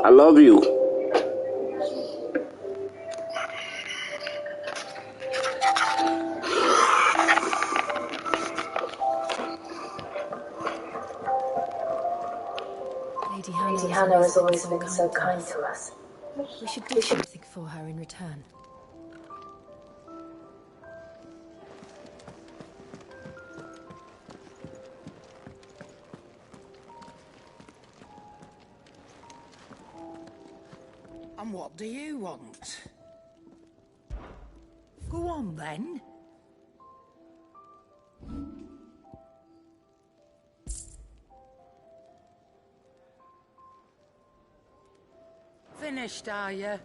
I love you. Lady Hannah has always been so kind to us. We should do something for her in return. And what do you want? Go on, then. Finished, are you?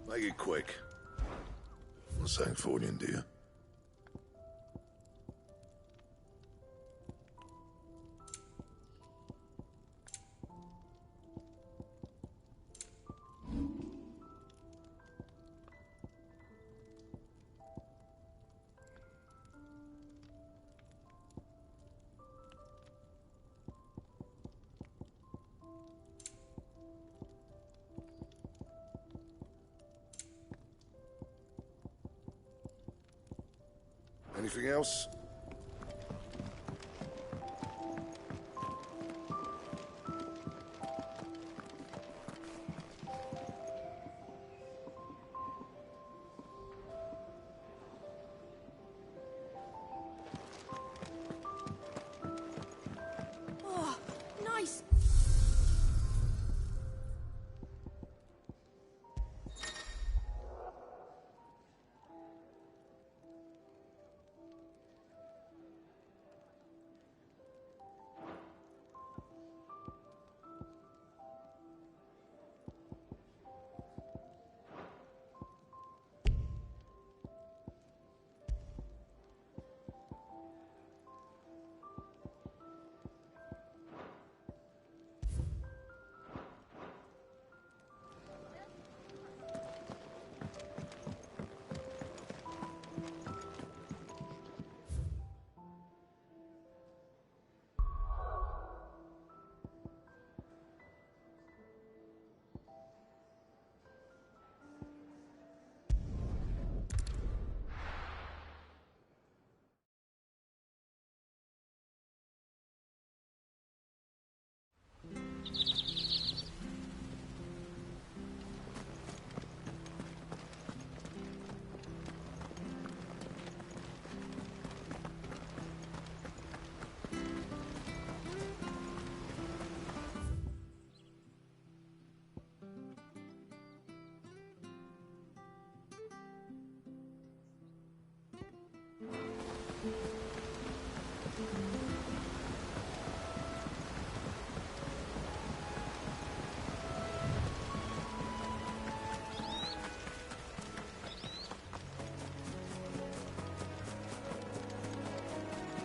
Make it quick. Not saying fortune, do you? Anything else? Oh, nice.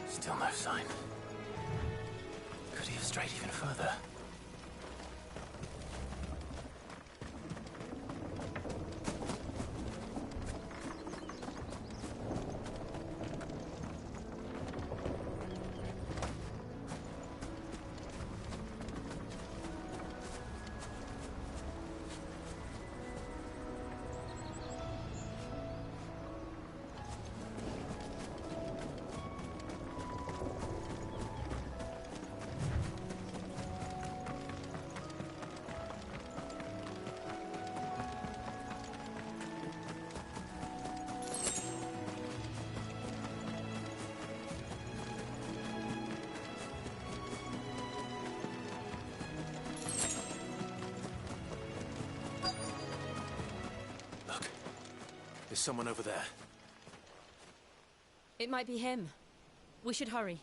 Still no sign. Could he have strayed even further? There's someone over there. It might be him. We should hurry.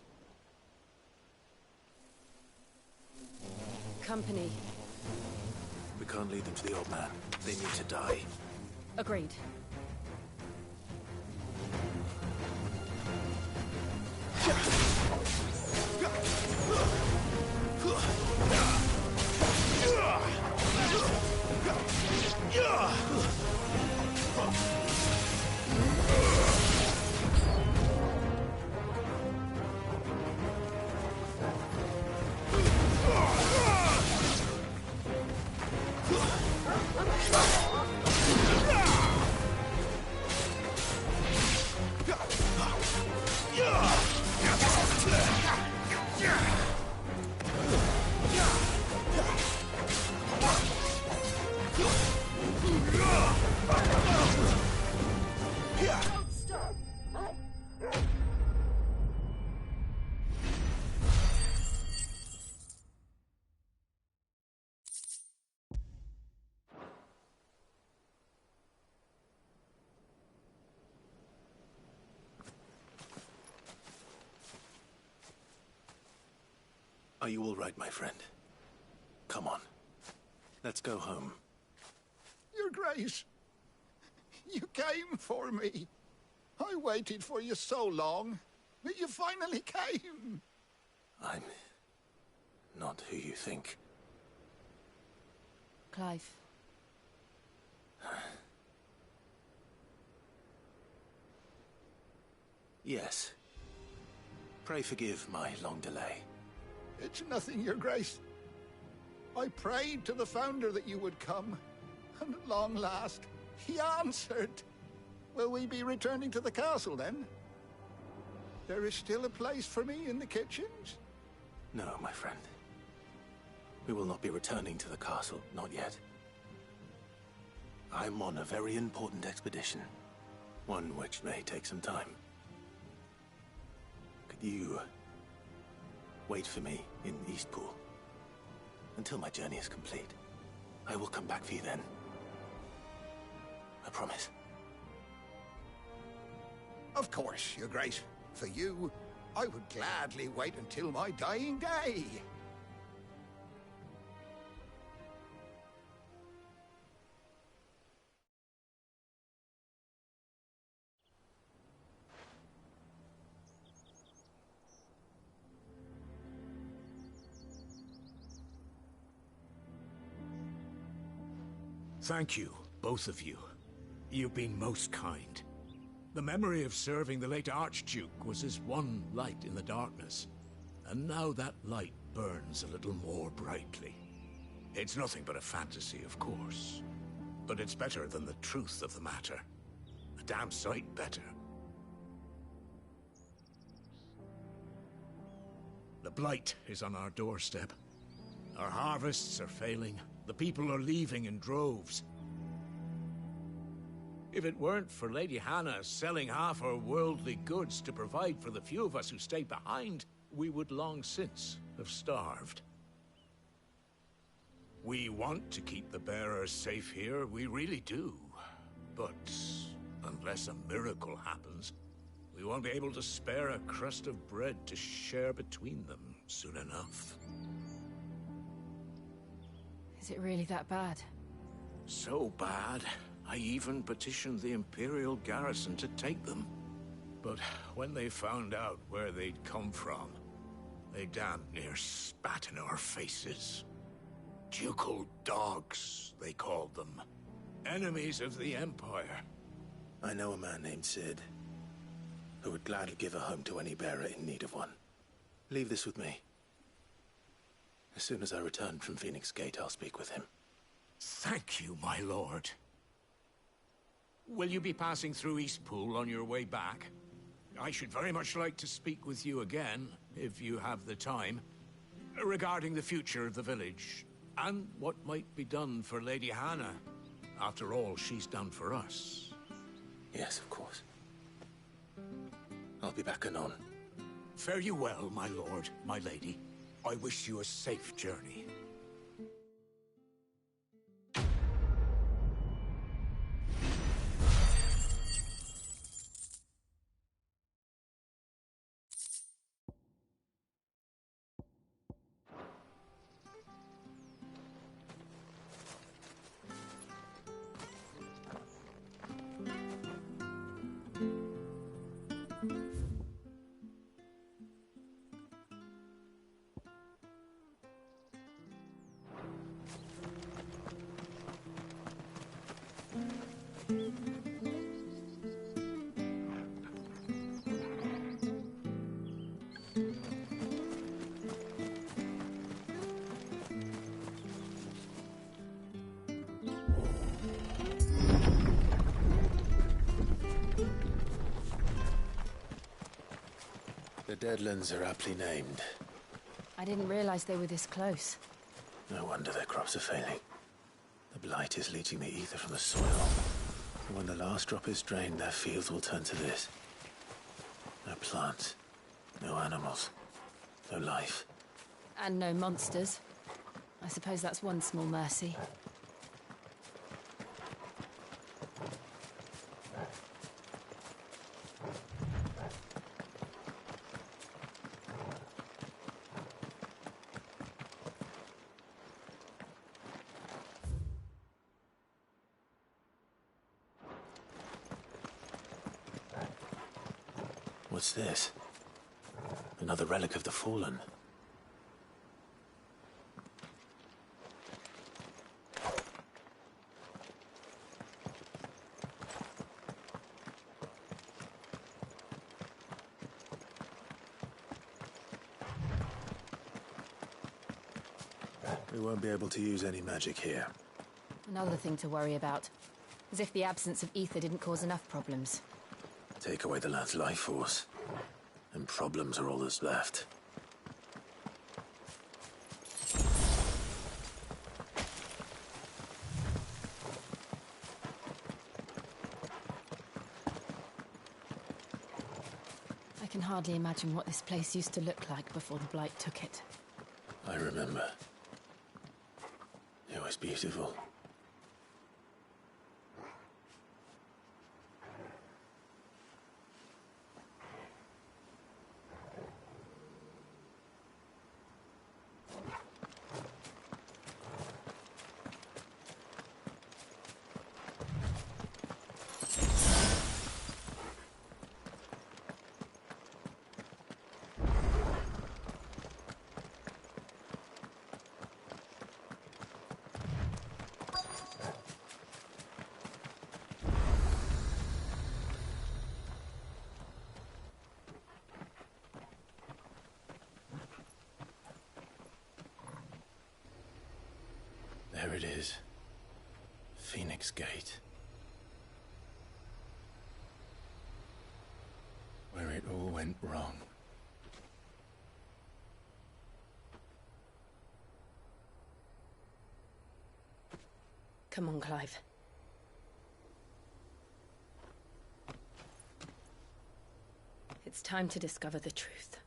Company. We can't lead them to the old man. They need to die. Agreed. Are you all right, my friend? Come on. Let's go home. Your Grace, you came for me. I waited for you so long, but you finally came. I'm not who you think. Clive. Yes. Pray forgive my long delay. It's nothing, Your Grace. I prayed to the Founder that you would come, and at long last, he answered. Will we be returning to the castle, then? There is still a place for me in the kitchens? No, my friend. We will not be returning to the castle, not yet. I'm on a very important expedition. One which may take some time. Could you wait for me in Eastpool until my journey is complete? I will come back for you then. I promise. Of course, Your Grace. For you, I would gladly wait until my dying day. Thank you, both of you. You've been most kind. The memory of serving the late Archduke was as one light in the darkness, and now that light burns a little more brightly. It's nothing but a fantasy, of course, but it's better than the truth of the matter. A damn sight better. The blight is on our doorstep. Our harvests are failing. The people are leaving in droves. If it weren't for Lady Hannah selling half her worldly goods to provide for the few of us who stay behind, we would long since have starved. We want to keep the bearers safe here, we really do. But unless a miracle happens, we won't be able to spare a crust of bread to share between them soon enough. Is it really that bad? So bad, I even petitioned the Imperial garrison to take them. But when they found out where they'd come from, they damn near spat in our faces. Ducal dogs, they called them. Enemies of the Empire. I know a man named Sid, who would gladly give a home to any bearer in need of one. Leave this with me. As soon as I return from Phoenix Gate, I'll speak with him. Thank you, my lord. Will you be passing through Eastpool on your way back? I should very much like to speak with you again, if you have the time, regarding the future of the village, and what might be done for Lady Hannah. After all she's done for us. Yes, of course. I'll be back anon. Fare you well, my lord, my lady. I wish you a safe journey. The Deadlands are aptly named. I didn't realize they were this close. No wonder their crops are failing. The blight is leaching the ether from the soil. And when the last drop is drained, their fields will turn to this. No plants, no animals, no life. And no monsters. I suppose that's one small mercy. What's this? Another relic of the Fallen. We won't be able to use any magic here. Another thing to worry about. As if the absence of ether didn't cause enough problems. Take away the lad's life force, and problems are all that's left. I can hardly imagine what this place used to look like before the Blight took it. I remember. It was beautiful. There it is. Phoenix Gate. Where it all went wrong. Come on, Clive. It's time to discover the truth.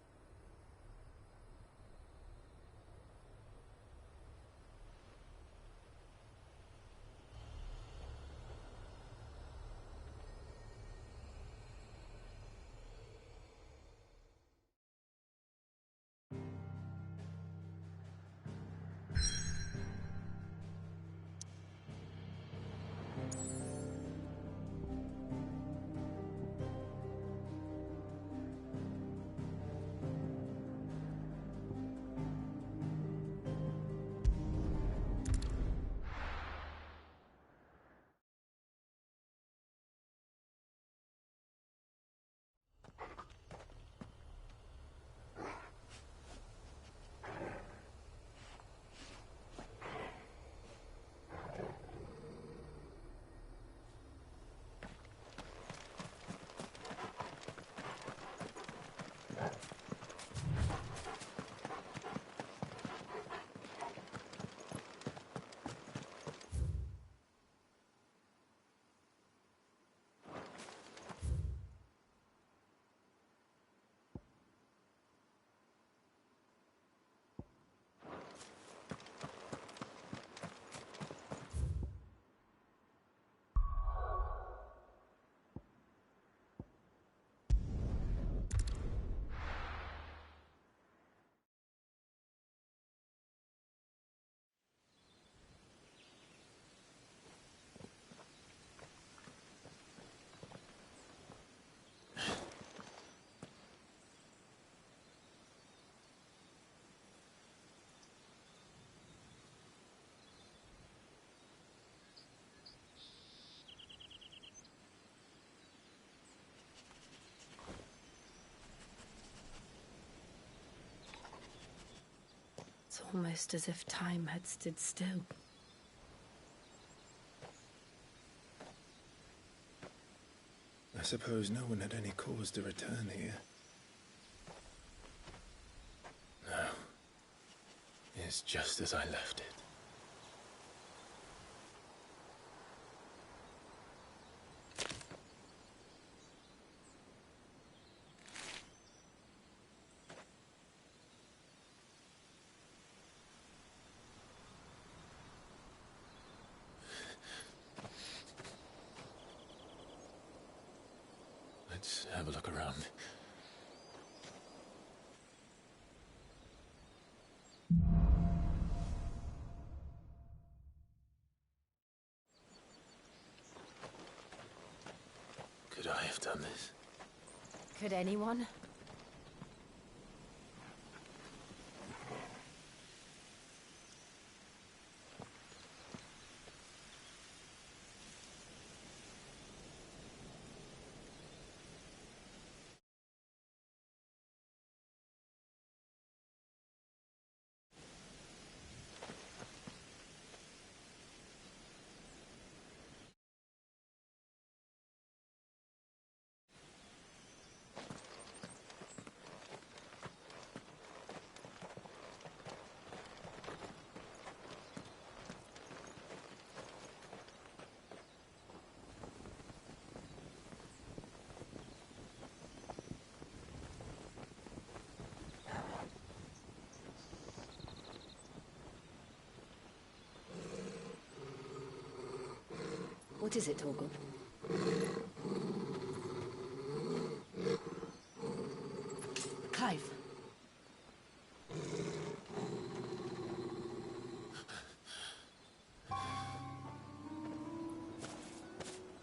It's almost as if time had stood still. I suppose no one had any cause to return here. No. It's just as I left it. Let's have a look around. Could I have done this? Could anyone? What is it, Torgal? Clive.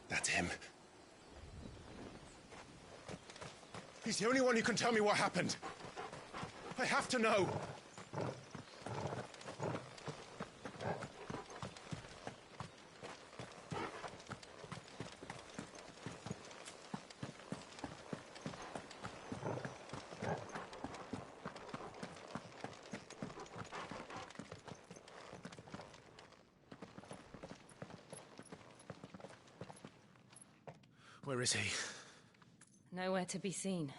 That's him. He's the only one who can tell me what happened. I have to know. Where is he? Nowhere to be seen.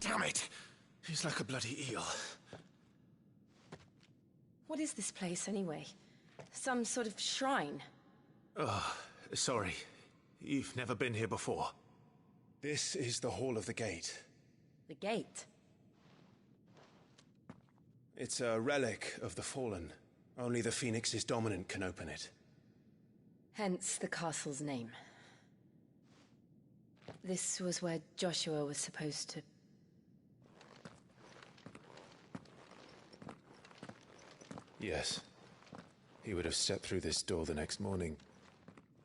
Damn it! He's like a bloody eel. What is this place, anyway? Some sort of shrine? Oh, sorry. You've never been here before. This is the Hall of the Gate. The gate? It's a relic of the Fallen. Only the Phoenix's dominant can open it. Hence the castle's name. This was where Joshua was supposed to... Yes. He would have stepped through this door the next morning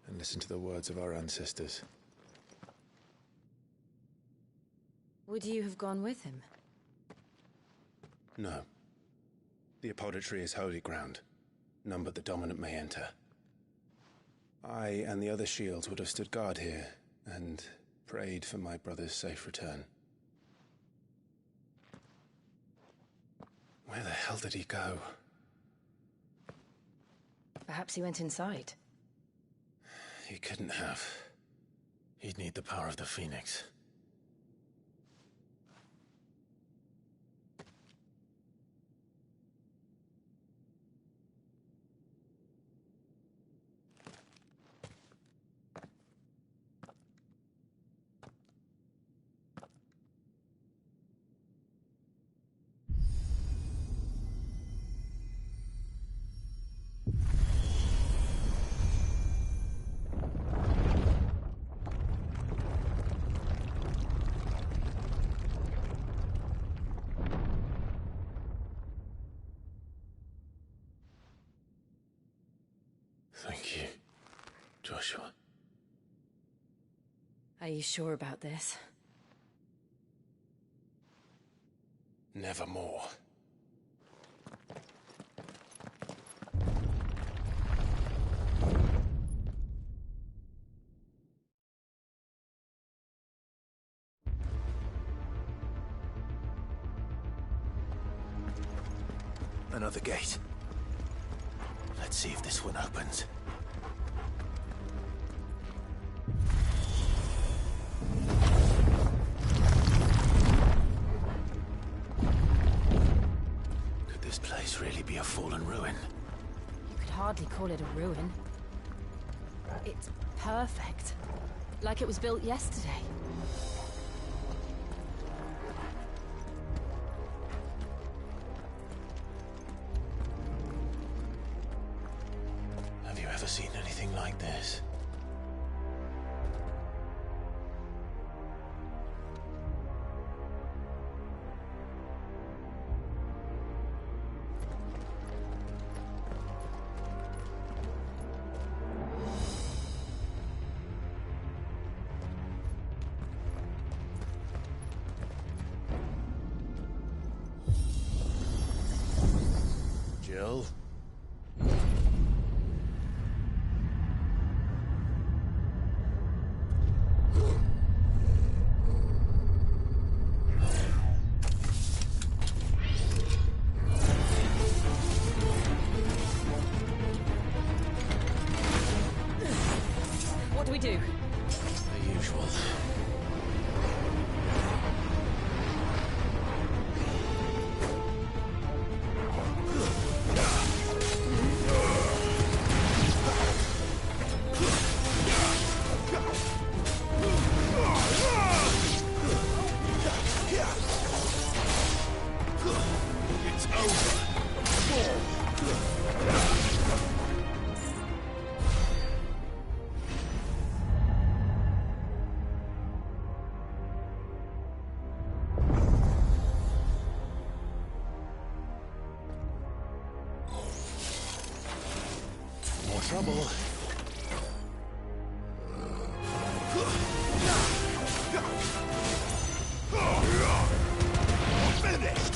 and listened to the words of our ancestors. Would you have gone with him? No. The apodatory is holy ground. None but the dominant may enter. I and the other shields would have stood guard here and prayed for my brother's safe return. Where the hell did he go? Perhaps he went inside. He couldn't have. He'd need the power of the Phoenix. Thank you, Joshua. Are you sure about this? Nevermore. Another gate. Let's see if this one opens. Could this place really be a fallen ruin? You could hardly call it a ruin. It's perfect. Like it was built yesterday. Have you ever seen anything like this? Jill. What do we do? The usual. It's over. More trouble. Finished.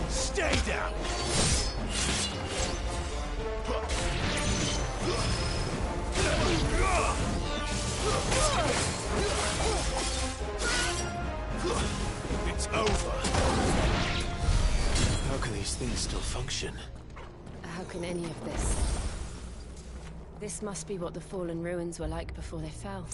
Stay down. It's over. How can these things still function? How can any of this? This must be what the fallen ruins were like before they fell.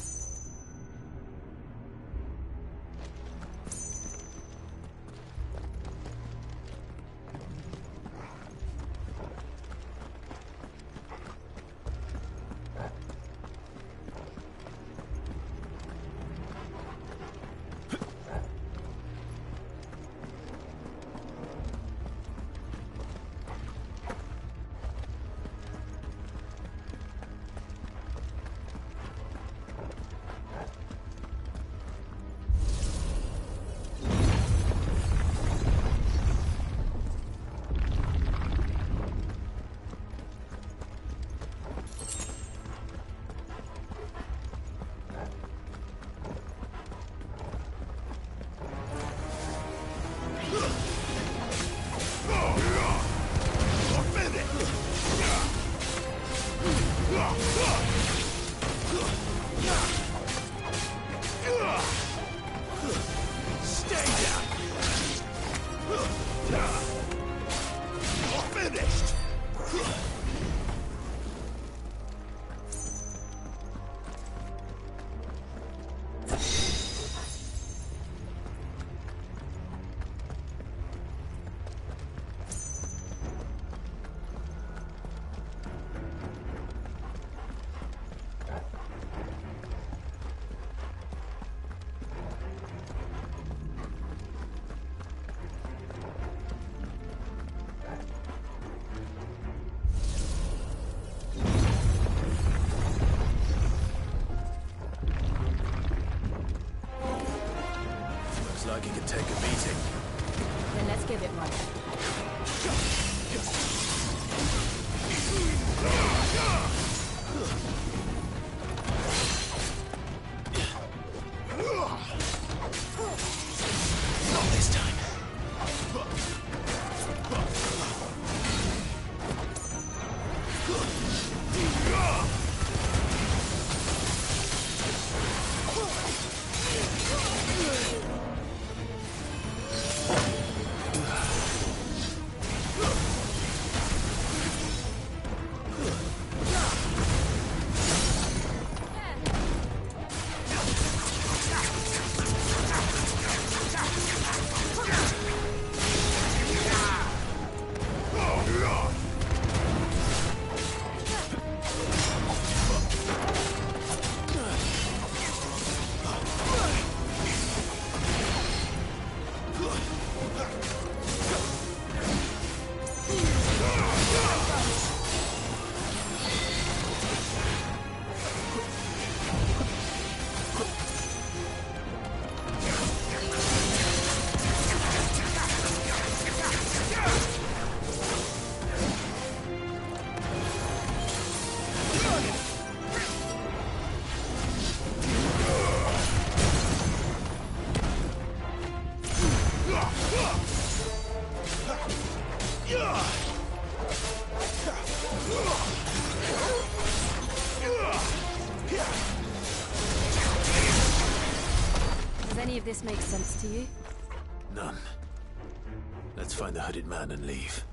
Stay down. Finished. Looks like he could take a beating. Then let's give it one. Not this time. Any of this makes sense to you? None. Let's find the hooded man and leave.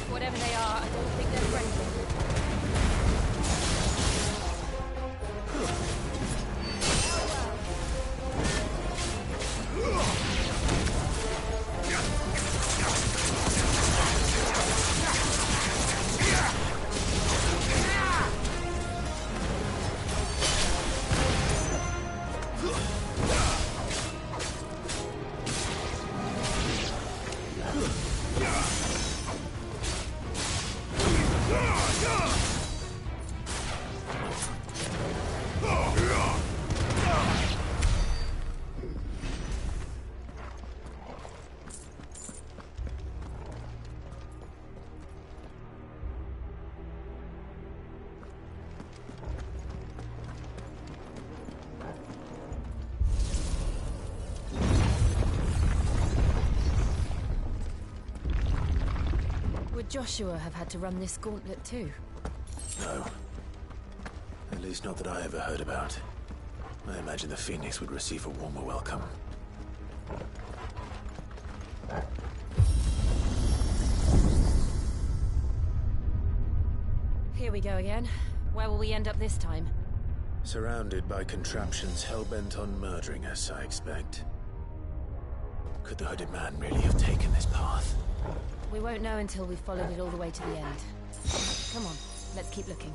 Whatever they are, I don't think they're friendly. Would Joshua have had to run this gauntlet too? No. At least not that I ever heard about. I imagine the Phoenix would receive a warmer welcome. Here we go again. Where will we end up this time? Surrounded by contraptions hell-bent on murdering us, I expect. Could the hooded man really have taken this path? We won't know until we've followed it all the way to the end. Come on, let's keep looking.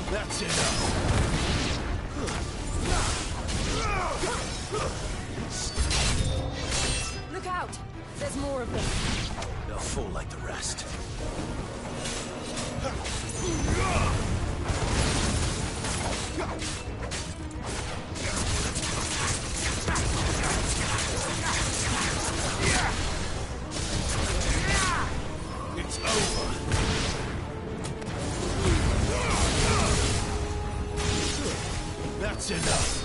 That's enough. Look out! There's more of them. They'll fall like the rest. It's over. That's enough.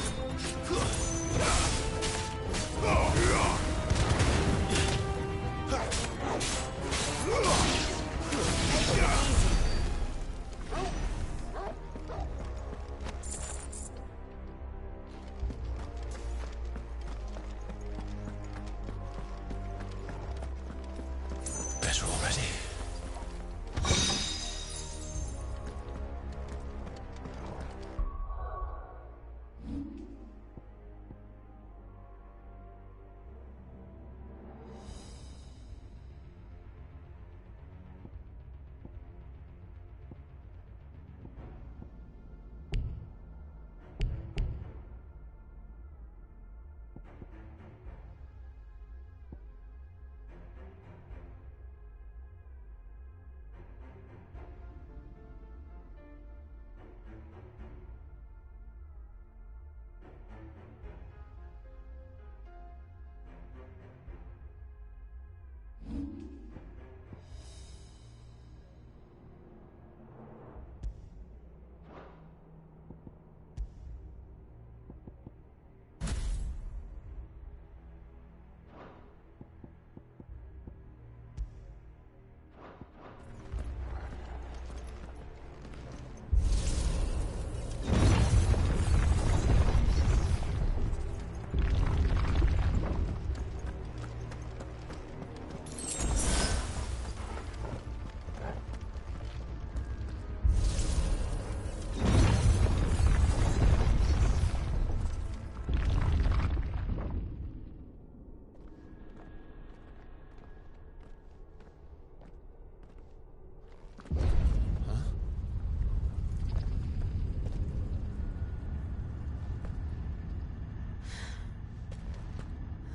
Better already.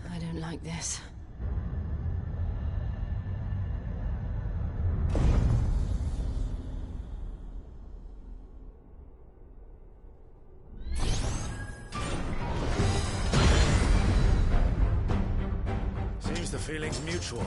I don't like this. Seems the feeling's mutual.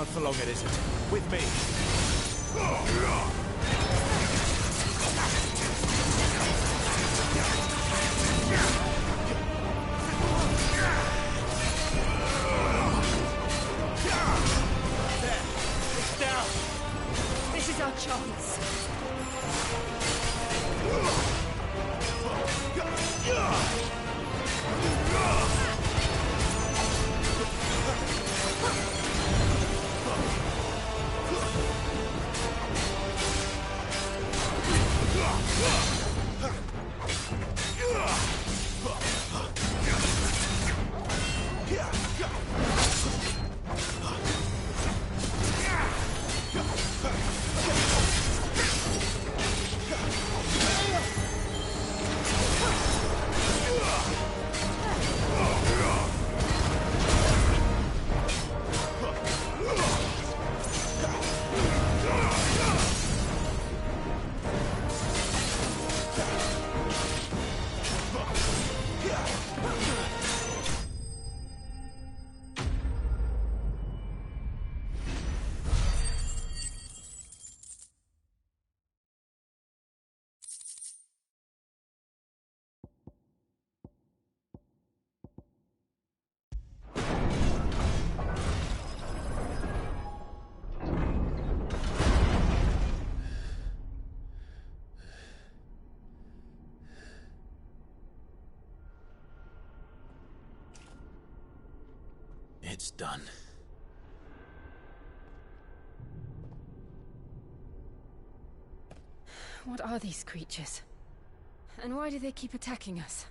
Not for long, it isn't. With me. This is our chance. It's done. What are these creatures? And why do they keep attacking us?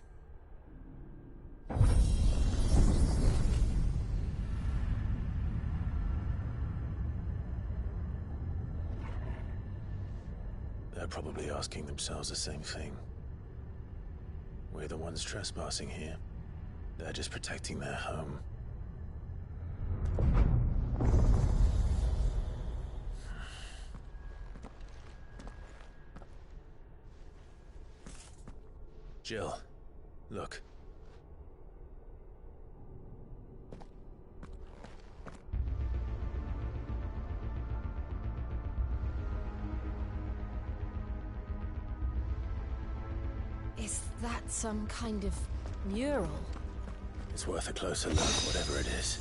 They're probably asking themselves the same thing. We're the ones trespassing here. They're just protecting their home. Jill, look. Is that some kind of mural? It's worth a closer look, whatever it is.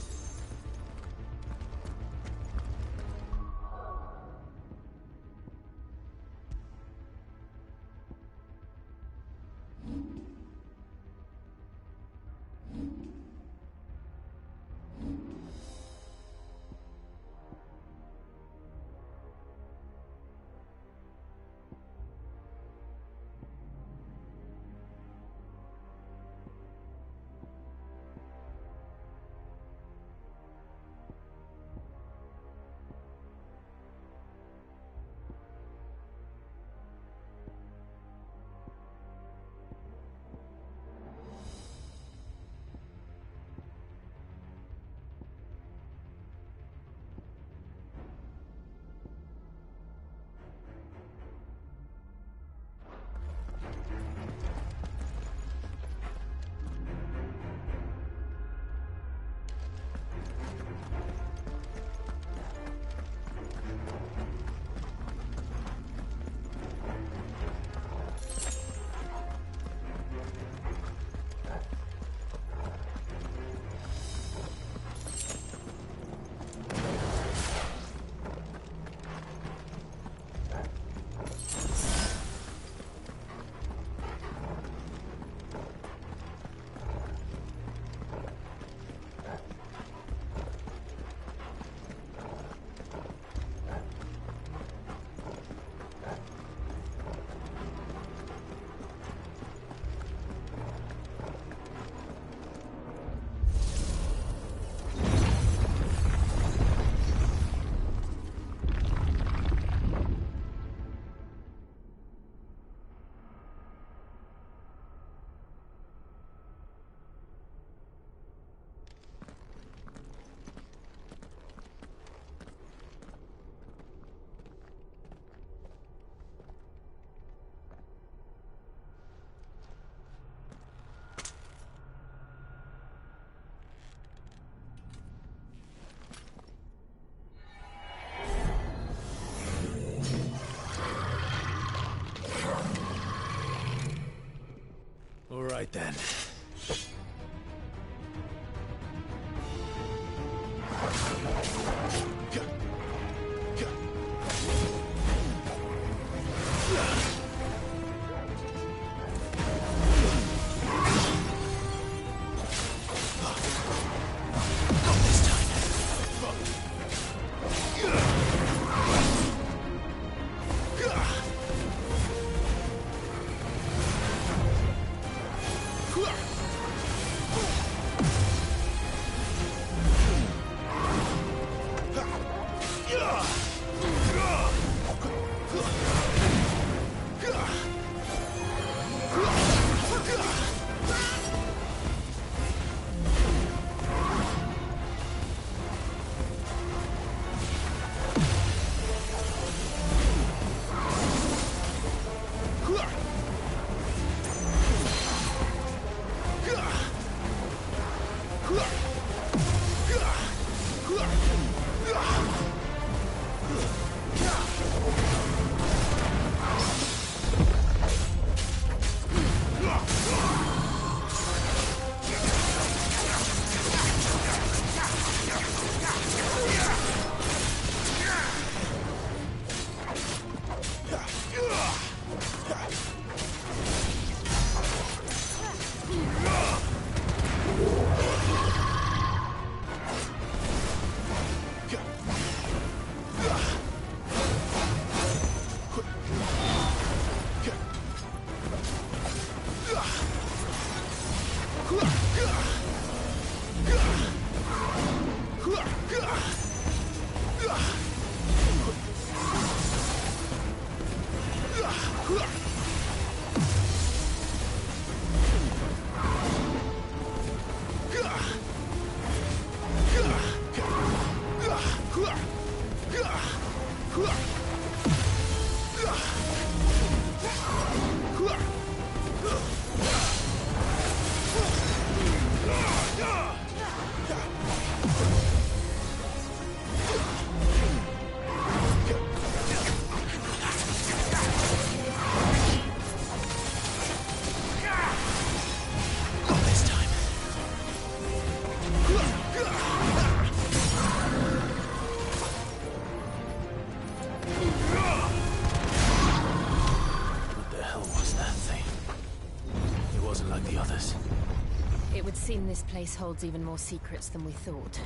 This place holds even more secrets than we thought.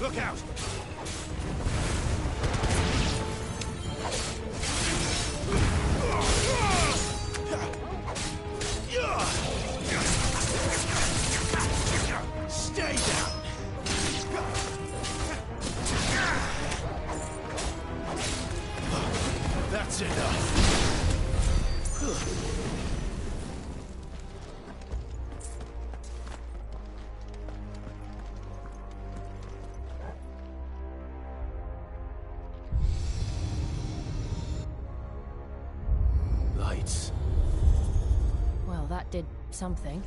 Look out! Stay down! That's enough! Well, that did something.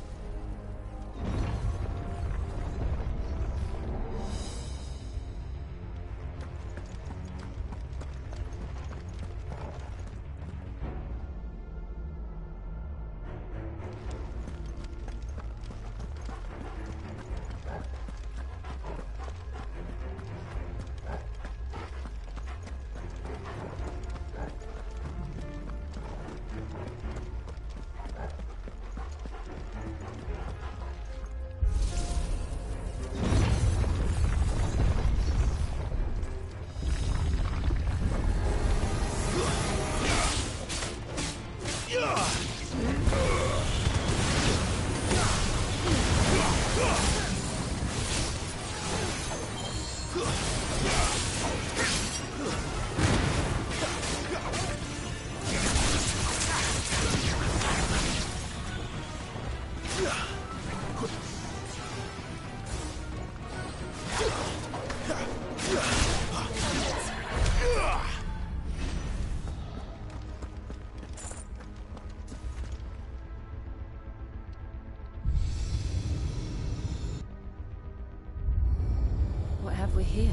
What have we here?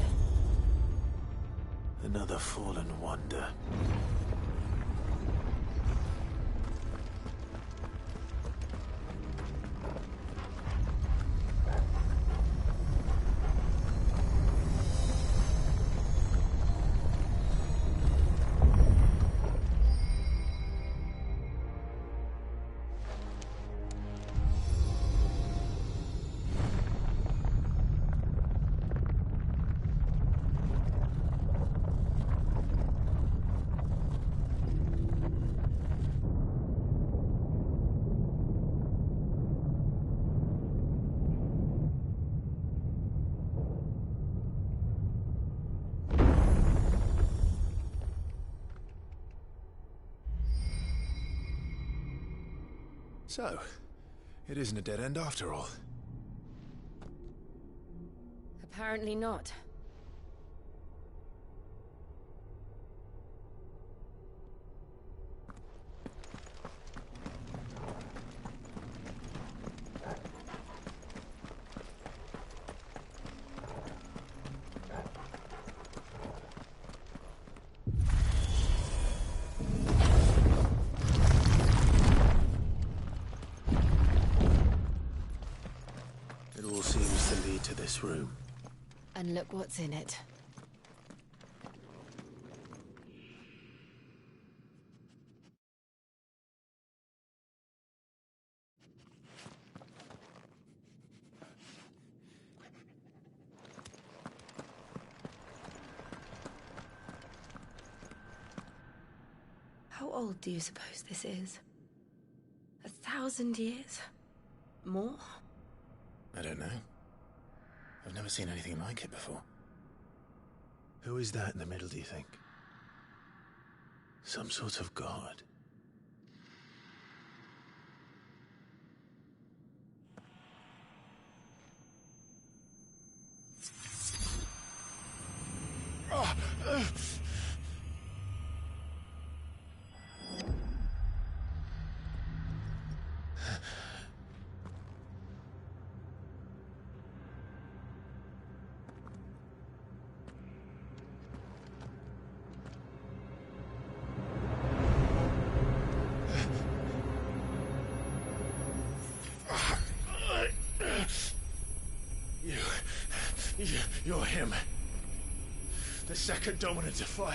Another fallen wonder. So, it isn't a dead end after all. Apparently not. all seems to lead to this room. And look what's in it. How old do you suppose this is? 1,000 years? More? I don't know. I've never seen anything like it before. Who is that in the middle, do you think? Some sort of god? You're him. The second dominant of fire.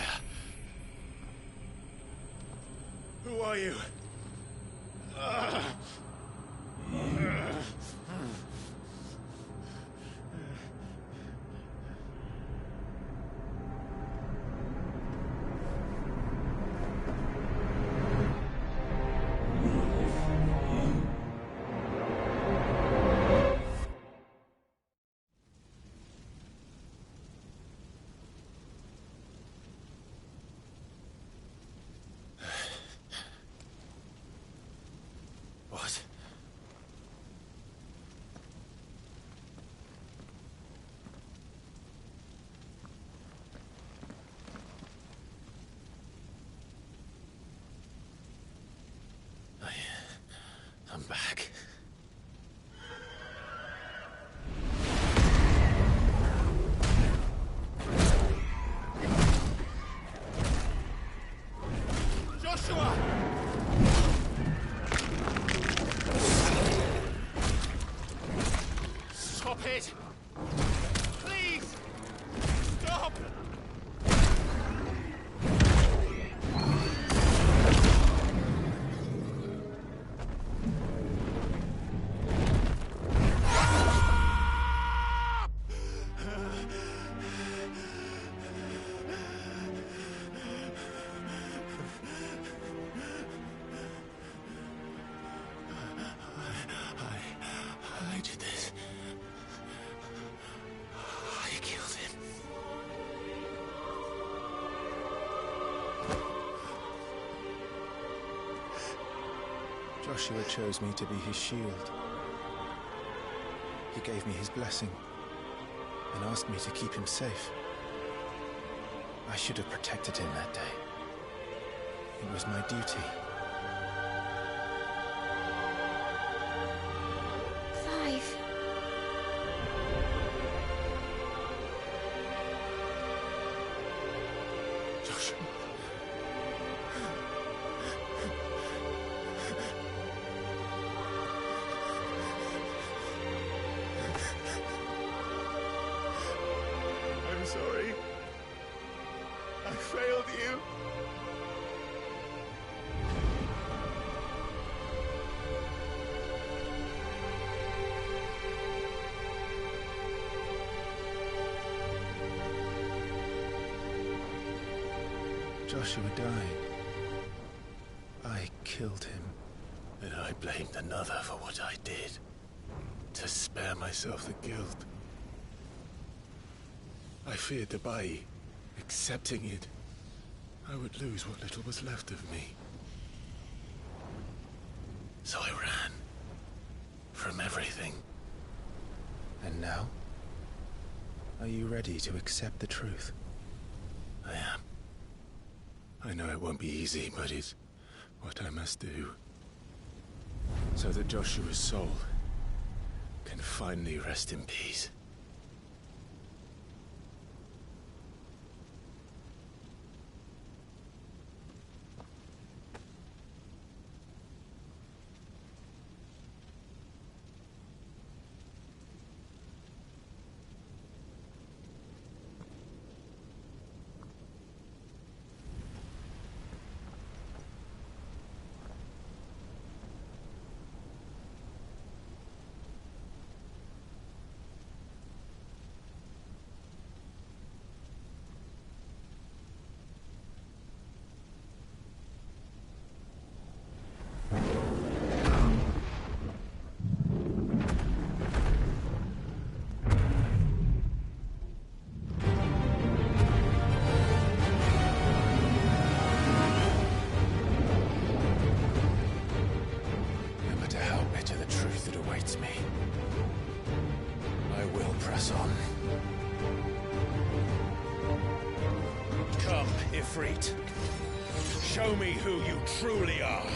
Who are you? What? I'm back. Joshua! Stop it! Please! Stop! I did this. I killed him. Joshua chose me to be his shield. He gave me his blessing and asked me to keep him safe. I should have protected him that day. It was my duty. Clive. Joshua. I'm sorry. I failed you. Joshua died. I killed him. And I blamed another for what I did. To spare myself the guilt. I feared that by accepting it, I would lose what little was left of me. So I ran. From everything. And now? Are you ready to accept the truth? I am. I know it won't be easy, but it's what I must do. So that Joshua's soul can finally rest in peace. press on. Come, Ifrit. Show me who you truly are.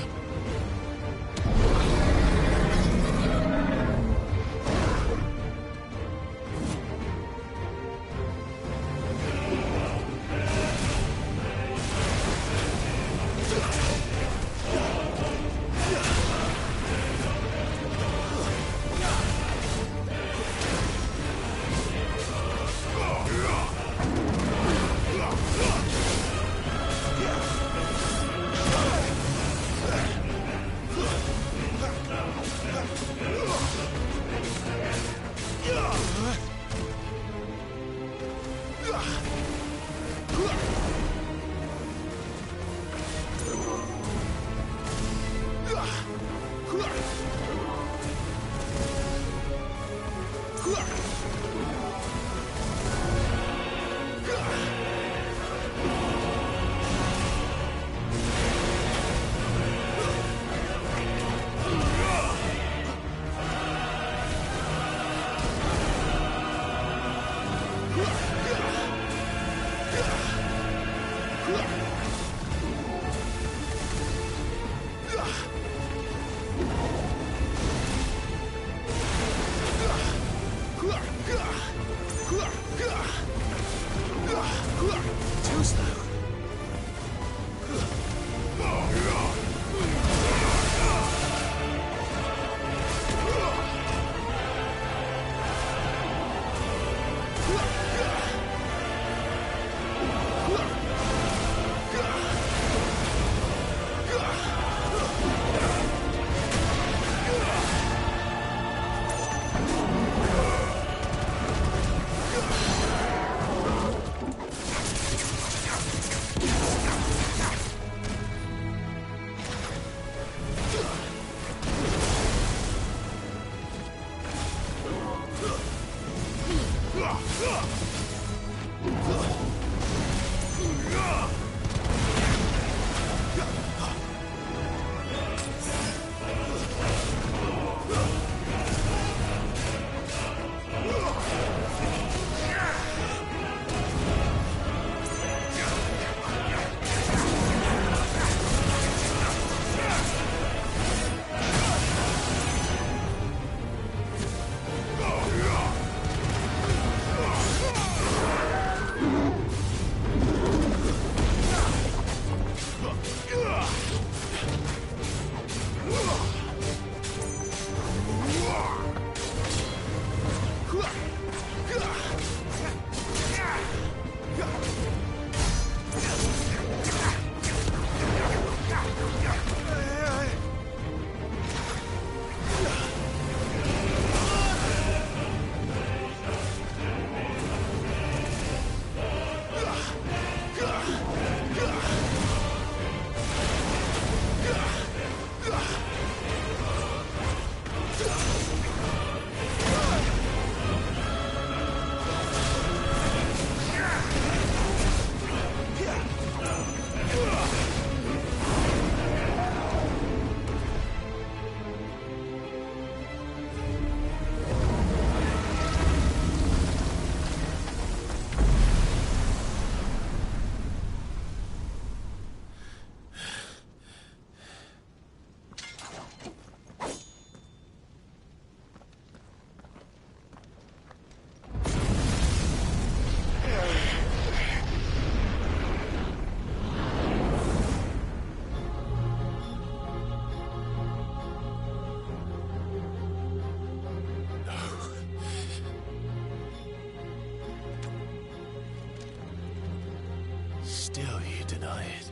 Still you deny it.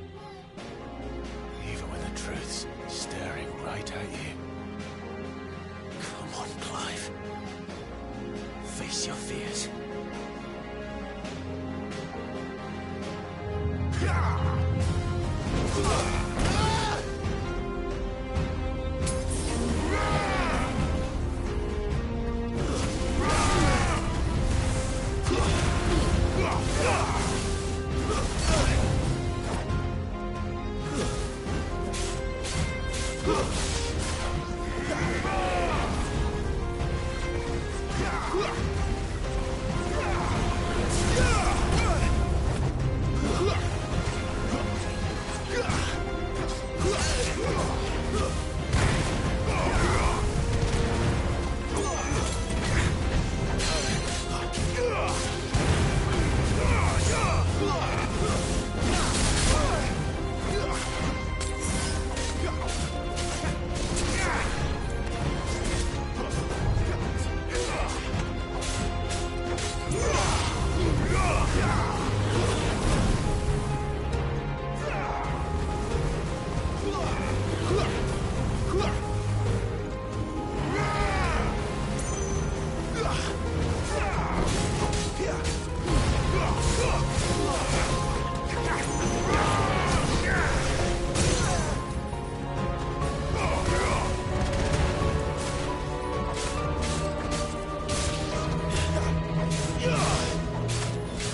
Even when the truth's staring right at you. Come on, Clive. Face your fears.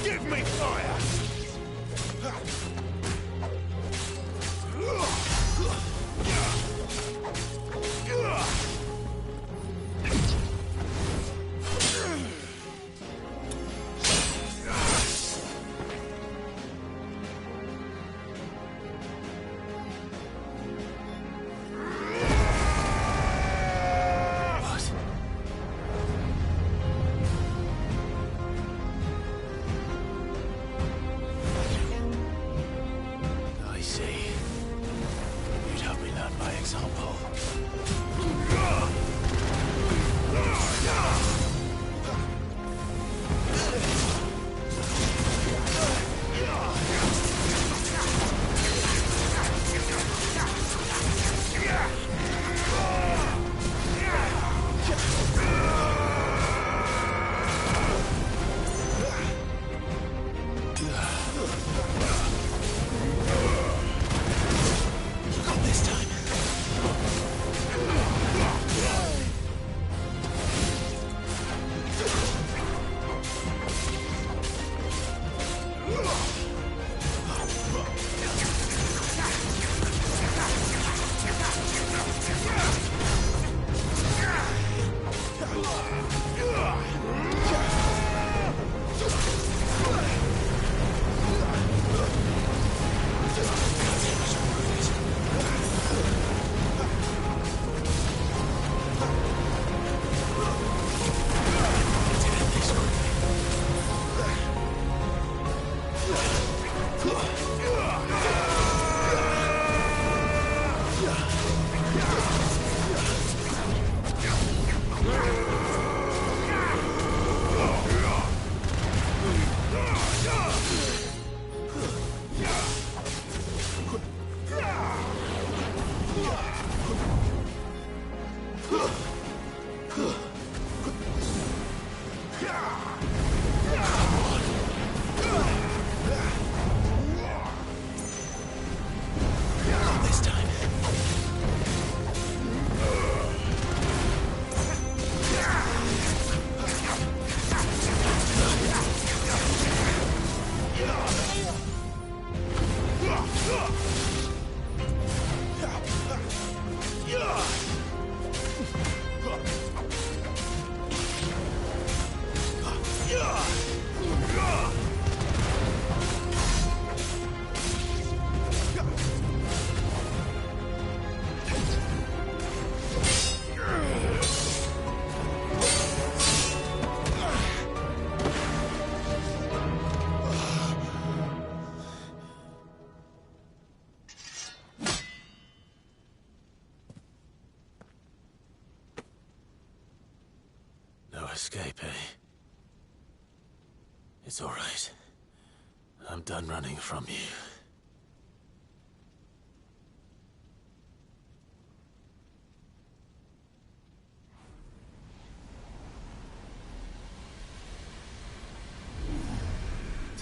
Give me fire! I see. You'd help me learn by example. You got this time. This time. No escape, eh? It's all right. I'm done running from you.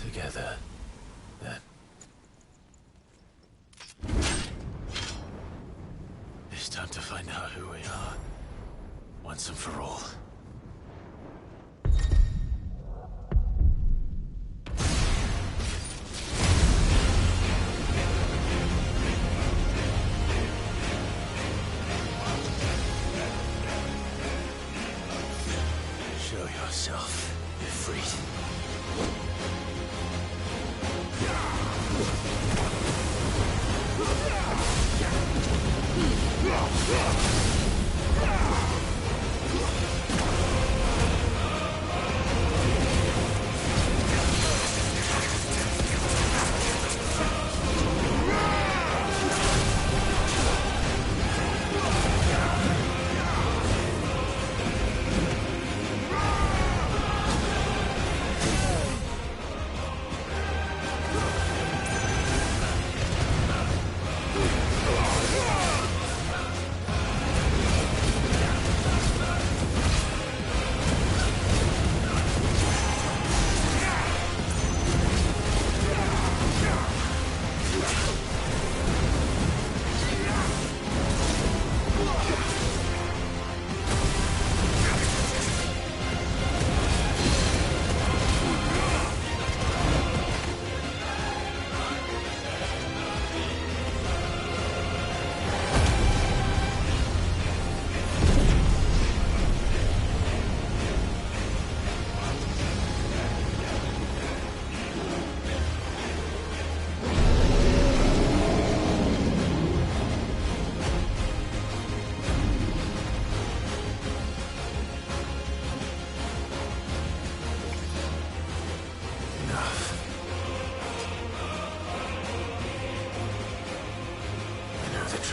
Together, then. It's time to find out who we are, once and for all. Show yourself, Ifrit.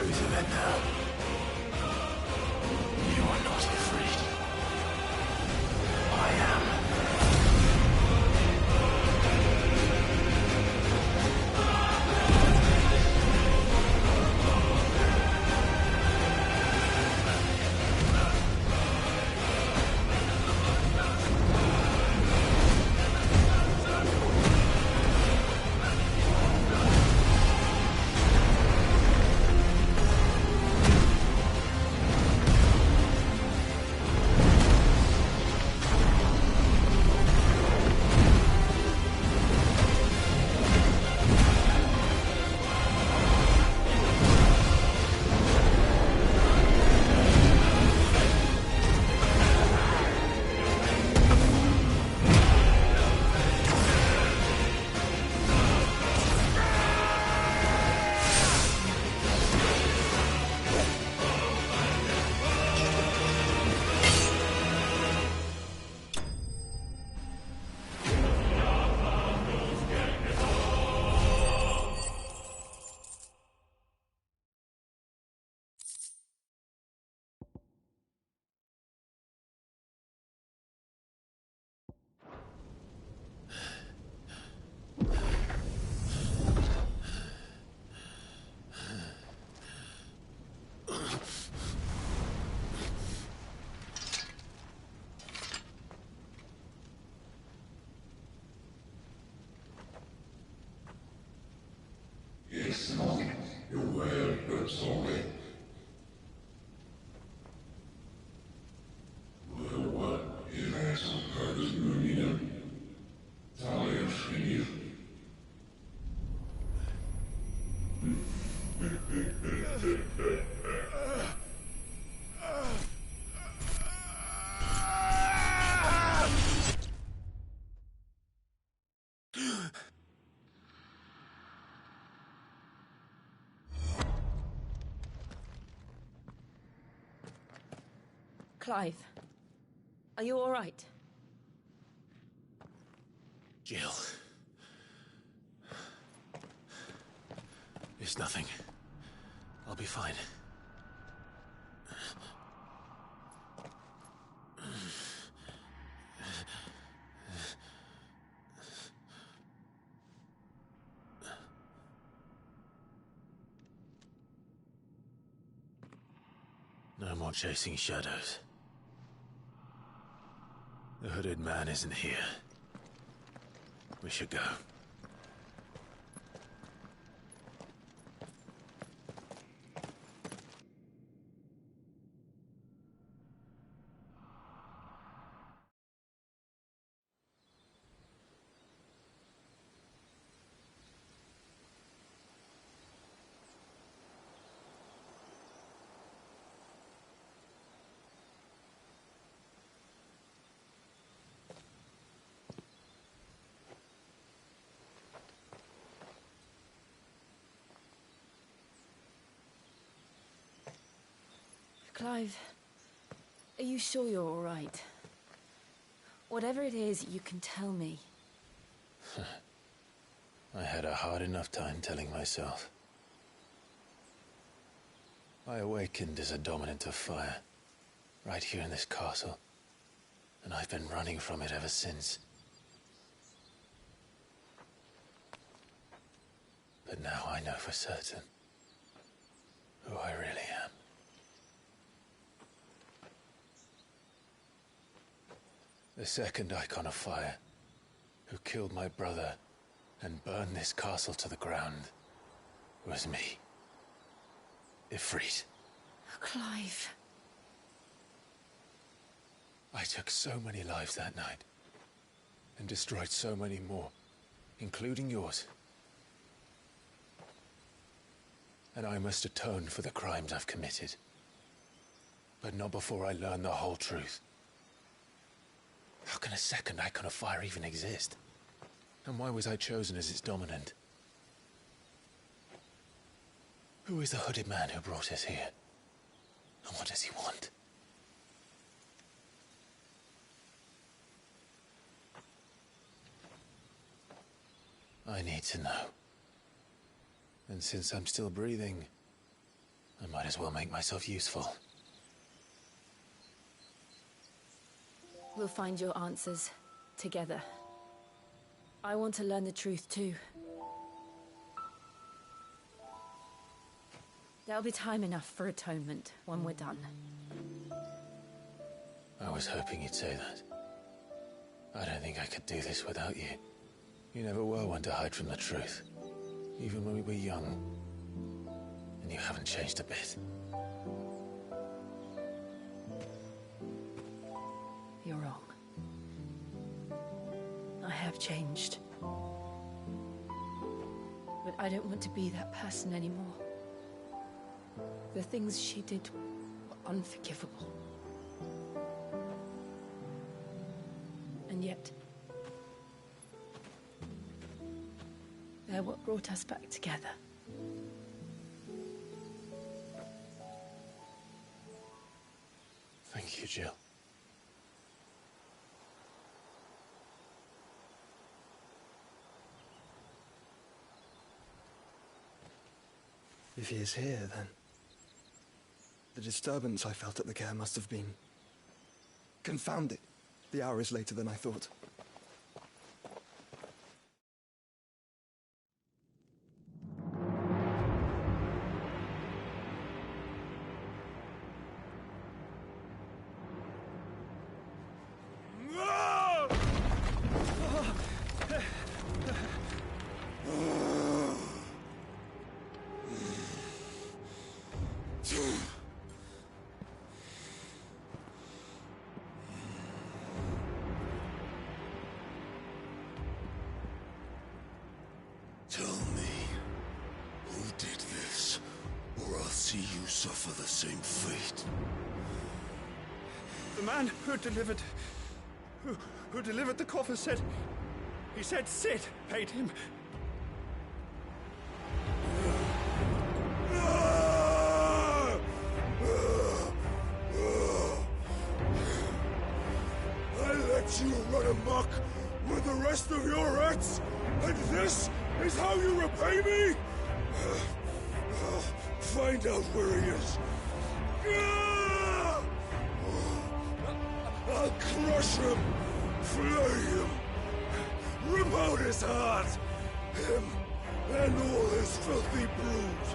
truth of it now. You're not afraid. I am. Clive, are you all right? Jill. It's nothing. I'll be fine. No more chasing shadows. The hooded man isn't here. We should go. Clive, are you sure you're all right? Whatever it is, you can tell me. I had a hard enough time telling myself. I awakened as a dominant of fire, right here in this castle, and I've been running from it ever since. But now I know for certain who I really am. The second icon of fire, who killed my brother and burned this castle to the ground, was me. Ifrit. Clive. I took so many lives that night, and destroyed so many more, including yours. And I must atone for the crimes I've committed. But not before I learn the whole truth. How can a second icon of fire even exist? And why was I chosen as its dominant? Who is the hooded man who brought us here? And what does he want? I need to know. And since I'm still breathing, I might as well make myself useful. We'll find your answers together. I want to learn the truth too. There'll be time enough for atonement when we're done. I was hoping you'd say that. I don't think I could do this without you. You never were one to hide from the truth, even when we were young. And you haven't changed a bit. You're wrong. I have changed. But I don't want to be that person anymore. The things she did were unforgivable. And yet, they're what brought us back together. Thank you, Jill. If he is here, then the disturbance I felt at the care must have been confounded. The hour is later than I thought. Tell me, who did this, or I'll see you suffer the same fate. The man who delivered the coffer said, he said Sid paid him. I let you run amok with the rest of your rats, and this is how you repay me? Find out where he is. I'll crush him, flay him, rip out his heart, him and all his filthy brood,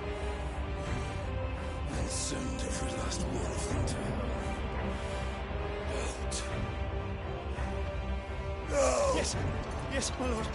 and send every last one of them to hell. Out. Now! Yes, yes, my lord.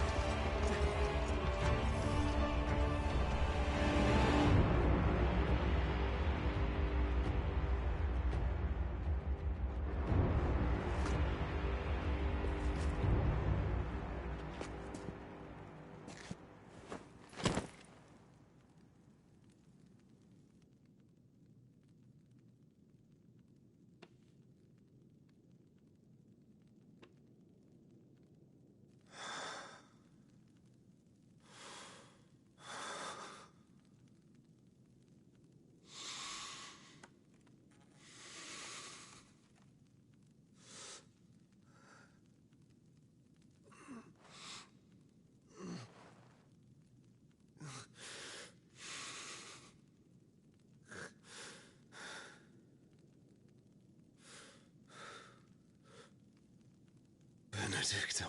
Benedicta.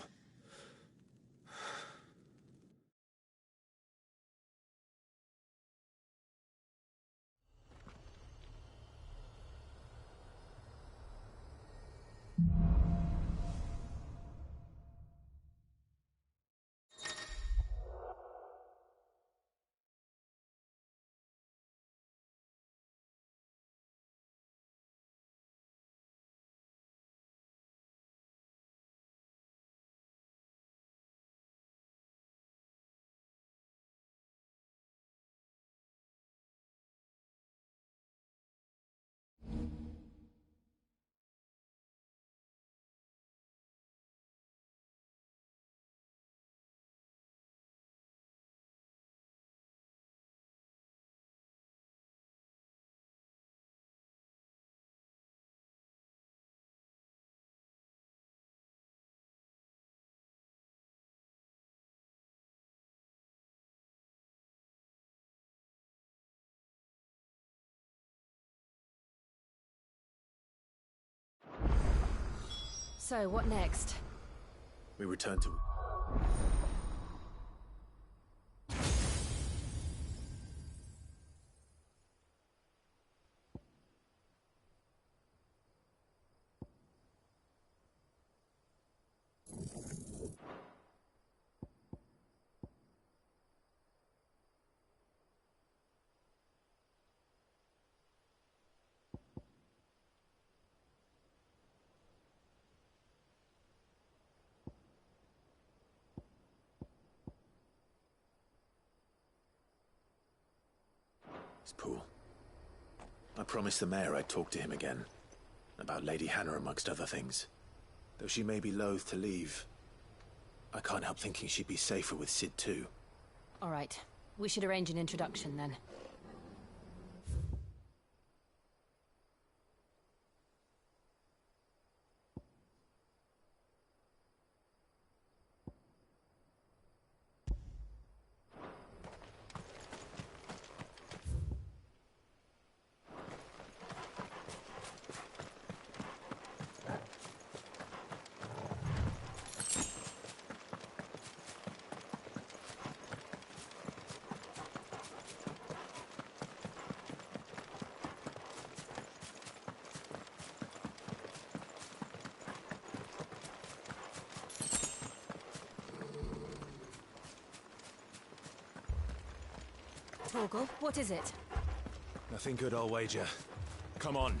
So, what next? We return to... It's Poole. I promised the mayor I'd talk to him again. About Lady Hannah, amongst other things. Though she may be loath to leave, I can't help thinking she'd be safer with Sid too. All right. We should arrange an introduction then. Torgal, what is it? Nothing good, I'll wager. Come on.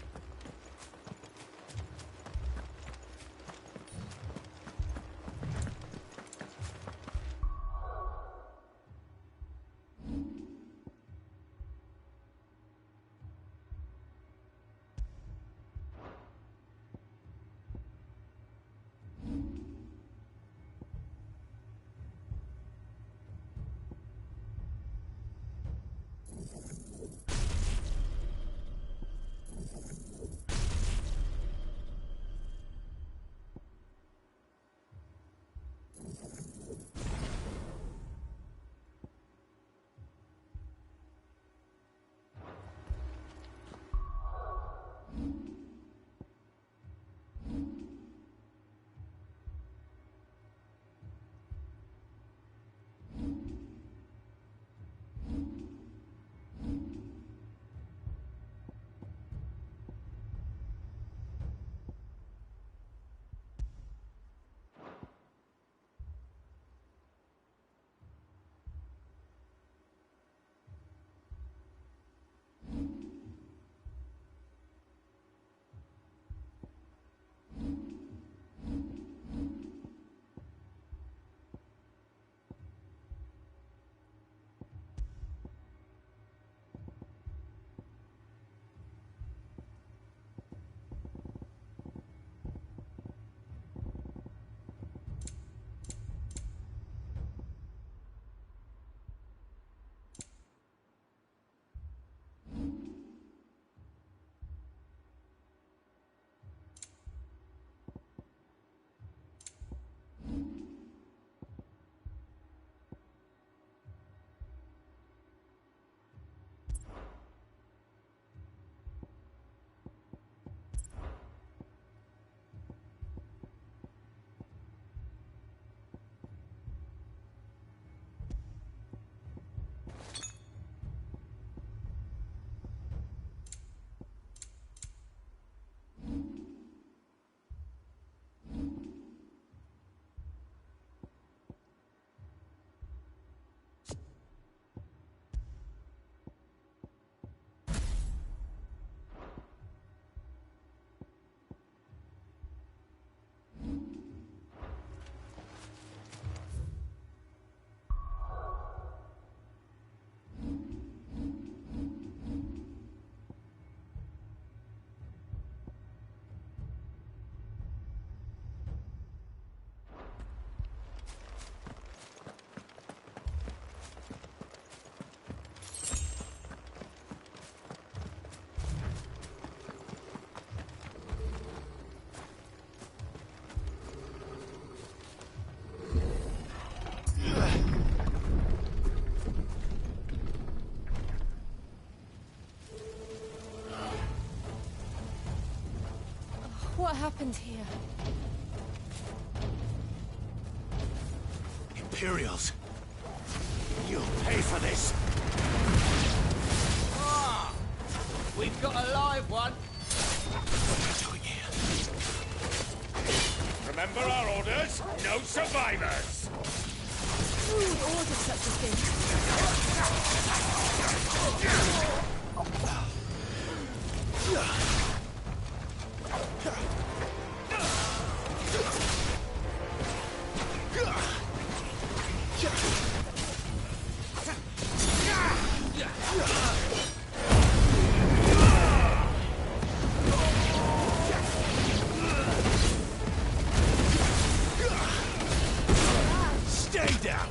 What happened here? Imperials. You'll pay for this. Ah, we've got a live one. What are you doing here? Remember our orders? No survivors! Who would order such a thing? Stay down!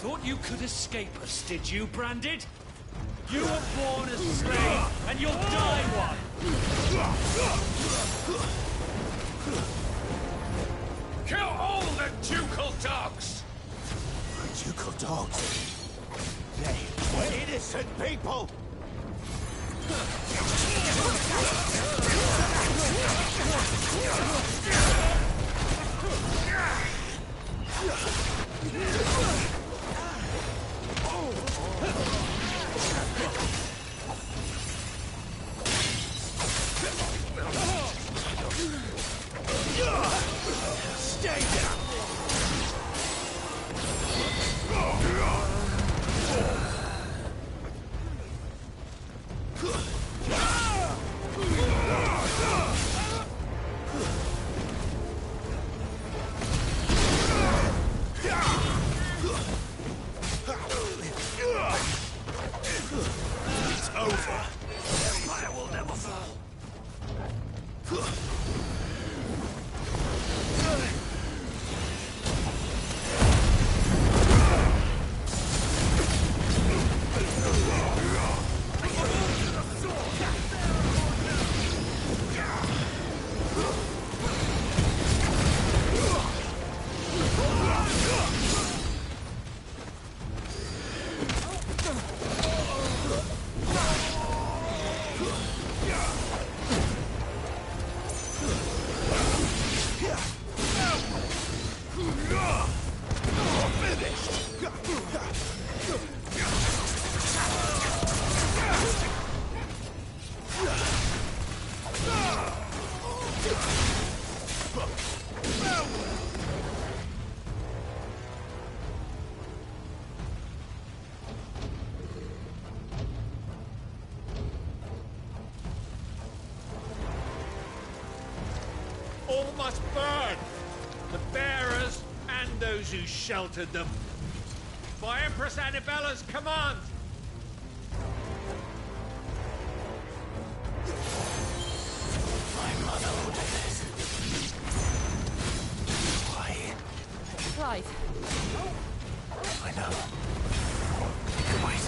Thought you could escape us, did you, Branded? You were born a slave, and you'll die one! Kill all the ducal dogs! Ducal dogs? They were innocent people! Stay down! It's over. Empire will never fall. All must burn! The bearers and those who sheltered them. By Empress Annibella's command! My mother ordered this. Why? Clive. I know. Wait.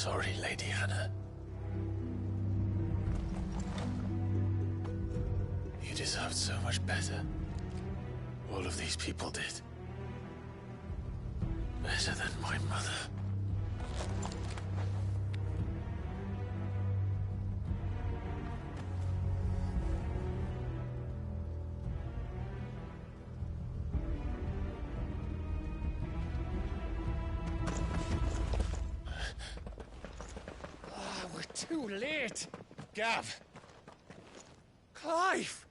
sorry, Lady Hannah. You deserved so much better. All of these people did. Better than my mother. We're too late. Gav. Clive!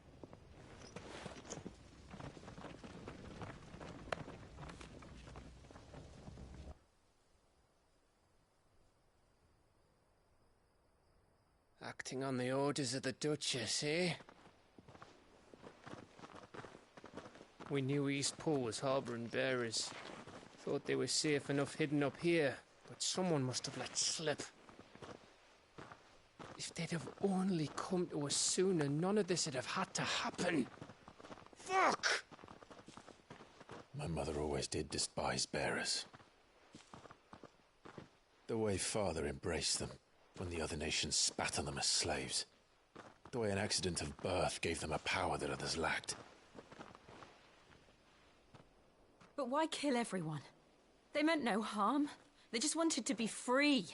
Acting on the orders of the Duchess, eh? We knew East Pool was harbouring bearers. Thought they were safe enough hidden up here, but someone must have let slip. If they'd have only come to us sooner, none of this would have had to happen. Fuck! My mother always did despise bearers. The way Father embraced them when the other nations spat on them as slaves. The way an accident of birth gave them a power that others lacked. But why kill everyone? They meant no harm. They just wanted to be free.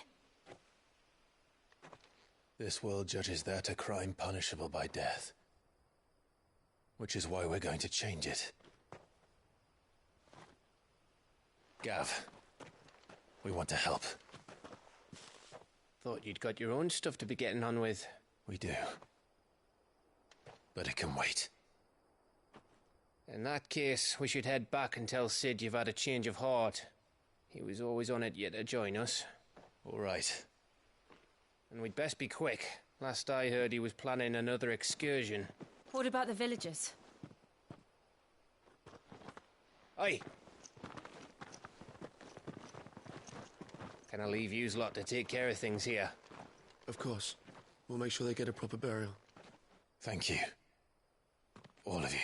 This world judges that a crime punishable by death. Which is why we're going to change it. Gav, we want to help. Thought you'd got your own stuff to be getting on with. We do. But it can wait. In that case, we should head back and tell Sid you've had a change of heart. He was always on it yet to join us. All right. And we'd best be quick. Last I heard, he was planning another excursion. What about the villagers? Aye. Can I leave yous lot to take care of things here? Of course. We'll make sure they get a proper burial. Thank you. All of you.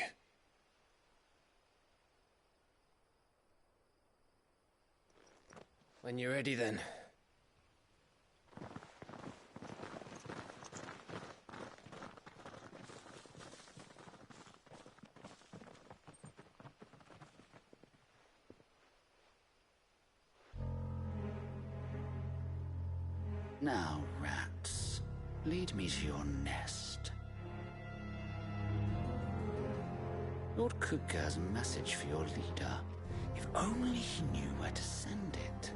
When you're ready, then. Now, rats, lead me to your nest. Lord Kuka has a message for your leader. If only he knew where to send it.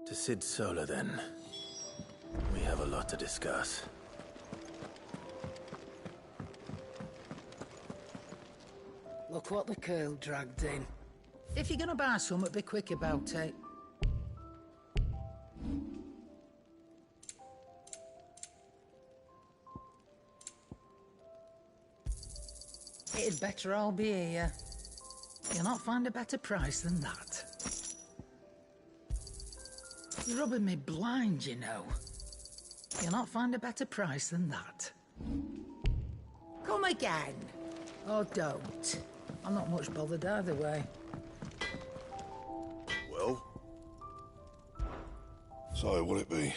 To Sid Solar, then. We have a lot to discuss. Look what the curl dragged in. If you're gonna buy something, be quick about it. It'd better all be here. You'll not find a better price than that. You're rubbing me blind, you know. You'll not find a better price than that. Come again. Or don't. I'm not much bothered either way. Well? So, what'll it be?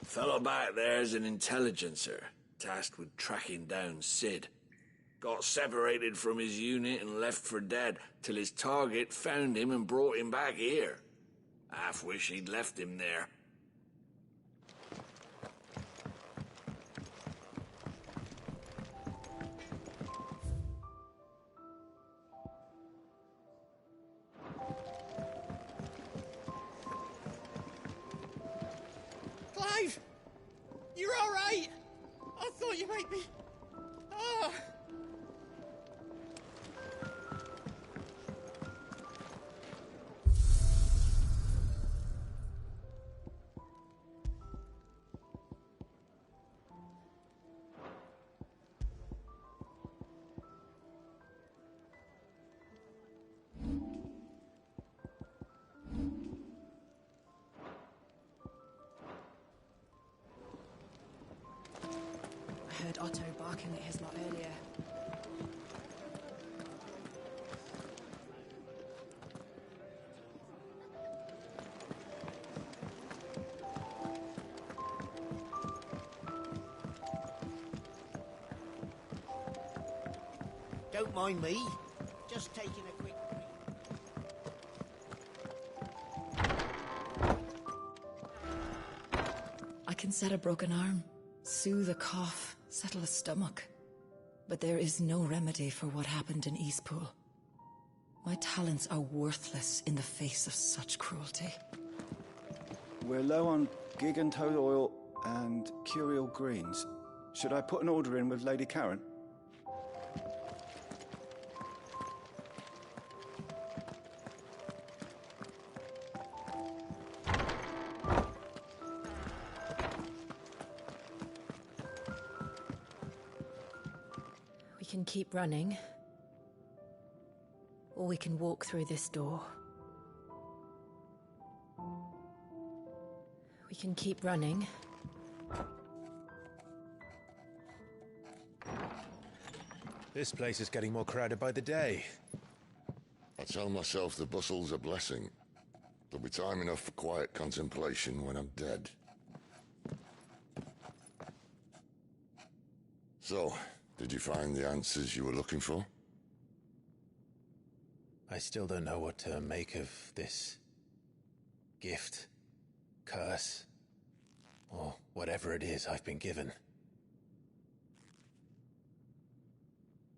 Fellow back there's an intelligencer, tasked with tracking down Sid. Got separated from his unit and left for dead, till his target found him and brought him back here. Half wish he'd left him there. Clive! You're alright! I thought you might be... Ah! I heard Otto barking at his lot earlier. Don't mind me. Just taking a quick... I can set a broken arm, soothe a cough, settle a stomach. But there is no remedy for what happened in Eastpool. My talents are worthless in the face of such cruelty. We're low on gig and toad oil and curial greens. Should I put an order in with Lady Karen? We can keep running, or we can walk through this door. We can keep running. This place is getting more crowded by the day. I tell myself the bustle's a blessing. There'll be time enough for quiet contemplation when I'm dead. So, did you find the answers you were looking for? I still don't know what to make of this gift, curse, or whatever it is I've been given.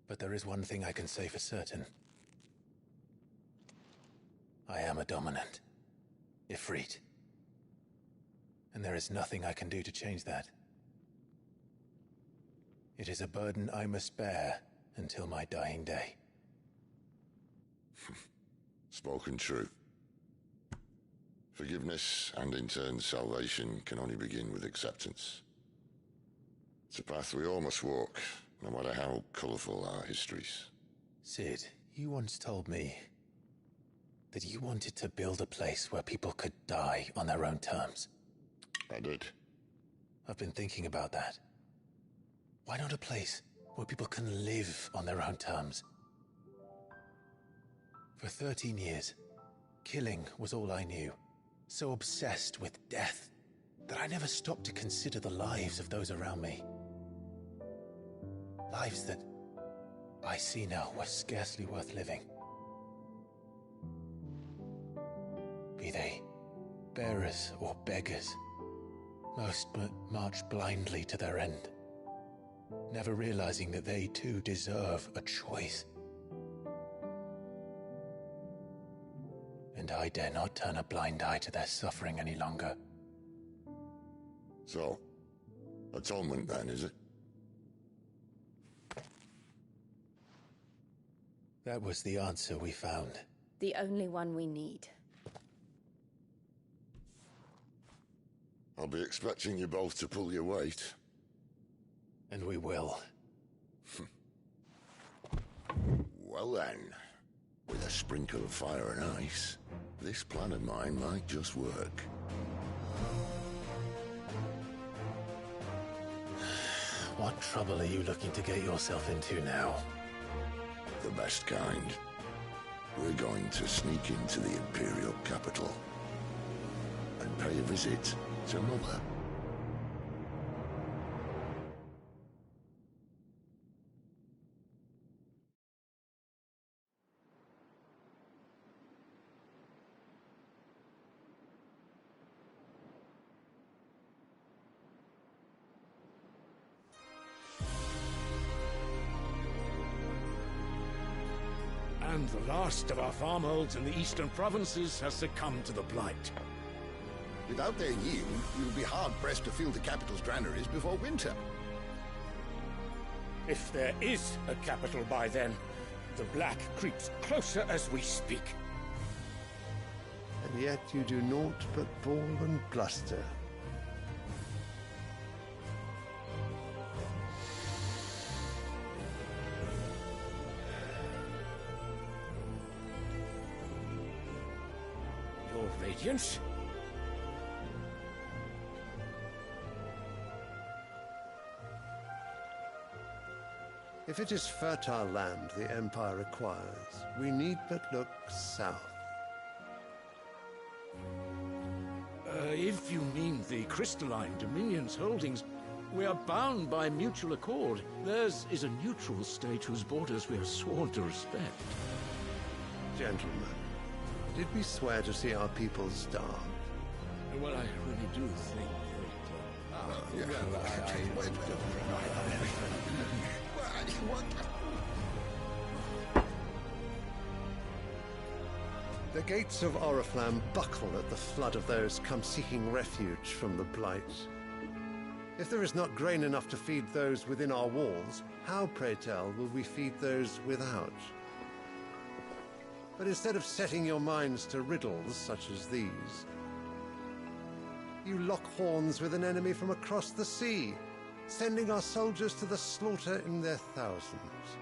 But there is one thing I can say for certain. I am a dominant, Ifrit. And there is nothing I can do to change that. It is a burden I must bear until my dying day. Spoken true. Forgiveness and in turn salvation can only begin with acceptance. It's a path we all must walk, no matter how colourful our histories. Sid, you once told me that you wanted to build a place where people could die on their own terms. I did. I've been thinking about that. Why not a place where people can live on their own terms? For 13 years, killing was all I knew. So obsessed with death that I never stopped to consider the lives of those around me. Lives that I see now were scarcely worth living. Be they bearers or beggars, most but march blindly to their end, never realizing that they too deserve a choice. And I dare not turn a blind eye to their suffering any longer. So, atonement then, is it? That was the answer we found. The only one we need. I'll be expecting you both to pull your weight. And we will. Well then, with a sprinkle of fire and ice, this plan of mine might just work. What trouble are you looking to get yourself into now? The best kind. We're going to sneak into the Imperial capital and pay a visit to Mother. And the last of our farmholds in the eastern provinces has succumbed to the blight. Without their yield, you'll be hard-pressed to fill the capital's granaries before winter. If there is a capital by then, the black creeps closer as we speak. And yet you do naught but bawl and bluster. Your Radiance? If it is fertile land the Empire requires, we need but look south. If you mean the crystalline Dominion's holdings, we are bound by mutual accord. Theirs is a neutral state whose borders we are sworn to respect. Gentlemen, did we swear to see our people starve? Well, I really do think The gates of Oriflamme buckle at the flood of those come seeking refuge from the blight. If there is not grain enough to feed those within our walls, how, pray tell, will we feed those without? But instead of setting your minds to riddles such as these, you lock horns with an enemy from across the sea, sending our soldiers to the slaughter in their thousands.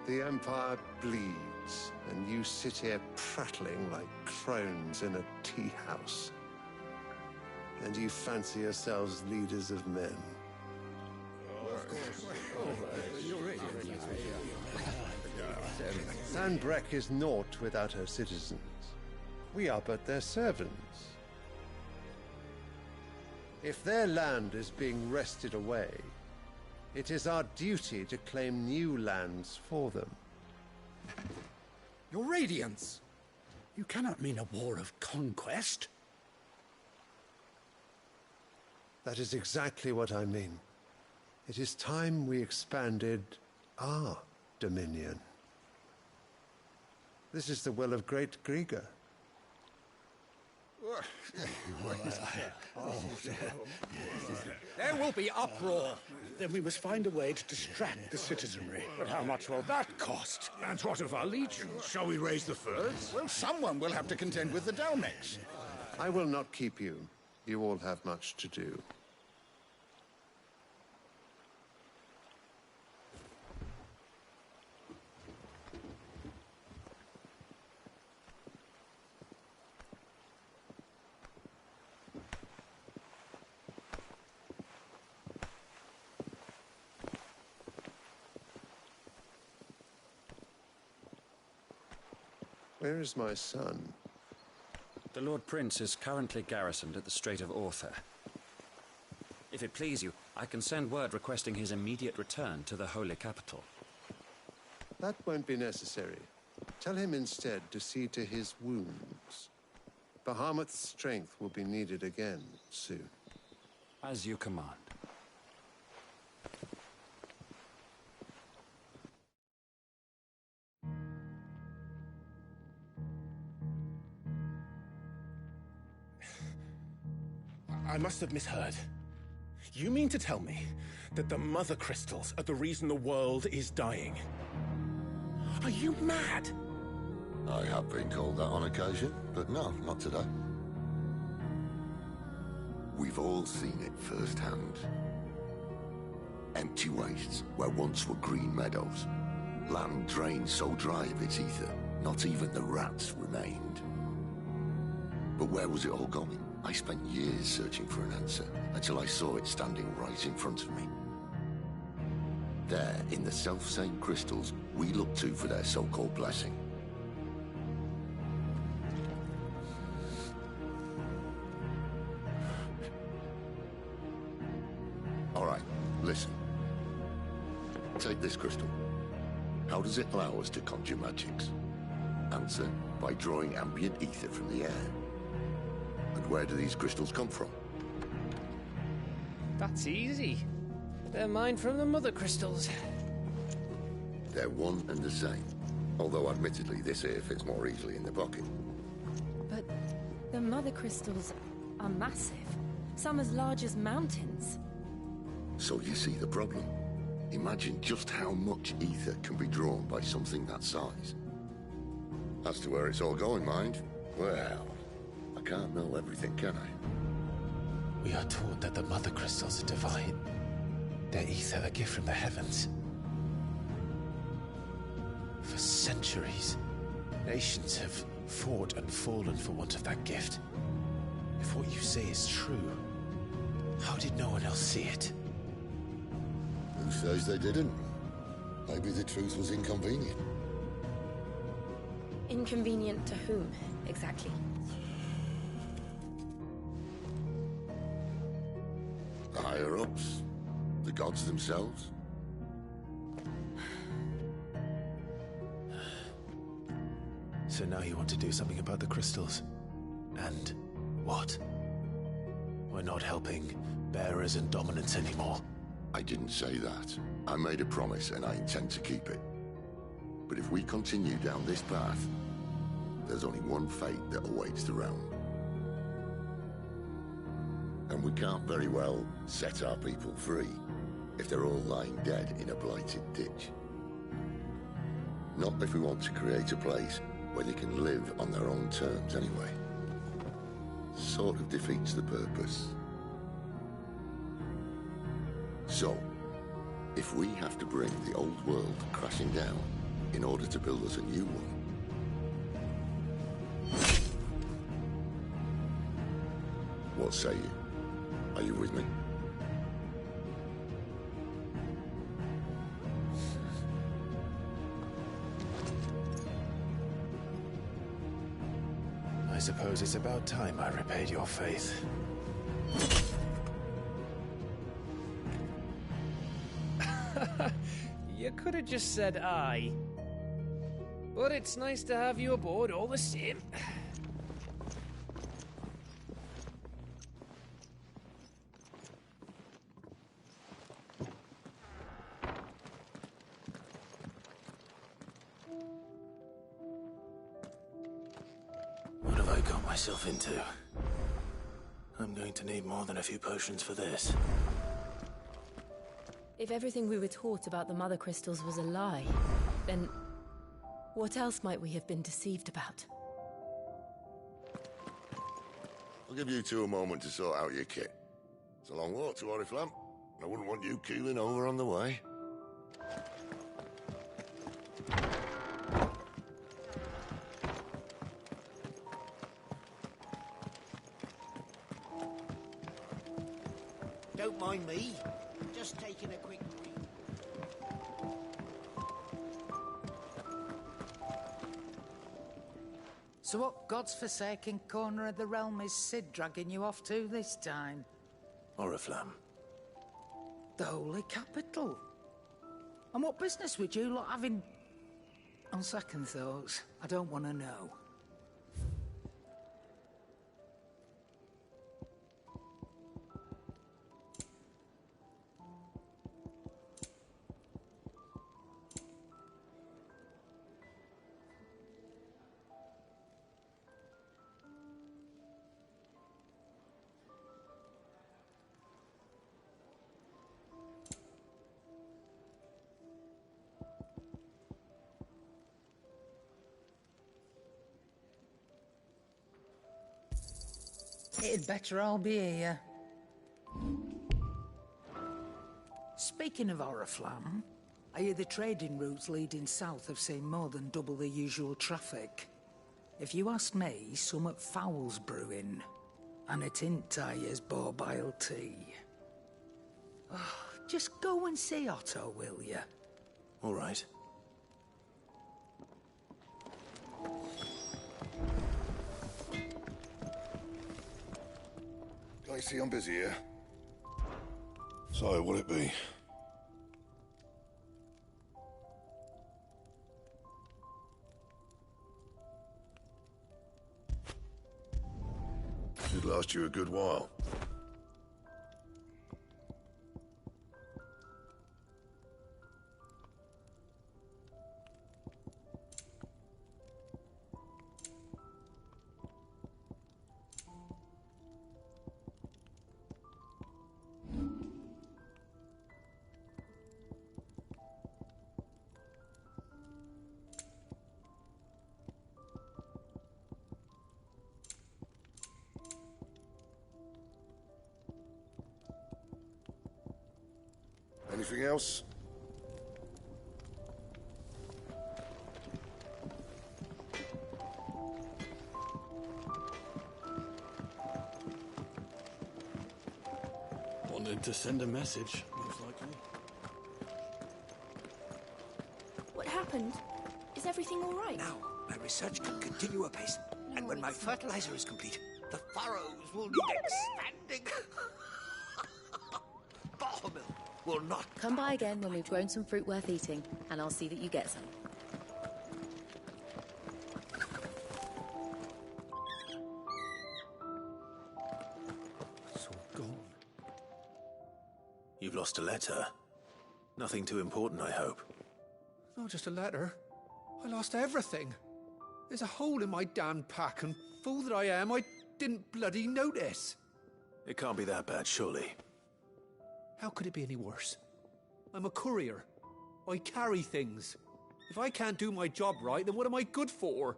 The Empire bleeds, and you sit here prattling like crones in a tea house. And you fancy yourselves leaders of men. Sanbreque is naught without her citizens. We are but their servants. If their land is being wrested away, it is our duty to claim new lands for them. Your Radiance! You cannot mean a war of conquest. That is exactly what I mean. It is time we expanded our dominion. This is the will of great Grieger. There will be uproar. Then we must find a way to distract the citizenry. But how much will that cost? And what of our legions? Shall we raise the furs? Well, someone will have to contend with the Dalmex. I will not keep you. You all have much to do. Where is my son? The Lord Prince is currently garrisoned at the Strait of Author. If it please you, I can send word requesting his immediate return to the Holy Capital. That won't be necessary. Tell him instead to see to his wounds. Bahamut's strength will be needed again soon. As you command. I must have misheard. You mean to tell me that the Mother Crystals are the reason the world is dying? Are you mad? I have been called that on occasion, but no, not today. We've all seen it firsthand. Empty wastes where once were green meadows. Land drained so dry of its ether, not even the rats remained. But where was it all going? I spent years searching for an answer, until I saw it standing right in front of me. There, in the self-same crystals we look to for their so-called blessing. All right, listen. Take this crystal. How does it allow us to conjure magics? Answer, by drawing ambient ether from the air. And where do these crystals come from? That's easy. They're mined from the Mother Crystals. They're one and the same. Although admittedly this here fits more easily in the pocket. But the mother crystals are massive. Some as large as mountains. So you see the problem. Imagine just how much ether can be drawn by something that size. As to where it's all going, mind, well, I can't know everything, can I? We are taught that the mother crystals are divine. Their ether a gift from the heavens. For centuries, nations have fought and fallen for want of that gift. If what you say is true, how did no one else see it? Who says they didn't? Maybe the truth was inconvenient. Inconvenient to whom, exactly? The higher-ups? The gods themselves? So now you want to do something about the crystals? And what? We're not helping bearers and dominants anymore. I didn't say that. I made a promise and I intend to keep it. But if we continue down this path, there's only one fate that awaits the realm. And we can't very well set our people free if they're all lying dead in a blighted ditch. Not if we want to create a place where they can live on their own terms anyway. Sort of defeats the purpose. So, if we have to bring the old world crashing down in order to build us a new one, what say you? Are you with me? I suppose it's about time I repaid your faith. You could have just said aye. But it's nice to have you aboard all the same. What have I got myself into? I'm going to need more than a few potions for this. If everything we were taught about the mother crystals was a lie, then what else might we have been deceived about? I'll give you two a moment to sort out your kit. It's a long walk to Oriflamme, and I wouldn't want you keeling over on the way. Don't mind me. Just taking a quick break. So what god's-forsaken corner of the realm is Cid dragging you off to this time? Oriflamme. The holy capital. And what business would you lot have in... On second thoughts, I don't want to know. It'd better all be here. Speaking of Oriflamme, I hear the trading routes leading south have seen more than double the usual traffic. If you ask me, summat foul's brewing. And a tint tires borbile tea. Oh, just go and see Otto, will you? All right. I see I'm busy here. So, what'll it be? Should last you a good while. Anything else? Wanted to send a message, most likely. What happened? Is everything all right? Now, my research can continue apace. And when my fertilizer is complete, the furrows will need expanding. Buttermilk will not... Come by again when we've grown some fruit worth eating, and I'll see that you get some. It's all gone. You've lost a letter. Nothing too important, I hope. Not just a letter. I lost everything. There's a hole in my damn pack, and fool that I am, I didn't bloody notice. It can't be that bad, surely. How could it be any worse? I'm a courier. I carry things. If I can't do my job right, then what am I good for?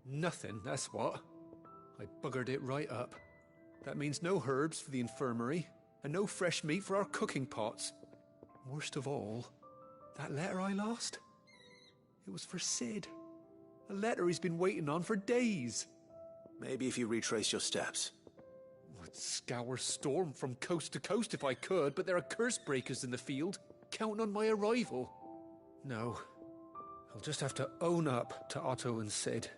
Nothing, that's what. I buggered it right up. That means no herbs for the infirmary, and no fresh meat for our cooking pots. Worst of all, that letter I lost? It was for Sid. A letter he's been waiting on for days. Maybe if you retrace your steps. I'd scour Storm from coast to coast if I could, but there are curse breakers in the field, counting on my arrival. No, I'll just have to own up to Otto and Sid.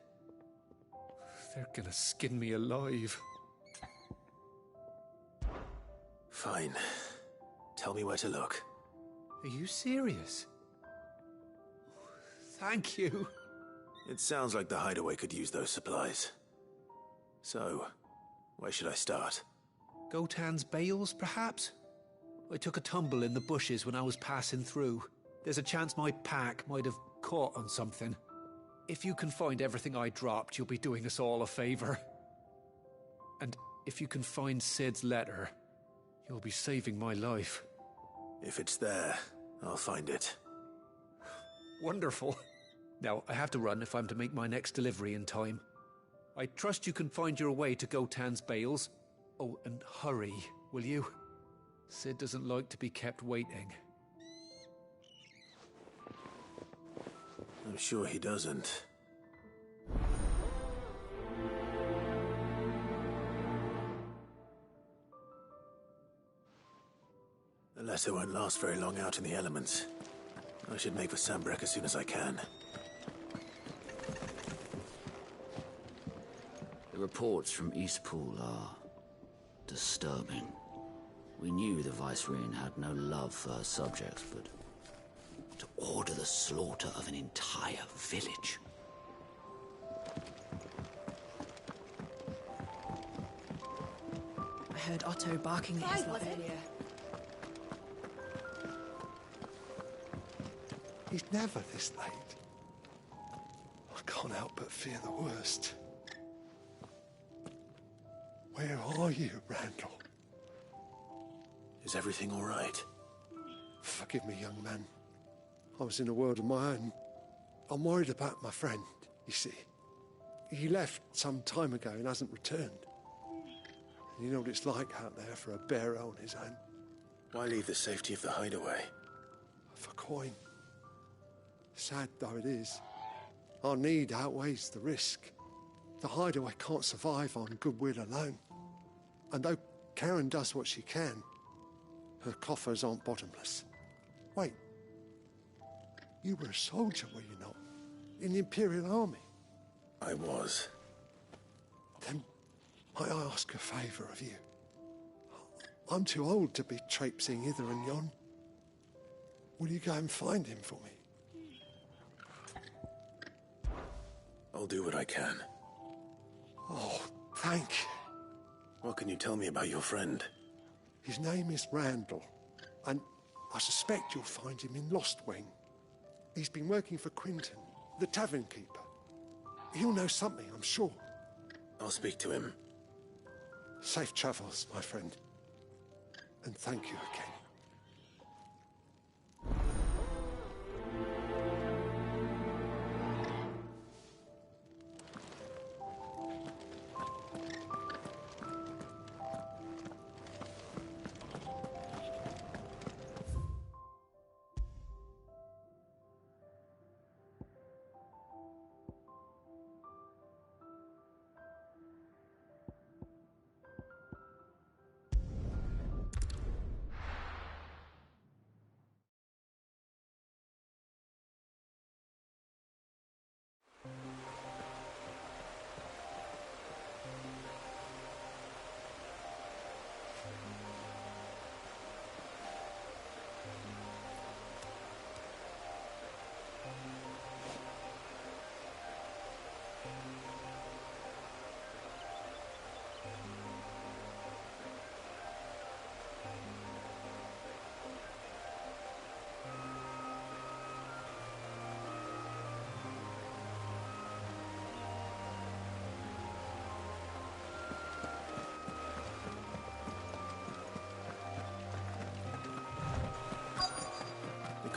They're gonna skin me alive. Fine. Tell me where to look. Are you serious? Thank you. It sounds like the hideaway could use those supplies. So, where should I start? Gotan's bales, perhaps? I took a tumble in the bushes when I was passing through. There's a chance my pack might have caught on something. If you can find everything I dropped, you'll be doing us all a favor. And if you can find Sid's letter, you'll be saving my life. If it's there, I'll find it. Wonderful. Now, I have to run if I'm to make my next delivery in time. I trust you can find your way to Gotan's bales. Oh, and hurry, will you? Sid doesn't like to be kept waiting. I'm sure he doesn't. The letter won't last very long out in the elements. I should make for Sambrek as soon as I can. The reports from Eastpool are disturbing. We knew the Vicereine had no love for her subjects, but to order the slaughter of an entire village. I heard Otto barking at his lot earlier. He's never this late. I can't help but fear the worst. Where are you, Randall? Is everything all right? Forgive me, young man. I was in a world of my own. I'm worried about my friend, you see. He left some time ago and hasn't returned. And you know what it's like out there for a bearer on his own. Why leave the safety of the hideaway? For coin. Sad though it is, our need outweighs the risk. The hideaway can't survive on goodwill alone. And though Karen does what she can, her coffers aren't bottomless. Wait, you were a soldier, were you not? In the Imperial Army? I was. Then might I ask a favour of you? I'm too old to be traipsing hither and yon. Will you go and find him for me? I'll do what I can. Oh, thank you. What can you tell me about your friend? His name is Randall, and I suspect you'll find him in Lostwing. He's been working for Quinton, the tavern keeper. He'll know something, I'm sure. I'll speak to him. Safe travels, my friend. And thank you again.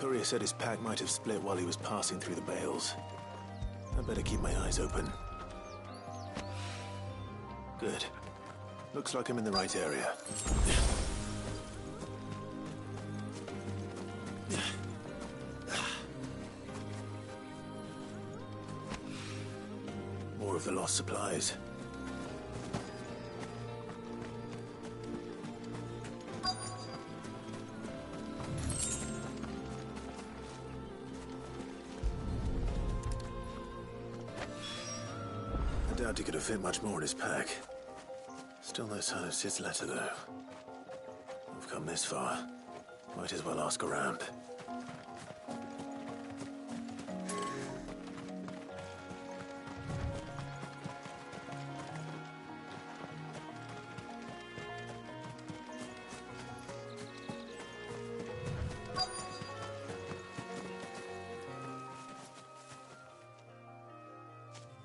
courier said his pack might have split while he was passing through the bales. I better keep my eyes open. Good. Looks like I'm in the right area. More of the lost supplies. I doubt he could have fit much more in his pack. Still no sign of Sid's letter, though. We've come this far. Might as well ask around.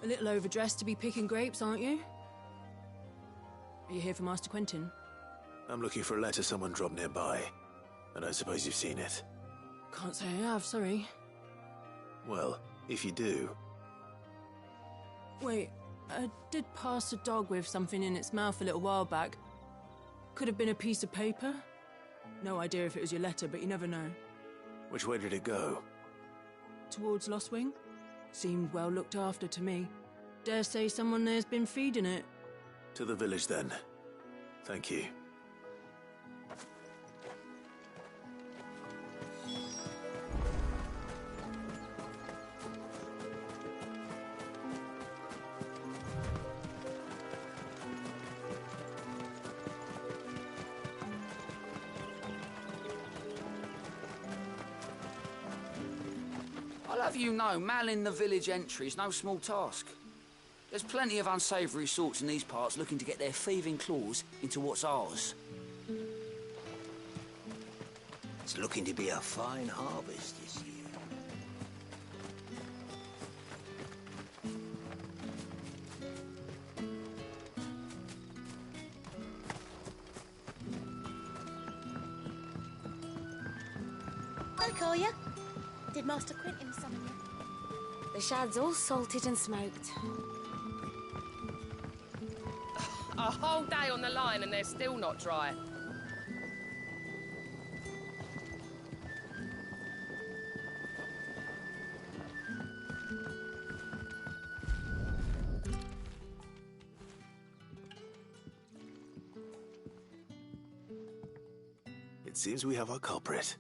A little overdressed to be picking grapes, aren't you? Are you here for Master Quentin? I'm looking for a letter someone dropped nearby. I don't suppose you've seen it. Can't say I have, sorry. Well, if you do... Wait, I did pass a dog with something in its mouth a little while back. Could have been a piece of paper. No idea if it was your letter, but you never know. Which way did it go? Towards Lostwing? Seemed well looked after to me. Dare say someone there's been feeding it. To the village, then. Thank you. I'll have you know, manning the village entry is no small task. There's plenty of unsavoury sorts in these parts looking to get their thieving claws into what's ours. It's looking to be a fine harvest this year. Hi, Collier. Did Master Quentin summon you? The shad's all salted and smoked. A whole day on the line and they're still not dry. It seems we have our culprit.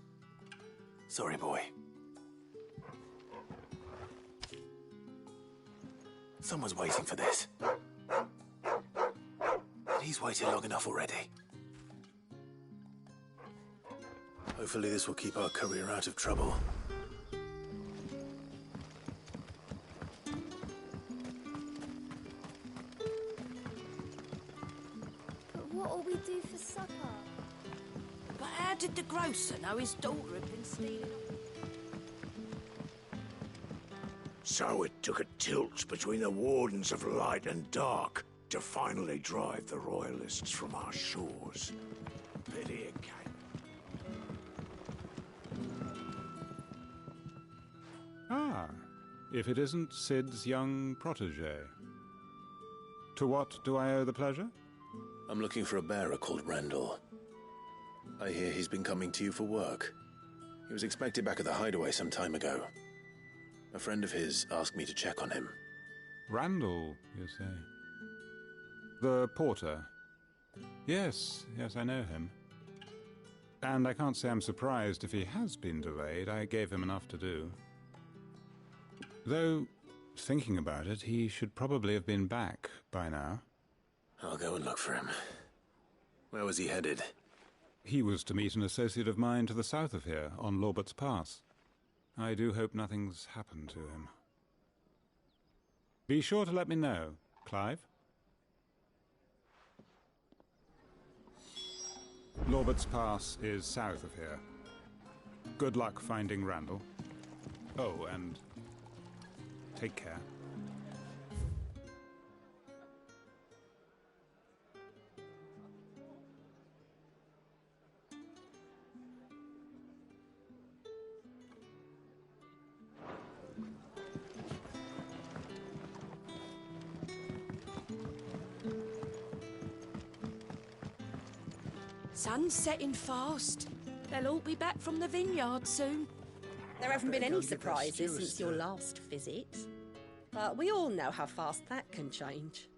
Sorry, boy. Someone's waiting for this. He's waited long enough already. Hopefully this will keep our courier out of trouble. But what'll we do for supper? But how did the grocer know his daughter had been stealing? So it took a tilt between the Wardens of Light and Dark to finally drive the Royalists from our shores. Pity it came. Ah, if it isn't Sid's young protege. To what do I owe the pleasure? I'm looking for a bearer called Randall. I hear he's been coming to you for work. He was expected back at the hideaway some time ago. A friend of his asked me to check on him. Randall, you say? The porter? Yes, I know him. And I can't say I'm surprised if he has been delayed. I gave him enough to do. Though, thinking about it, he should probably have been back by now. I'll go and look for him. Where was he headed? He was to meet an associate of mine to the south of here, on Lorbert's Pass. I do hope nothing's happened to him. Be sure to let me know, Clive. Lorbert's Pass is south of here. Good luck finding Randall. Oh, and take care. Sun's setting fast. They'll all be back from the vineyard soon. There haven't been Better any go give that surprises stew a since your stir. last visit. But we all know how fast that can change.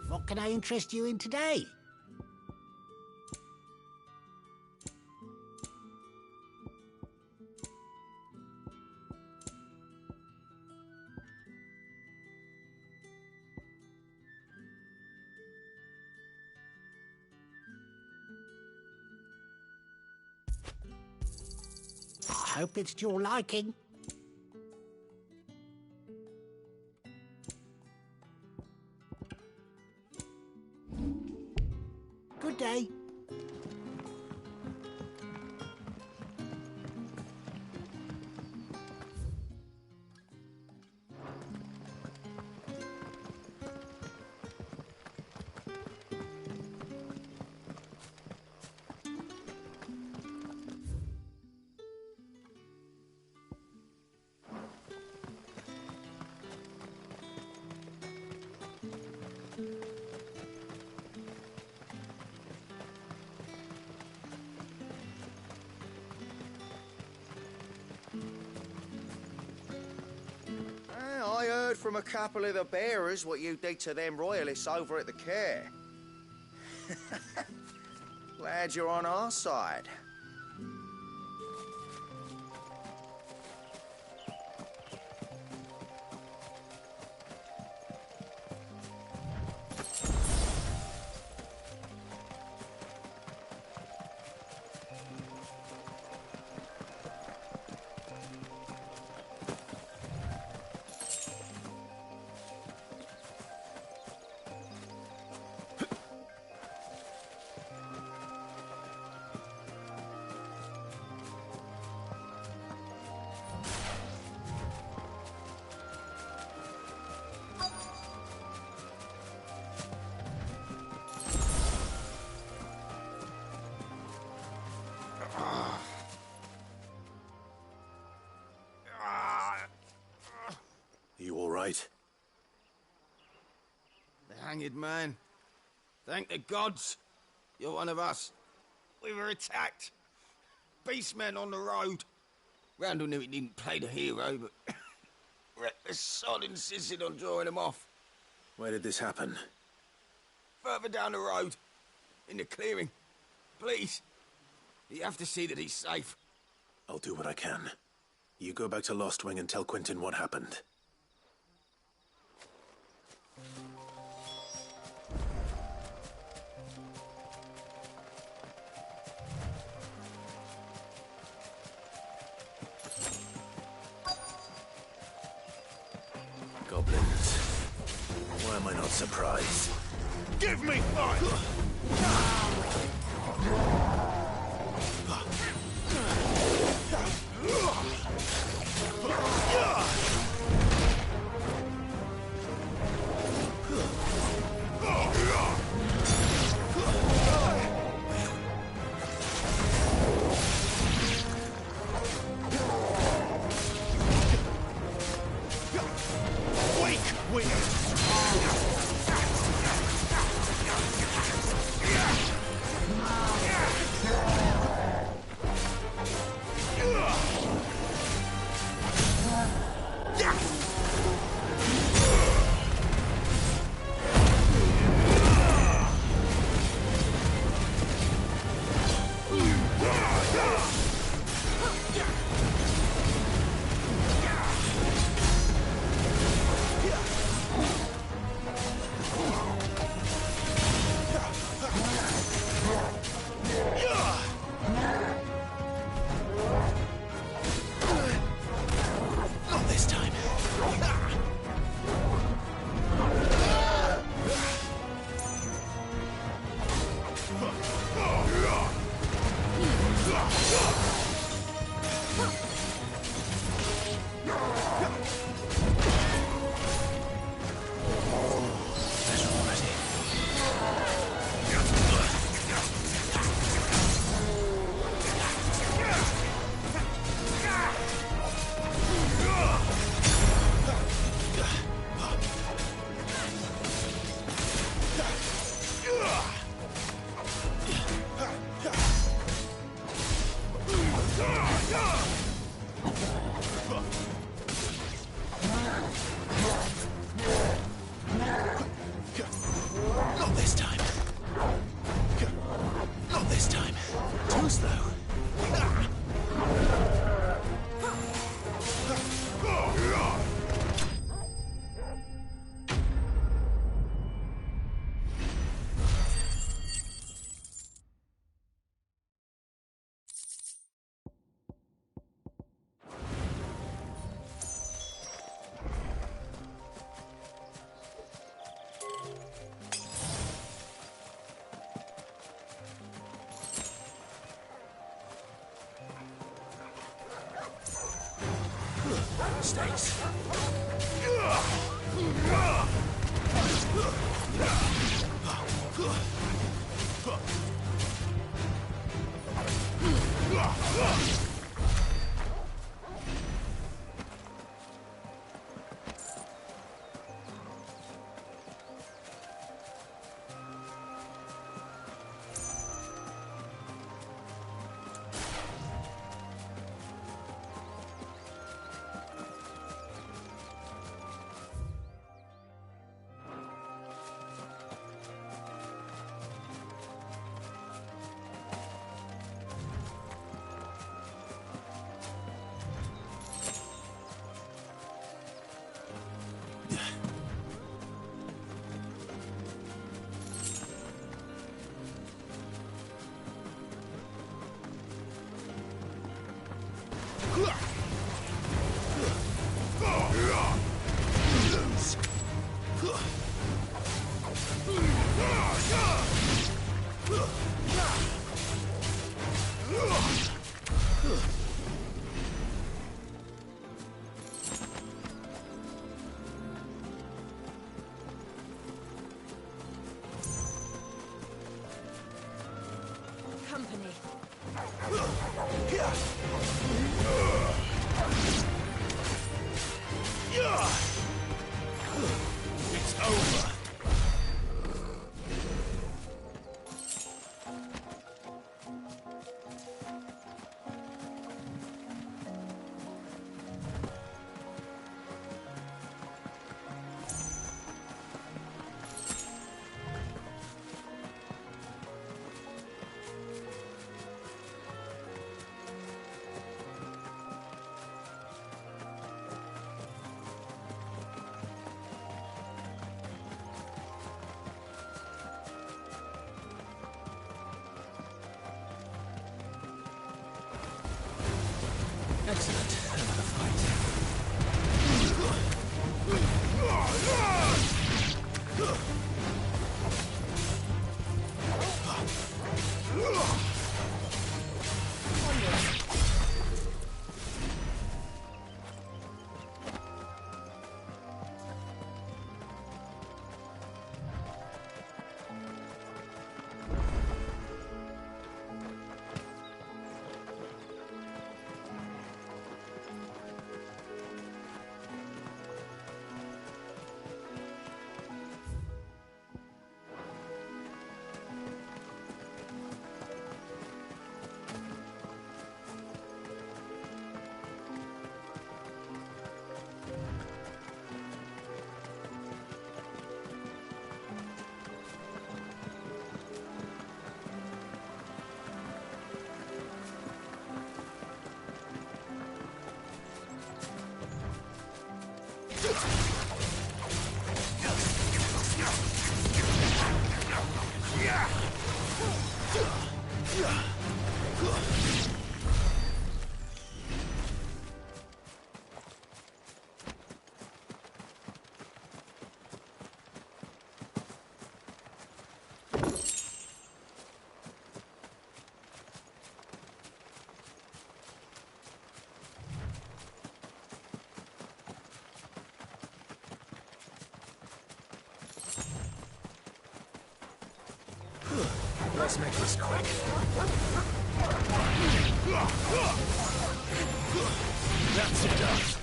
What can I interest you in today? I hope it's to your liking. Good day. I heard from a couple of the bearers what you did to them royalists over at the care. Glad you're on our side. You all right? The hanged man. Thank the gods. You're one of us. We were attacked. Beastmen on the road. Randall knew he didn't play the hero, but reckless sod insisted on drawing him off. Where did this happen? Further down the road. In the clearing. Please. You have to see that he's safe. I'll do what I can. You go back to Lost Wing and tell Quentin what happened. Goblins. Why am I not surprised? Give me fire! mistakes. Company. It's over. Excellent. Another Let's make this quick. That's enough.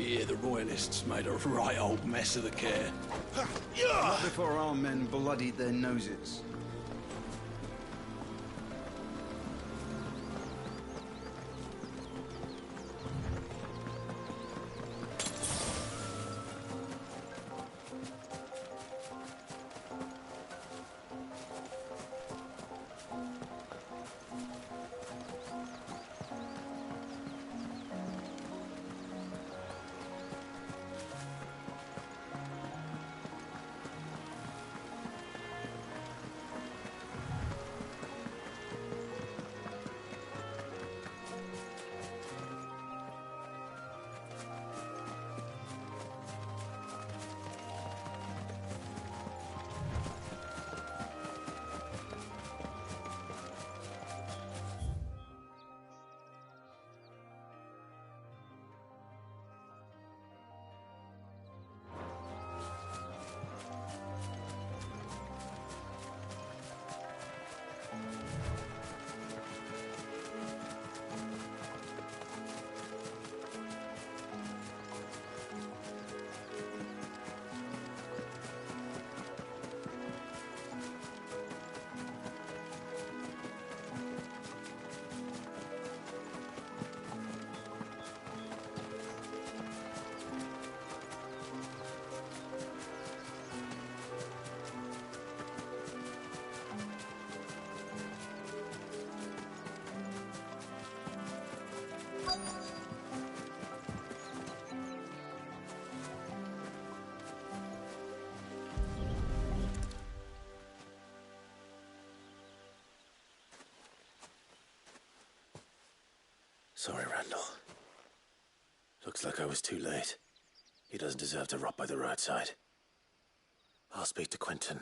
hear the Royalists made a right old mess of the care. Not before our men bloodied their noses. Sorry, Randall. Looks like I was too late. He doesn't deserve to rot by the roadside. I'll speak to Quentin.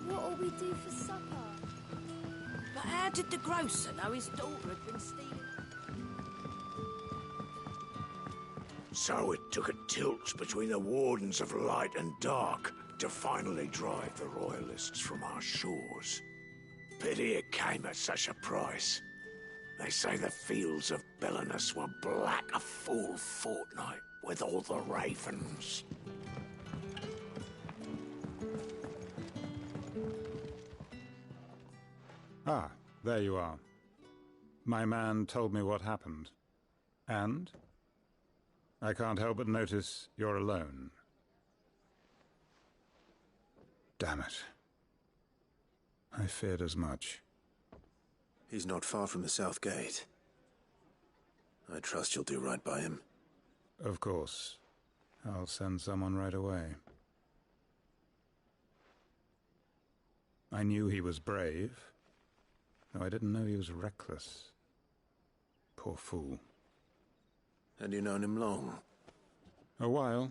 What'll we do for supper? But how did the grocer know his daughter had been stealing? So it took a tilt between the Wardens of Light and Dark to finally drive the Royalists from our shores. Pity it came at such a price. They say the fields of Belenus were black a full fortnight with all the ravens. Ah, there you are. My man told me what happened. And? I can't help but notice you're alone. Damn it. I feared as much. He's not far from the South Gate. I trust you'll do right by him. Of course. I'll send someone right away. I knew he was brave, though I didn't know he was reckless. Poor fool. And you known him long? A while.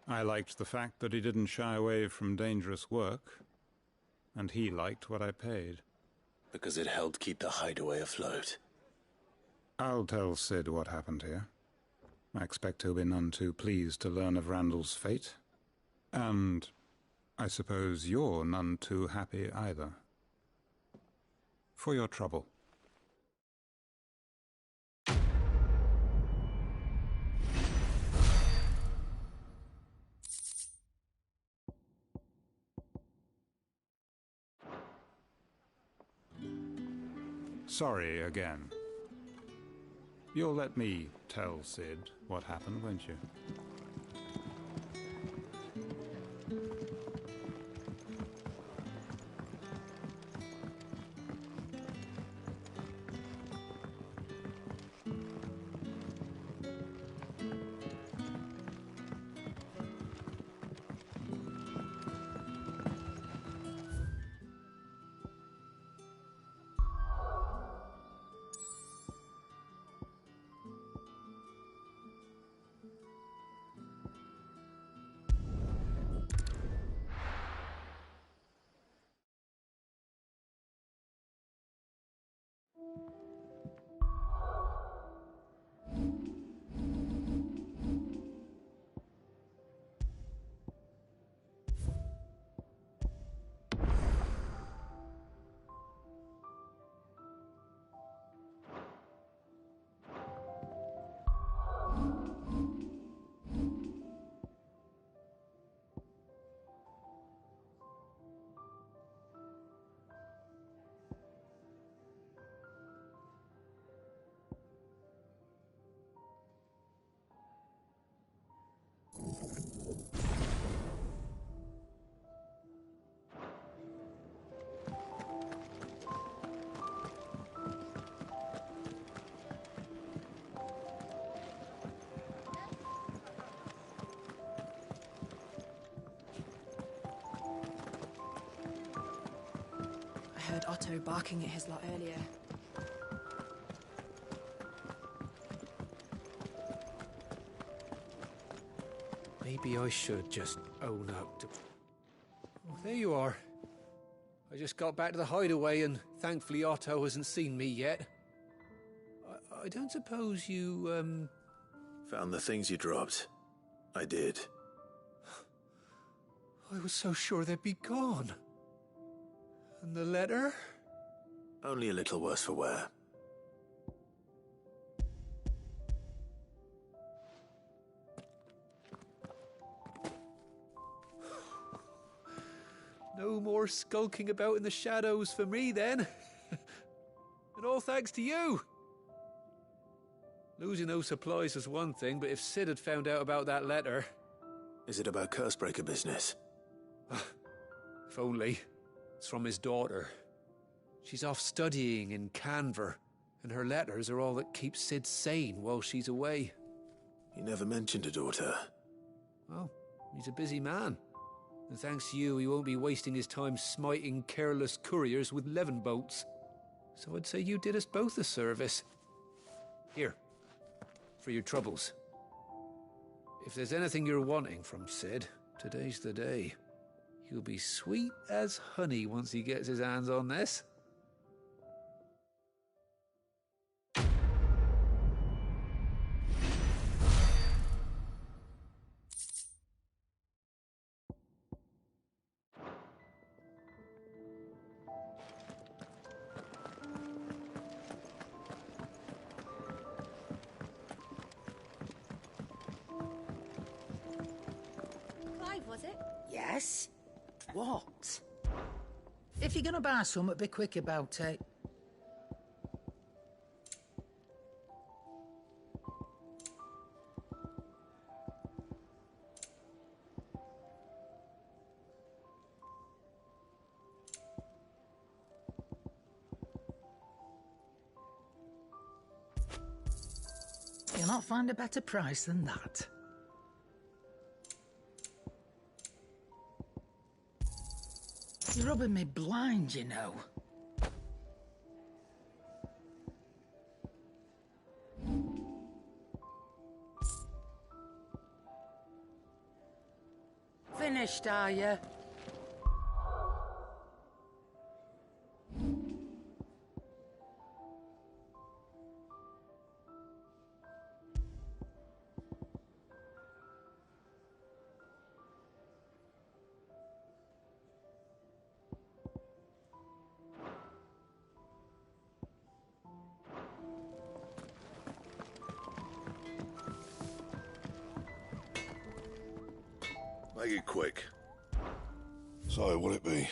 I liked the fact that he didn't shy away from dangerous work, and he liked what I paid. Because it helped keep the hideaway afloat. I'll tell Sid what happened here. I expect he'll be none too pleased to learn of Randall's fate. And I suppose you're none too happy either. For your trouble. Sorry again. You'll let me tell Sid what happened, won't you? I heard Otto barking at his lot earlier. Maybe I should just own up to... Oh, there you are. I just got back to the hideaway and thankfully Otto hasn't seen me yet. I don't suppose you, Found the things you dropped. I did. I was so sure they'd be gone. And the letter? Only a little worse for wear. No more skulking about in the shadows for me, then. And all thanks to you. Losing those supplies was one thing, but if Sid had found out about that letter... Is it about Cursebreaker business? If only. It's from his daughter. She's off studying in Canver, and her letters are all that keeps Sid sane while she's away. You never mentioned a daughter. Well, he's a busy man. And thanks to you, he won't be wasting his time smiting careless couriers with levin boats. So I'd say you did us both a service. Here, for your troubles. If there's anything you're wanting from Sid, today's the day. He'll be sweet as honey once he gets his hands on this. Was it? Yes? What? If you're gonna buy something, be quick about it. You'll not find a better price than that. You're rubbing me blind, you know. Finished, are you? Make it quick. So, what'll it be?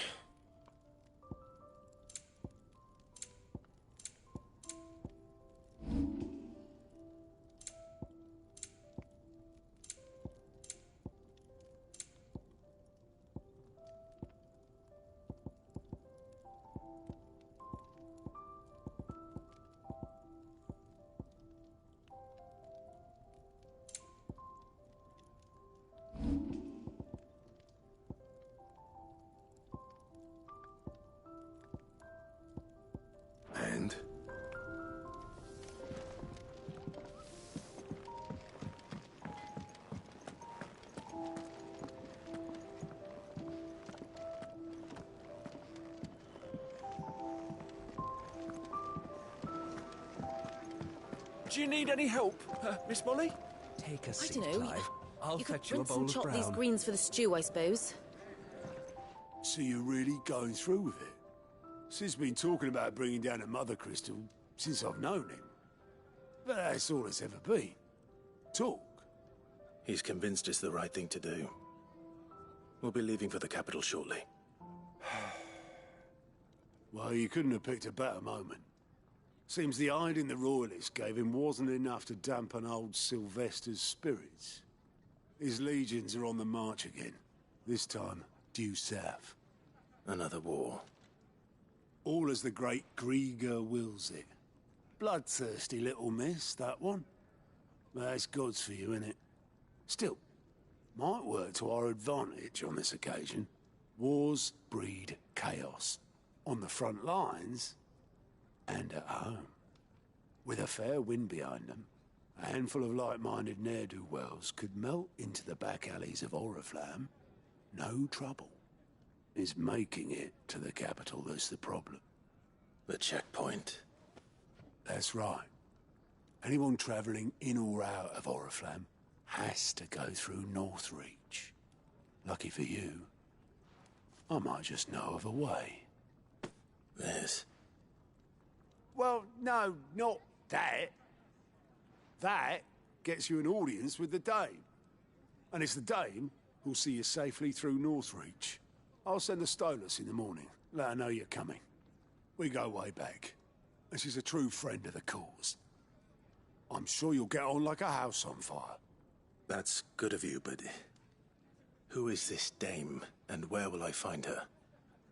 And? Do you need any help, Miss Molly? Take a I seat, don't know. Clive. I'll you fetch could you a rinse bowl and of chop these brown. greens for the stew, I suppose. So you're really going through with it? Sid's been talking about bringing down a mother crystal since I've known him. But that's all it's ever been. Talk. He's convinced it's the right thing to do. We'll be leaving for the capital shortly. Well, you couldn't have picked a better moment. Seems the hiding the Royalists gave him wasn't enough to dampen old Sylvester's spirits. His legions are on the march again, this time due south. Another war. All as the great Grieger wills it. Bloodthirsty little miss, that one. That's God's for you, innit? Still, might work to our advantage on this occasion. Wars breed chaos. On the front lines, and at home. With a fair wind behind them, a handful of like-minded ne'er-do-wells could melt into the back alleys of Oriflamme. No trouble. It's making it to the capital that's the problem. The checkpoint. That's right. Anyone travelling in or out of Oriflamme has to go through Northreach. Lucky for you, I might just know of a way. This? Well, no, not that. That gets you an audience with the Dame. And it's the Dame who'll see you safely through Northreach. I'll send the Stolas in the morning. Let her know you're coming. We go way back. And she's a true friend of the cause. I'm sure you'll get on like a house on fire. That's good of you, but... who is this Dame, and where will I find her?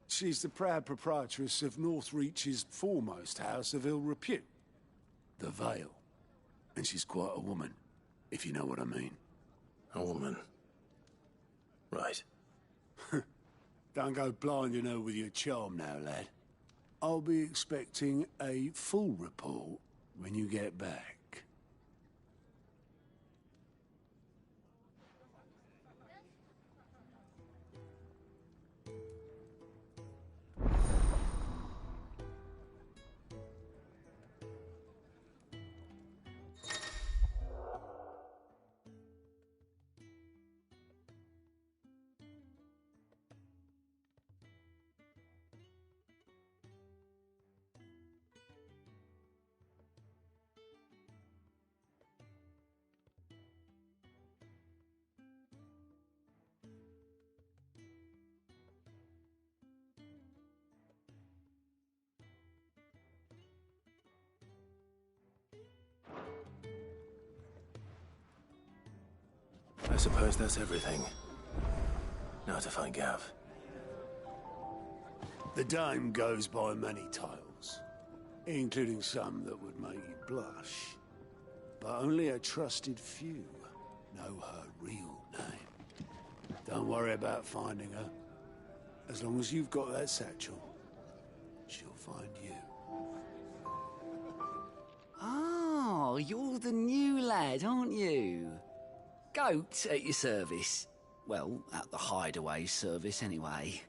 She's the proud proprietress of Northreach's foremost house of ill repute, the Vale. And she's quite a woman, if you know what I mean. A woman? Right. Don't go blinding her with your charm now, lad. I'll be expecting a full report when you get back. I suppose that's everything. Now to find Gav. The Dame goes by many titles, including some that would make you blush. But only a trusted few know her real name. Don't worry about finding her. As long as you've got that satchel, she'll find you. Oh, you're the new lad, aren't you? Goat at your service. Well, at the hideaway service, anyway.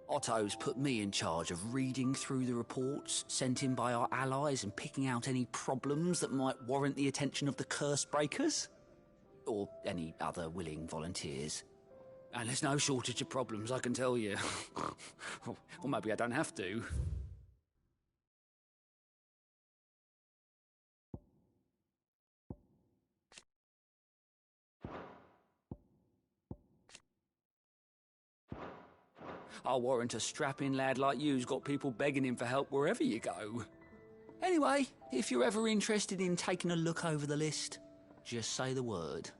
Otto's put me in charge of reading through the reports sent in by our allies and picking out any problems that might warrant the attention of the curse breakers. Or any other willing volunteers. And there's no shortage of problems, I can tell you. Or maybe I don't have to. I'll warrant a strapping lad like you's got people begging him for help wherever you go. Anyway, if you're ever interested in taking a look over the list, just say the word.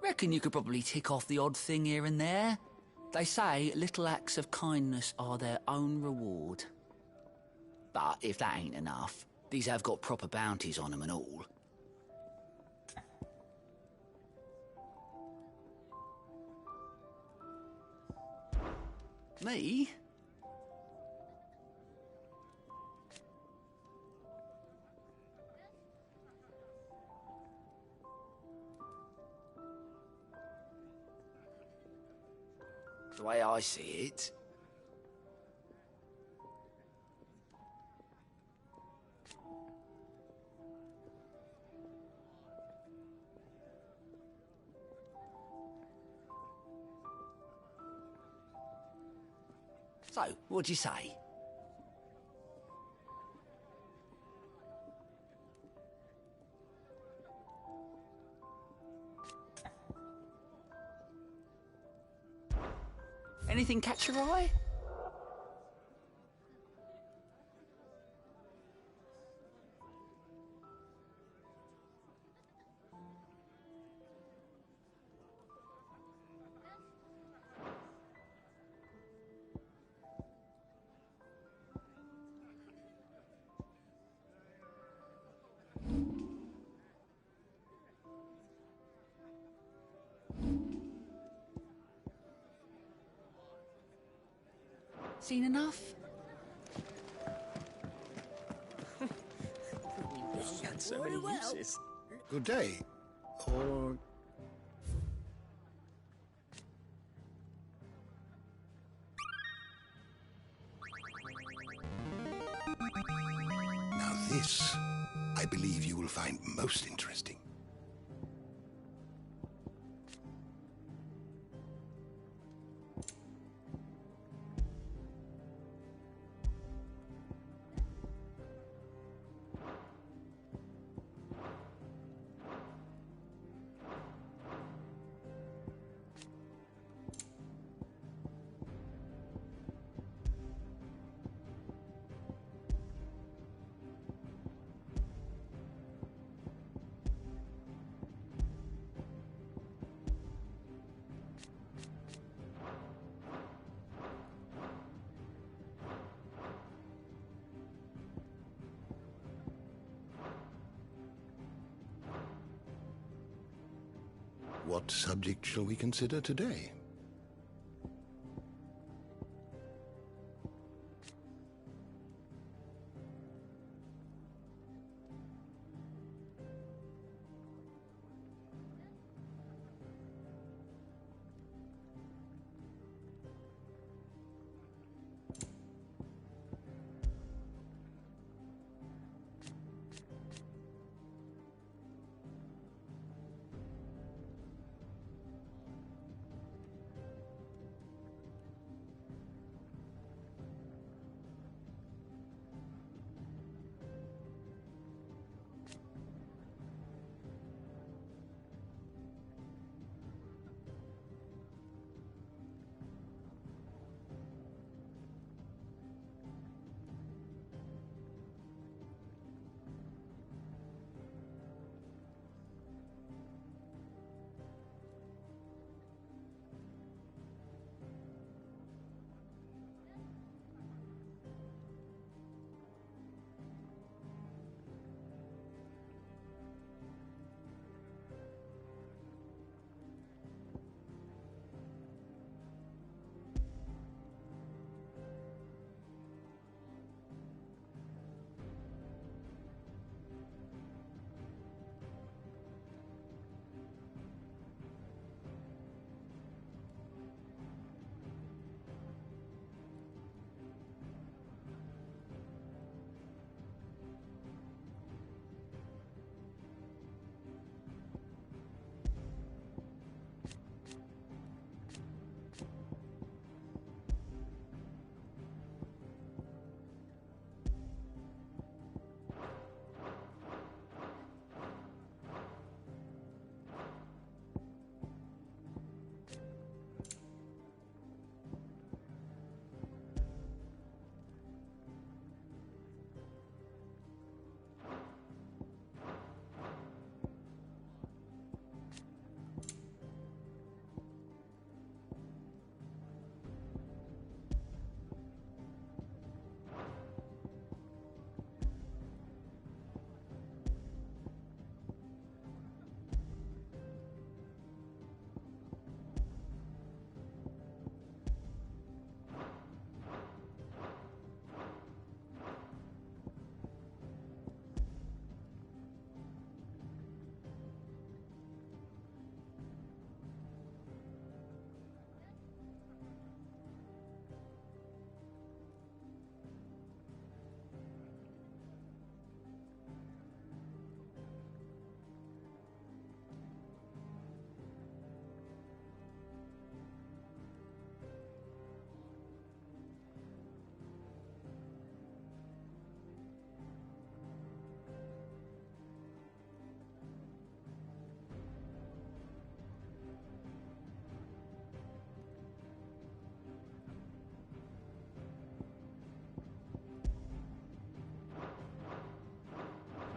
Reckon you could probably tick off the odd thing here and there. They say little acts of kindness are their own reward. But if that ain't enough, these have got proper bounties on them and all. Me? The way I see it, so, what'd you say? Anything catch your eye? Seen enough? Had so many uses. Good day. Or... Now this, I believe you will find most interesting. What subject shall we consider today?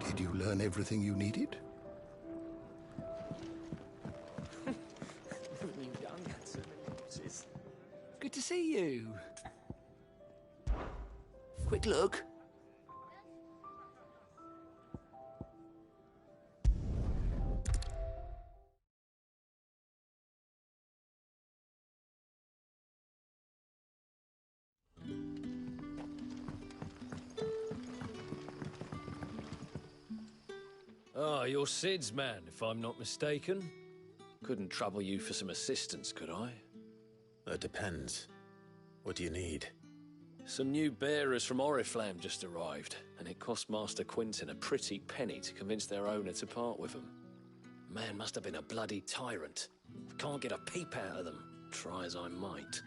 Did you learn everything you needed? Good to see you. Quick look. Ah, you're Sid's man, if I'm not mistaken. Couldn't trouble you for some assistance, could I? It depends. What do you need? Some new bearers from Oriflamme just arrived, and it cost Master Quinton a pretty penny to convince their owner to part with them. Man must have been a bloody tyrant. Can't get a peep out of them, try as I might.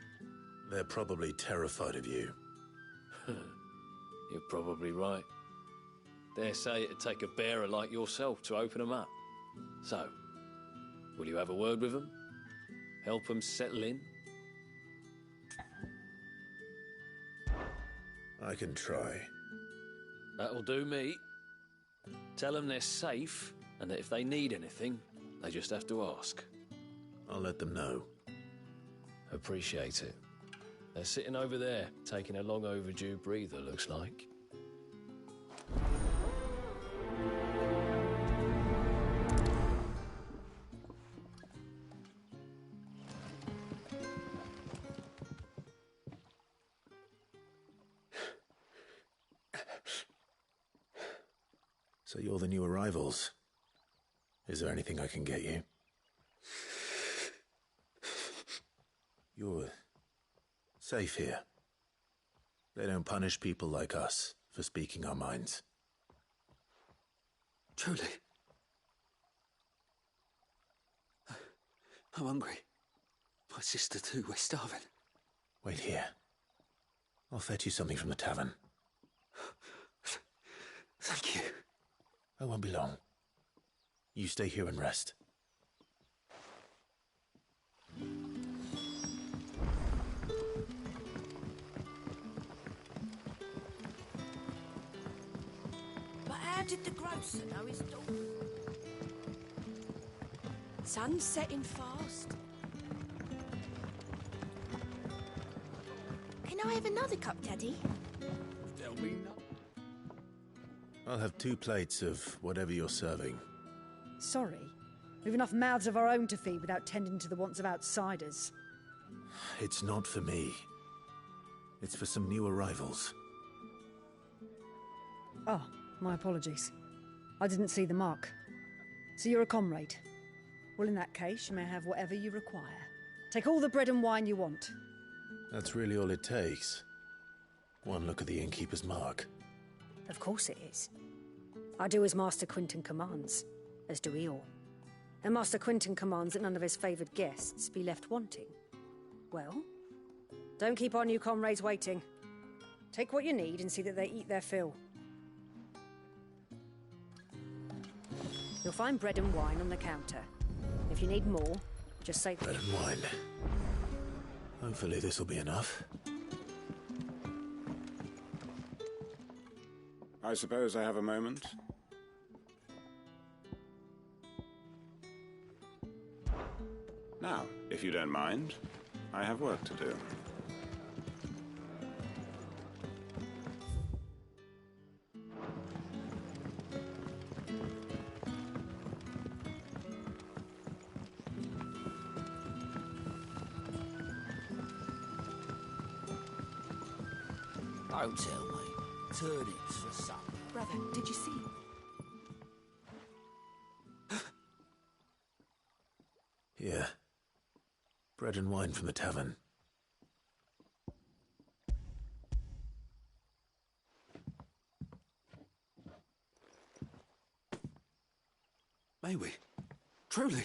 They're probably terrified of you. You're probably right. Dare say it'd take a bearer like yourself to open them up. So, will you have a word with them? Help them settle in? I can try. That'll do me. Tell them they're safe, and that if they need anything, they just have to ask. I'll let them know. Appreciate it. They're sitting over there, taking a long overdue breather, looks like. So you're the new arrivals. Is there anything I can get you? You're safe here. They don't punish people like us for speaking our minds. Truly. I'm hungry. My sister too, we're starving. Wait here. I'll fetch you something from the tavern. Thank you. I won't be long. You stay here and rest. But how did the grocer know his daughter? Sun's setting fast. Can I have another cup, Daddy? There'll be no... I'll have 2 plates of whatever you're serving. Sorry. We've enough mouths of our own to feed without tending to the wants of outsiders. It's not for me. It's for some new arrivals. Oh, my apologies. I didn't see the mark. So you're a comrade. Well, in that case, you may have whatever you require. Take all the bread and wine you want. That's really all it takes. One look at the innkeeper's mark. Of course it is. I do as Master Quinton commands, as do we all. And Master Quinton commands that none of his favoured guests be left wanting. Well, don't keep our new comrades waiting. Take what you need and see that they eat their fill. You'll find bread and wine on the counter. If you need more, just say... Bread and wine. Hopefully this'll be enough. I suppose I have a moment. Now, if you don't mind, I have work to do. Don't tell me. Turnips for supper. Brother, did you see? Here. Bread and wine from the tavern. May we? Truly?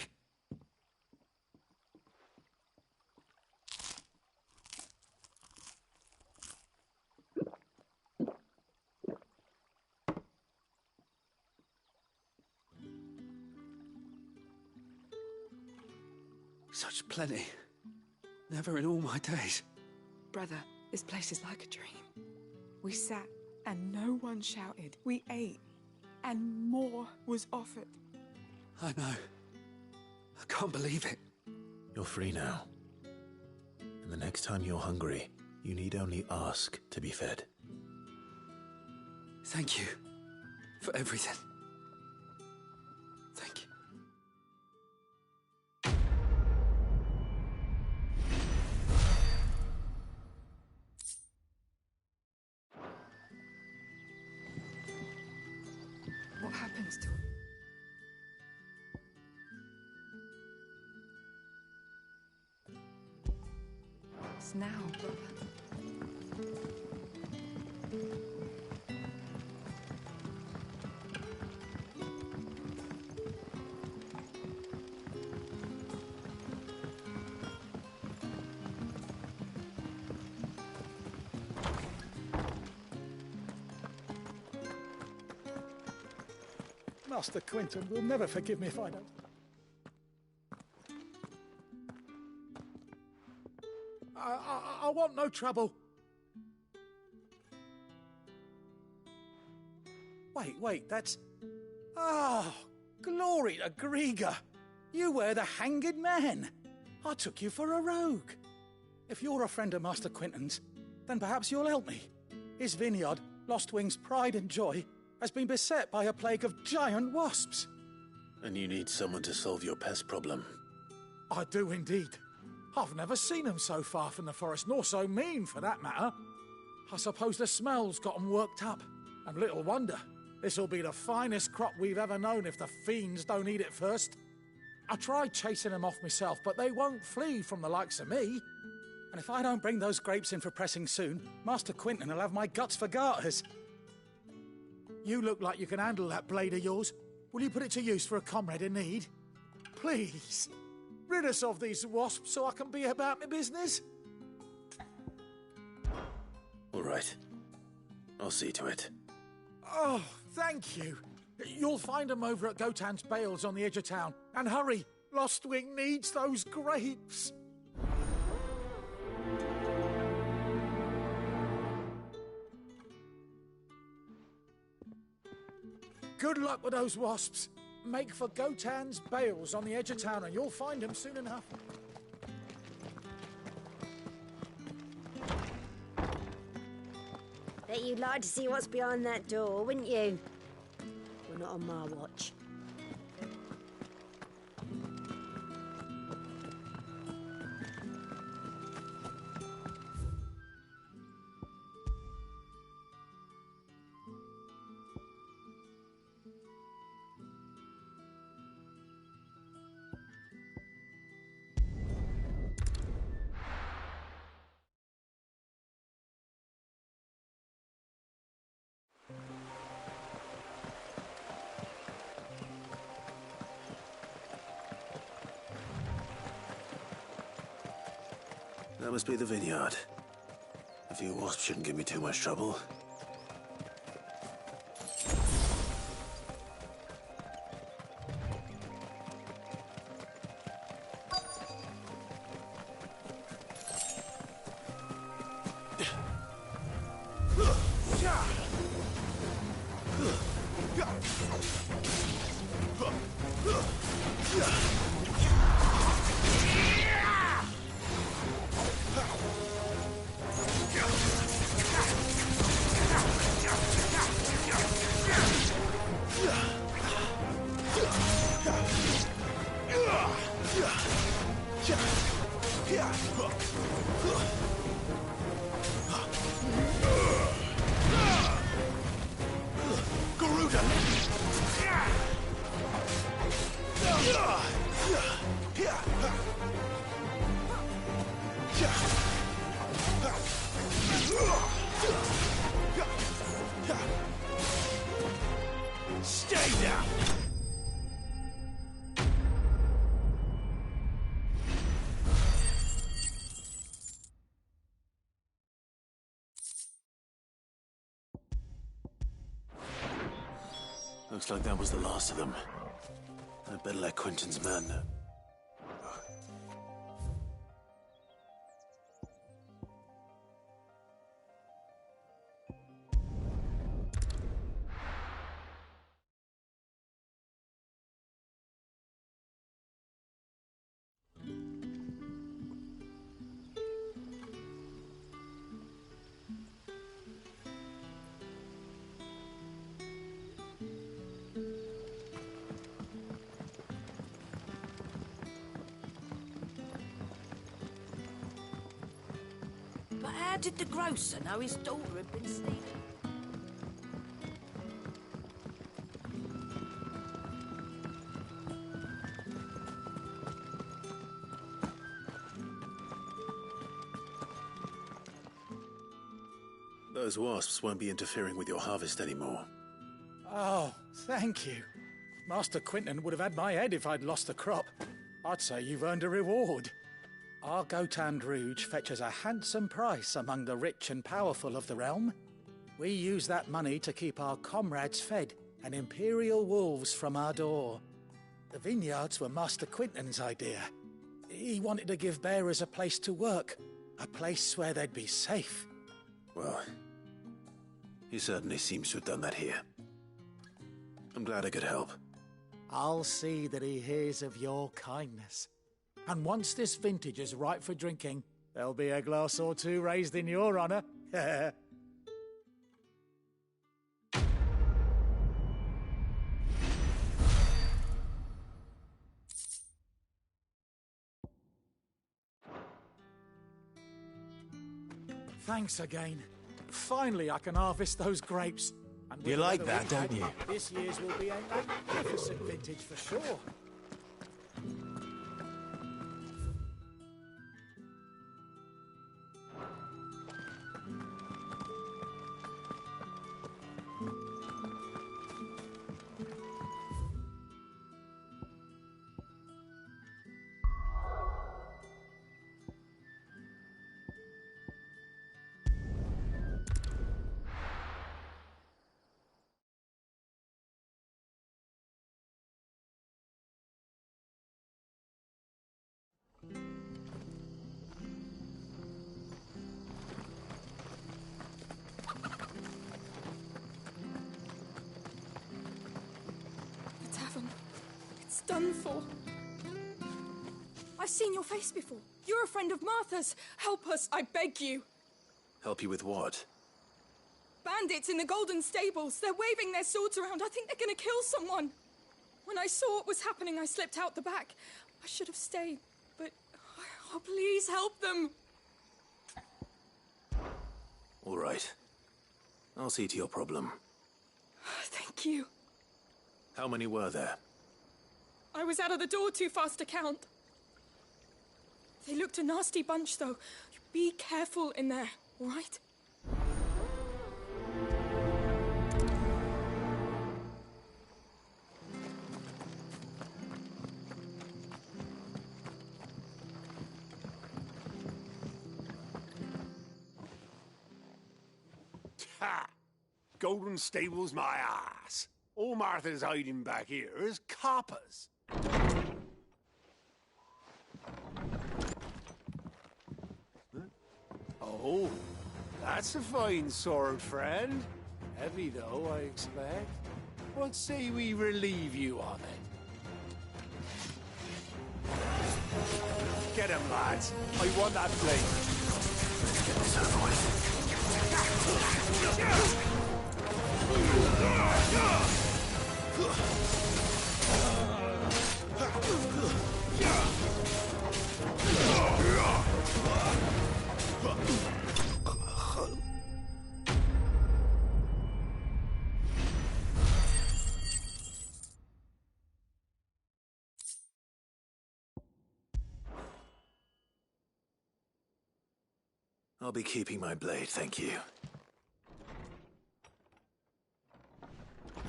Such plenty. Never in all my days. Brother, this place is like a dream. We sat and no one shouted. We ate And more was offered. I know. I can't believe it. You're free now. And the next time you're hungry, you need only ask to be fed. Thank you for everything. Thank you. What happens to him? It's now, brother. Master Quentin will never forgive me if I don't. I want no trouble. Wait, that's... Oh, glory to Grieger. You were the hanged man. I took you for a rogue. If you're a friend of Master Quentin's, then perhaps you'll help me. His vineyard, Lostwing's pride and joy, has been beset by a plague of giant wasps. And you need someone to solve your pest problem. I do indeed. I've never seen them so far from the forest, nor so mean, for that matter. I suppose the smell's got them worked up. And little wonder. This'll be the finest crop we've ever known if the fiends don't eat it first. I tried chasing them off myself, but they won't flee from the likes of me. And if I don't bring those grapes in for pressing soon, Master Quentin will have my guts for garters. You look like you can handle that blade of yours. Will you put it to use for a comrade in need? Please, rid us of these wasps so I can be about my business. All right. I'll see to it. Oh, thank you. You'll find them over at Gotan's Bales on the edge of town. And hurry, Lostwing needs those grapes. Good luck with those wasps. Make for Gotan's Bales on the edge of town and you'll find them soon enough. Bet you'd like to see what's behind that door, wouldn't you? Well, not on my watch. That must be the vineyard. A few wasps shouldn't give me too much trouble. Stay down! Looks like that was the last of them. I'd better let Quentin's men know. how did the grocer know his daughter had been stealing? Those wasps won't be interfering with your harvest anymore. Oh, thank you. Master Quinton would have had my head if I'd lost the crop. I'd say you've earned a reward. Our Gotand Rouge fetches a handsome price among the rich and powerful of the realm. We use that money to keep our comrades fed and imperial wolves from our door. The vineyards were Master Quinton's idea. He wanted to give bearers a place to work, a place where they'd be safe. Well, he certainly seems to have done that here. I'm glad I could help. I'll see that he hears of your kindness. And once this vintage is ripe for drinking, there'll be a glass or two raised in your honour. Thanks again. Finally, I can harvest those grapes. And You like that, don't you? This year's will be a magnificent vintage for sure. The tavern. It's done for. I've seen your face before. You're a friend of Martha's. Help us, I beg you. Help you with what? Bandits in the Golden Stables. They're waving their swords around. I think they're going to kill someone. When I saw what was happening, I slipped out the back. I should have stayed, but... Oh, please help them. All right. I'll see to your problem. Thank you. How many were there? I was out of the door too fast to count. They looked a nasty bunch, though. Be careful in there, all right? Ha! Golden Stables my ass. All Martha's hiding back here is coppers. Oh, that's a fine sword, friend. Heavy, though, I expect. What say we relieve you of it? Get him, lads. I want that blade. Let's get this over with. I'll be keeping my blade, thank you.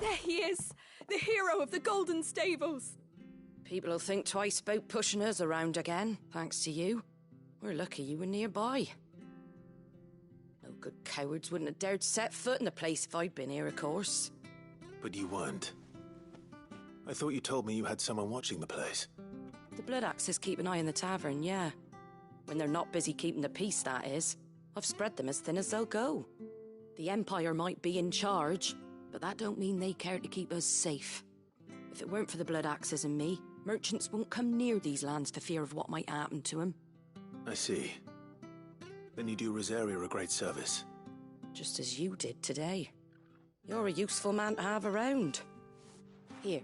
There he is, the hero of the Golden Stables. People will think twice about pushing us around again, thanks to you. We're lucky you were nearby. No good cowards wouldn't have dared set foot in the place if I'd been here, of course. But you weren't. I thought you told me you had someone watching the place. The Blood Axes keep an eye on the tavern, yeah. When they're not busy keeping the peace, that is. I've spread them as thin as they'll go. The Empire might be in charge, but that don't mean they care to keep us safe. If it weren't for the Blood Axes and me, merchants won't come near these lands for fear of what might happen to them. I see. Then you do Rosaria a great service. Just as you did today. You're a useful man to have around. Here.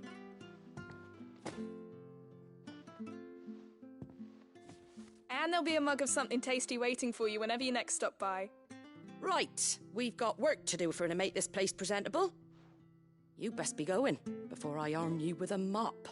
And there'll be a mug of something tasty waiting for you whenever you next stop by. Right, we've got work to do for to make this place presentable. You best be going before I arm you with a mop.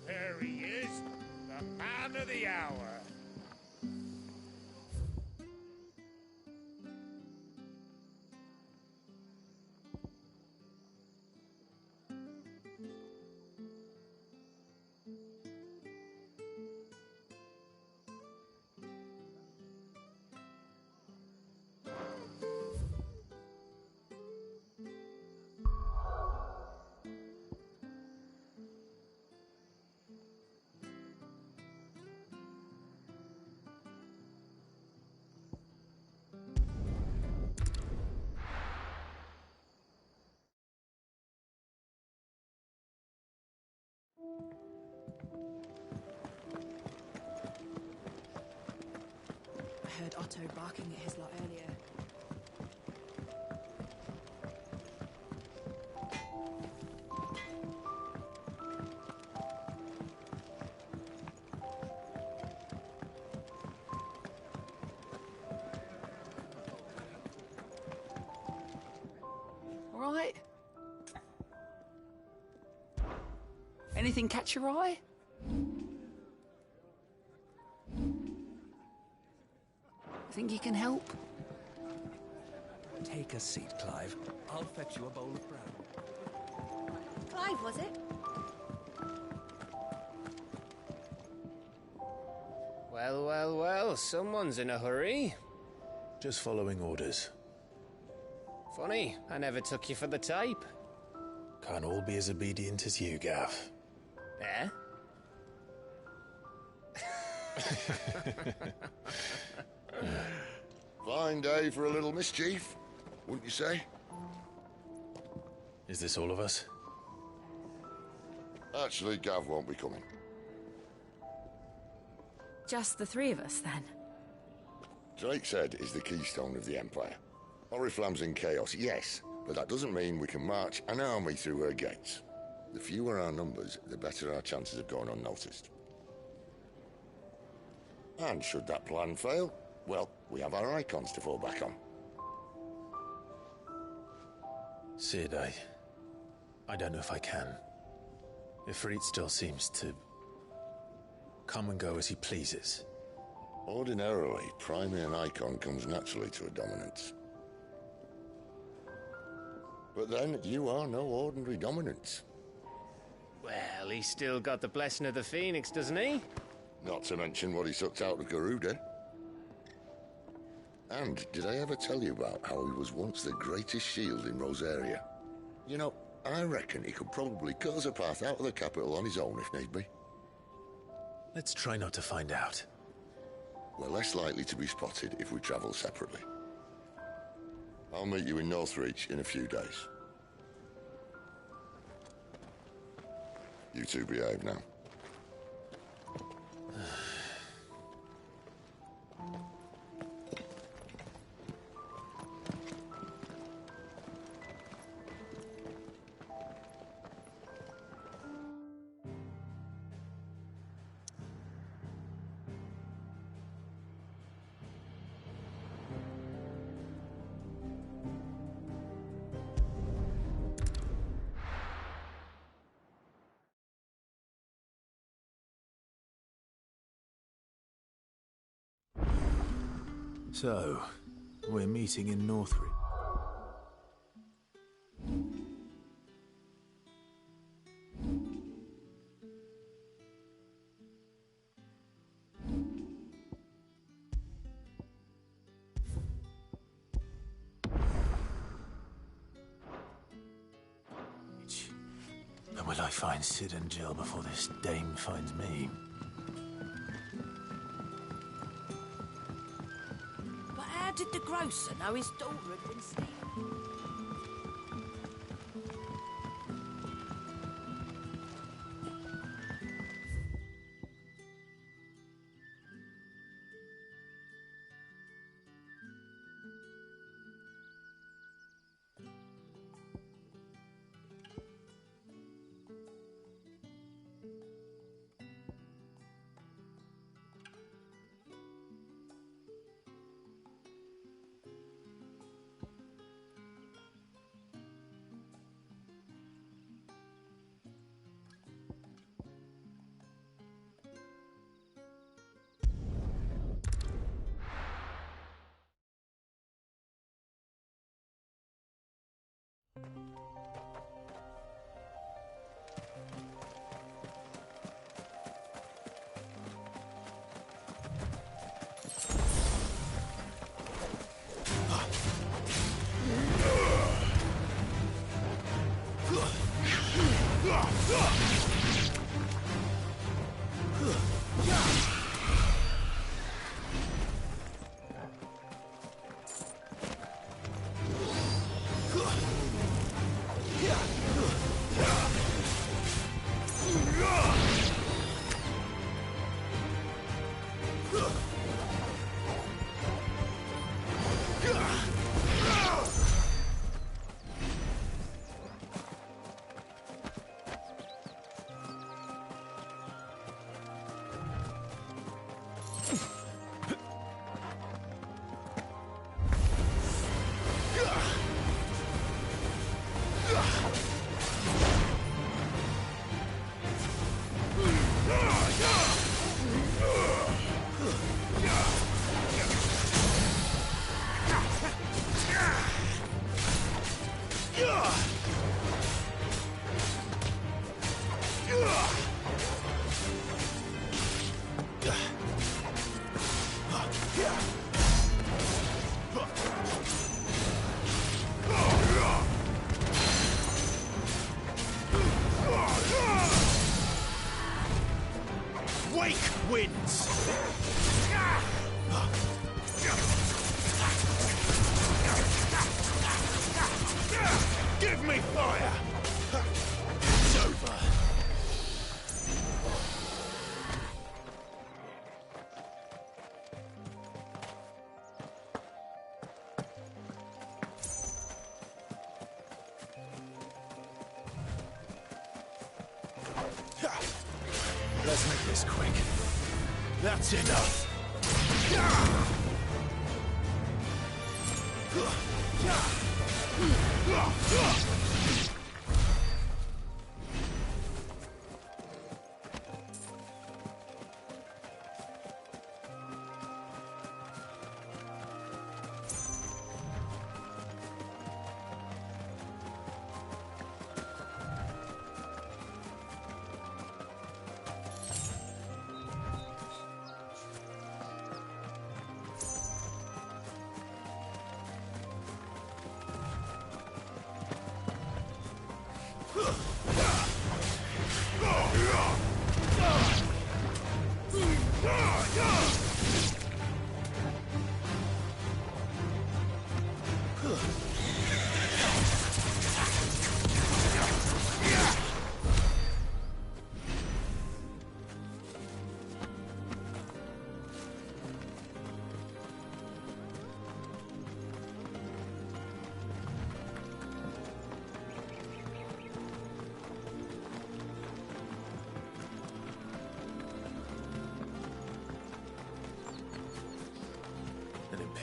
There he is, the man of the hour. I heard Otto barking at his lot earlier. All right. Anything catch your eye? Think you can help? Take a seat, Clive. I'll fetch you a bowl of brown. Clive, was it? Well, well, well, someone's in a hurry. Just following orders. Funny, I never took you for the type. Can't all be as obedient as you, Gav. Eh? Fine day for a little mischief, wouldn't you say? Is this all of us? Actually, Gav won't be coming. Just the three of us, then? Drake's Head is the keystone of the Empire. Oriflamme's in chaos, yes, but that doesn't mean we can march an army through her gates. The fewer our numbers, the better our chances of going unnoticed. And should that plan fail, well, we have our icons to fall back on. Sid, I don't know if I can. Ifrit still seems to come and go as he pleases. Ordinarily, priming an icon comes naturally to a dominance. But then, you are no ordinary dominance. Well, he's still got the blessing of the Phoenix, doesn't he? Not to mention what he sucked out of Garuda. And did I ever tell you about how he was once the greatest shield in Rosaria? You know, I reckon he could probably cut us a path out of the capital on his own if need be. Let's try not to find out. We're less likely to be spotted if we travel separately. I'll meet you in Northreach in a few days. You two behave now. So, we're meeting in Northreach. And will I find Sid and Jill before this dame finds me? But how did the grocer know his daughter had been stealing? Give me fire! It's over. Let's make this quick. That's enough.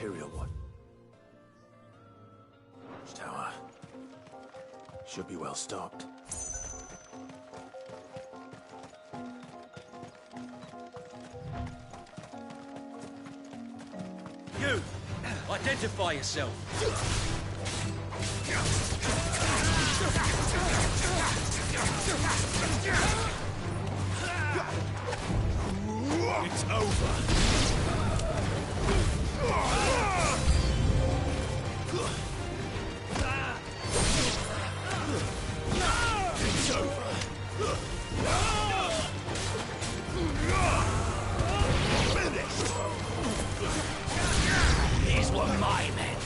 Imperial one. Tower. Should be well stocked. You! Identify yourself! It's over! It's over. Finished. These were my men.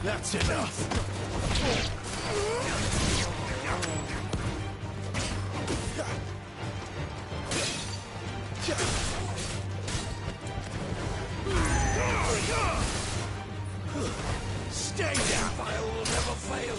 That's enough. Stay down! I will never fail!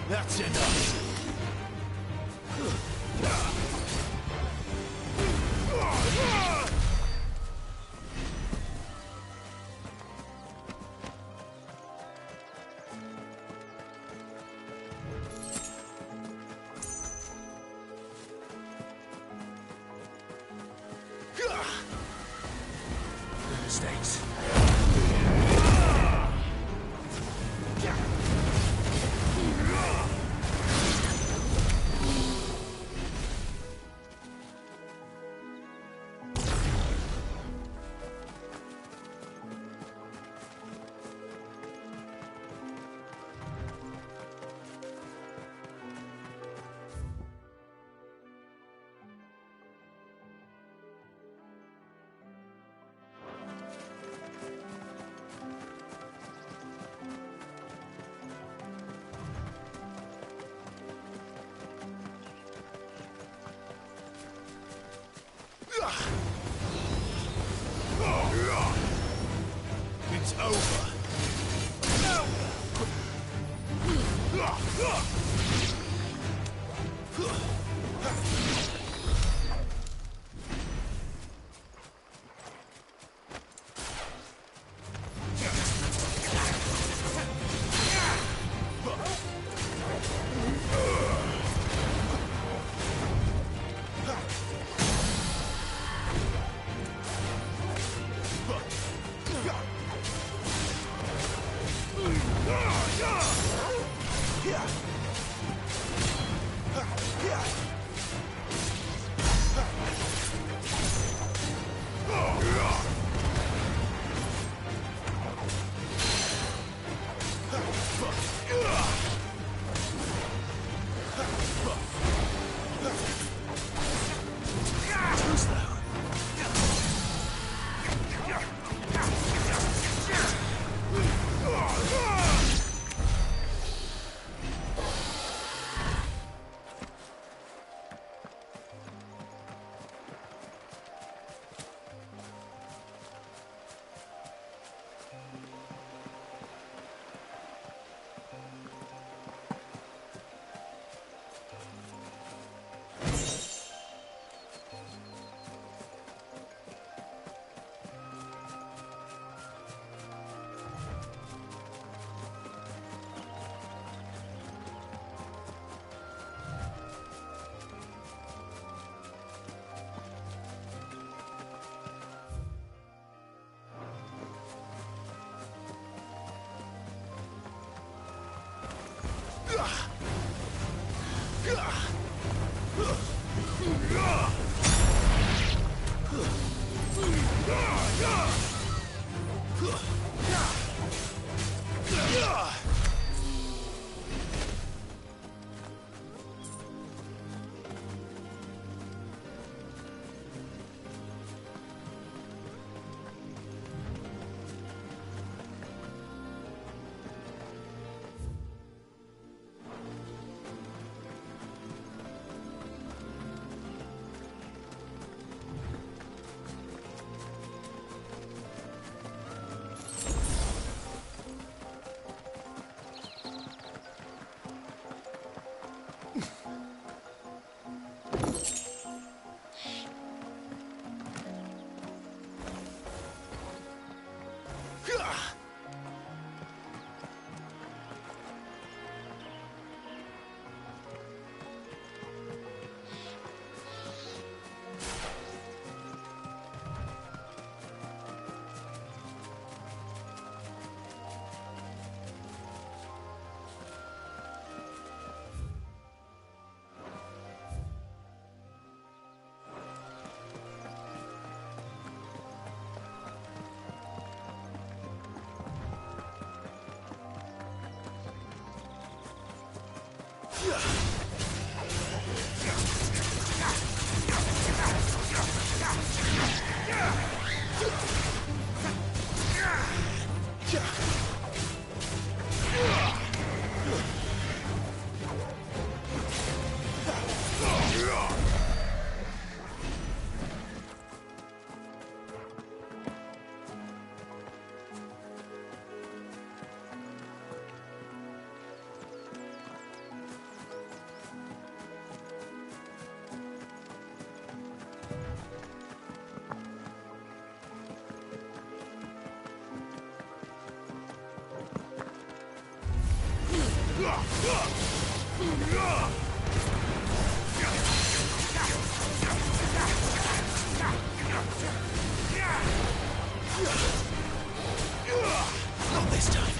That's enough. Mistakes. It's over. Not this time.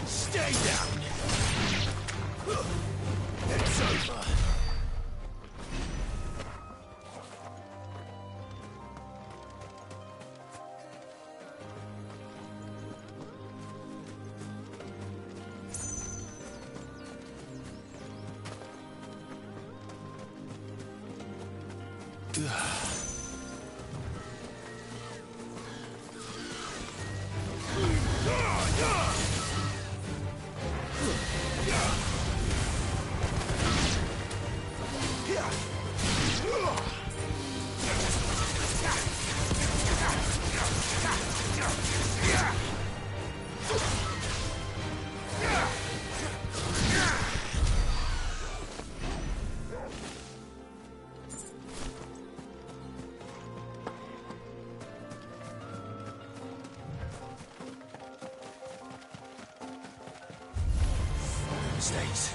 Stay down! It's over! States.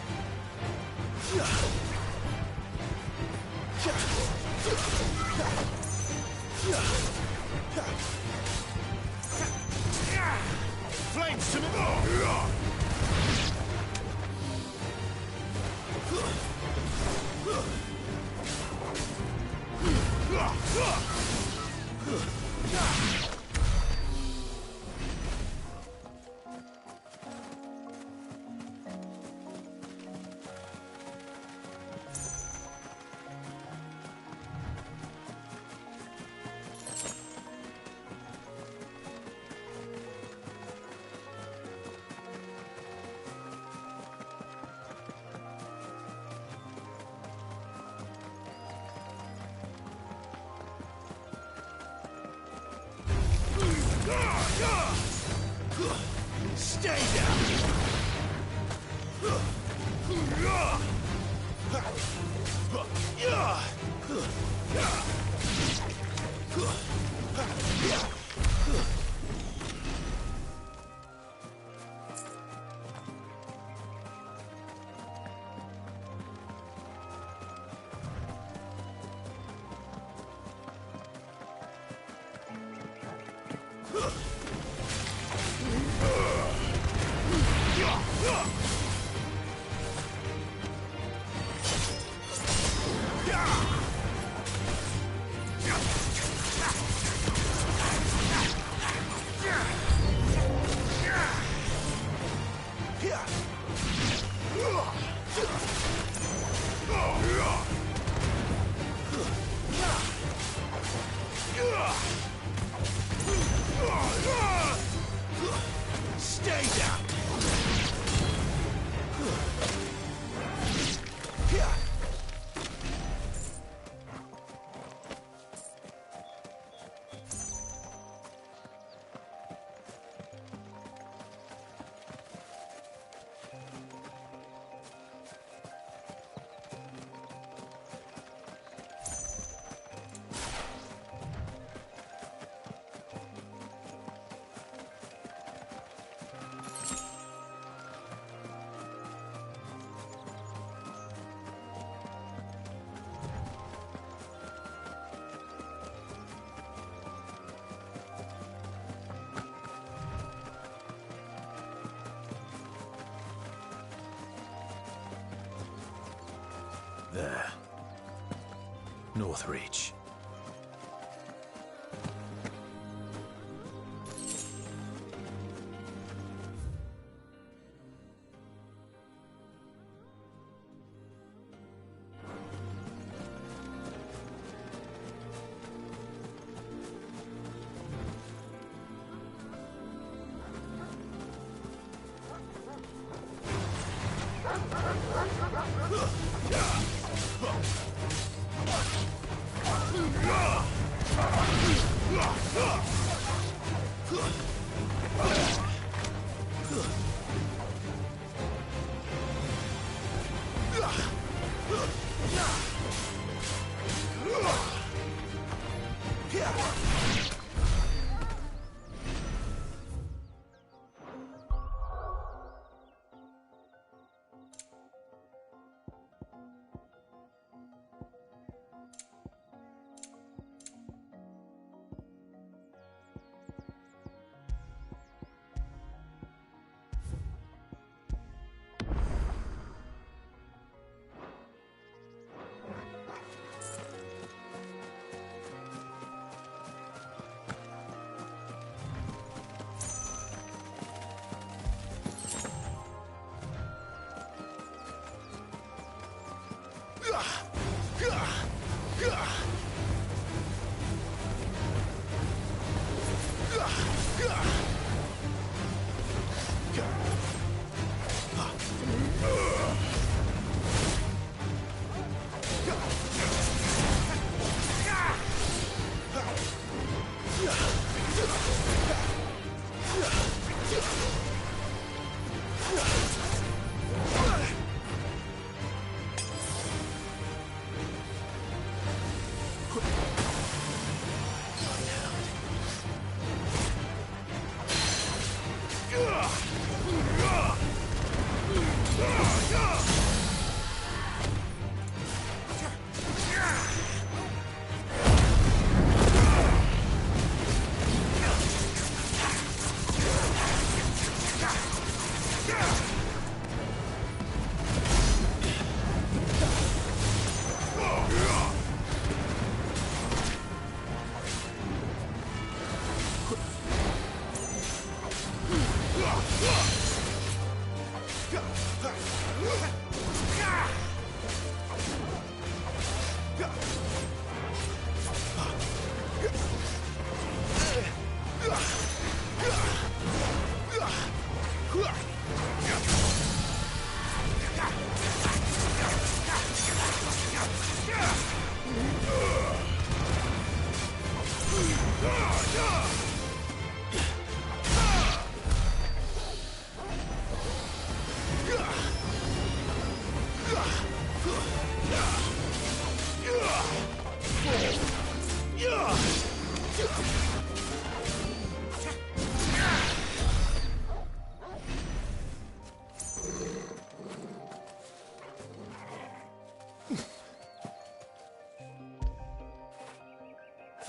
Flames to me! Stay down! Stay down! There. Northreach.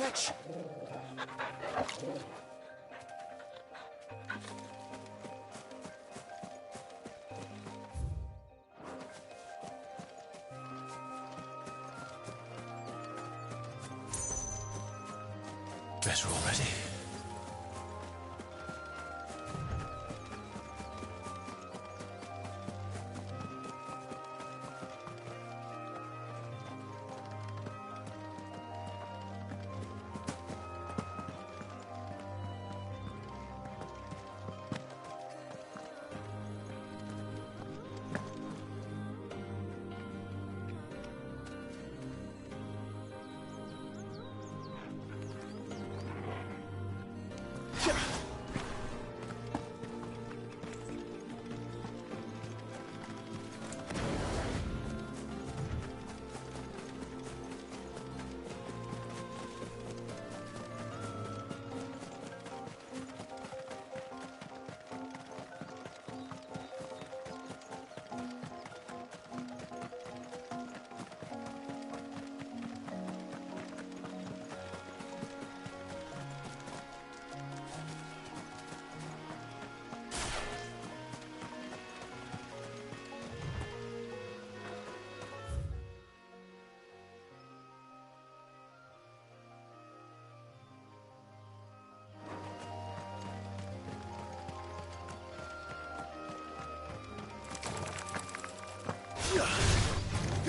Fetch! Better already.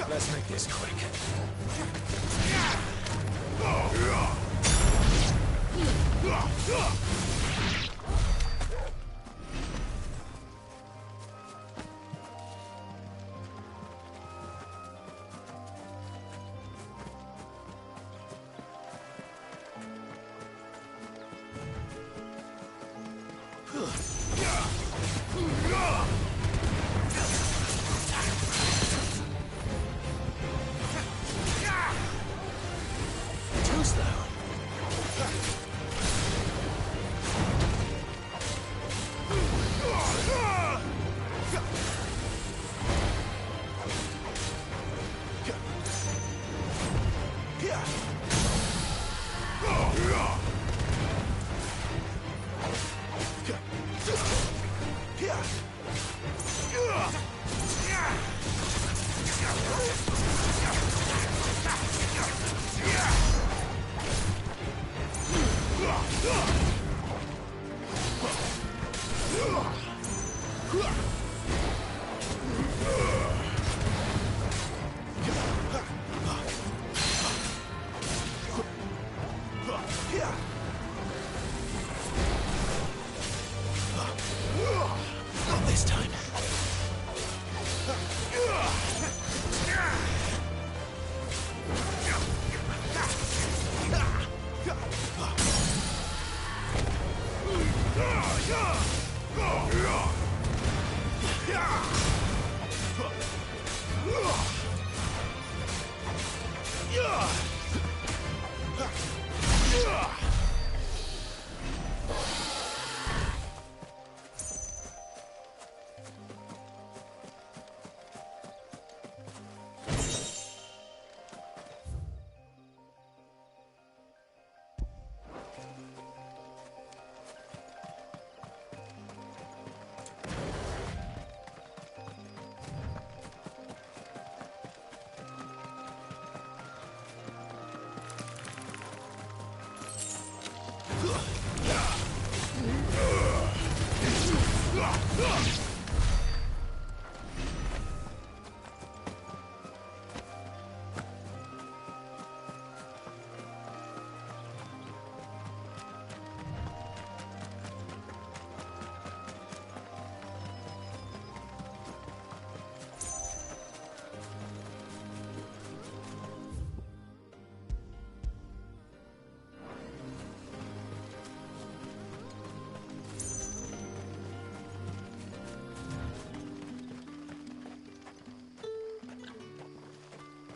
Let's make this quick. Not this time.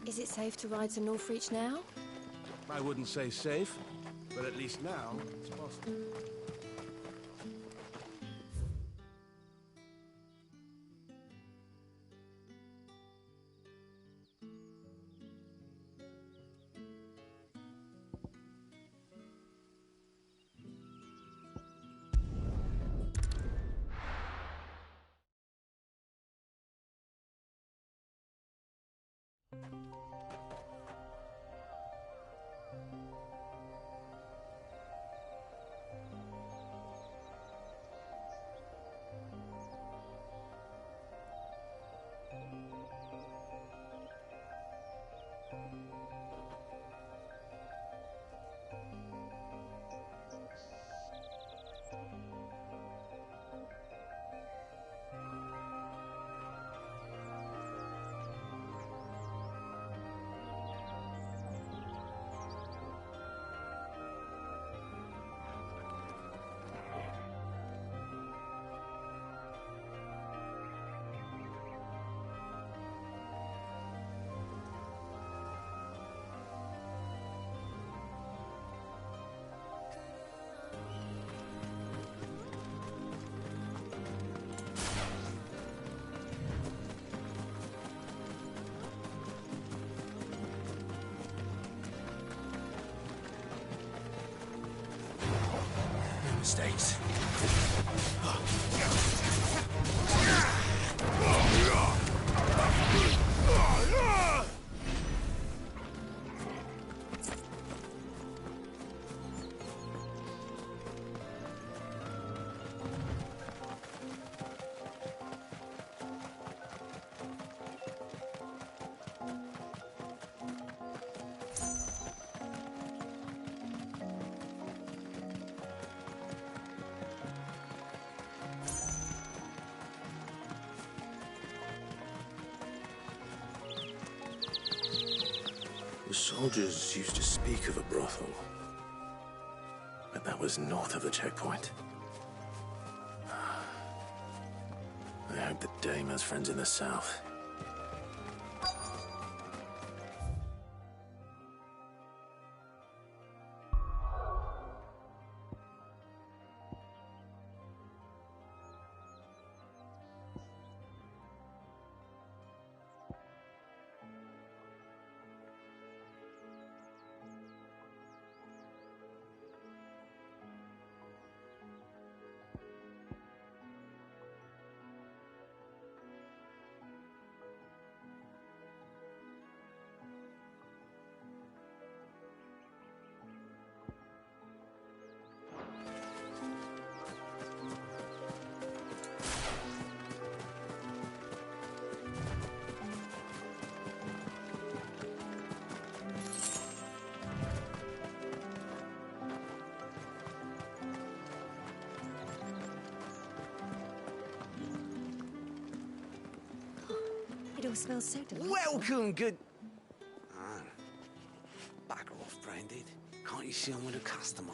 Is it safe to ride to Northreach now? I wouldn't say safe, but at least now it's possible. mistakes. The soldiers used to speak of a brothel, but that was north of the checkpoint. I hope that Dame has friends in the south. It all smells so delicious. Welcome, good... Ah, back off, Branded. Can't you see I'm with a customer?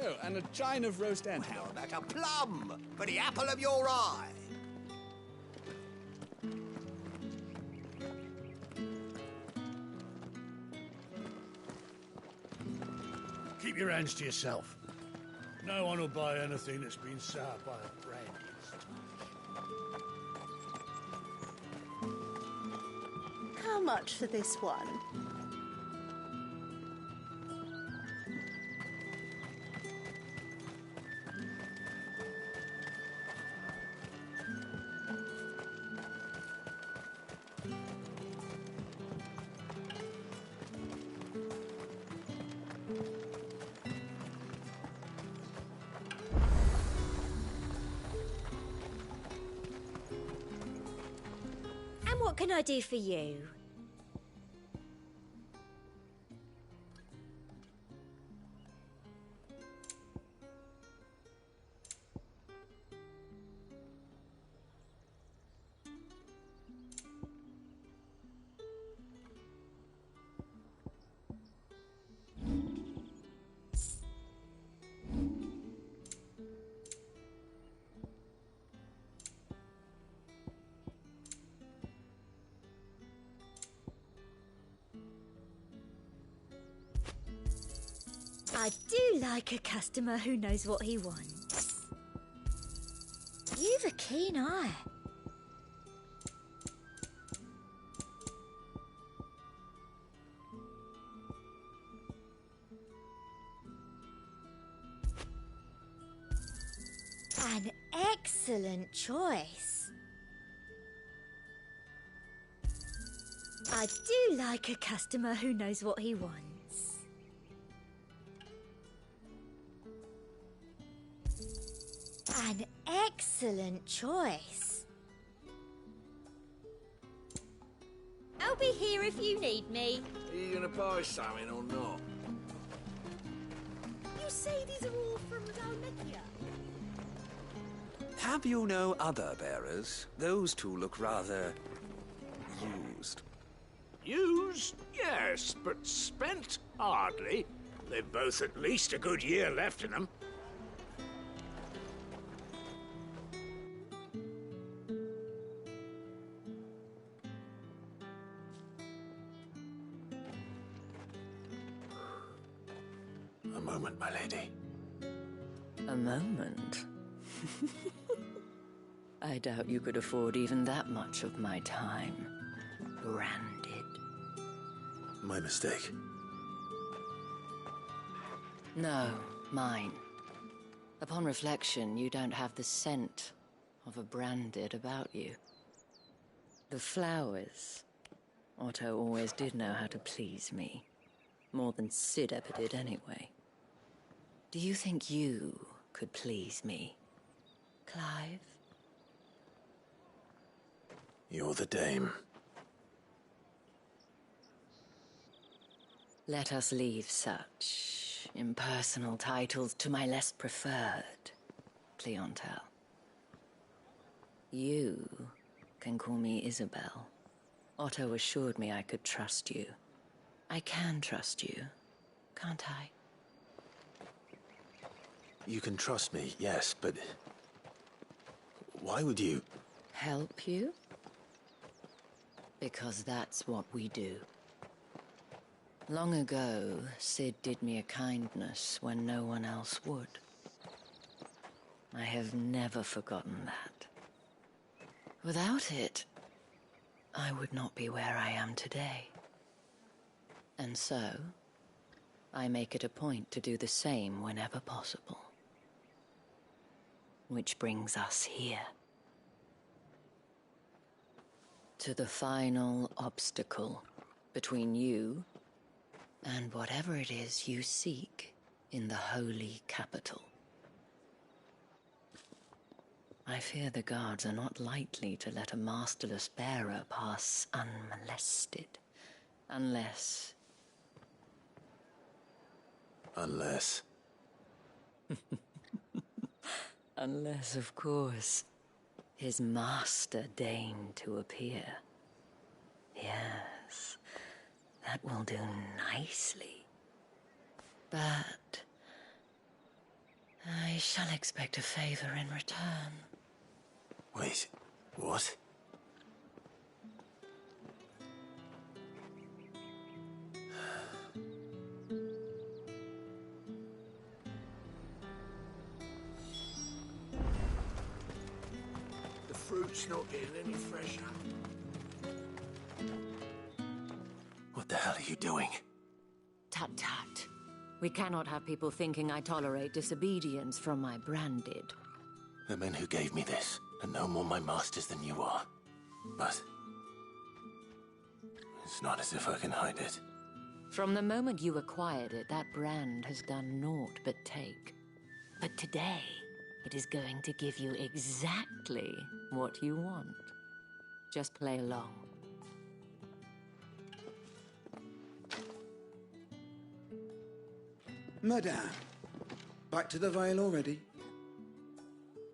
Oh, and a chine of roast antelope. How about a plum for the apple of your eye? Keep your hands to yourself. No one will buy anything that's been soured by a brand. How much for this one? And what can I do for you? I do like a customer who knows what he wants. You've a keen eye. An excellent choice. I do like a customer who knows what he wants. An excellent choice. I'll be here if you need me. Are you gonna buy something or not? You say these are all from Dalmatia? Have you no other bearers? Those two look rather... used. Used? Yes, but spent? Hardly. They've both at least a good year left in them. A moment, my lady. A moment? I doubt you could afford even that much of my time. Branded. My mistake. No, mine. Upon reflection, you don't have the scent of a branded about you. The flowers. Otto always did know how to please me. More than Sid ever did anyway. Do you think you could please me, Clive? You're the dame. Let us leave such impersonal titles to my less preferred clientele. You can call me Isabel. Otto assured me I could trust you. I can trust you, can't I? You can trust me, yes, but... why would you... Help you? Because that's what we do. Long ago, Sid did me a kindness when no one else would. I have never forgotten that. Without it, I would not be where I am today. And so, I make it a point to do the same whenever possible. Which brings us here. To the final obstacle between you and whatever it is you seek in the holy capital. I fear the guards are not likely to let a masterless bearer pass unmolested, unless... Unless... Unless, of course, his master deigned to appear. Yes, that will do nicely. But I shall expect a favor in return. Wait, what? The fruit's not getting any fresher. What the hell are you doing? Tut tut. We cannot have people thinking I tolerate disobedience from my branded. The men who gave me this are no more my masters than you are. But... it's not as if I can hide it. From the moment you acquired it, that brand has done naught but take. But today, it is going to give you exactly what you want. Just play along. Madame, back to the Vale already?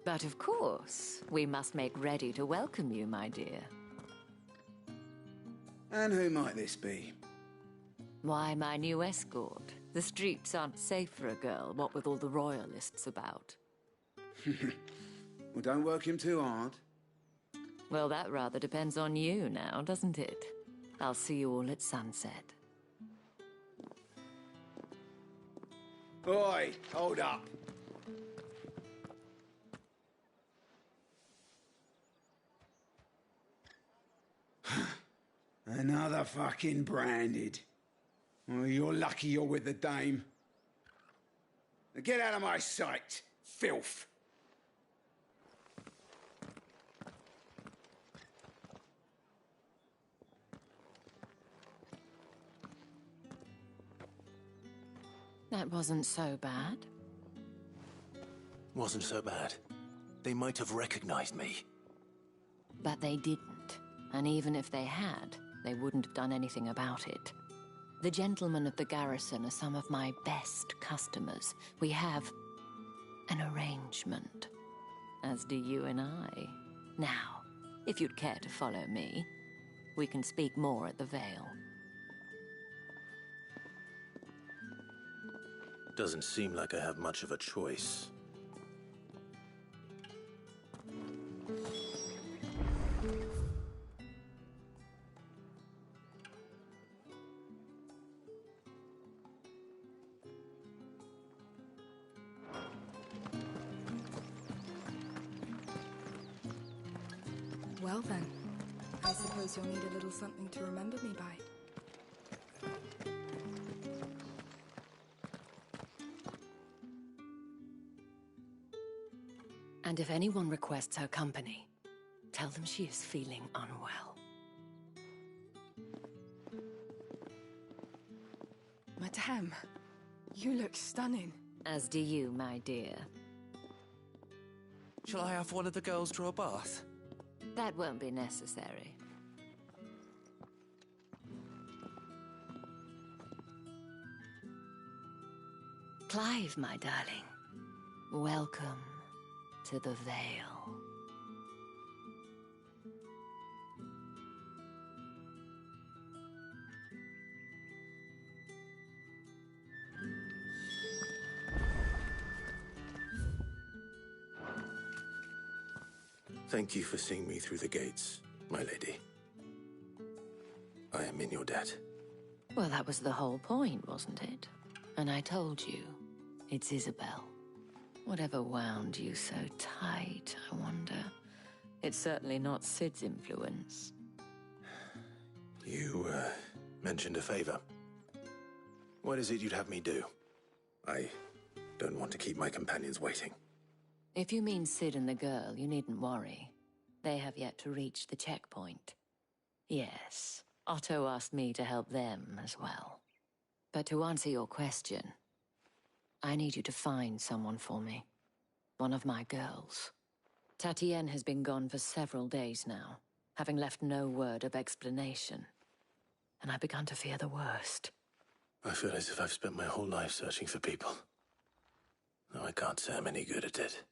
But of course, we must make ready to welcome you, my dear. And who might this be? Why, my new escort. The streets aren't safe for a girl, what with all the royalists about. Well, don't work him too hard. Well, that rather depends on you now, doesn't it? I'll see you all at sunset. Oi, hold up. Another fucking branded. Well, you're lucky you're with the dame. Now get out of my sight, filth. That wasn't so bad. Wasn't so bad. They might have recognized me. But they didn't. And even if they had, they wouldn't have done anything about it. The gentlemen of the garrison are some of my best customers. We have an arrangement, as do you and I. Now, if you'd care to follow me, we can speak more at the Vale. Doesn't seem like I have much of a choice. Well then, I suppose you'll need a little something to remember me by. And if anyone requests her company, tell them she is feeling unwell. Madame, you look stunning. As do you, my dear. Shall I have one of the girls draw a bath? That won't be necessary. Clive, my darling. Welcome to the Vale. Thank you for seeing me through the gates, my lady. I am in your debt. Well, that was the whole point, wasn't it? And I told you, it's Isabel. Whatever wound you so tight, I wonder. It's certainly not Sid's influence. You, mentioned a favor. What is it you'd have me do? I don't want to keep my companions waiting. If you mean Sid and the girl, you needn't worry. They have yet to reach the checkpoint. Yes, Otto asked me to help them as well. But to answer your question, I need you to find someone for me. One of my girls. Tatienne has been gone for several days now, having left no word of explanation. And I've begun to fear the worst. I feel as if I've spent my whole life searching for people. Though I can't say I'm any good at it.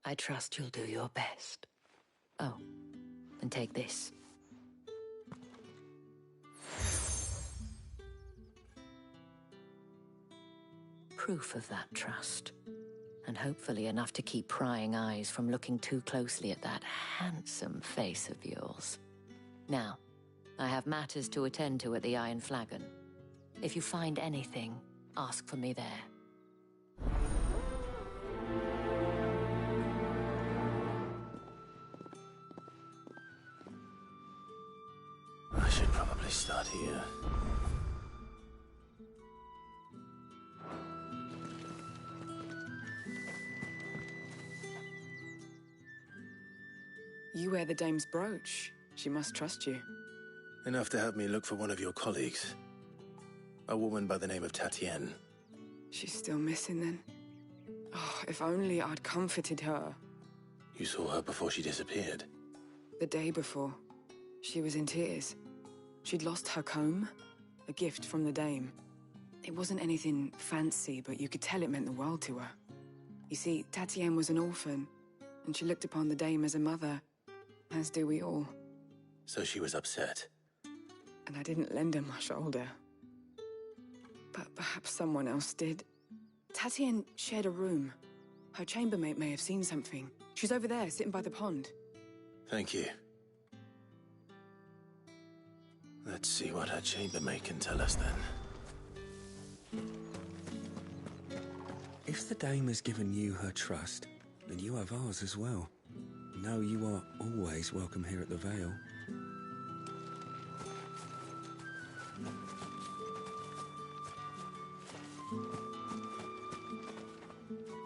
I trust you'll do your best. Oh, and take this. Proof of that trust. And hopefully enough to keep prying eyes from looking too closely at that handsome face of yours. Now, I have matters to attend to at the Iron Flagon. If you find anything, ask for me there. I should probably start here. You wear the dame's brooch. She must trust you. Enough to have me look for one of your colleagues. A woman by the name of Tatienne. She's still missing then. Oh, if only I'd comforted her. You saw her before she disappeared. The day before. She was in tears. She'd lost her comb, a gift from the dame. It wasn't anything fancy, but you could tell it meant the world to her. You see, Tatienne was an orphan, and she looked upon the dame as a mother, as do we all. So she was upset. And I didn't lend her my shoulder. But perhaps someone else did. Tatienne shared a room. Her chambermaid may have seen something. She's over there, sitting by the pond. Thank you. Let's see what her chambermaid can tell us then. If the dame has given you her trust, then you have ours as well. No, you are always welcome here at the Vale.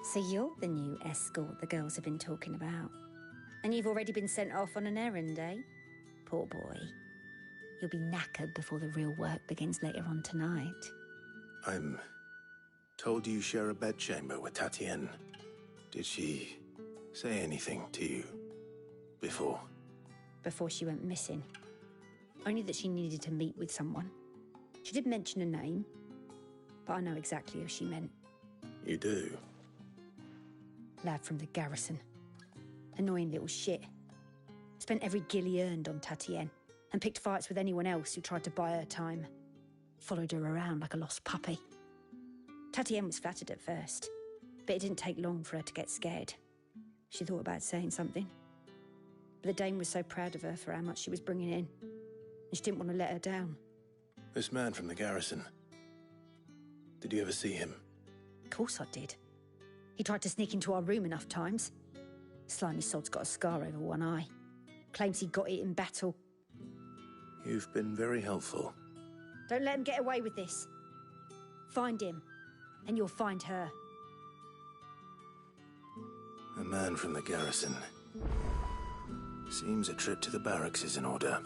So you're the new escort the girls have been talking about. And you've already been sent off on an errand, eh? Poor boy. You'll be knackered before the real work begins later on tonight. I'm told you share a bedchamber with Tatienne. Did she say anything to you before? Before she went missing. Only that she needed to meet with someone. She did mention a name, but I know exactly who she meant. You do? Lad from the garrison. Annoying little shit. Spent every guil he earned on Tatienne, and picked fights with anyone else who tried to buy her time. Followed her around like a lost puppy. Tatienne was flattered at first, but it didn't take long for her to get scared. She thought about saying something. But the dame was so proud of her for how much she was bringing in, and she didn't want to let her down. This man from the garrison. Did you ever see him? Of course I did. He tried to sneak into our room enough times. Slimy sod's got a scar over one eye. Claims he got it in battle. You've been very helpful. Don't let him get away with this. Find him, and you'll find her. A man from the garrison. Seems a trip to the barracks is in order.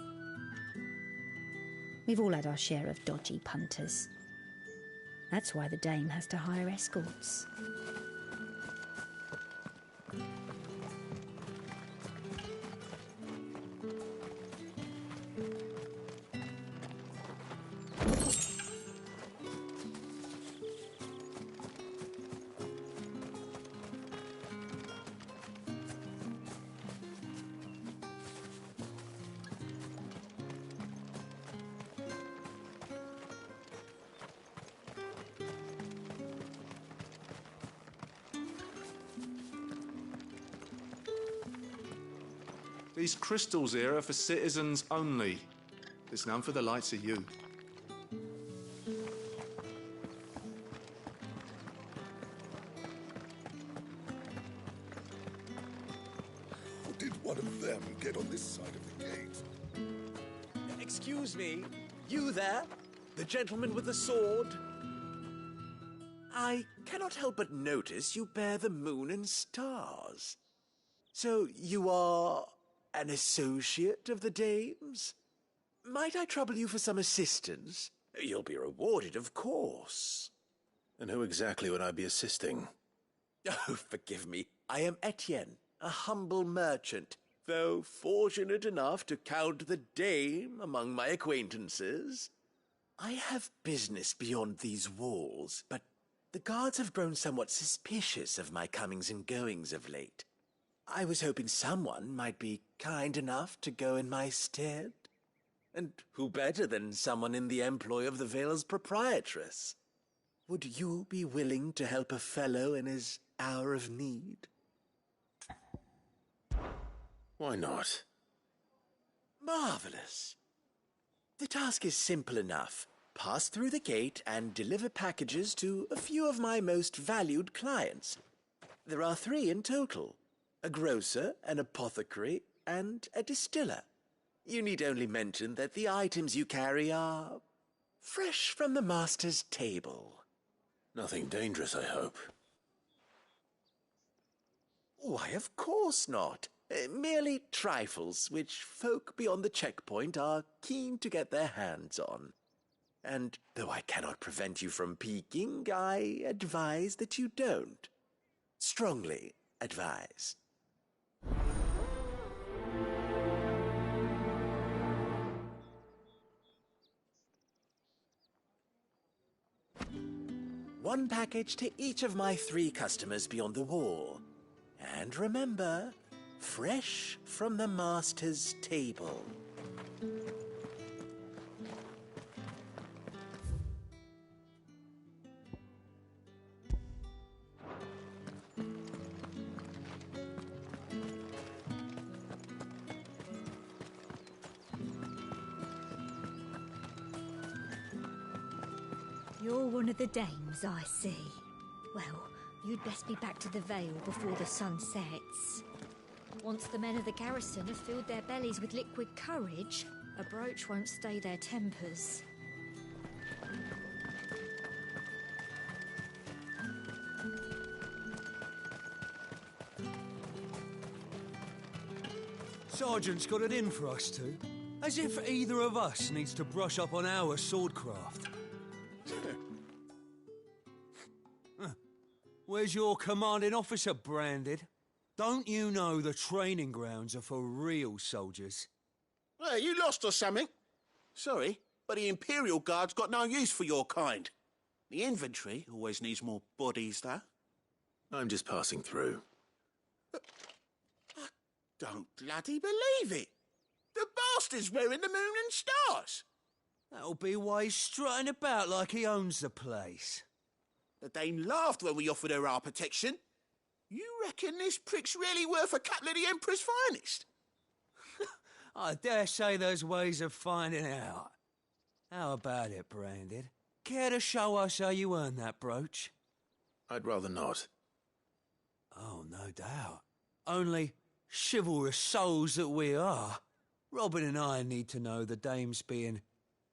We've all had our share of dodgy punters. That's why the dame has to hire escorts. These crystals here are for citizens only. There's none for the likes of you. How did one of them get on this side of the gate? Excuse me, you there? The gentleman with the sword? I cannot help but notice you bear the moon and stars. So you are an associate of the dame's? Might I trouble you for some assistance? You'll be rewarded, of course. And who exactly would I be assisting? Oh, forgive me. I am Etienne, a humble merchant, though fortunate enough to count the dame among my acquaintances. I have business beyond these walls, but the guards have grown somewhat suspicious of my comings and goings of late. I was hoping someone might be kind enough to go in my stead. And who better than someone in the employ of the Vale's proprietress? Would you be willing to help a fellow in his hour of need? Why not? Marvelous. The task is simple enough. Pass through the gate and deliver packages to a few of my most valued clients. There are 3 in total. A grocer, an apothecary, and a distiller. You need only mention that the items you carry are fresh from the master's table. Nothing dangerous, I hope. Why, of course not. Merely trifles which folk beyond the checkpoint are keen to get their hands on. And though I cannot prevent you from peeking, I advise that you don't. Strongly advise. One package to each of my 3 customers beyond the wall. And remember, fresh from the master's table. You're one of the dames, I see. Well, you'd best be back to the Vale before the sun sets. Once the men of the garrison have filled their bellies with liquid courage, a brooch won't stay their tempers. Sergeant's got it in for us two. As if either of us needs to brush up on our swordcraft. Where's your commanding officer, Branded? Don't you know the training grounds are for real soldiers? Well, you lost or something? Sorry, but the Imperial Guard's got no use for your kind. The infantry always needs more bodies, though. I'm just passing through. I don't bloody believe it. The bastard's wearing the moon and stars. That'll be why he's strutting about like he owns the place. The dame laughed when we offered her our protection. You reckon this prick's really worth a couple of the Emperor's finest? I dare say there's ways of finding out. How about it, Branded? Care to show us how you earned that brooch? I'd rather not. Oh, no doubt. Only chivalrous souls that we are, Robin and I need to know the dame's being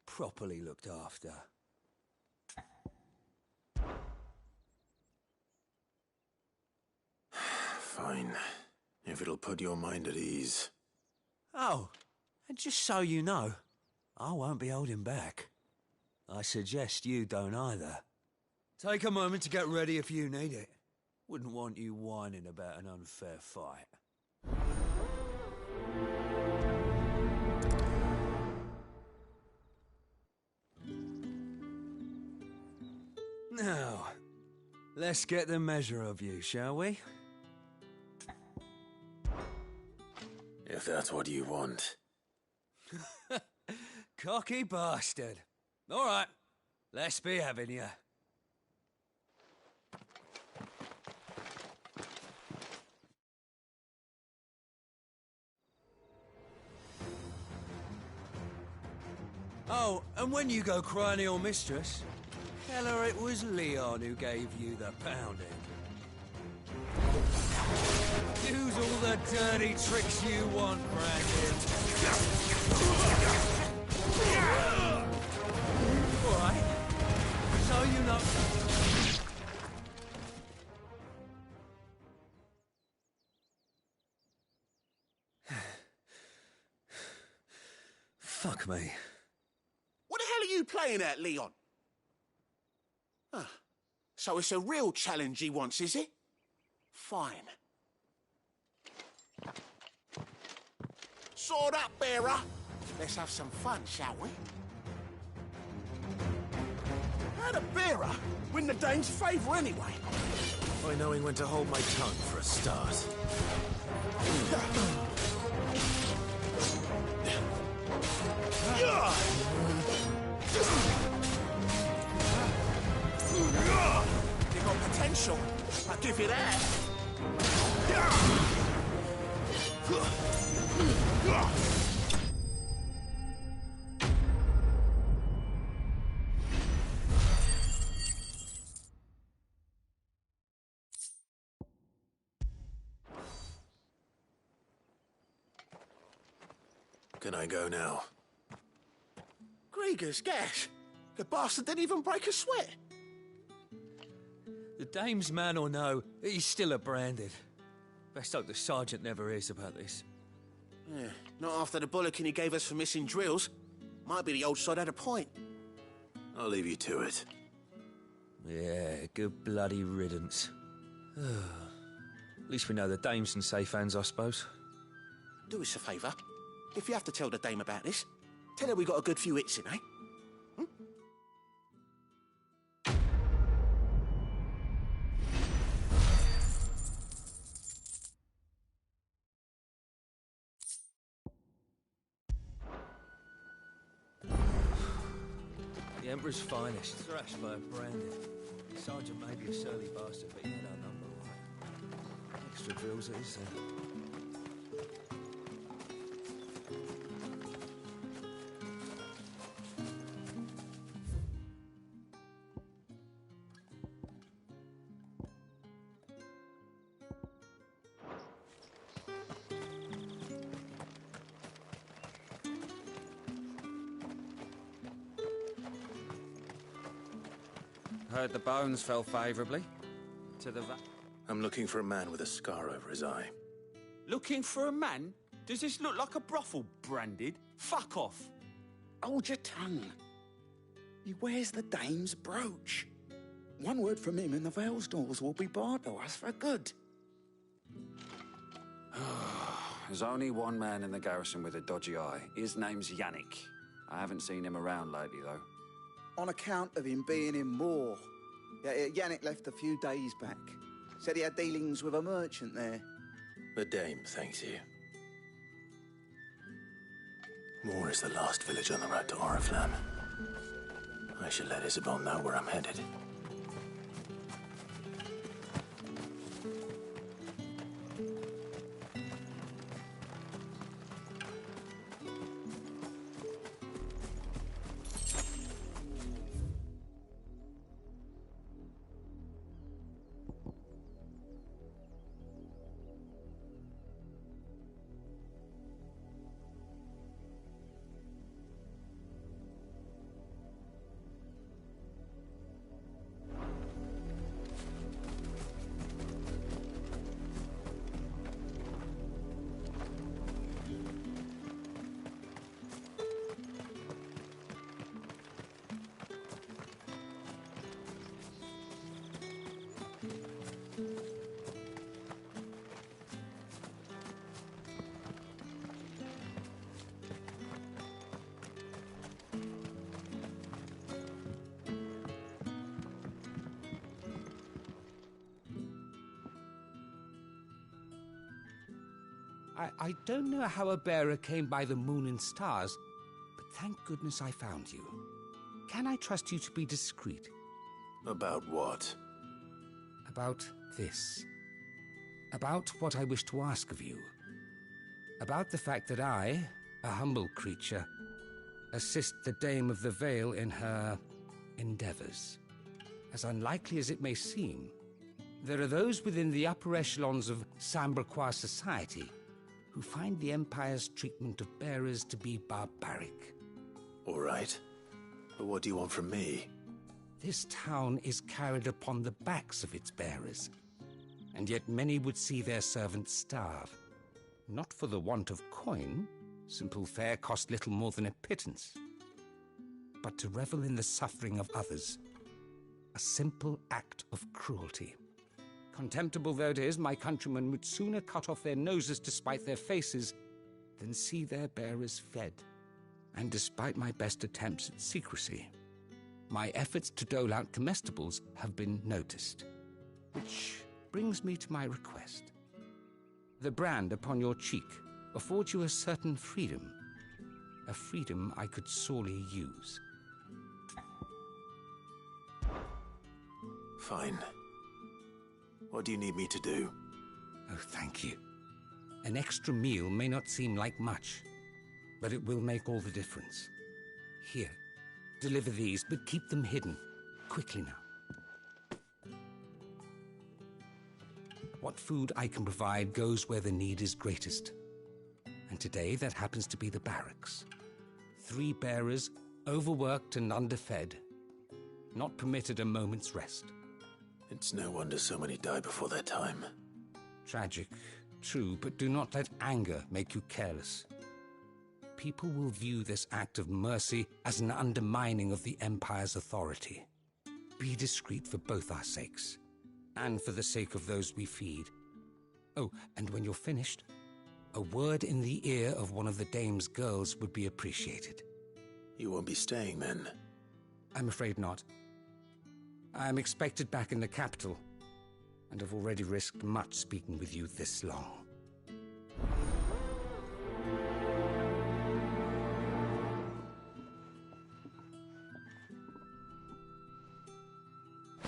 properly looked after. Fine. If it'll put your mind at ease. Oh, and just so you know, I won't be holding back. I suggest you don't either. Take a moment to get ready if you need it. Wouldn't want you whining about an unfair fight. Now, let's get the measure of you, shall we? If that's what you want. Cocky bastard. All right, let's be having you. Oh, and when you go cry to your mistress, tell her it was Leon who gave you the pounding. Use all the dirty tricks you want, Brandon. All right. So you know... Fuck me. What the hell are you playing at, Leon? So it's a real challenge he wants, is it? Fine. Sword up, bearer. Let's have some fun, shall we? How'd a bearer win the dame's favour anyway? By knowing when to hold my tongue for a start. You got potential, I'll give you that. Can I go now? Grieger's gas. The bastard didn't even break a sweat. The dame's man or no, he's still a branded. Best hope the sergeant never hears about this. Yeah, not after the bollocking he gave us for missing drills. Might be the old sod had a point. I'll leave you to it. Yeah, good bloody riddance. At least we know the dame's in safe hands, I suppose. Do us a favour. If you have to tell the dame about this, tell her we got a good few hits in, eh? The Emperor's finest, thrashed by a branded. Sergeant may be a surly bastard, but he had our number, right? Extra drills it is then. Heard the bones fell favourably to the I'm looking for a man with a scar over his eye. Looking for a man? Does this look like a brothel, branded? Fuck off. Hold your tongue. He wears the dame's brooch. One word from him and the Vale's doors will be barred to us for good. There's only one man in the garrison with a dodgy eye. His name's Yannick. I haven't seen him around lately, though. On account of him being in Moor. Yannick left a few days back. Said he had dealings with a merchant there. The dame thanks you. Moor is the last village on the road to Oriflamme. I should let Isabel know where I'm headed. I don't know how a bearer came by the moon and stars, but thank goodness I found you. Can I trust you to be discreet? About what? About this. About what I wish to ask of you. About the fact that I, a humble creature, assist the Dame of the Vale in her endeavors. As unlikely as it may seem, there are those within the upper echelons of Samberquois society who find the Empire's treatment of bearers to be barbaric. All right. But what do you want from me? This town is carried upon the backs of its bearers, and yet many would see their servants starve. Not for the want of coin, simple fare cost little more than a pittance, but to revel in the suffering of others, a simple act of cruelty. Contemptible though it is, my countrymen would sooner cut off their noses to spite their faces than see their bearers fed. And despite my best attempts at secrecy, my efforts to dole out comestibles have been noticed. Which brings me to my request. The brand upon your cheek affords you a certain freedom, a freedom I could sorely use. Fine. What do you need me to do? Oh, thank you. An extra meal may not seem like much, but it will make all the difference. Here, deliver these, but keep them hidden. Quickly now. What food I can provide goes where the need is greatest. And today, that happens to be the barracks. 3 bearers, overworked and underfed, not permitted a moment's rest. It's no wonder so many die before their time. Tragic, true, but do not let anger make you careless. People will view this act of mercy as an undermining of the Empire's authority. Be discreet for both our sakes, and for the sake of those we feed. Oh, and when you're finished, a word in the ear of one of the Dame's girls would be appreciated. You won't be staying then? I'm afraid not. I am expected back in the capital, and have already risked much speaking with you this long.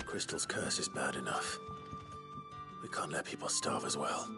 Crystal's curse is bad enough. We can't let people starve as well.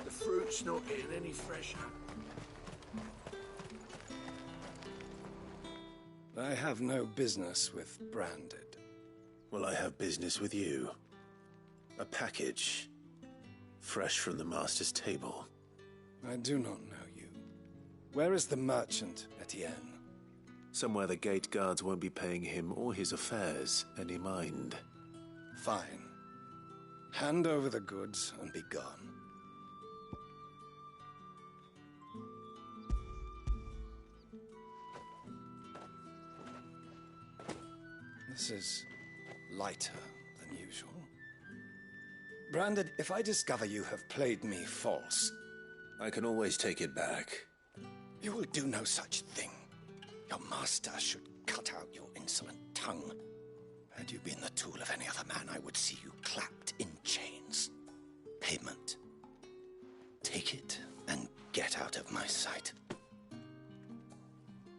Fruit's not getting any fresher. I have no business with Branded. Well, I have business with you. A package. Fresh from the Master's table. I do not know you. Where is the merchant, Etienne? Somewhere the gate guards won't be paying him or his affairs any mind. Fine. Hand over the goods and be gone. This is lighter than usual. Branded, if I discover you have played me false... I can always take it back. You will do no such thing. Your master should cut out your insolent tongue. Had you been the tool of any other man, I would see you clapped in chains. Payment. Take it and Get out of my sight.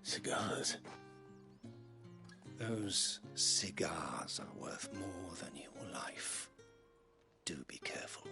Cigars? Those cigars are worth more than your life. Do be careful.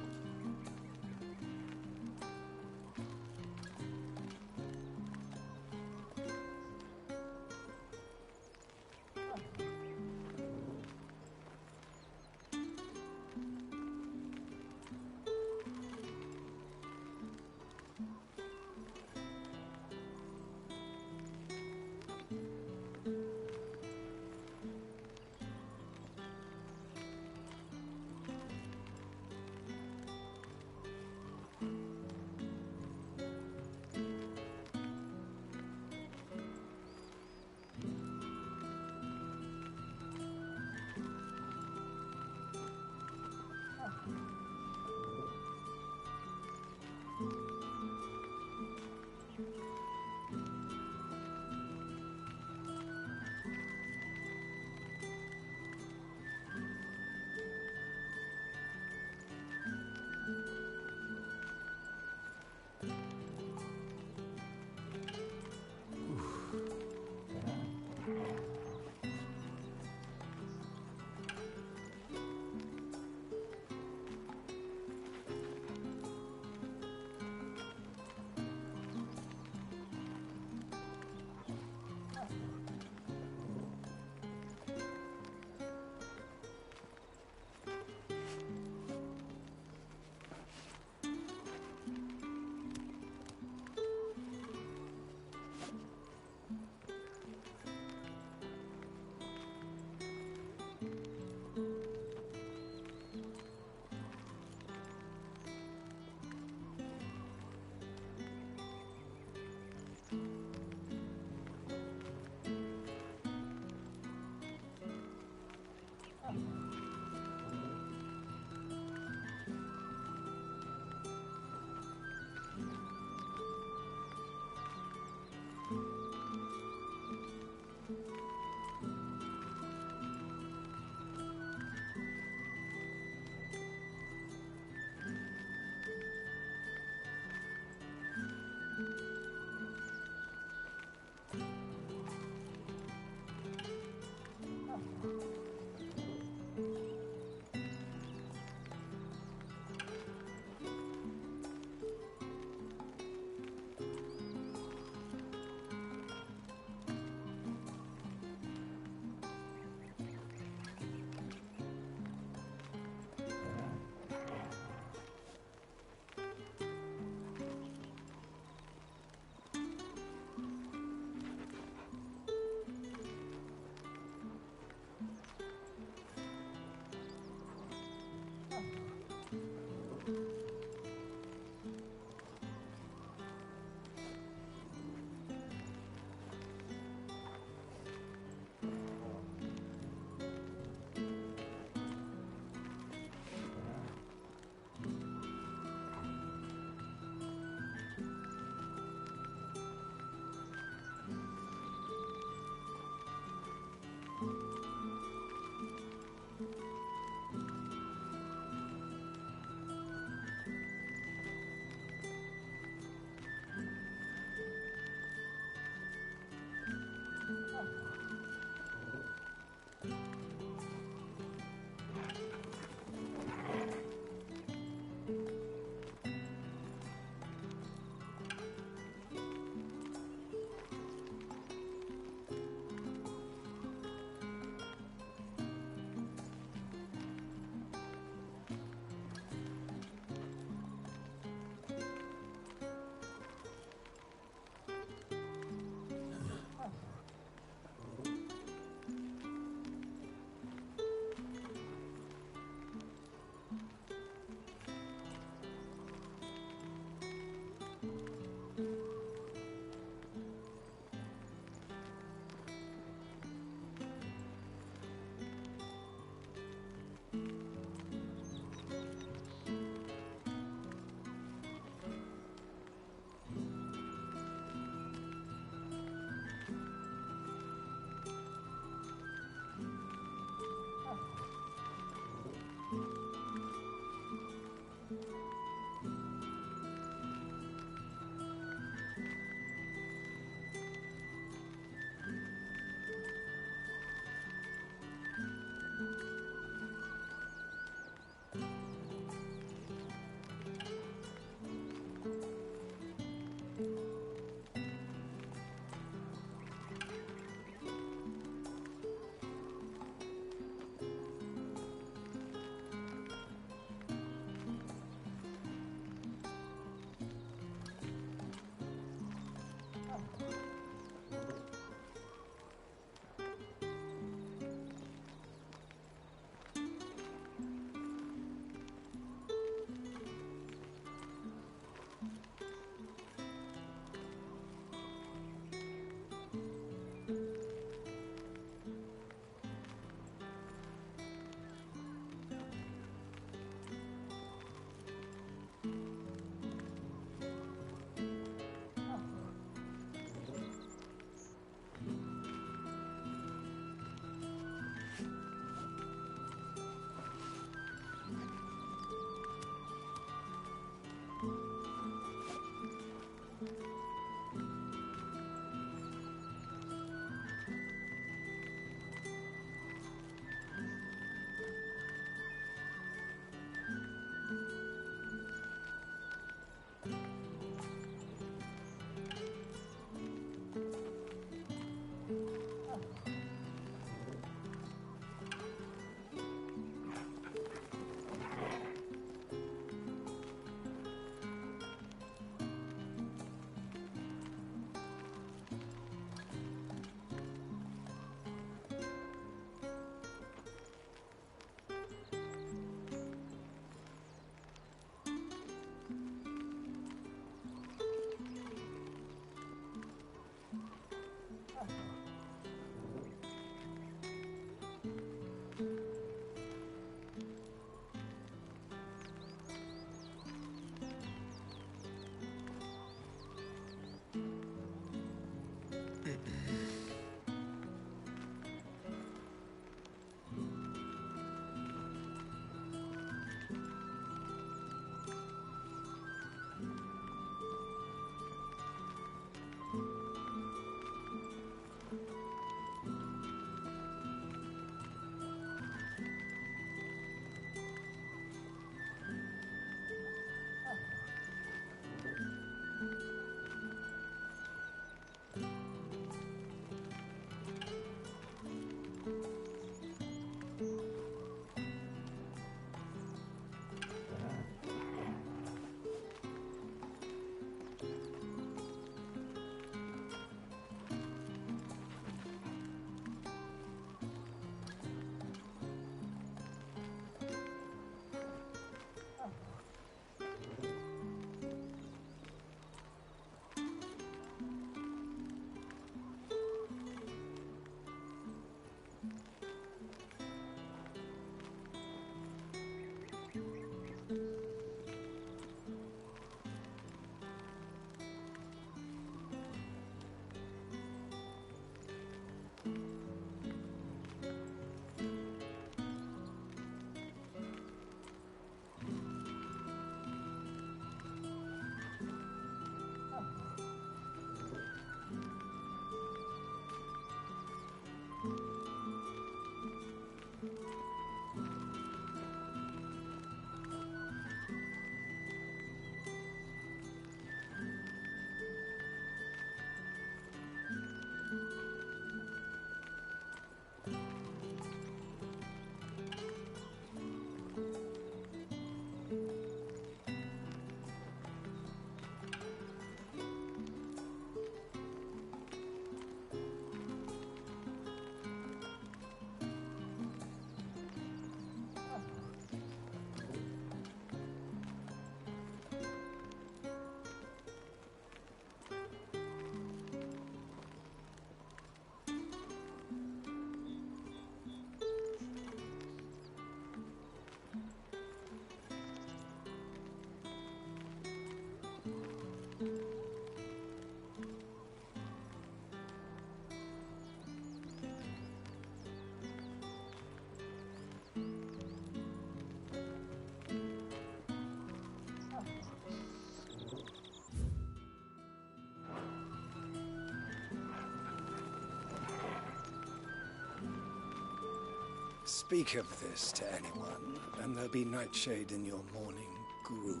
Speak of this to anyone, and there'll be nightshade in your morning gruel.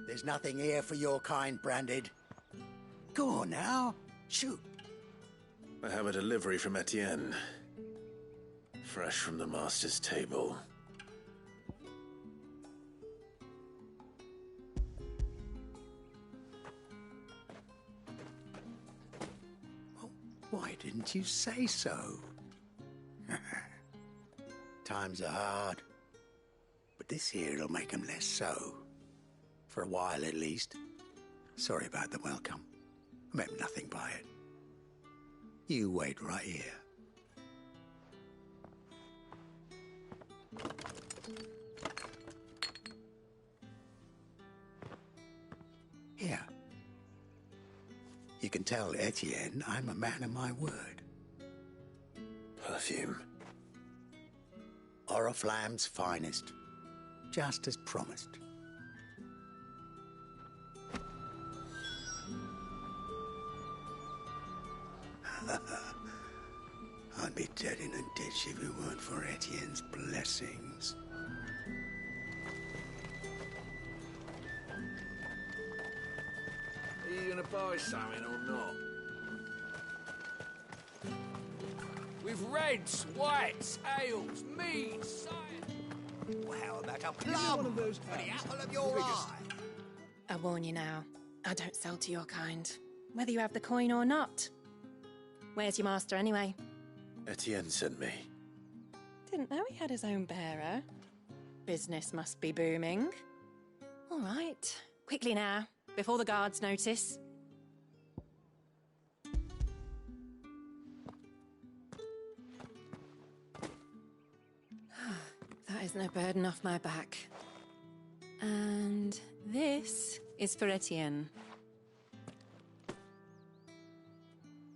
There's nothing here for your kind, Branded. Go on now. Shoot. I have a delivery from Etienne. Fresh from the master's table. Why didn't you say so? Times are hard. But this here'll make 'em less so. For a while, at least. Sorry about the welcome. I meant nothing by it. You wait right here. Here. You can tell Etienne I'm a man of my word. Perfume. Oriflamme's finest. Just as promised. I'd be dead in a ditch if it weren't for Etienne's blessings. Are you gonna buy something or not? With reds, whites, ales, meads, cider. How about a plum for the apple of your eye? I warn you now, I don't sell to your kind, whether you have the coin or not. Where's your master, anyway? Etienne sent me. Didn't know he had his own bearer. Business must be booming. All right, quickly now, before the guards notice. That is no burden off my back. And this is for Etienne.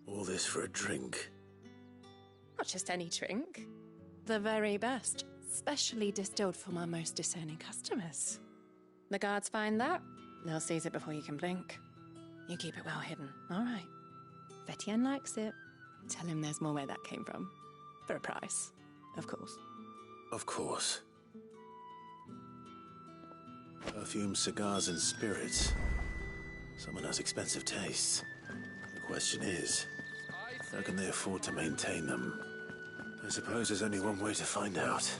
All this for a drink. Not just any drink. The very best, specially distilled for my most discerning customers. The guards find that, they'll seize it before you can blink. You keep it well hidden, all right? If Etienne likes it, tell him there's more where that came from. For a price, of course. Of course. Perfume, cigars, and spirits. Someone has expensive tastes. The question is, how can they afford to maintain them? I suppose there's only one way to find out.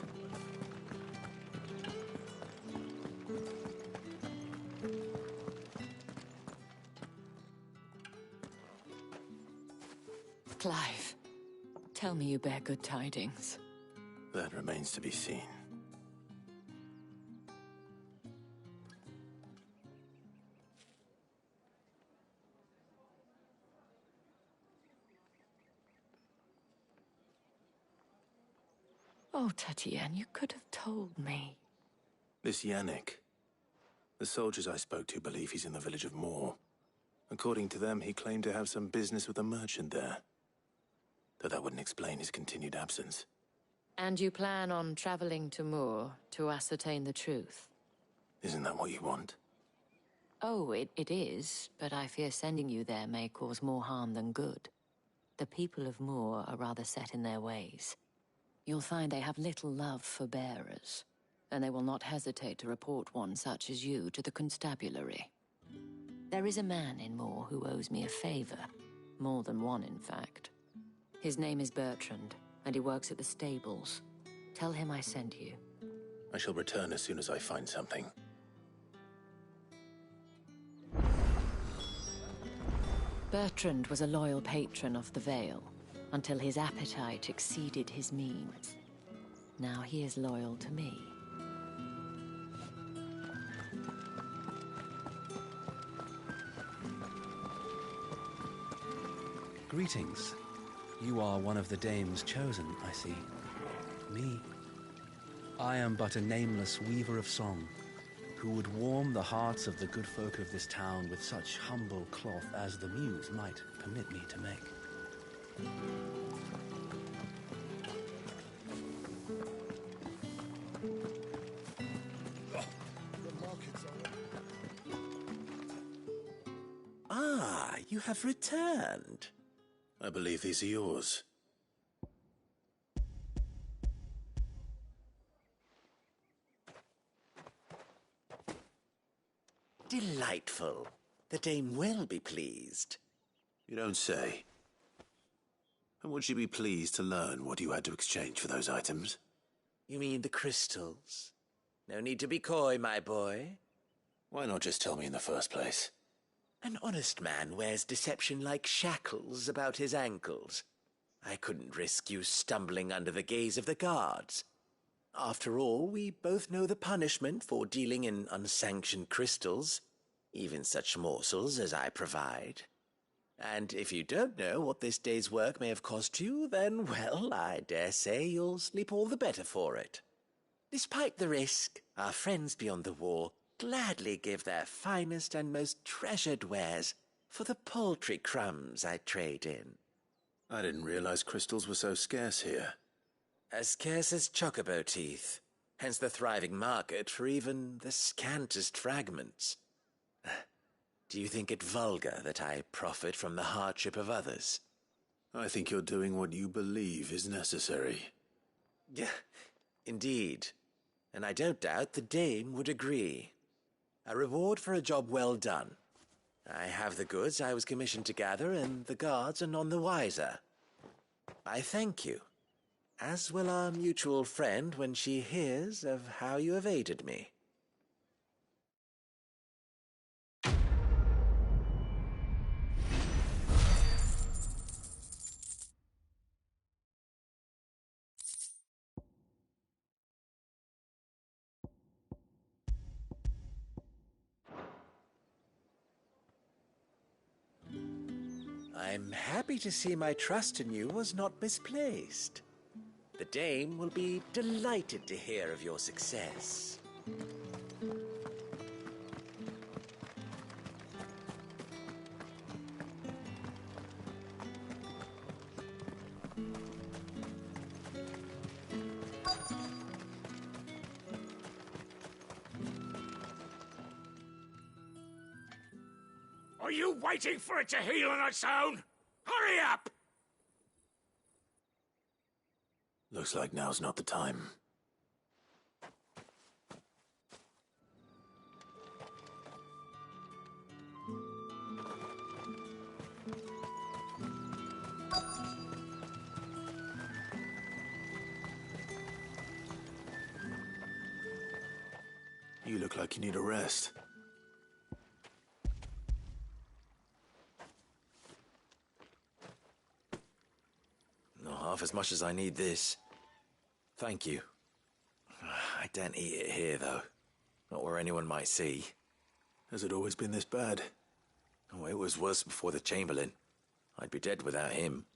Clive, tell me you bear good tidings. That remains to be seen. Oh, Tatienne, you could have told me. This Yannick. The soldiers I spoke to believe he's in the village of Moor. According to them, he claimed to have some business with a merchant there. Though that wouldn't explain his continued absence. And you plan on traveling to Moor to ascertain the truth? Isn't that what you want? Oh, it is, but I fear sending you there may cause more harm than good. The people of Moor are rather set in their ways. You'll find they have little love for bearers, and they will not hesitate to report one such as you to the constabulary. There is a man in Moor who owes me a favor. More than one, in fact. His name is Bertrand, and he works at the stables. Tell him I sent you. I shall return as soon as I find something. Bertrand was a loyal patron of the Vale, until his appetite exceeded his means. Now he is loyal to me. Greetings. You are one of the dames chosen, I see. Me. I am but a nameless weaver of song, who would warm the hearts of the good folk of this town with such humble cloth as the muse might permit me to make. You have returned. I believe these are yours. Delightful. The dame will be pleased. You don't say. And would she be pleased to learn what you had to exchange for those items? You mean the crystals? No need to be coy, my boy. Why not just tell me in the first place? An honest man wears deception like shackles about his ankles. I couldn't risk you stumbling under the gaze of the guards. After all, we both know the punishment for dealing in unsanctioned crystals, even such morsels as I provide. And if you don't know what this day's work may have cost you, then, well, I dare say you'll sleep all the better for it. Despite the risk, our friends beyond the wall gladly give their finest and most treasured wares for the paltry crumbs I trade in. I didn't realize crystals were so scarce here. As scarce as chocobo teeth, hence the thriving market for even the scantest fragments. Do you think it vulgar that I profit from the hardship of others? I think you're doing what you believe is necessary. Yeah, indeed. And I don't doubt the dame would agree. A reward for a job well done. I have the goods I was commissioned to gather, and the guards are none the wiser. I thank you, as will our mutual friend when she hears of how you have aided me. I'm happy to see my trust in you was not misplaced. The dame will be delighted to hear of your success. Are you waiting for it to heal on its own? Hurry up! Looks like now's not the time. You look like you need a rest. Not half as much as I need this. Thank you. I daren't eat it here, though. Not where anyone might see. Has it always been this bad? Oh, it was worse before the Chamberlain. I'd be dead without him.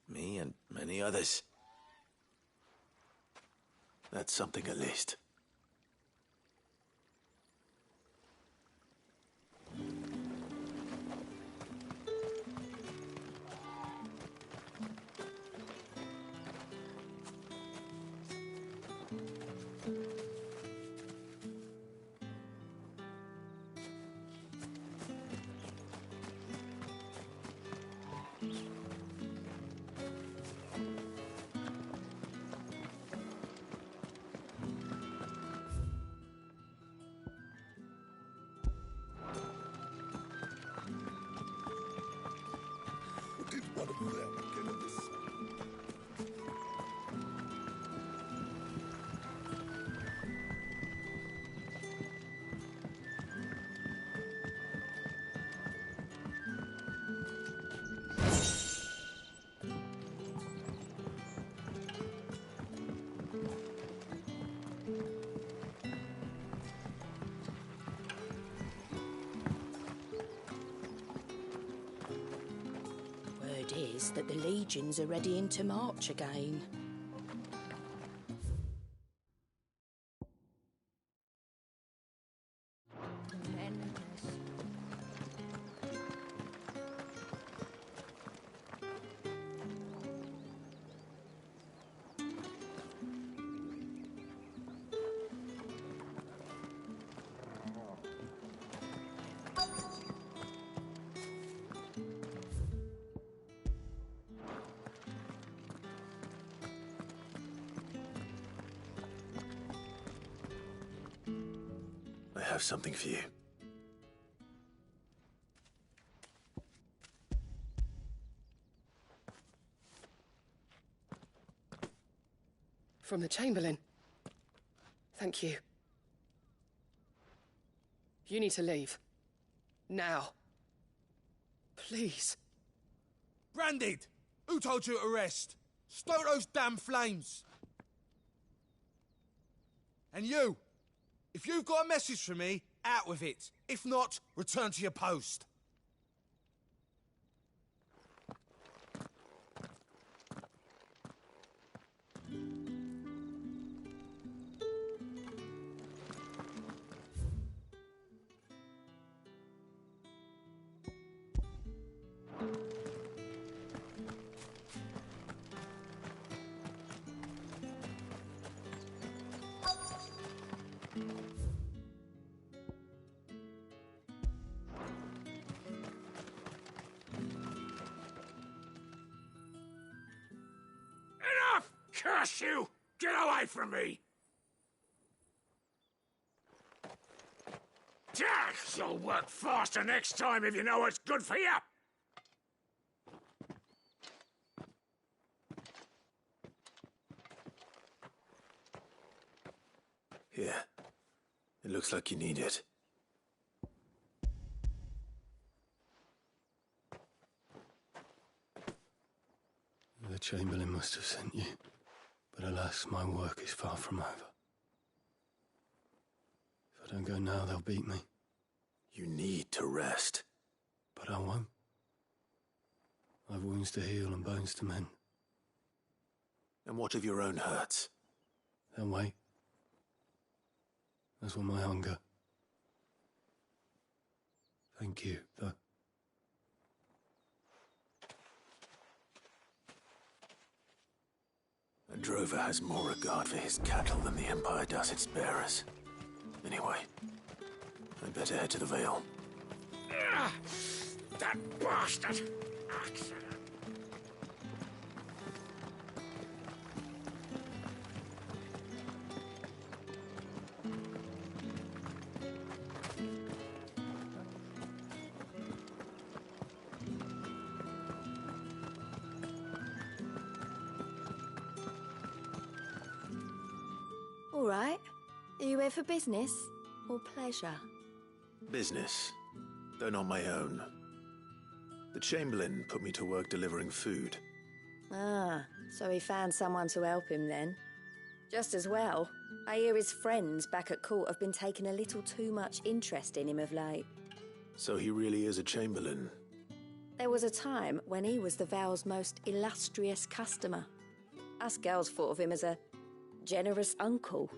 Me and many others. That's something at least. Word is that the legions are readying to march again. have something for you. From the Chamberlain. Thank you. You need to leave. Now. Please. Branded! Who told you to rest? Stoke those damn flames! And you! If you've got a message for me, out with it. If not, return to your post. Enough! Curse you! Get away from me! You'll work faster next time if you know what's good for you! Here. It looks like you need it. The Chamberlain must have sent you. But alas, my work is far from over. If I don't go now, they'll beat me. You need to rest. But I won't. I've wounds to heal and bones to mend. And what of your own hurts? They'll wait. As will my hunger. Thank you, though. A drover has more regard for his cattle than the Empire does its bearers. Anyway, I'd better head to the Vale. That bastard! All right. Are you here for business or pleasure? Business, though not my own. The Chamberlain put me to work delivering food. Ah, so he found someone to help him then. Just as well. I hear his friends back at court have been taking a little too much interest in him of late. So he really is a Chamberlain. There was a time when he was the Vale's most illustrious customer. Us girls thought of him as a generous uncle.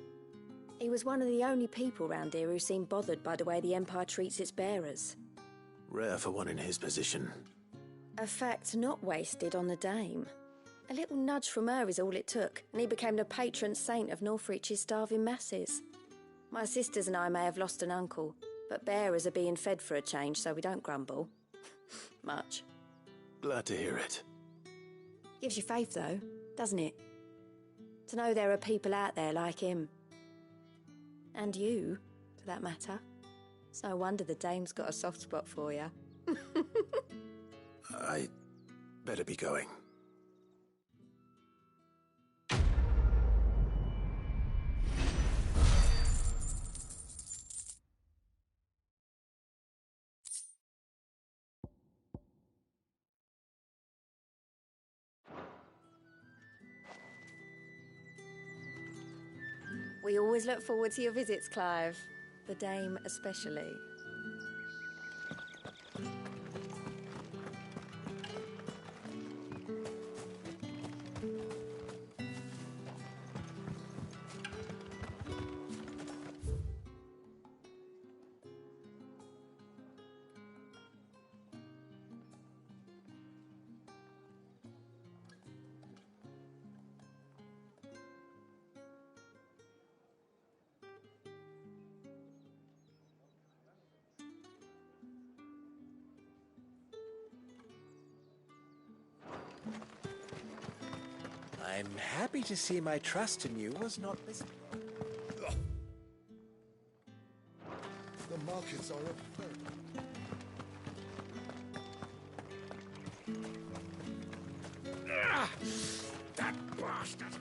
He was one of the only people round here who seemed bothered by the way the Empire treats its bearers. Rare for one in his position. A fact not wasted on the Dame. A little nudge from her is all it took, and he became the patron saint of Northreach's starving masses. My sisters and I may have lost an uncle, but bearers are being fed for a change, so we don't grumble. Much. Glad to hear it. Gives you faith, though, doesn't it? To know there are people out there like him. And you, for that matter. It's no wonder the Dame's got a soft spot for you. I better be going. We always look forward to your visits, Clive. The Dame especially. I'm happy to see my trust in you was not mis... The markets are up. That bastard!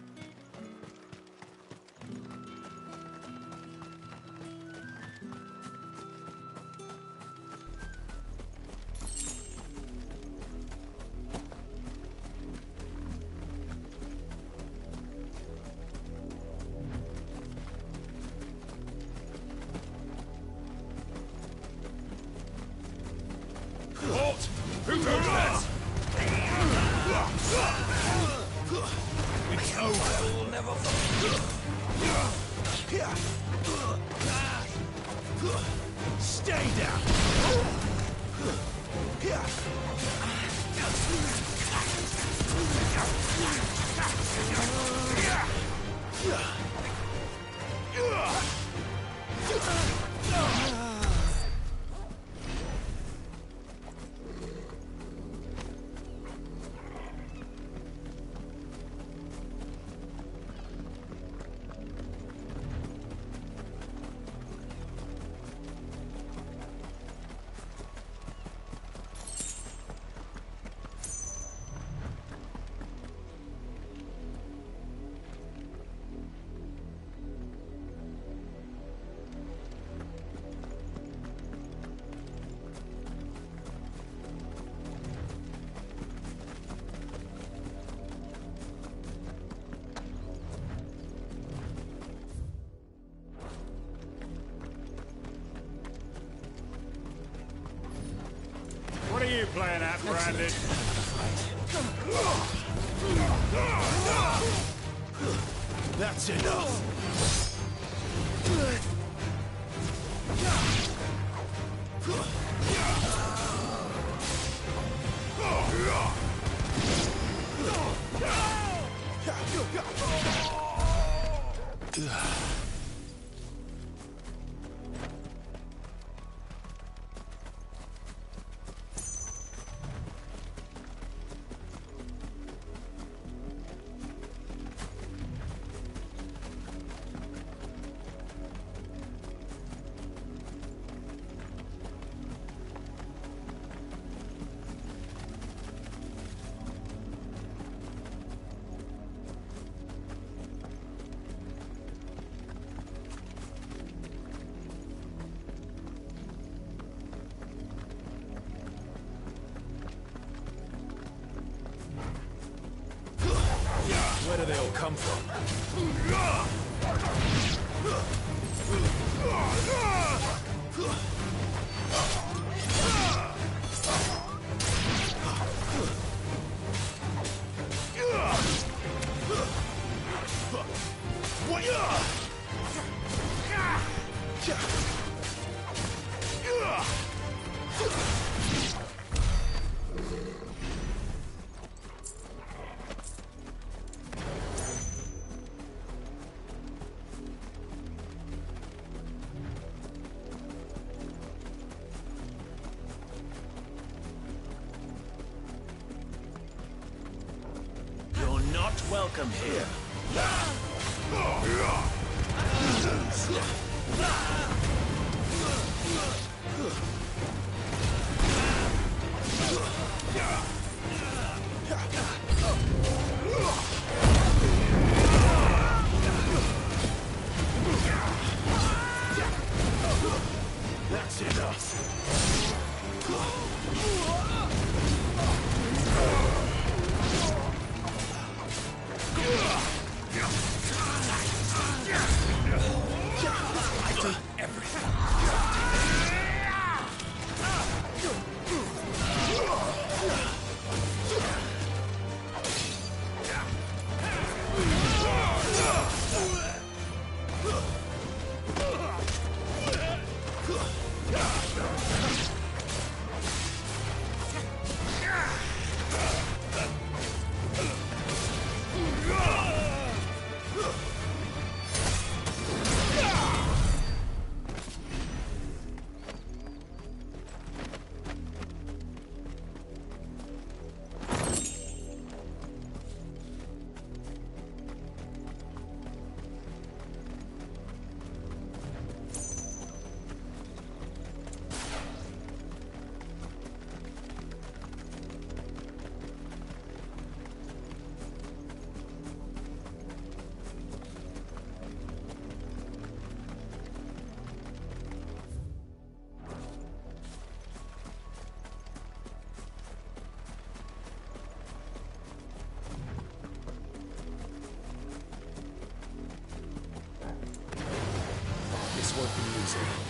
Halt! Who goes next? It's over. We'll never stay down. What are you playing at, Brandon? That's enough. Where do they all come from? You're not welcome here. That's enough. worth the music.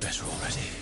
Better already.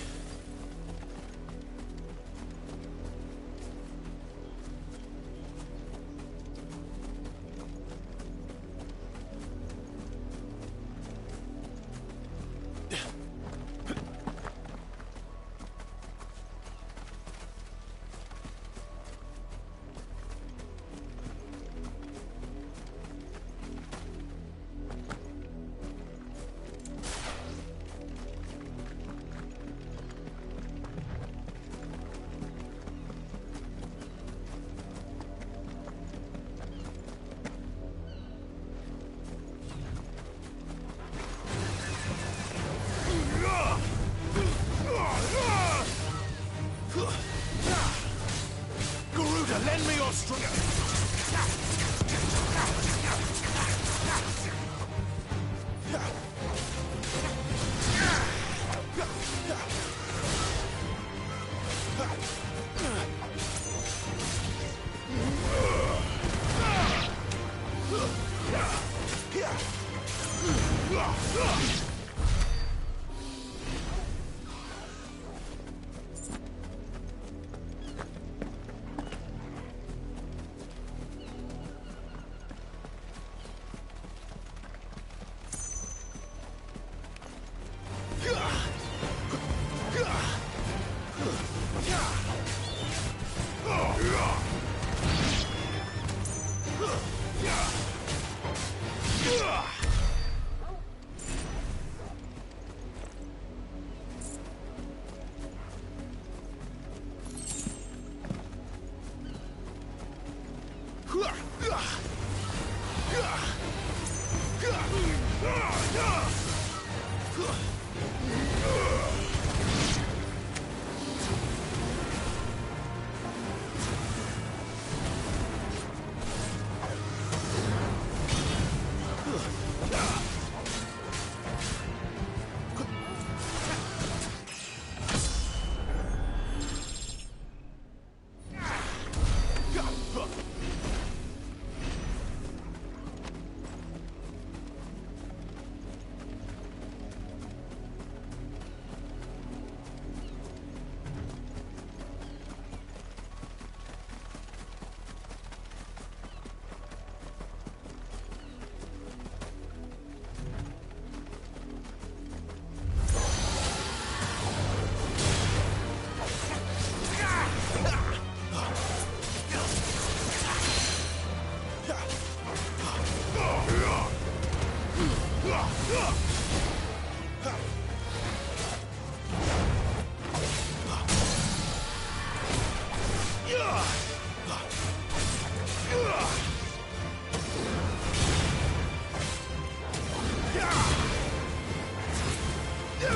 Not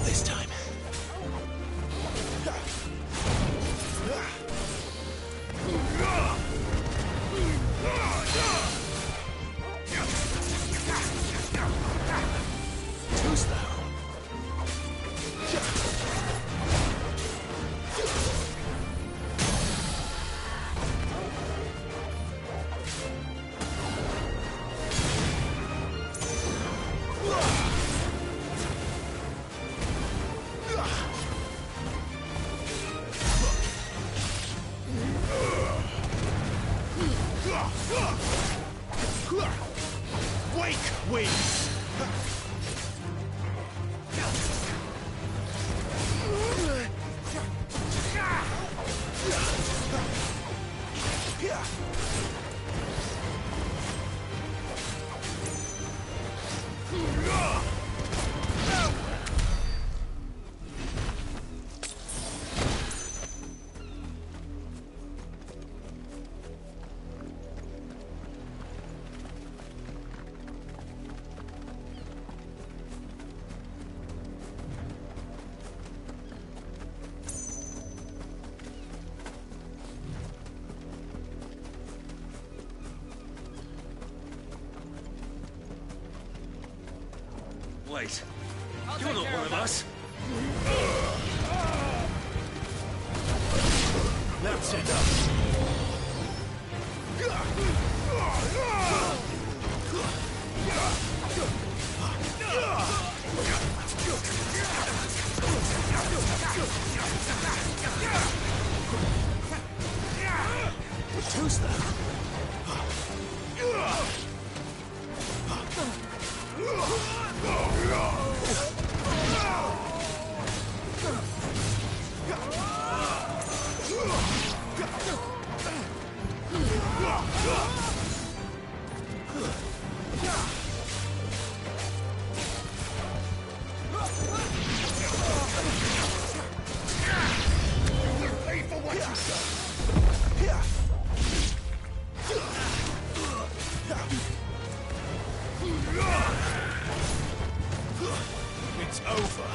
this time. Too slow. Wake wings! Wait, you're not one of us. That's enough. Too slow. Pay for what you've done. It's over.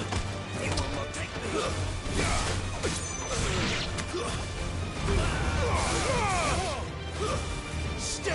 You will not take me. Stay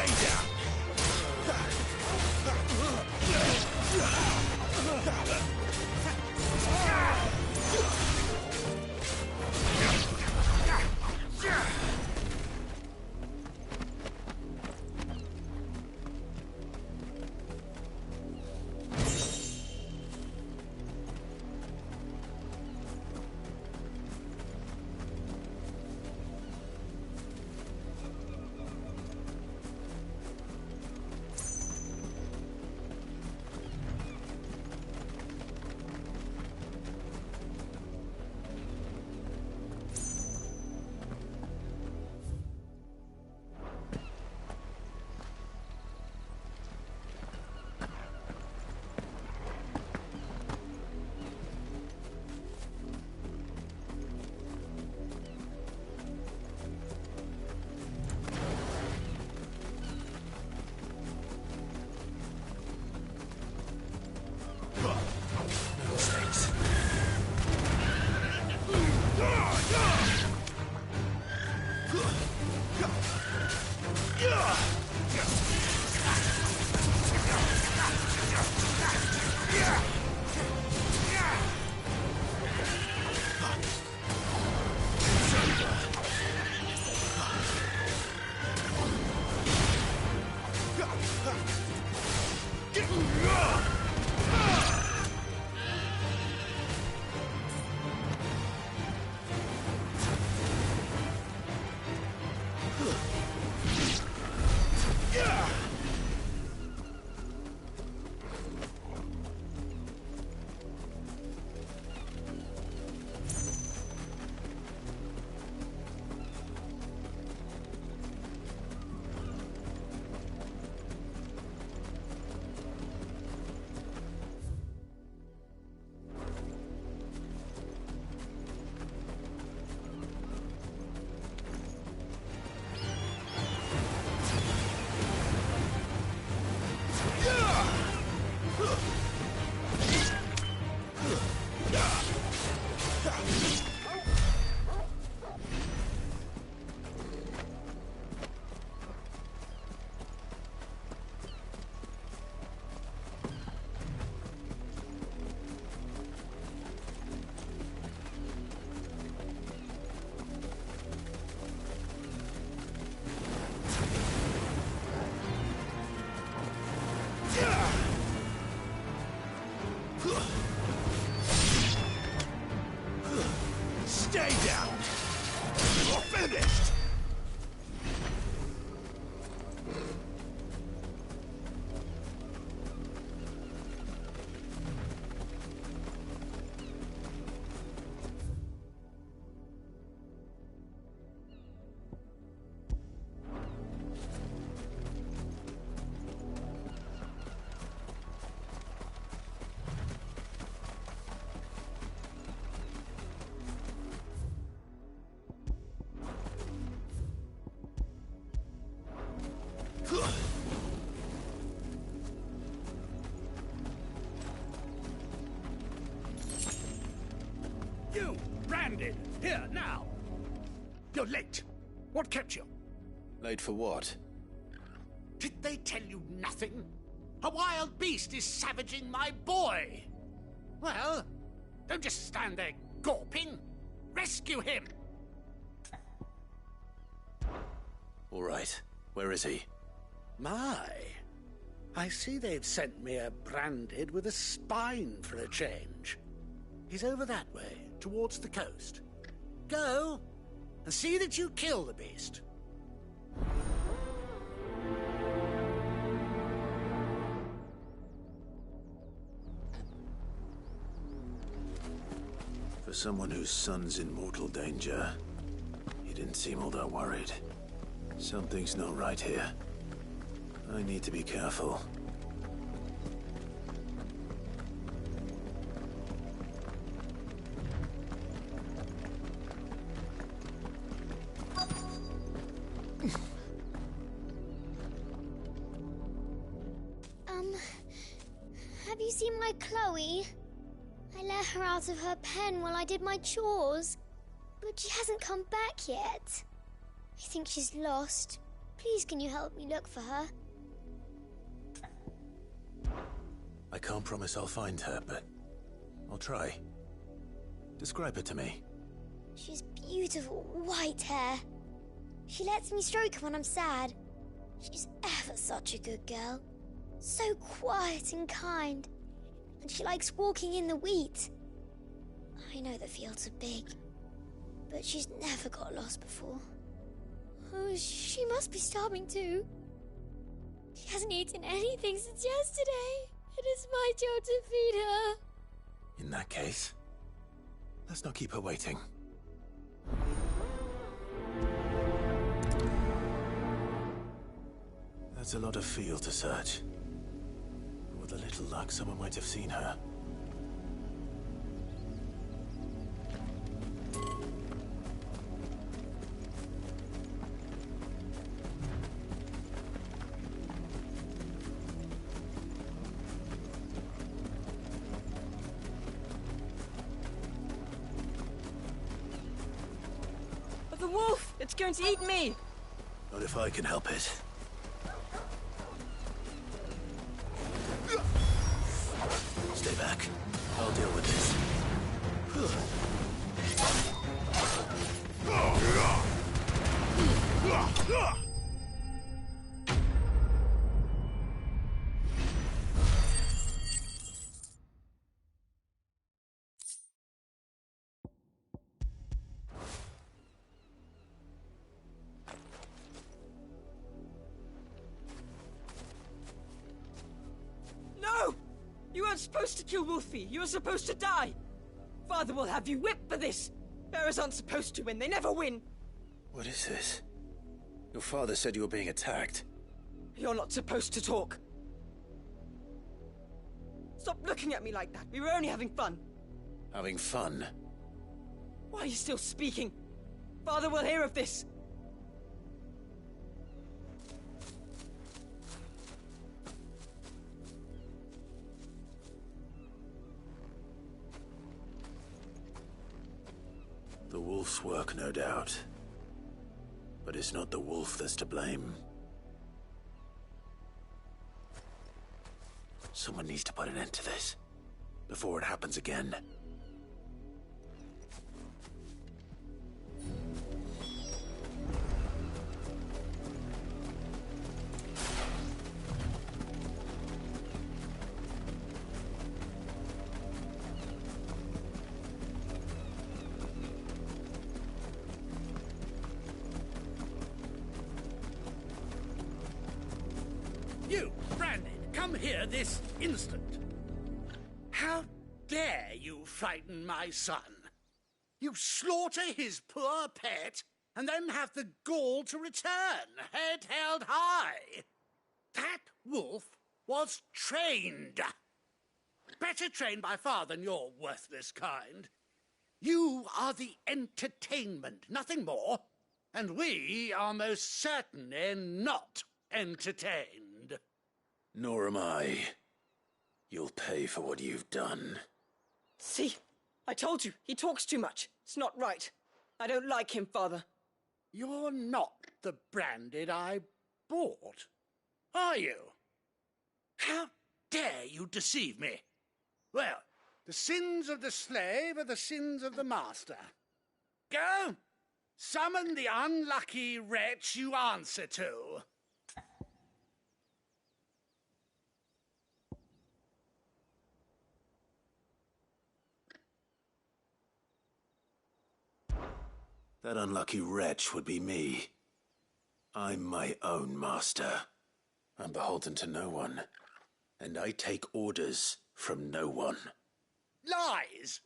Here, now! You're late. What kept you? Late for what? Did they tell you nothing? A wild beast is savaging my boy! Well, don't just stand there gawping. Rescue him! All right. Where is he? My, I see they've sent me a branded with a spine for a change. He's over that way, towards the coast. Go, and see that you kill the beast. For someone whose son's in mortal danger, he didn't seem all that worried. Something's not right here. I need to be careful. Have you seen my Chloe? I let her out of her pen while I did my chores, but she hasn't come back yet. I think she's lost. Please, can you help me look for her? I can't promise I'll find her, but I'll try. Describe her to me. She's beautiful white hair. She lets me stroke her when I'm sad. She's ever such a good girl. So quiet and kind. And she likes walking in the wheat. I know the fields are big, but she's never got lost before. Oh, she must be starving too. She hasn't eaten anything since yesterday. It is my job to feed her. In that case, let's not keep her waiting. That's a lot of field to search. With a little luck, someone might have seen her. The wolf! It's going to eat me! Not if I can help it. Stay back. I'll deal with this. No! You weren't supposed to kill Wolfie. You were supposed to die. Father will have you whipped for this. Bearers aren't supposed to win. They never win. What is this? Your father said you were being attacked. You're not supposed to talk. Stop looking at me like that. We were only having fun. Having fun? Why are you still speaking? Father will hear of this. The wolf's work, no doubt. But it's not the wolf that's to blame. Someone needs to put an end to this, before it happens again. You, Brandon, come here this instant. How dare you frighten my son? You slaughter his poor pet, and then have the gall to return, head held high. That wolf was trained. Better trained by far than your worthless kind. You are the entertainment, nothing more. And we are most certainly not entertained. Nor am I. You'll pay for what you've done. See? I told you, he talks too much. It's not right. I don't like him, Father. You're not the Branded I bought, are you? How dare you deceive me? Well, the sins of the slave are the sins of the master. Go, summon the unlucky wretch you answer to. That unlucky wretch would be me. I'm my own master. I'm beholden to no one, and I take orders from no one. Lies!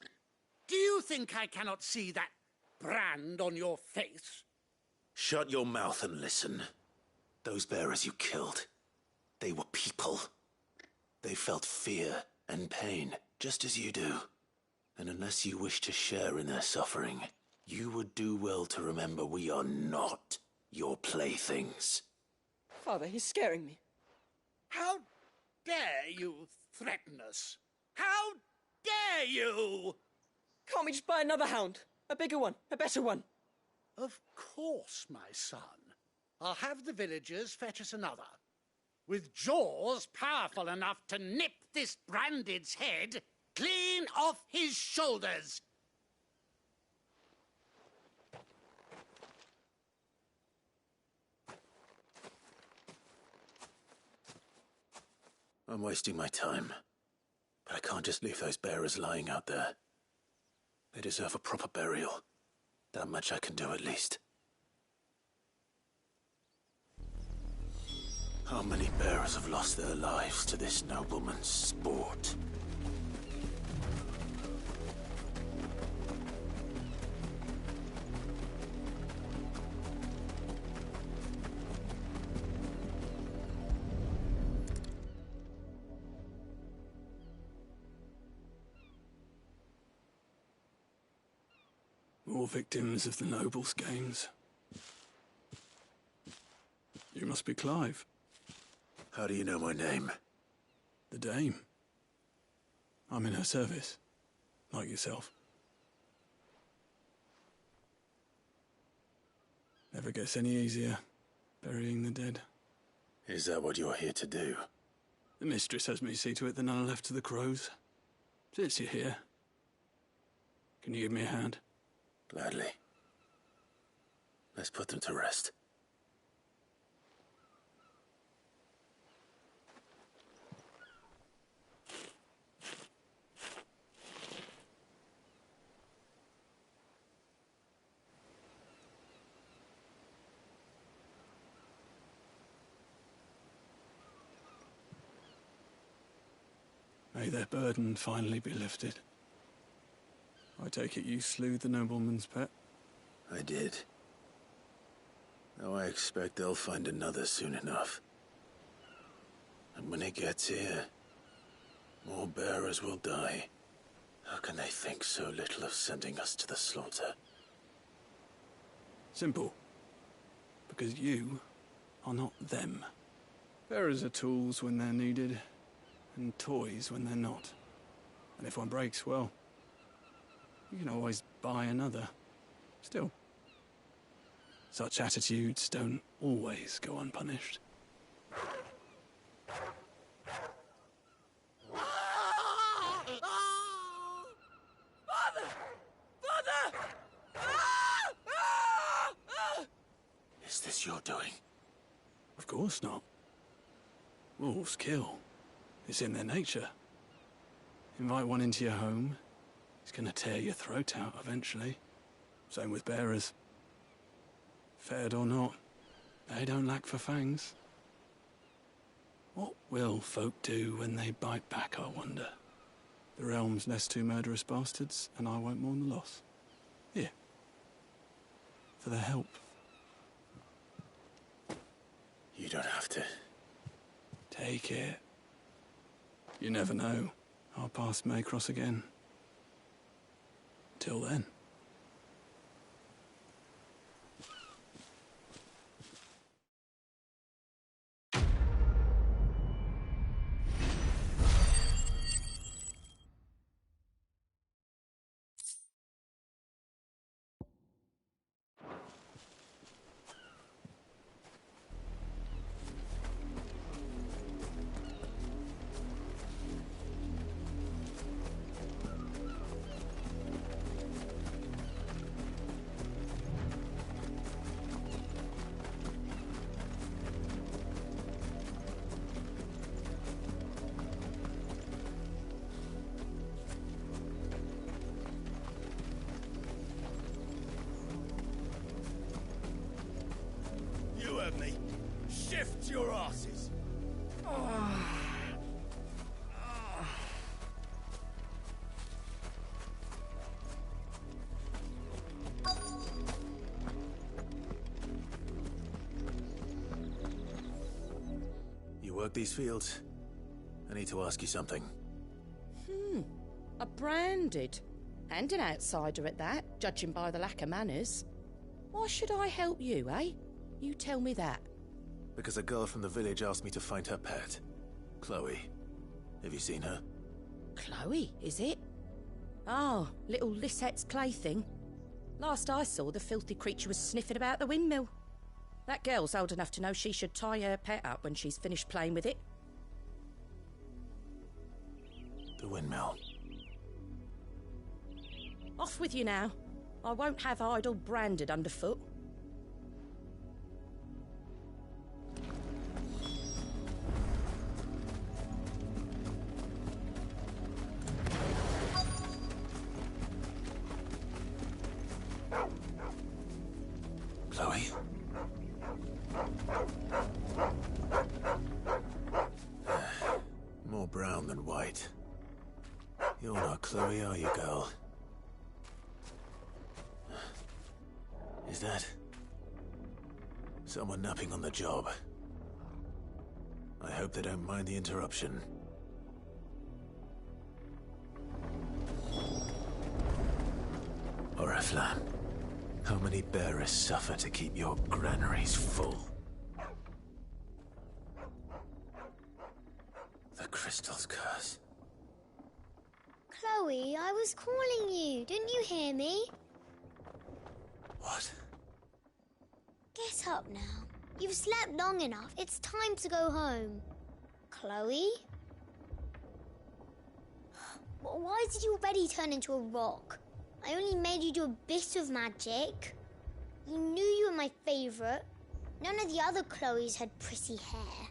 Do you think I cannot see that brand on your face? Shut your mouth and listen. Those bearers you killed, they were people. They felt fear and pain, just as you do. And unless you wish to share in their suffering, you would do well to remember we are not your playthings. Father, he's scaring me. How dare you threaten us? How dare you? Can't we just buy another hound? A bigger one, a better one. Of course, my son. I'll have the villagers fetch us another. With jaws powerful enough to nip this Branded's head clean off his shoulders. I'm wasting my time. But I can't just leave those bearers lying out there. They deserve a proper burial. That much I can do at least. How many bearers have lost their lives to this nobleman's sport? More victims of the nobles' games. You must be Clive. How do you know my name? The Dame. I'm in her service, like yourself. Never gets any easier, burying the dead. Is that what you're here to do? The mistress has me see to it that none are left to the crows. Since you're here, can you give me a hand? Gladly. Let's put them to rest. May their burden finally be lifted. I take it you slew the nobleman's pet? I did. Now I expect they'll find another soon enough. And when it gets here, more bearers will die. How can they think so little of sending us to the slaughter? Simple. Because you are not them. Bearers are tools when they're needed, and toys when they're not. And if one breaks, well, you can always buy another. Still, such attitudes don't always go unpunished. Father! Father! Is this your doing? Of course not. Wolves kill. It's in their nature. Invite one into your home, he's gonna tear your throat out eventually. Same with bearers. Fed or not, they don't lack for fangs. What will folk do when they bite back, I wonder? The realm's less two murderous bastards, and I won't mourn the loss. Here. For their help. You don't have to. Take it. You never know. Our paths may cross again. Till then. your asses! You work these fields? I need to ask you something. A branded. And an outsider at that, judging by the lack of manners. Why should I help you, eh? You tell me that. Because a girl from the village asked me to find her pet. Chloe. Have you seen her? Chloe, is it? Oh, little Lisette's plaything. Last I saw, the filthy creature was sniffing about the windmill. That girl's old enough to know she should tie her pet up when she's finished playing with it. The windmill. Off with you now. I won't have idle branded underfoot. Chloe? More brown than white. You're not Chloe, are you, girl? Is that someone napping on the job? I hope they don't mind the interruption. Oriflamme, how many bearers suffer to keep your granaries full? The crystal's curse. Chloe, I was calling you. Didn't you hear me? What? Get up now. You've slept long enough. It's time to go home. Chloe? Why did you already turn into a rock? I only made you do a bit of magic. You knew you were my favourite. None of the other Chloes had pretty hair.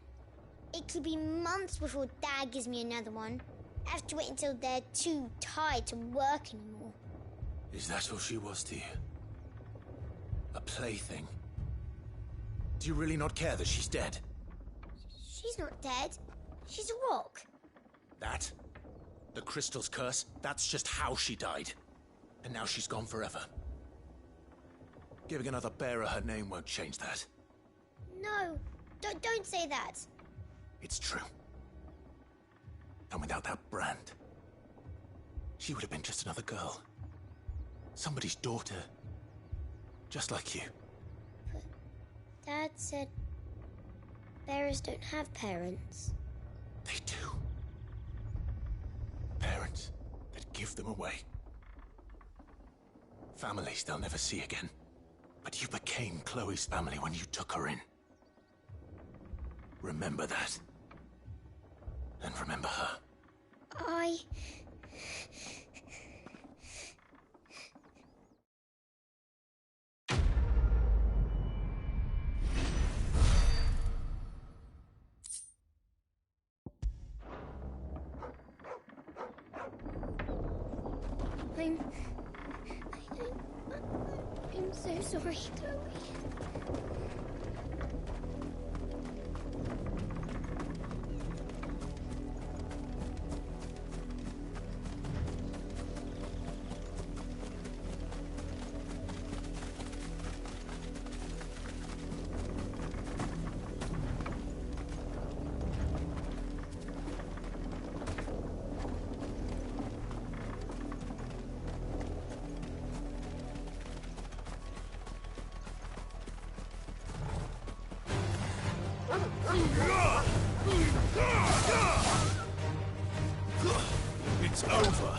It could be months before Dad gives me another one. I have to wait until they're too tired to work anymore. Is that all she was to you? A plaything? Do you really not care that she's dead? She's not dead. She's a rock. That? The crystal's curse? That's just how she died. And now she's gone forever. Giving another bearer her name won't change that. No, don't say that. It's true. And without that brand, she would have been just another girl. Somebody's daughter. Just like you. But Dad said bearers don't have parents. They do. Parents that give them away. Families they'll never see again. But you became Chloe's family when you took her in. Remember that. And remember her. I'm so sorry, Chloe. It's over.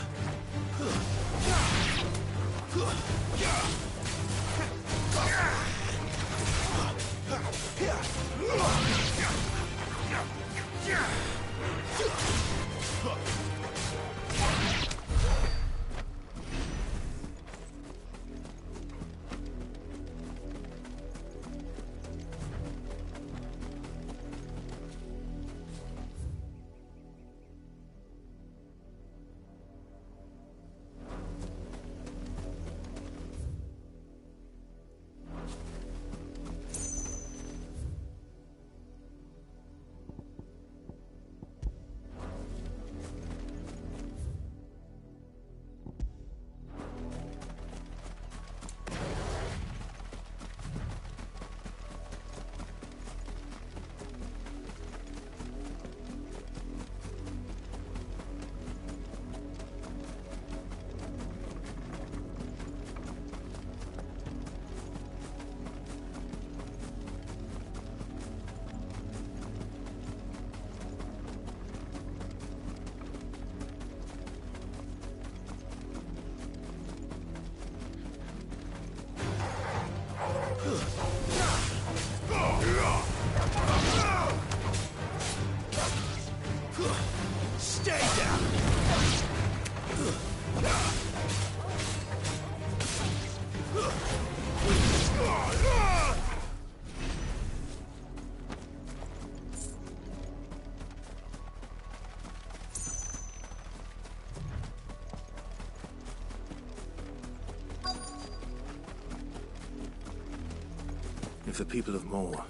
the people of Moor,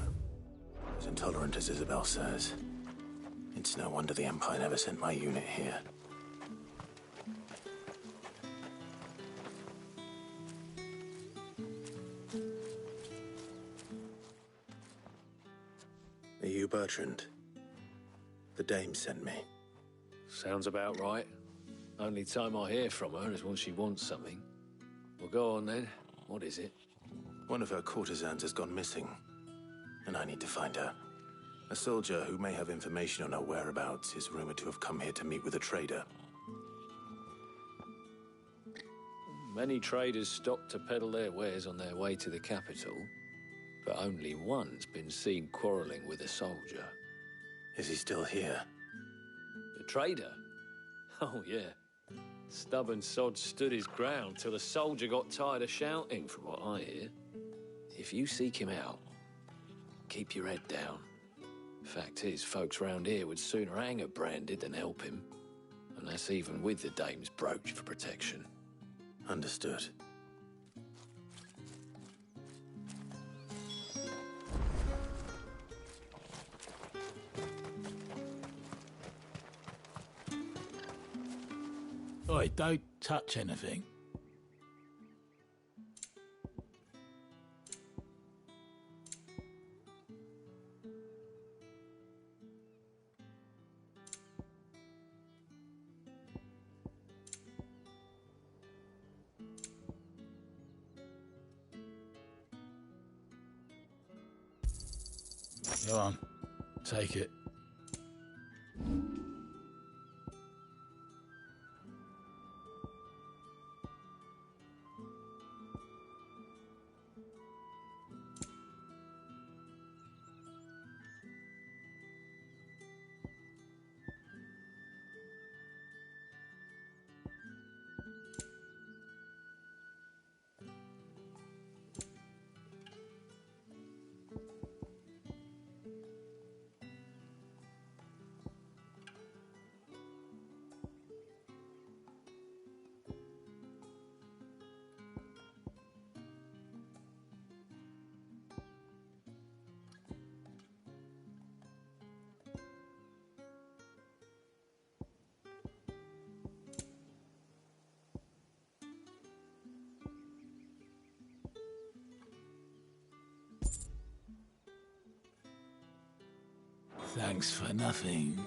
as intolerant as Isabel says, it's no wonder the Empire never sent my unit here. Are you Bertrand? The Dame sent me. Sounds about right. Only time I hear from her is when she wants something. Well, go on then. What is it? One of her courtesans has gone missing, and I need to find her. A soldier who may have information on her whereabouts is rumored to have come here to meet with a trader. Many traders stop to peddle their wares on their way to the capital, but only one's been seen quarrelling with a soldier. Is he still here? The trader? Oh, yeah. Stubborn sod stood his ground till the soldier got tired of shouting, from what I hear. If you seek him out, keep your head down. Fact is, folks round here would sooner hang a branded than help him. And that's even with the Dame's brooch for protection. Understood. Oi, don't touch anything. Go on, take it. Thanks for nothing.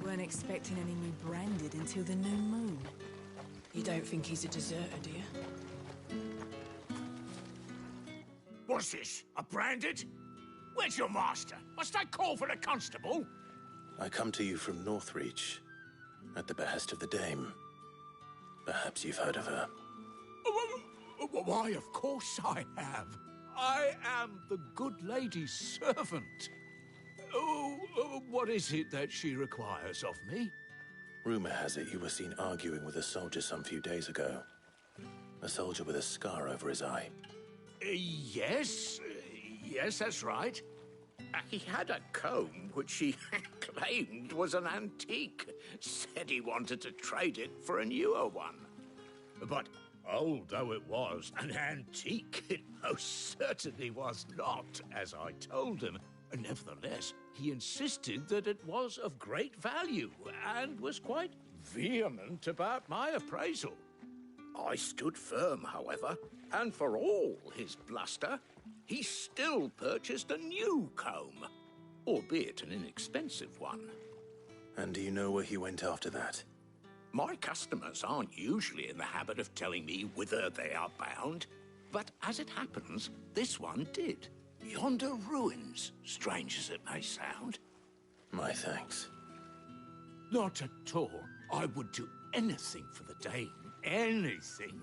Weren't expecting any new branded until the new moon. You don't think he's a deserter, do you? What's this? A branded? Where's your master? Must I call for the constable? I come to you from Northreach, at the behest of the Dame. Perhaps you've heard of her. Why, of course I have. I am the good lady's servant. What is it that she requires of me? Rumor has it you were seen arguing with a soldier some few days ago. A soldier with a scar over his eye. Yes, that's right. He had a comb which he claimed was an antique. Said he wanted to trade it for a newer one. But old though it was, an antique it most certainly was not, as I told him. Nevertheless, he insisted that it was of great value and was quite vehement about my appraisal. I stood firm, however, and for all his bluster, he still purchased a new comb, albeit an inexpensive one. And do you know where he went after that? My customers aren't usually in the habit of telling me whither they are bound, but as it happens, this one did. Yonder ruins, strange as it may sound. My thanks. Not at all. I would do anything for the Dame. Anything.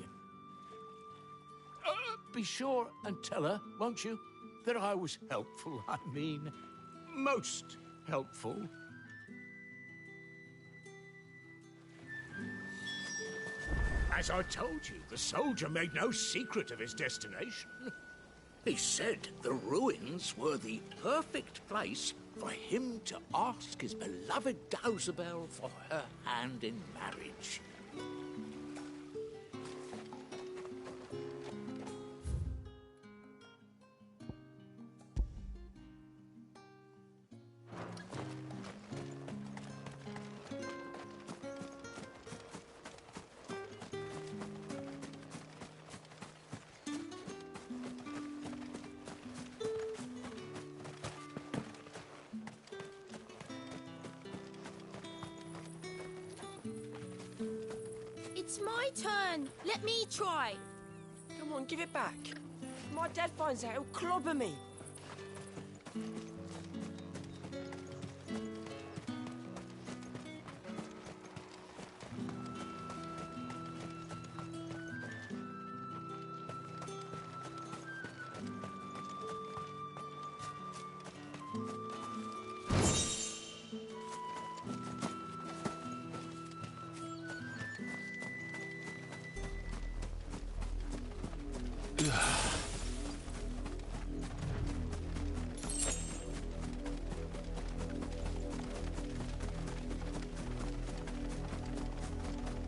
Be sure and tell her, won't you, that I was helpful. I mean, most helpful. As I told you, the soldier made no secret of his destination. He said the ruins were the perfect place for him to ask his beloved Dausabel for her hand in marriage. It's my turn. Let me try. Come on, give it back. If my dad finds out, he'll clobber me.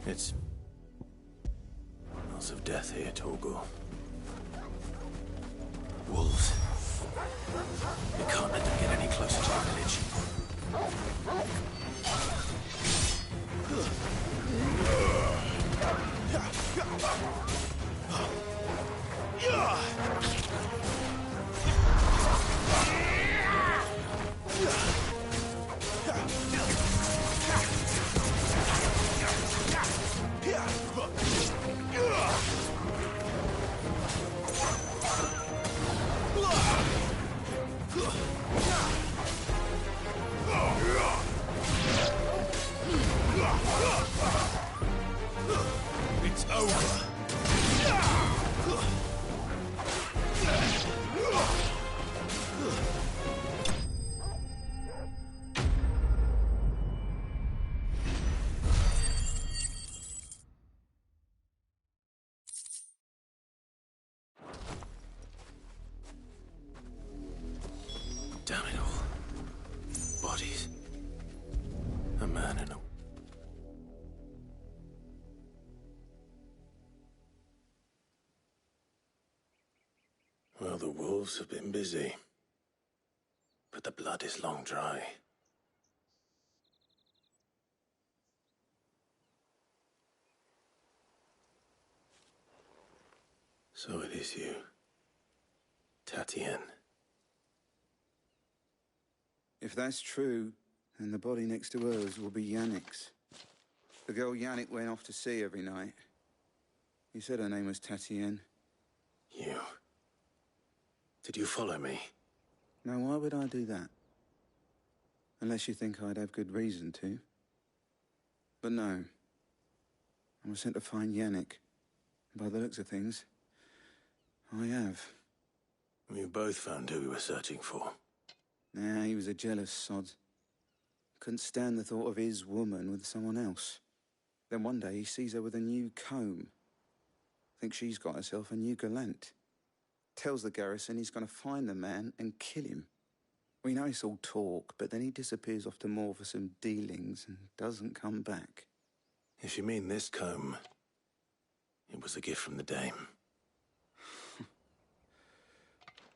It's smells of death here, Torgor. Wolves. We can't let them get any closer to our village. It's over. Damn it all. Bodies. A man and a... Well, the wolves have been busy. But the blood is long dry. So it is you, Tatienne. If that's true, then the body next to hers will be Yannick's. The girl Yannick went off to see every night. You said her name was Tatienne. You... Did you follow me? Now, why would I do that? Unless you think I'd have good reason to. But no. I was sent to find Yannick. By the looks of things, I have. We both found who we were searching for. Nah, he was a jealous sod. Couldn't stand the thought of his woman with someone else. Then one day he sees her with a new comb. Thinks she's got herself a new gallant. Tells the garrison he's going to find the man and kill him. We know it's all talk, but then he disappears off to Moor for some dealings and doesn't come back. If you mean this comb, it was a gift from the dame.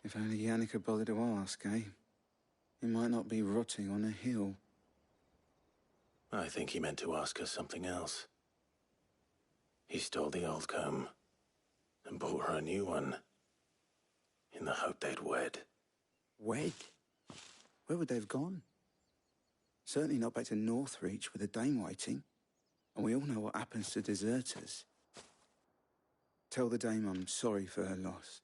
If only Yannick had bothered to ask, eh? He might not be rotting on a hill. I think he meant to ask her something else. He stole the old comb and bought her a new one in the hope they'd wed. Wed? Where would they have gone? Certainly not back to Northreach with a dame waiting. And we all know what happens to deserters. Tell the dame I'm sorry for her loss.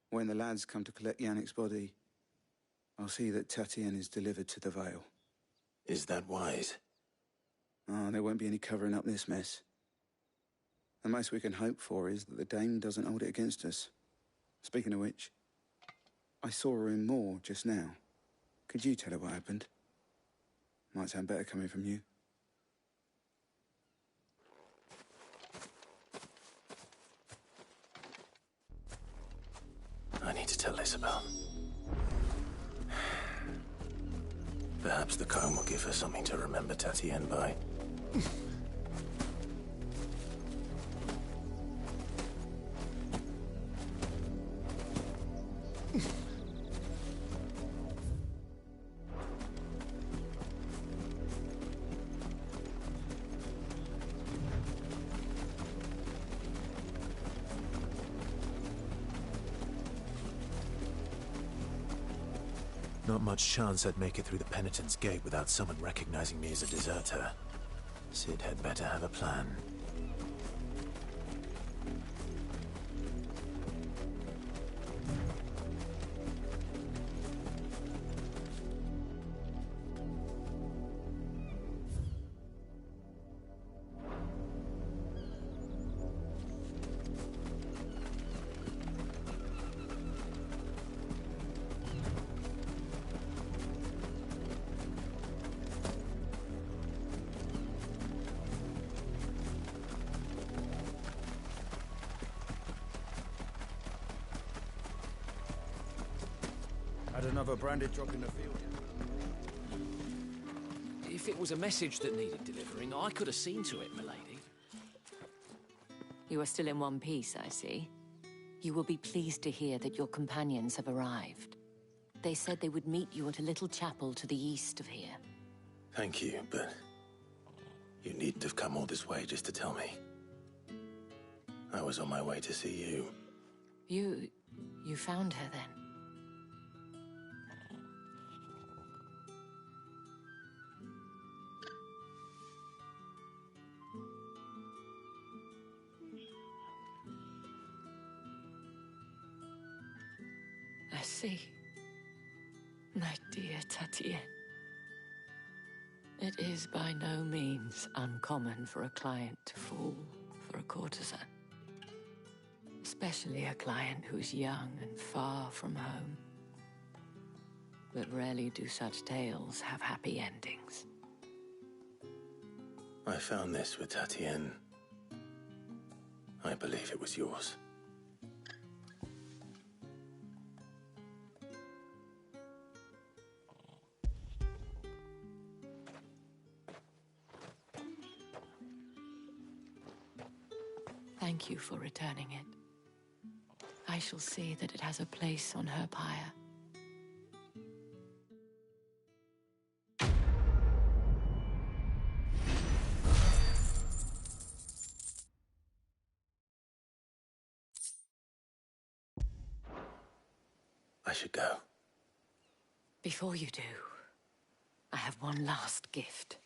When the lads come to collect Yannick's body, I'll see that Tatienne is delivered to the Vale. Is that wise? Oh, there won't be any covering up this mess. The most we can hope for is that the dame doesn't hold it against us. Speaking of which, I saw her in Moor just now. Could you tell her what happened? Might sound better coming from you. I need to tell Isabel. Perhaps the comb will give her something to remember Tatienne by. Not much chance I'd make it through the Penitent's Gate without someone recognizing me as a deserter. Sid had better have a plan. Had another branded drop in the field. If it was a message that needed delivering, I could have seen to it, milady. You are still in one piece, I see. You will be pleased to hear that your companions have arrived. They said they would meet you at a little chapel to the east of here. Thank you, but you needn't have come all this way just to tell me. I was on my way to see you. You found her then? I see. My dear Tatienne. It is by no means uncommon for a client to fall for a courtesan. Especially a client who's young and far from home. But rarely do such tales have happy endings. I found this with Tatienne. I believe it was yours. Thank you for returning it. I shall see that it has a place on her pyre. I should go. Before you do, I have one last gift.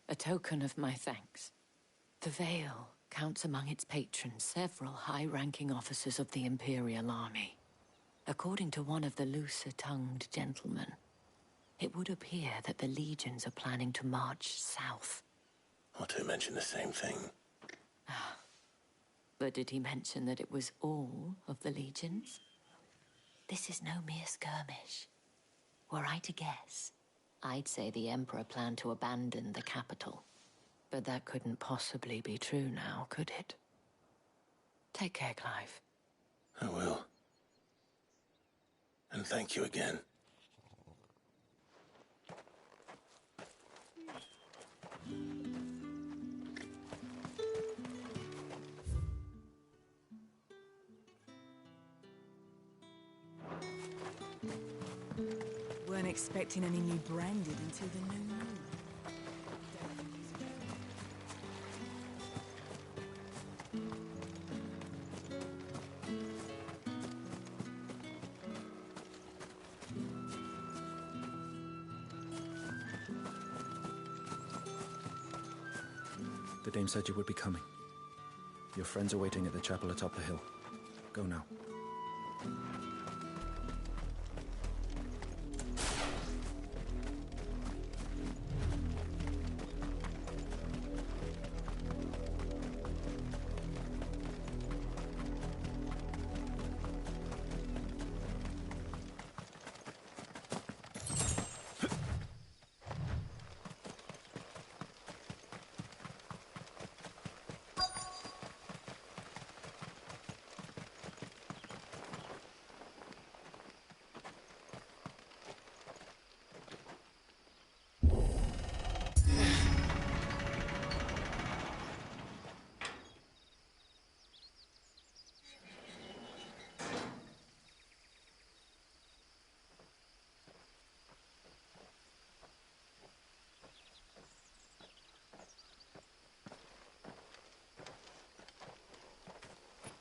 A token of my thanks. The Vale counts among its patrons several high-ranking officers of the Imperial Army. According to one of the looser-tongued gentlemen, it would appear that the legions are planning to march south. Or to mention the same thing. But did he mention that it was all of the legions? This is no mere skirmish. Were I to guess, I'd say the Emperor planned to abandon the capital. But that couldn't possibly be true now, could it? Take care, Clive. I will. And thank you again. expecting any new branded until the new moon. The dame said you would be coming. Your friends are waiting at the chapel atop the hill. Go now.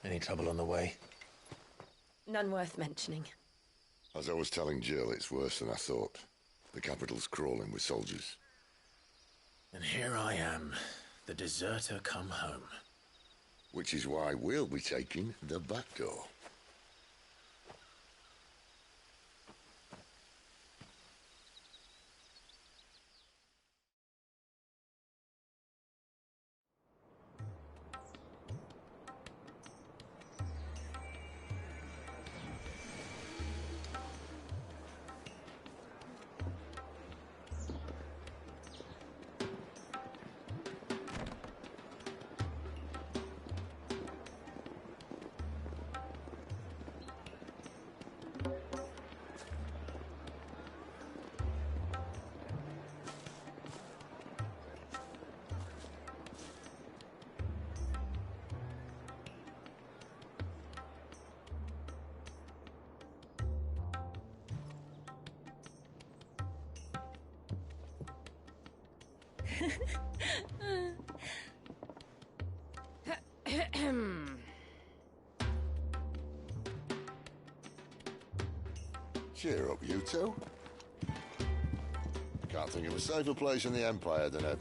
Any trouble on the way? None worth mentioning. As I was telling Jill, it's worse than I thought. The capital's crawling with soldiers. And here I am, the deserter come home. Which is why we'll be taking the back door. Cheer up, you two. Can't think of a safer place in the Empire than a...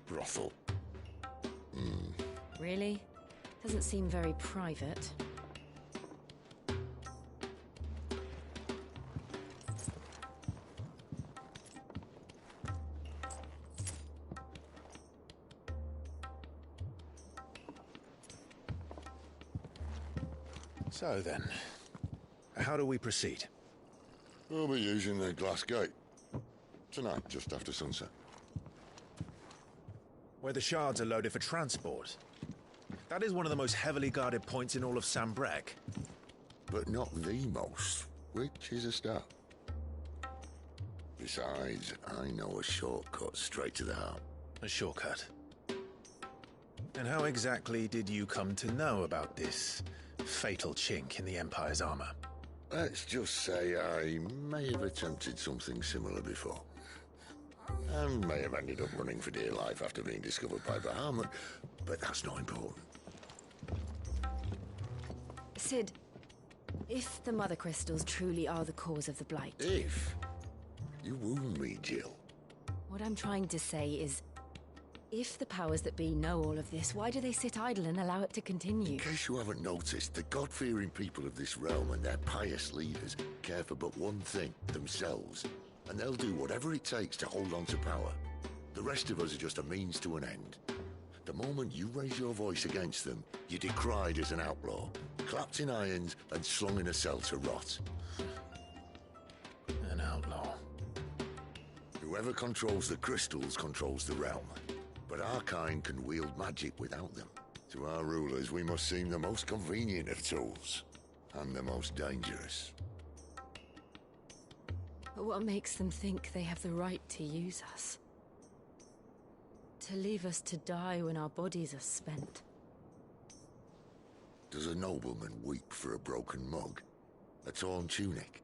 brothel. Really? Doesn't seem very private. So then, how do we proceed? We'll be using the glass gate. Tonight, just after sunset. Where the shards are loaded for transport. That is one of the most heavily guarded points in all of Sambrek. But not the most, which is a start. Besides, I know a shortcut straight to the heart. A shortcut? And how exactly did you come to know about this fatal chink in the Empire's armor? Let's just say I may have attempted something similar before. And may have ended up running for dear life after being discovered by Bahamut, but that's not important. Sid, if the Mother Crystals truly are the cause of the Blight... If? You wound me, Jill. What I'm trying to say is, if the powers that be know all of this, why do they sit idle and allow it to continue? In case you haven't noticed, the God-fearing people of this realm and their pious leaders care for but one thing, themselves. And they'll do whatever it takes to hold on to power. The rest of us are just a means to an end. The moment you raise your voice against them, you're decried as an outlaw, clapped in irons and slung in a cell to rot. An outlaw. Whoever controls the crystals controls the realm. But our kind can wield magic without them. To our rulers, we must seem the most convenient of tools. And the most dangerous. But what makes them think they have the right to use us? To leave us to die when our bodies are spent? Does a nobleman weep for a broken mug? A torn tunic?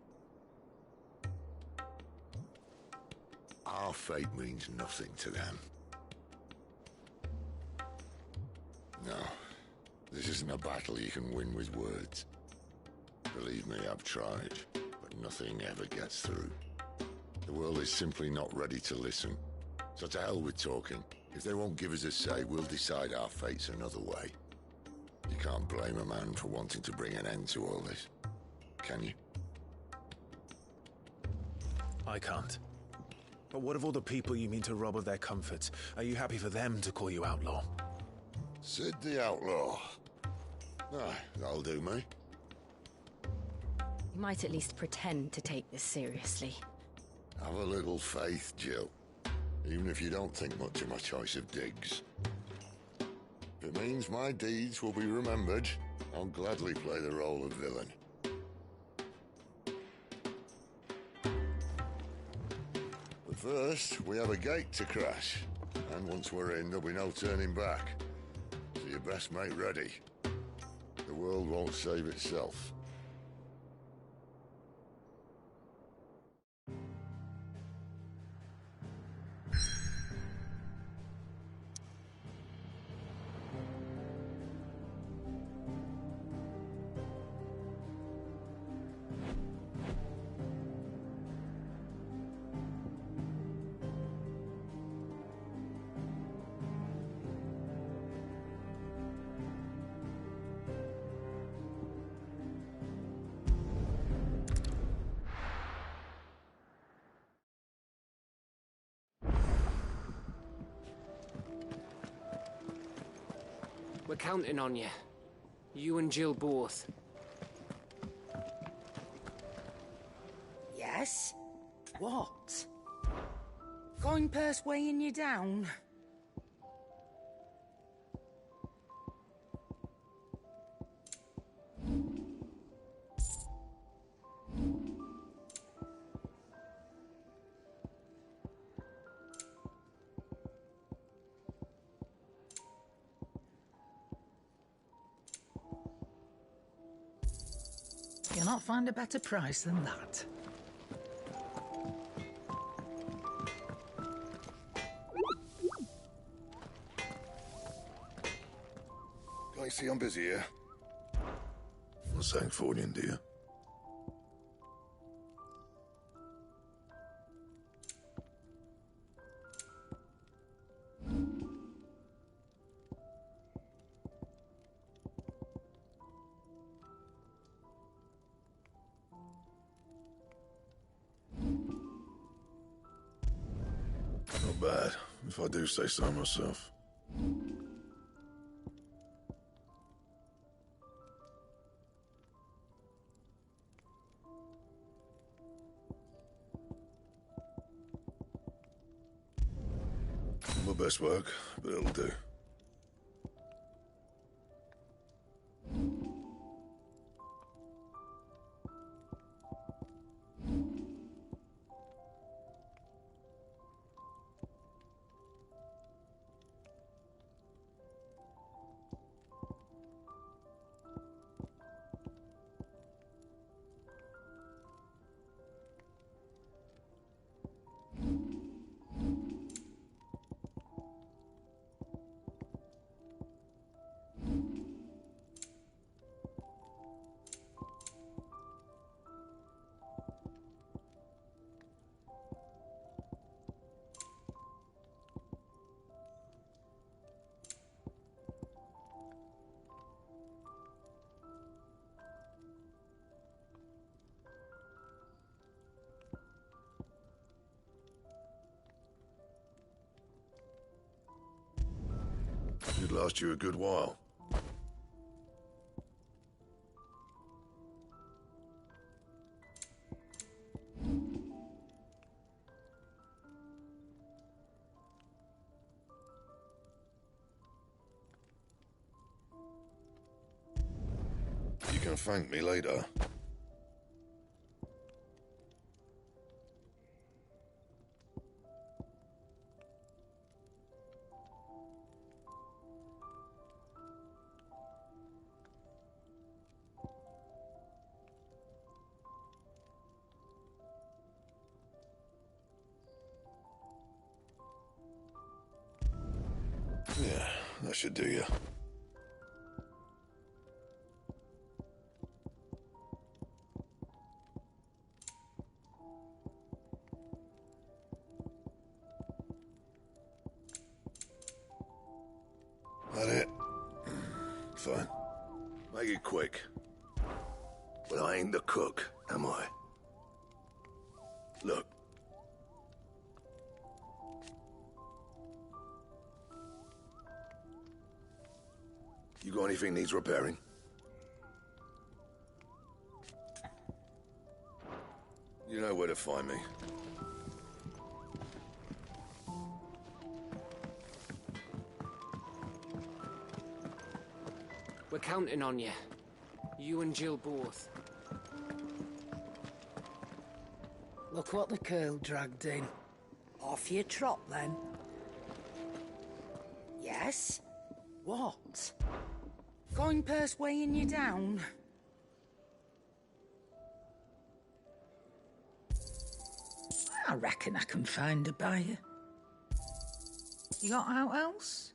Our fate means nothing to them. No, this isn't a battle you can win with words. Believe me, I've tried, but nothing ever gets through. The world is simply not ready to listen. So to hell with talking. If they won't give us a say, we'll decide our fates another way. You can't blame a man for wanting to bring an end to all this, can you? I can't. But what of all the people you mean to rob of their comforts? Are you happy for them to call you outlaw? Sid the Outlaw. Ah, that'll do me. You might at least pretend to take this seriously. Have a little faith, Jill. Even if you don't think much of my choice of digs. If it means my deeds will be remembered, I'll gladly play the role of villain. But first, we have a gate to crash. And once we're in, there'll be no turning back. So you best make ready. The world won't save itself. We're counting on you. You and Jill both. Yes? What? Coin purse weighing you down? You'll not find a better price than that. Can't you see I'm busy here? I'm saying Fordian, do you? Not bad, if I do say so myself. Not my best work, but it'll do. Should last you a good while. You can thank me later. Yeah, that should do you. That it? Fine. Make it quick. But I ain't the cook, am I? Look. You got anything needs repairing? You know where to find me. We're counting on you. You and Jill both. Look what the curl dragged in. Off your trot, then. Yes? What? Going purse weighing you down? I reckon I can find a buyer. You got out else?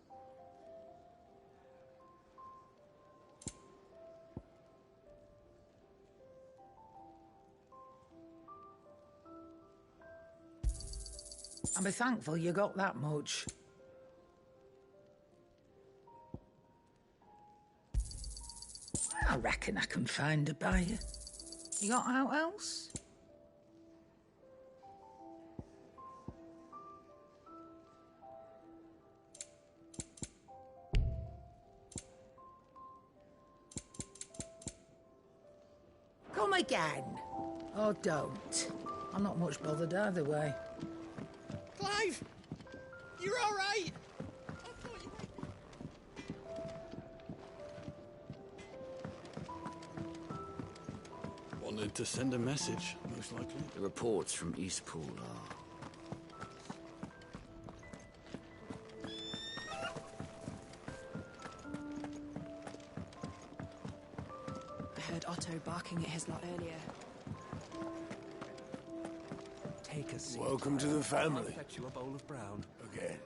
I'll be thankful you got that much. I reckon I can find a buyer. You got out else? Come again. Or don't. I'm not much bothered either way. Clive! You're all right! Wanted to send a message, most likely. The reports from Eastpool are... I heard Otto barking at his lot earlier. Take a seat. Welcome to the family. I'll fetch you a bowl of brown. Again.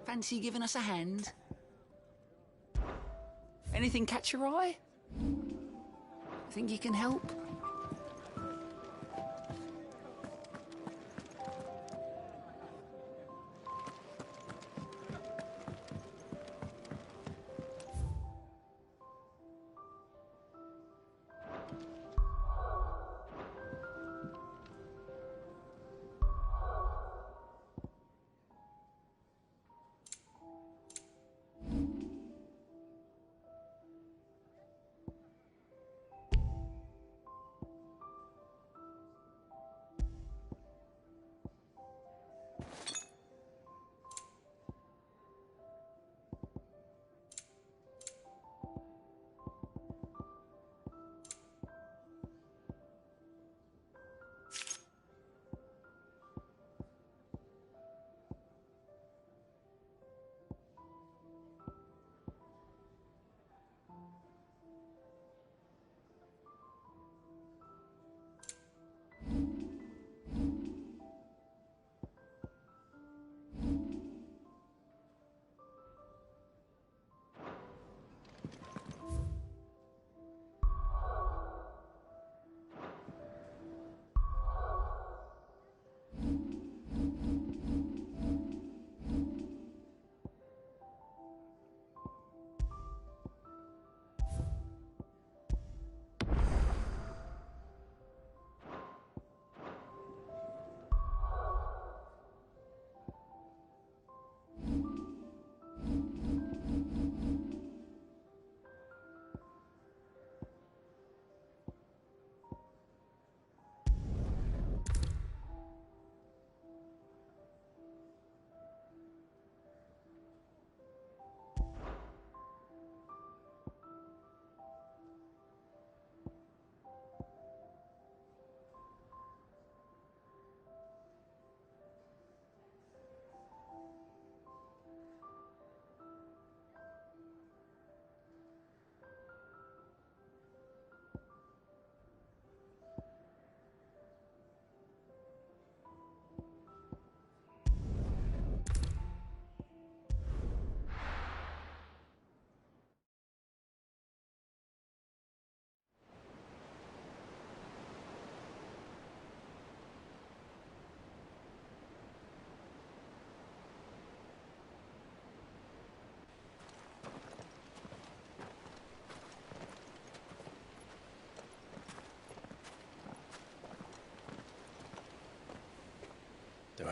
Fancy giving us a hand? Anything catch your eye? Think you can help?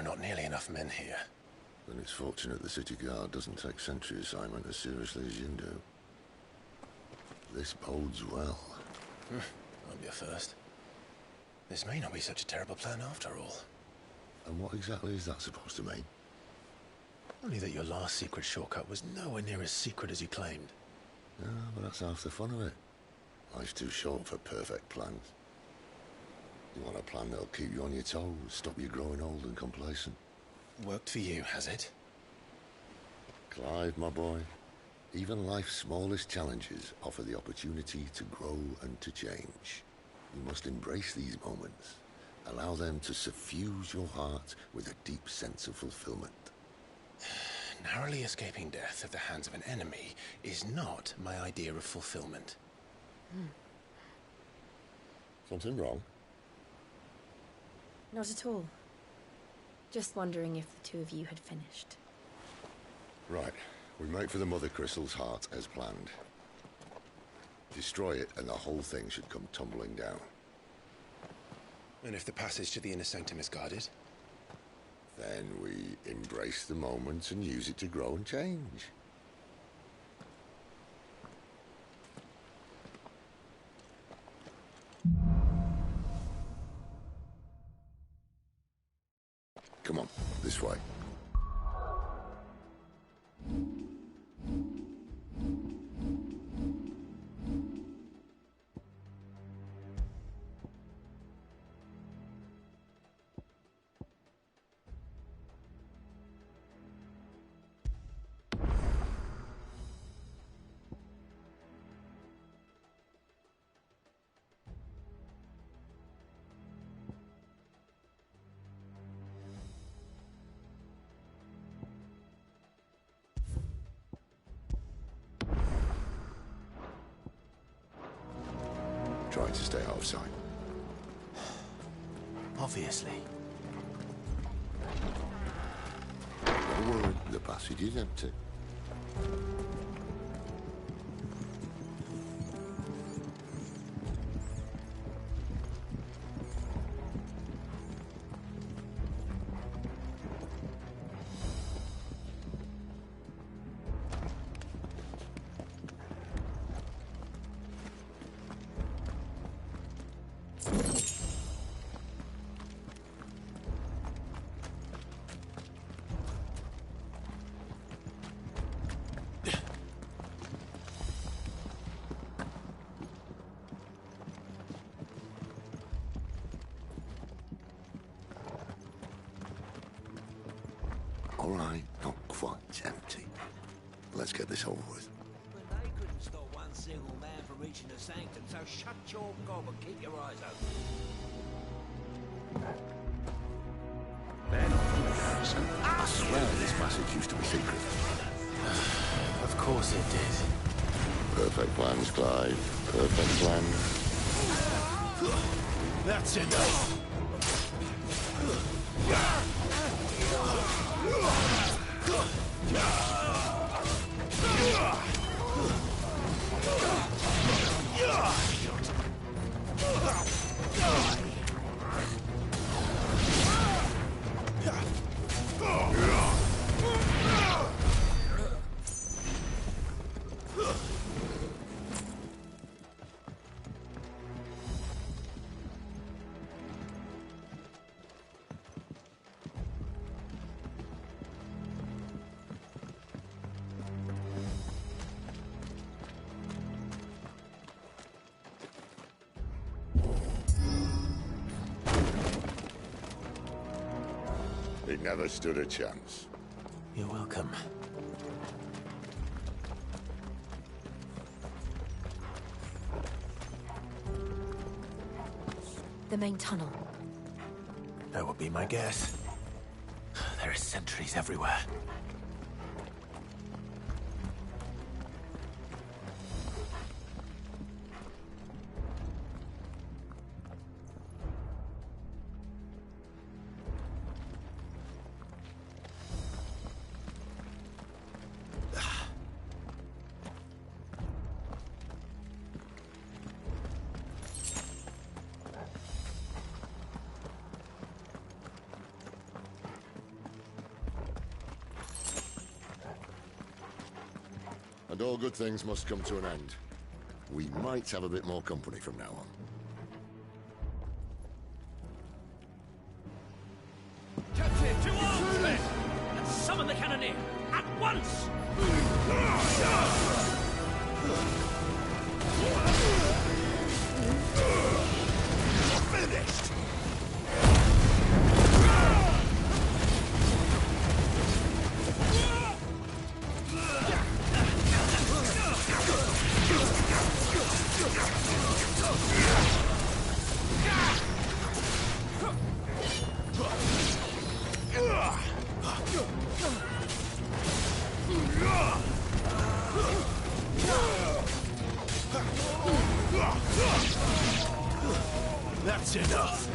are not nearly enough men here. Then it's fortunate the city guard doesn't take sentry assignment as seriously as you do. This bodes well. Won't be a first. This may not be such a terrible plan after all. And what exactly is that supposed to mean? Only that your last secret shortcut was nowhere near as secret as you claimed. Yeah, but that's half the fun of it. Life's too short for perfect plans. You want a plan that'll keep you on your toes, stop you growing old and complacent. Worked for you, has it? Clive, my boy, even life's smallest challenges offer the opportunity to grow and to change. You must embrace these moments. Allow them to suffuse your heart with a deep sense of fulfillment. Narrowly escaping death at the hands of an enemy is not my idea of fulfillment. Something wrong? Not at all. Just wondering if the two of you had finished. Right. We make for the Mother Crystal's heart as planned. Destroy it and the whole thing should come tumbling down. And if the passage to the inner sanctum is guarded? Then we embrace the moment and use it to grow and change. Come on, this way. Trying to stay out of sight. Obviously. Don't worry, the passage is empty. All right, not quite empty. Let's get this over with. But they couldn't stop one single man from reaching the sanctum, so shut your gob and keep your eyes open. Men from the garrison. I swear this passage used to be secret. Of course it did. Perfect plans, Clive. Perfect plans. That's enough. He never stood a chance. You're welcome. The main tunnel. That would be my guess. There are sentries everywhere. And all good things must come to an end. We might have a bit more company from now on. Captain, to arms, men! And summon the cannoneer! At once! Finished! That's enough!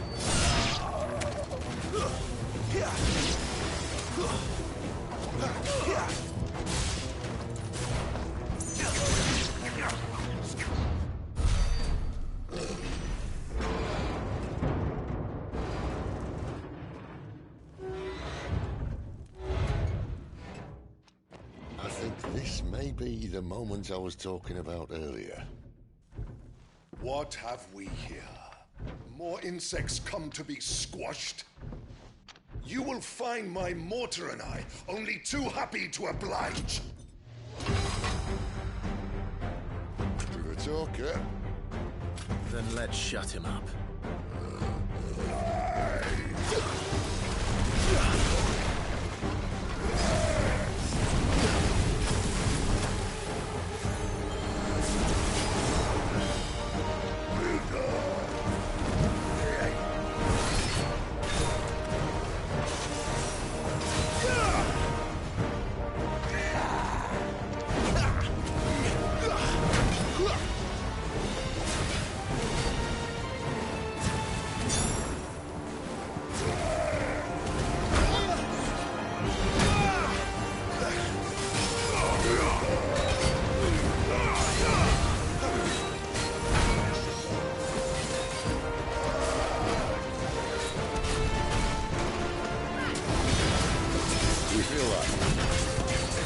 I think this may be the moment I was talking about earlier. What have we here? More insects come to be squashed? You will find my mortar and I only too happy to oblige. To the talker. Then let's shut him up.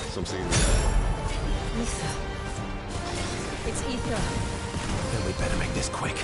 Something. Ether. It's Ether. Then we better make this quick.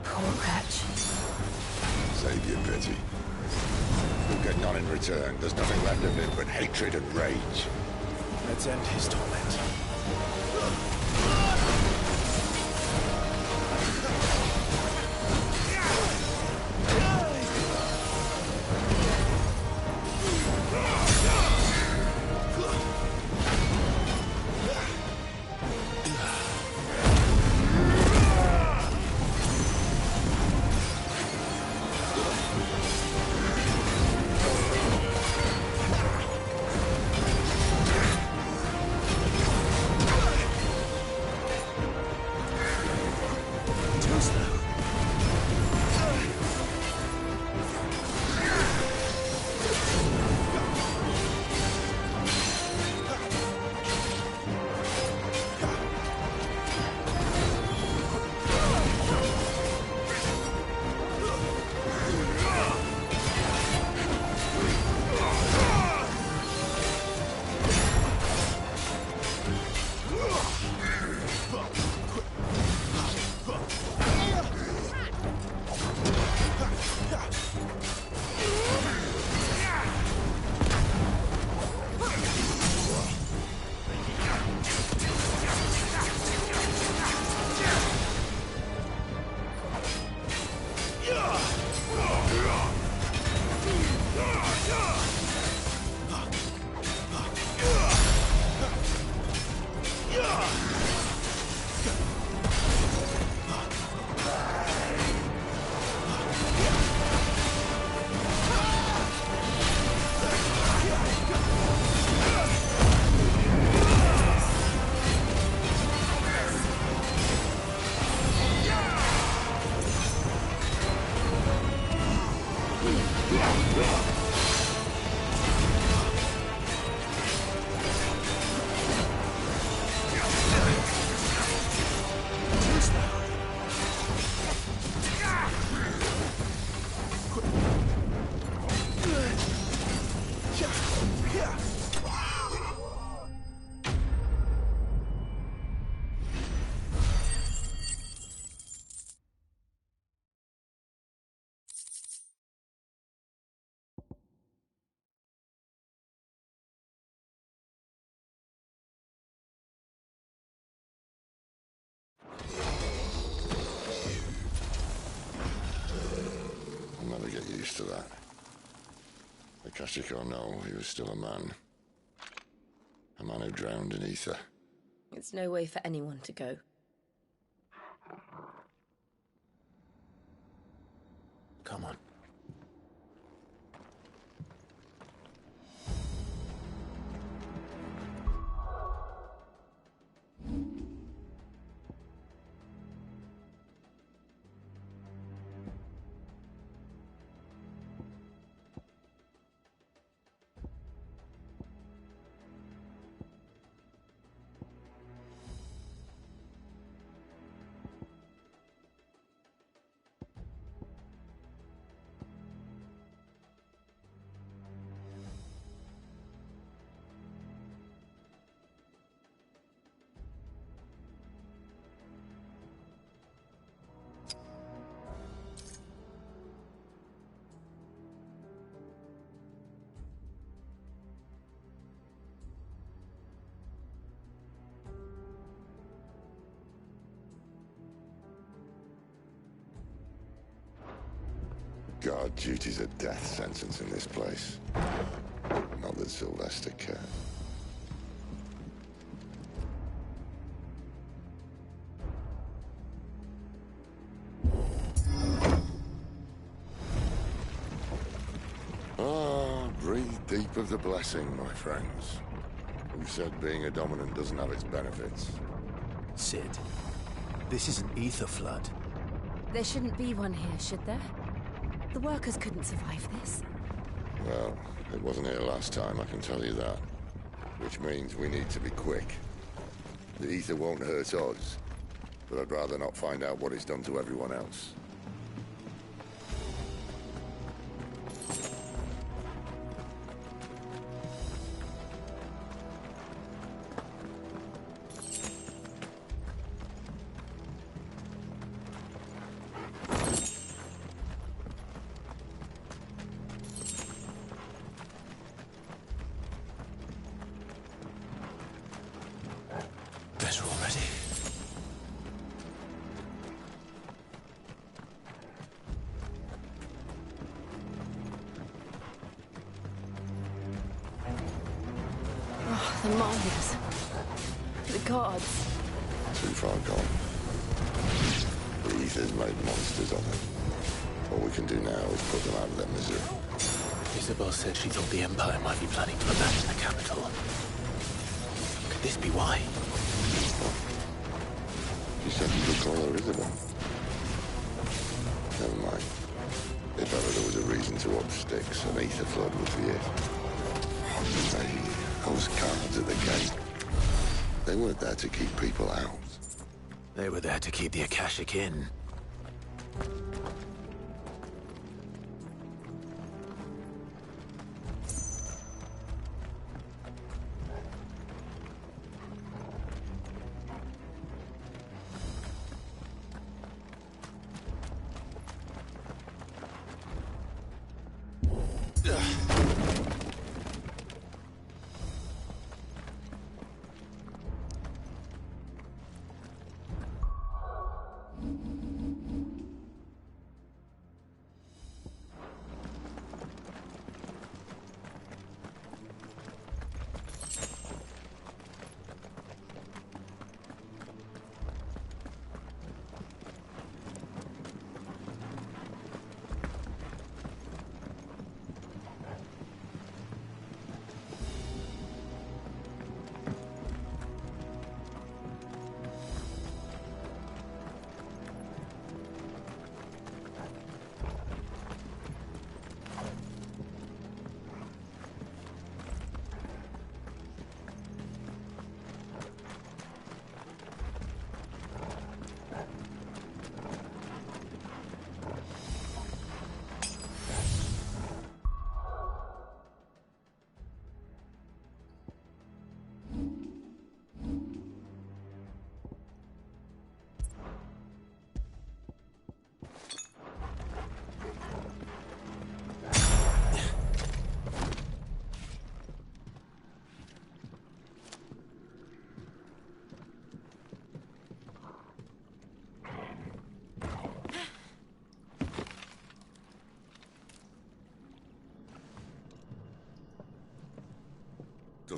Poor wretch. Save your pity. You'll get none in return. There's nothing left of him but hatred and rage. Let's end his torment. to that. Akashic or no, he was still a man. A man who drowned in ether. It's no way for anyone to go. Come on. Guard duty's a death sentence in this place. Not that Sylvester cared. Breathe deep of the blessing, my friends. Who said being a dominant doesn't have its benefits? Sid, this is an ether flood. There shouldn't be one here, should there? The workers couldn't survive this. Well, it wasn't here last time, I can tell you that. Which means we need to be quick. The ether won't hurt us, but I'd rather not find out what it's done to everyone else. Better already. Oh, the miners. The guards. Too far gone. The ether's made monsters of them. All we can do now is put them out of their misery. Isabel said she thought the Empire might be planning to abandon the capital. Could this be why? You said you could call her Isabel. Never mind. If ever there was a reason to up sticks, an ether flood would be it. Hey, those guards at the gate. They weren't there to keep people out. They were there to keep the Akashic in.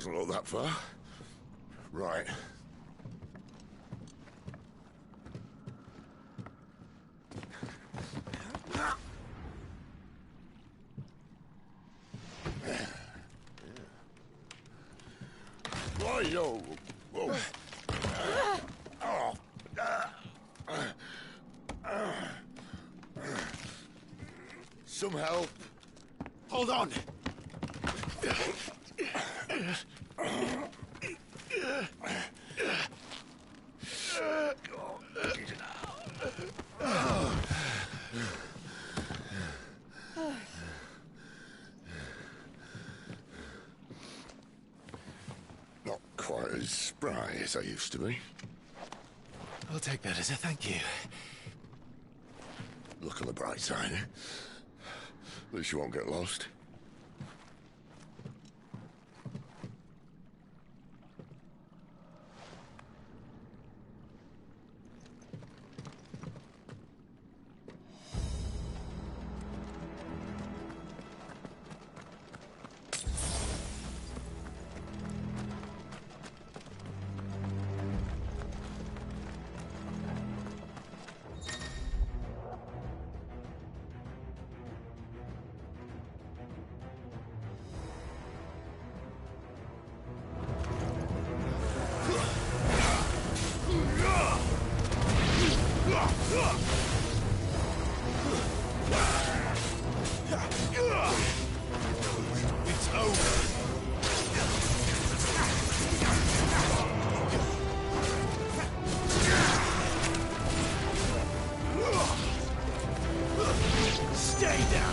doesn't look that far. Right. Yo. Whoa. Some help. Hold on. Not quite as spry as I used to be. I'll take that as a thank you. Look on the bright side, eh? At least you won't get lost. It's over. Stay down.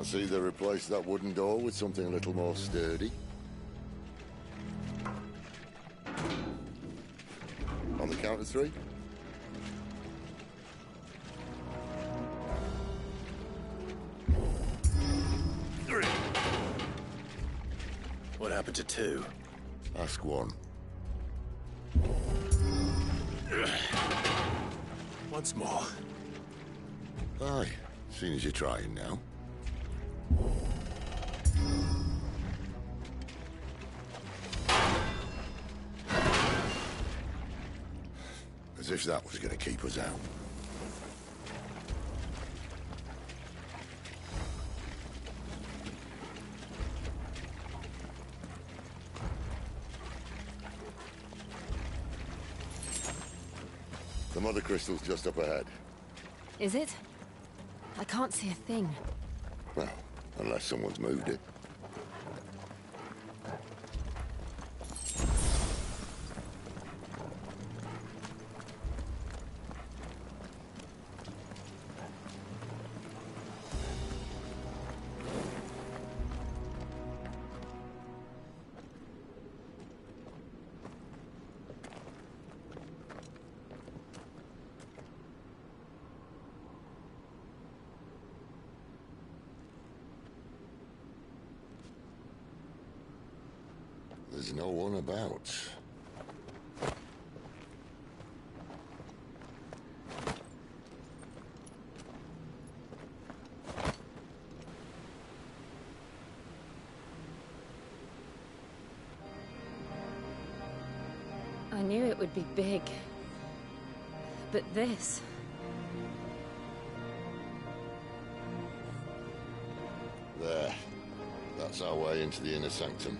I see they replaced that wooden door with something a little more sturdy. On the count of three. What happened to two? Ask one. Once more. Aye, seeing as you're trying now. As if that was going to keep us out. The mother crystal's just up ahead. Is it? I can't see a thing. Well, unless someone's moved it. There's no one about. I knew it would be big. But this... There. That's our way into the inner sanctum.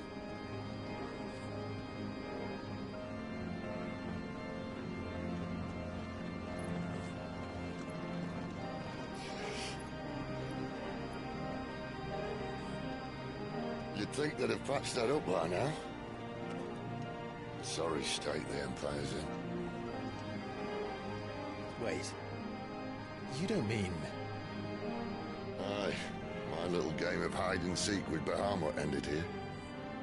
You'd think they'd have patched that up by now. Sorry state the Empire's in. Wait. You don't mean... Aye. My little game of hide-and-seek with Bahamut ended here.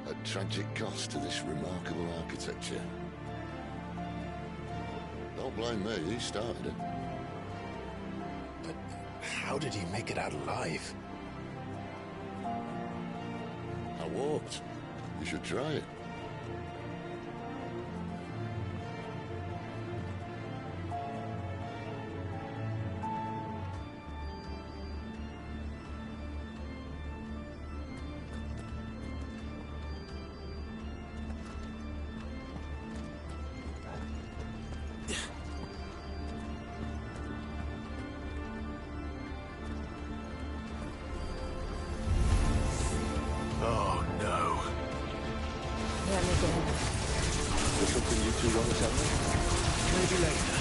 At tragic cost to this remarkable architecture. Don't blame me, he started it. But how did he make it out alive? I walked. You should try it. Oh, no. Let me go. There's something you two want to tell me? Maybe later.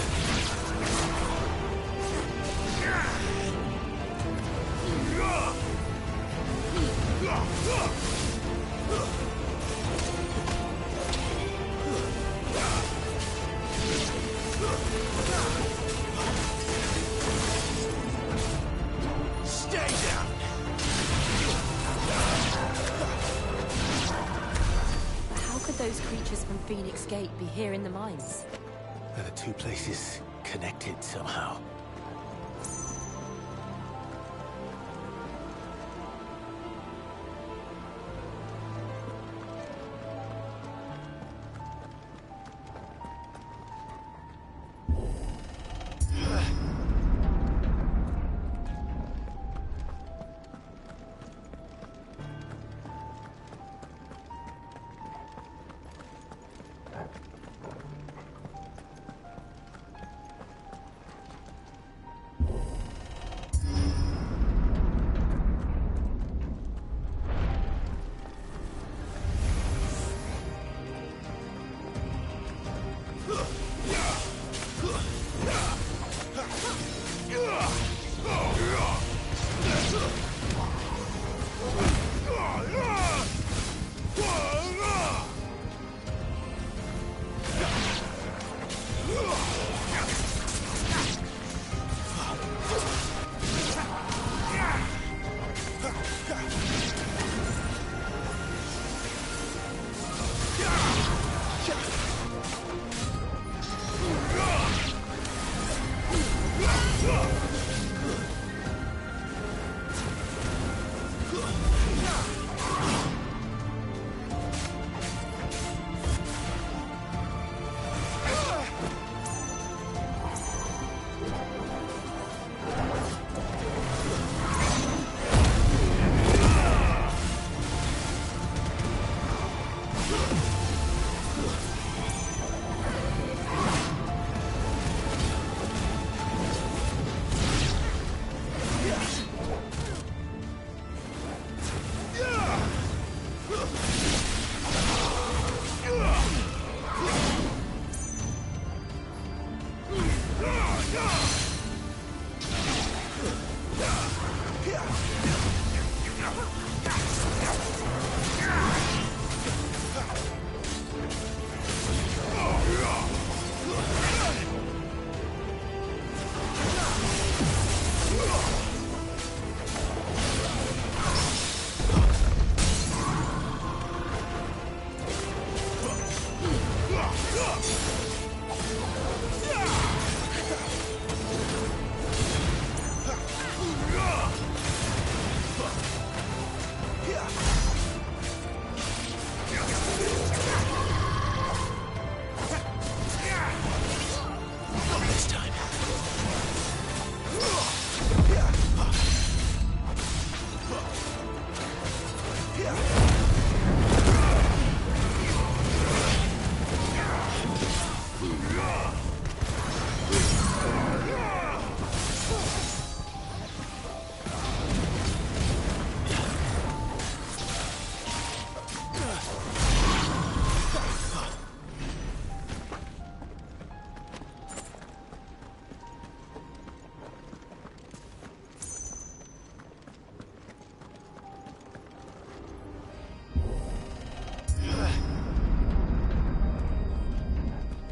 Stay down! How could those creatures from Phoenix Gate be here in the mines? Are the two places connected somehow?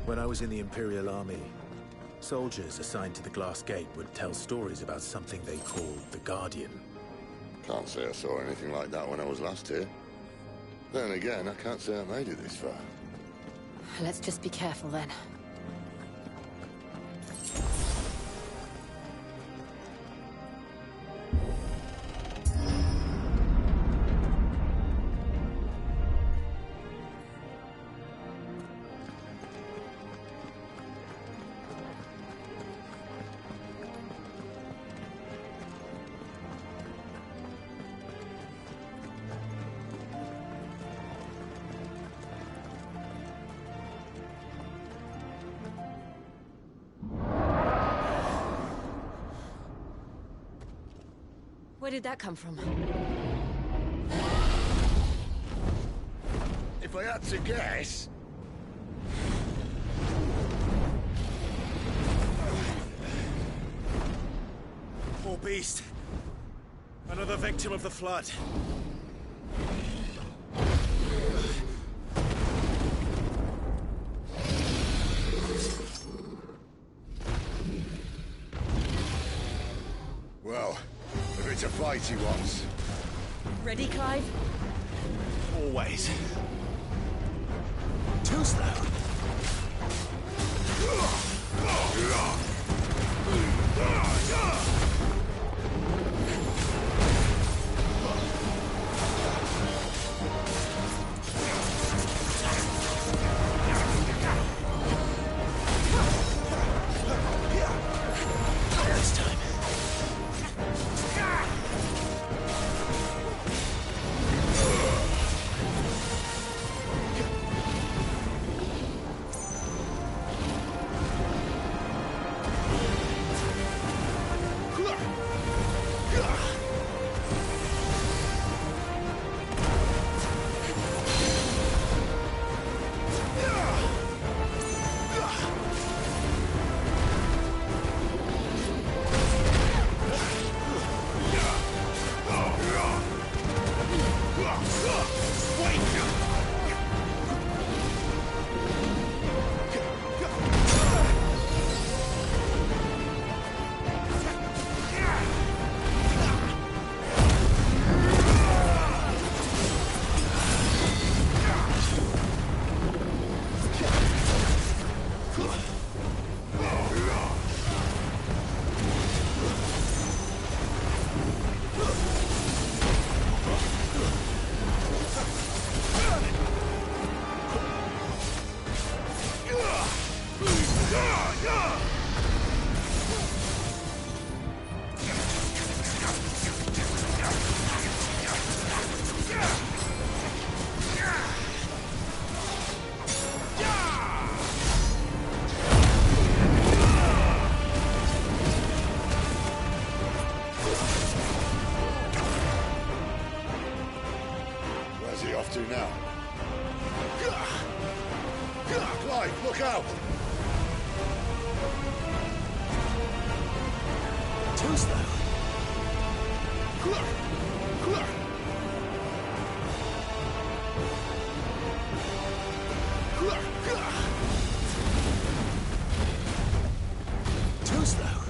When I was in the Imperial Army, soldiers assigned to the Glass Gate would tell stories about something they called the Guardian. Can't say I saw anything like that when I was last here. Then again, I can't say I made it this far. Let's just be careful then. Where did that come from? If I had to guess... Poor beast. Another victim of the flood. Well, if it's a fight he wants. Ready, Clive? Always. Too slow. Where's he off to now? Clive, look out! Too slow. Too slow.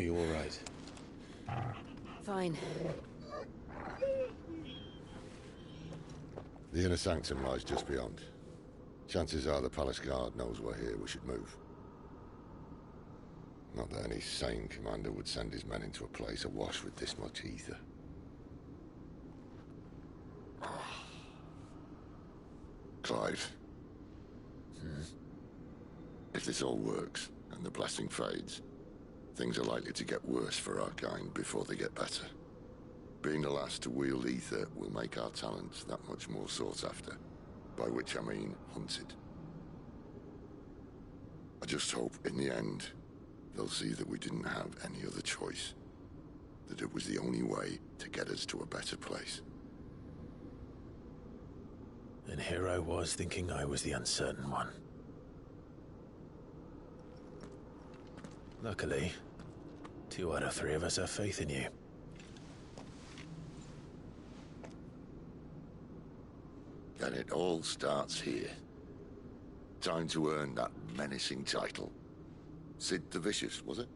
Are you all right? Fine. The inner sanctum lies just beyond. Chances are the palace guard knows we're here. We should move. Not that any sane commander would send his men into a place awash with this much ether. Clive. If this all works, and the blessing fades, things are likely to get worse for our kind before they get better. Being the last to wield ether will make our talents that much more sought after. By which I mean hunted. I just hope, in the end, they'll see that we didn't have any other choice. That it was the only way to get us to a better place. And here I was thinking I was the uncertain one. Luckily, 2 out of 3 of us have faith in you. And it all starts here. Time to earn that menacing title. Sid the Vicious, was it?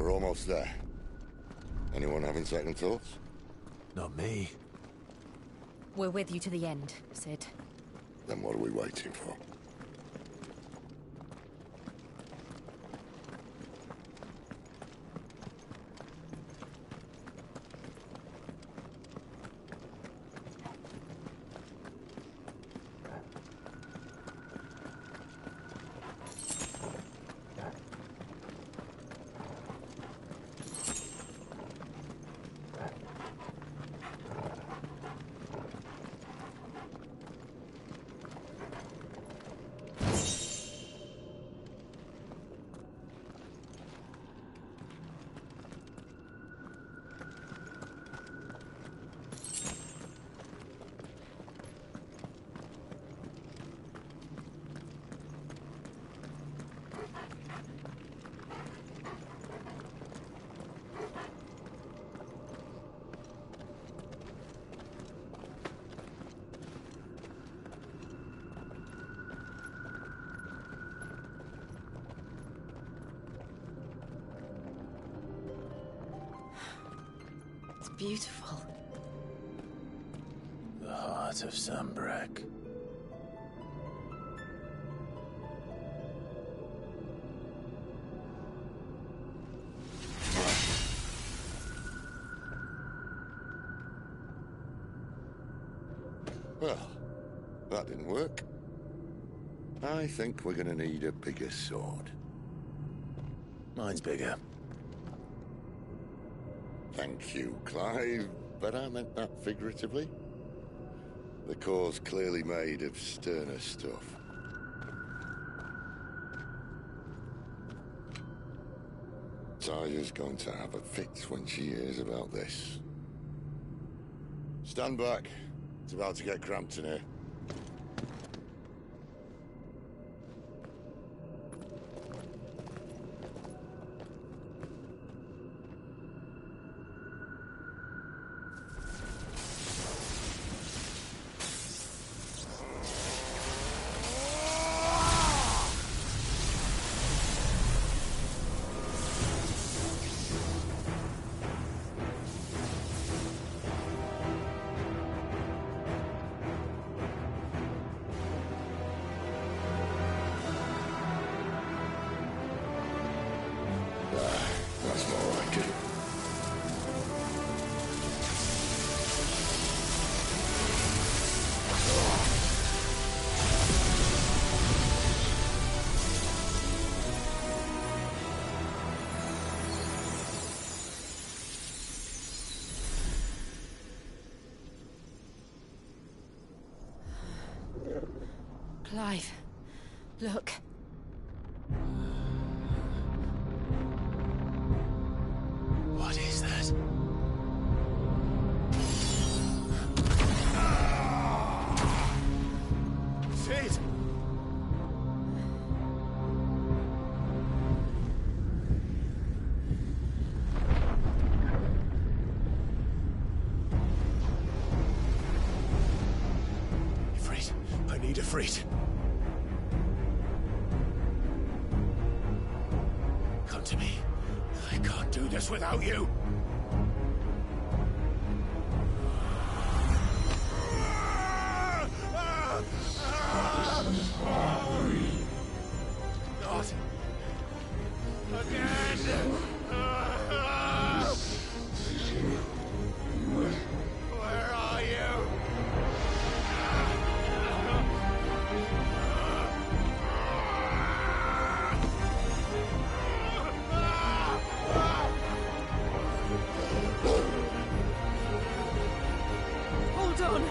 Almost there. Anyone having second thoughts? Not me. We're with you to the end, Sid. Then what are we waiting for? Beautiful. The heart of Sambrek. Well, that didn't work. I think we're gonna need a bigger sword. Mine's bigger. Thank you, Clive. but I meant that figuratively. The core's clearly made of sterner stuff. Taya's going to have a fit when she hears about this. Stand back. It's about to get cramped in here. That's more like it. Clive, look. What is that? Sid! Ifrit, I need Ifrit. Come to me. I can't do this without you. Not again. Where are you? Hold on.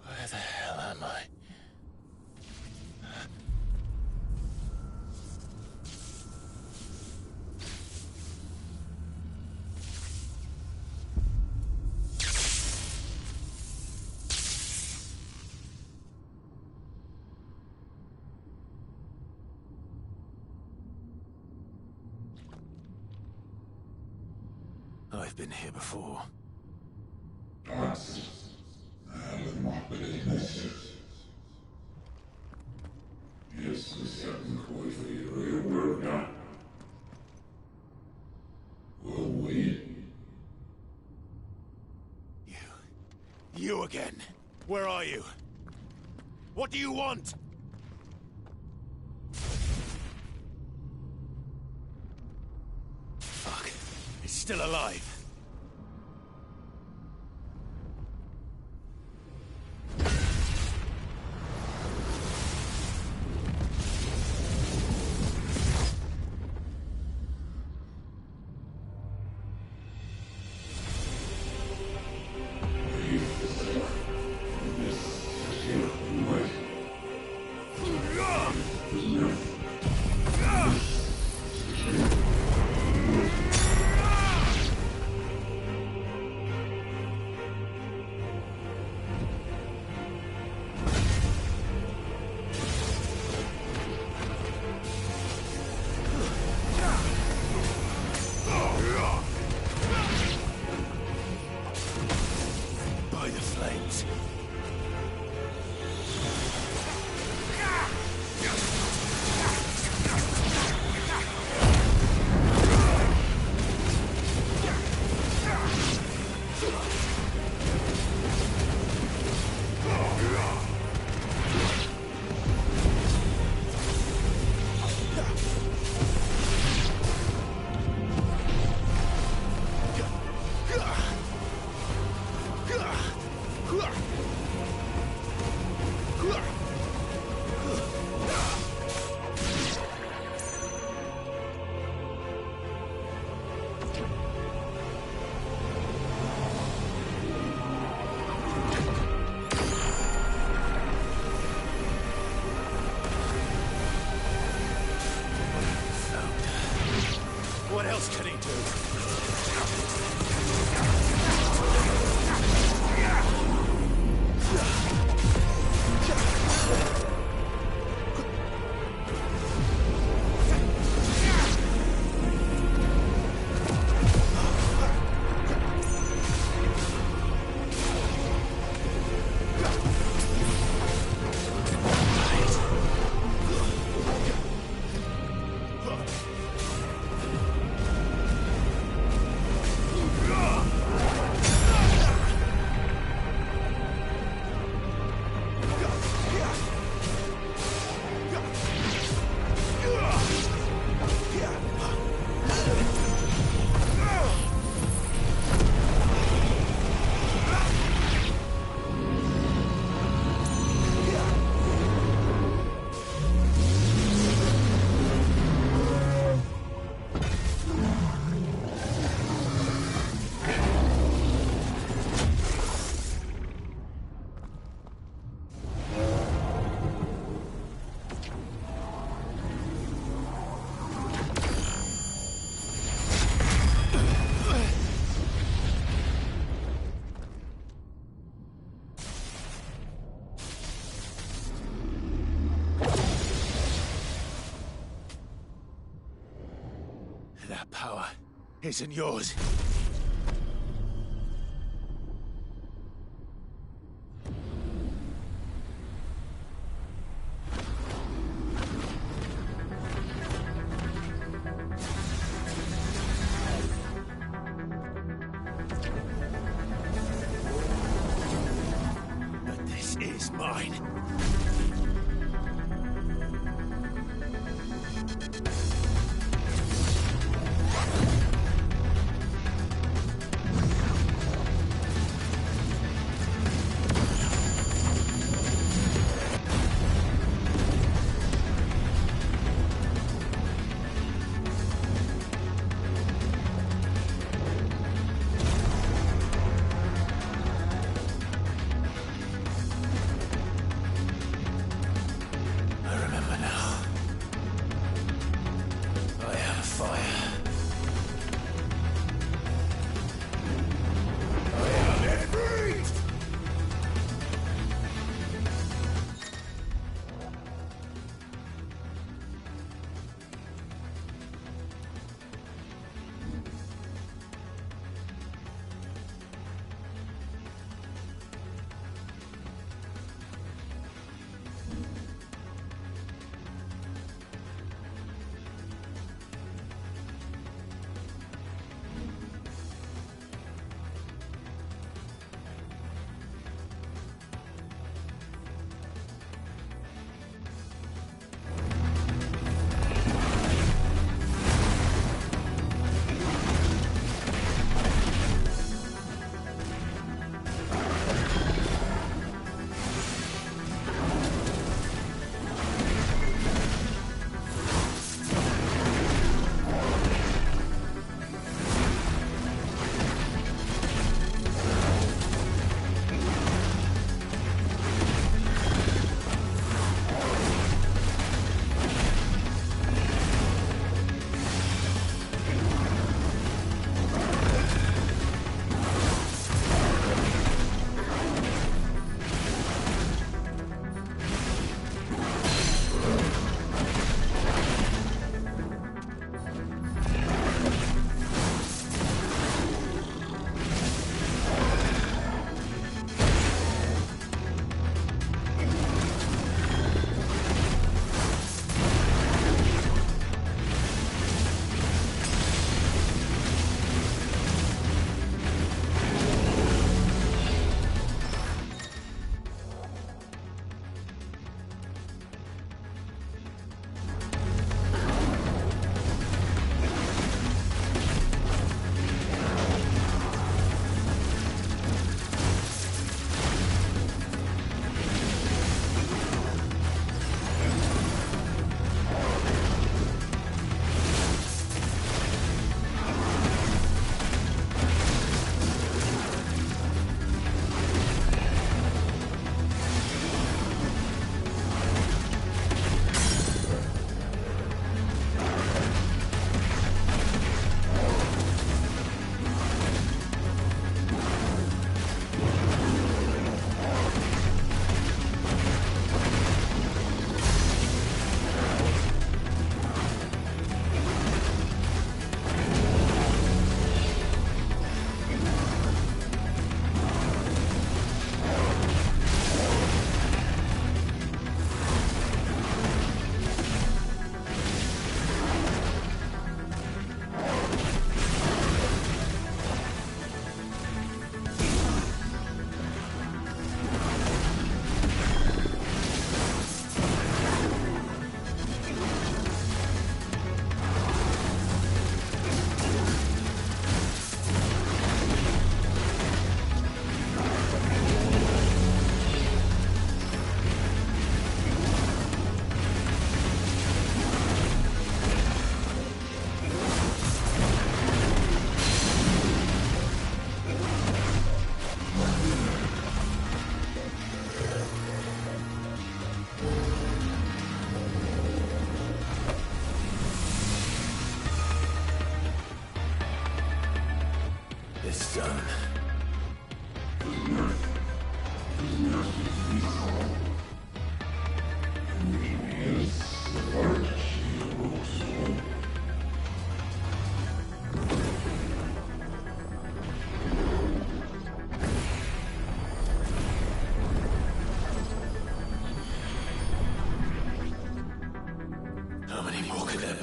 Where the hell am I? I've been here before. You again. Where are you? What do you want? Fuck. It's still alive. By the flames. That power isn't yours. But this is mine.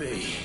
be.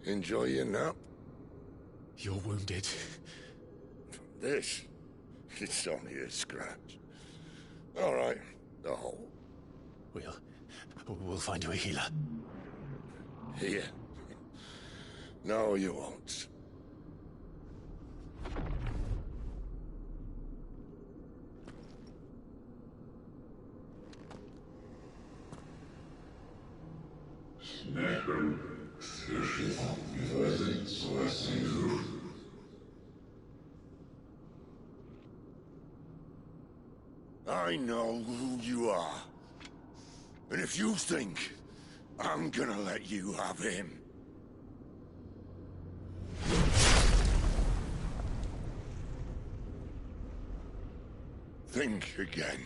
Enjoy your nap? You're wounded. This? It's only a scratch. All right, the hole. We'll find you a healer. Here. No, you won't. I know who you are. And if you think I'm gonna let you have him... think again.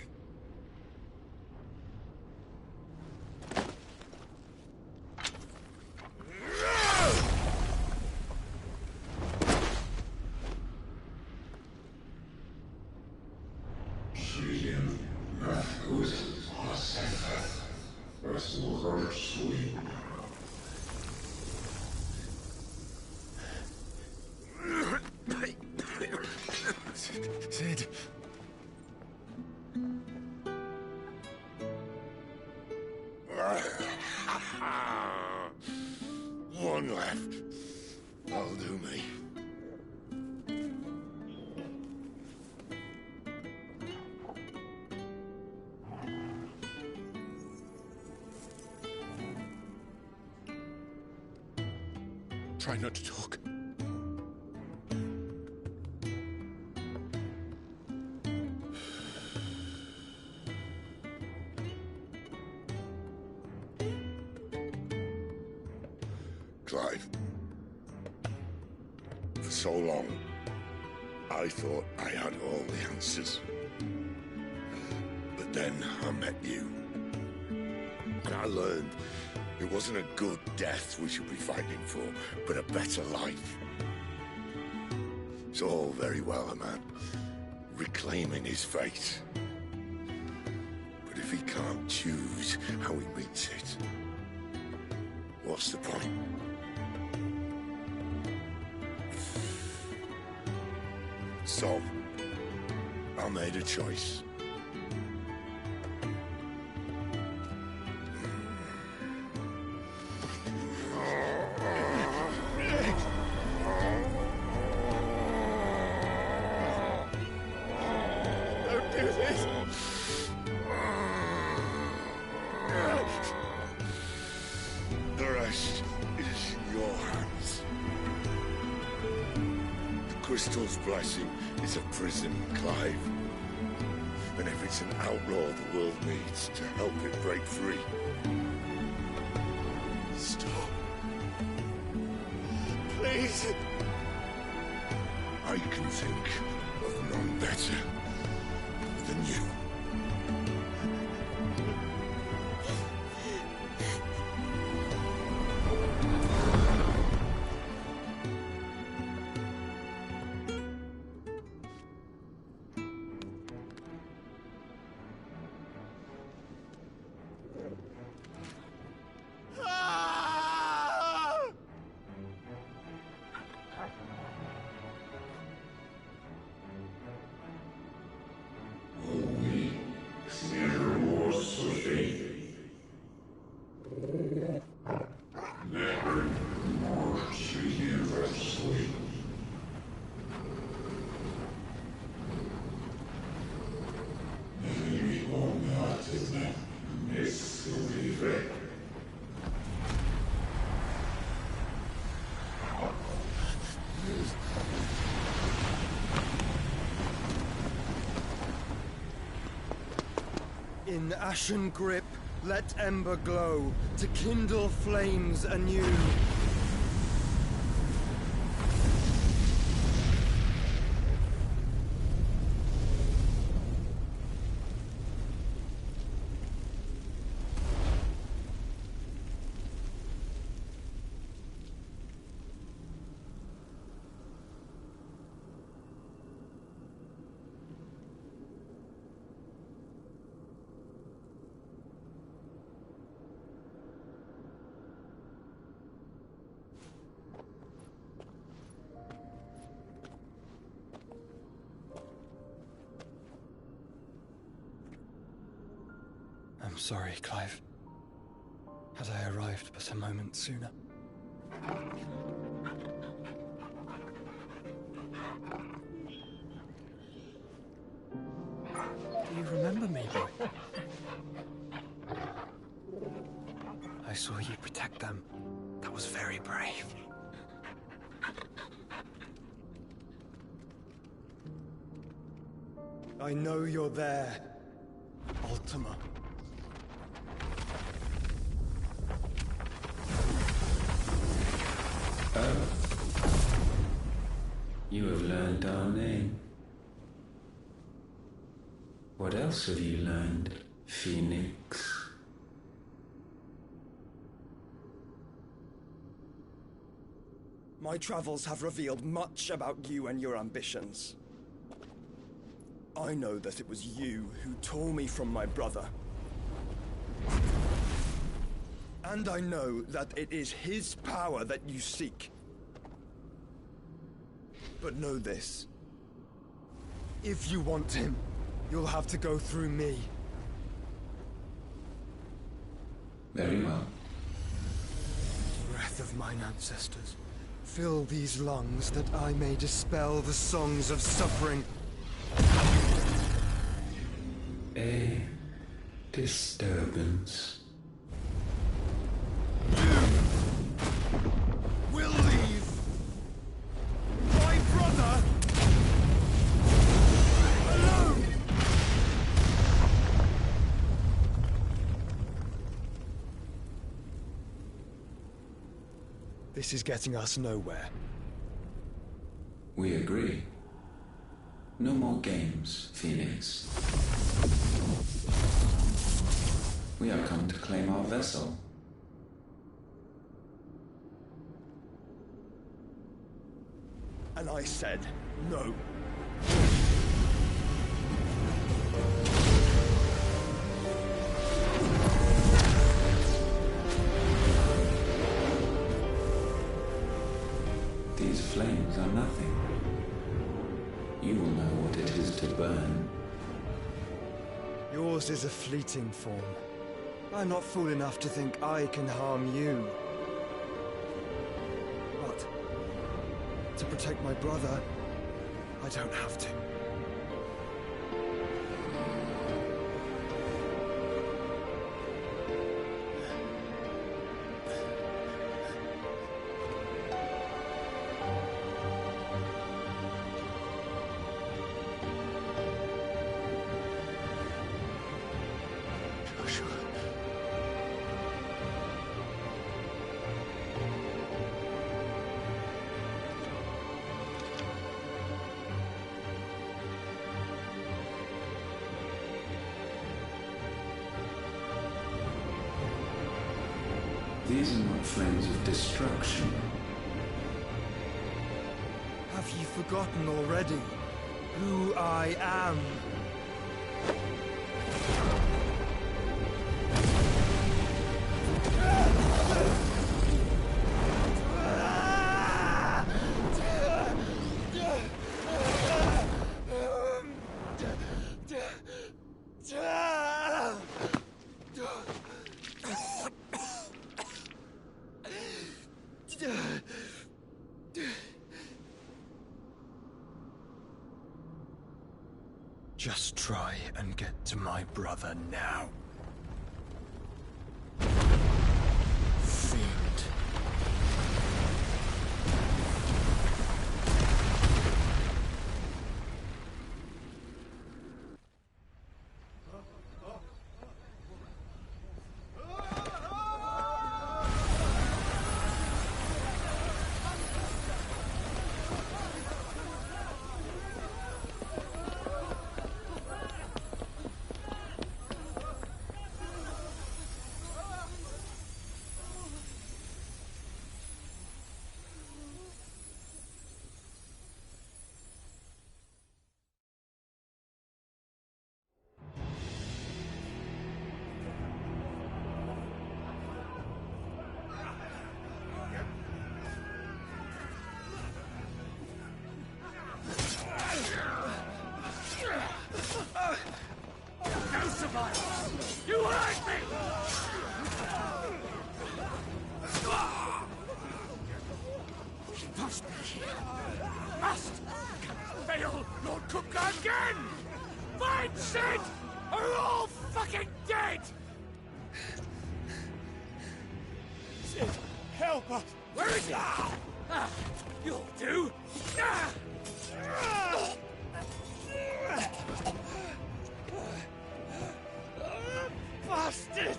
Sid. One left. That'll do me. Try not to talk. Clive. For so long, I thought I had all the answers. But then I met you. And I learned it wasn't a good death we should be fighting for, but a better life. It's all very well, a man reclaiming his fate. But if he can't choose how he meets it, what's the point? So, I made a choice. Don't do this! The rest is in your hands. The crystal's blessing is a prison, Clive. And if it's an outlaw the world needs to help it break free... Stop. Please! I can think of none better than you. In ashen grip, let ember glow, to kindle flames anew. I'm sorry, Clive. Had I arrived but a moment sooner. Do you remember me, boy? I saw you protect them. That was very brave. I know you're there, Ultima. Oh. You have learned our name. What else have you learned, Phoenix? My travels have revealed much about you and your ambitions. I know that it was you who tore me from my brother. And I know that it is his power that you seek. But know this. If you want him, you'll have to go through me. Very well. Breath of mine ancestors, fill these lungs that I may dispel the songs of suffering. A disturbance. Will leave my brother alone. This is getting us nowhere. We agree. No more games, Phoenix. We have come to claim our vessel. And I said no. These flames are nothing. You will know what it is to burn. Yours is a fleeting form. I'm not fool enough to think I can harm you. But to protect my brother, I don't have to. These are not flames of destruction. Have you forgotten already who I am? Just try and get to my brother now. Fiend. Sid are all fucking dead! Sid, help us! Where is he? You'll do! Bastard!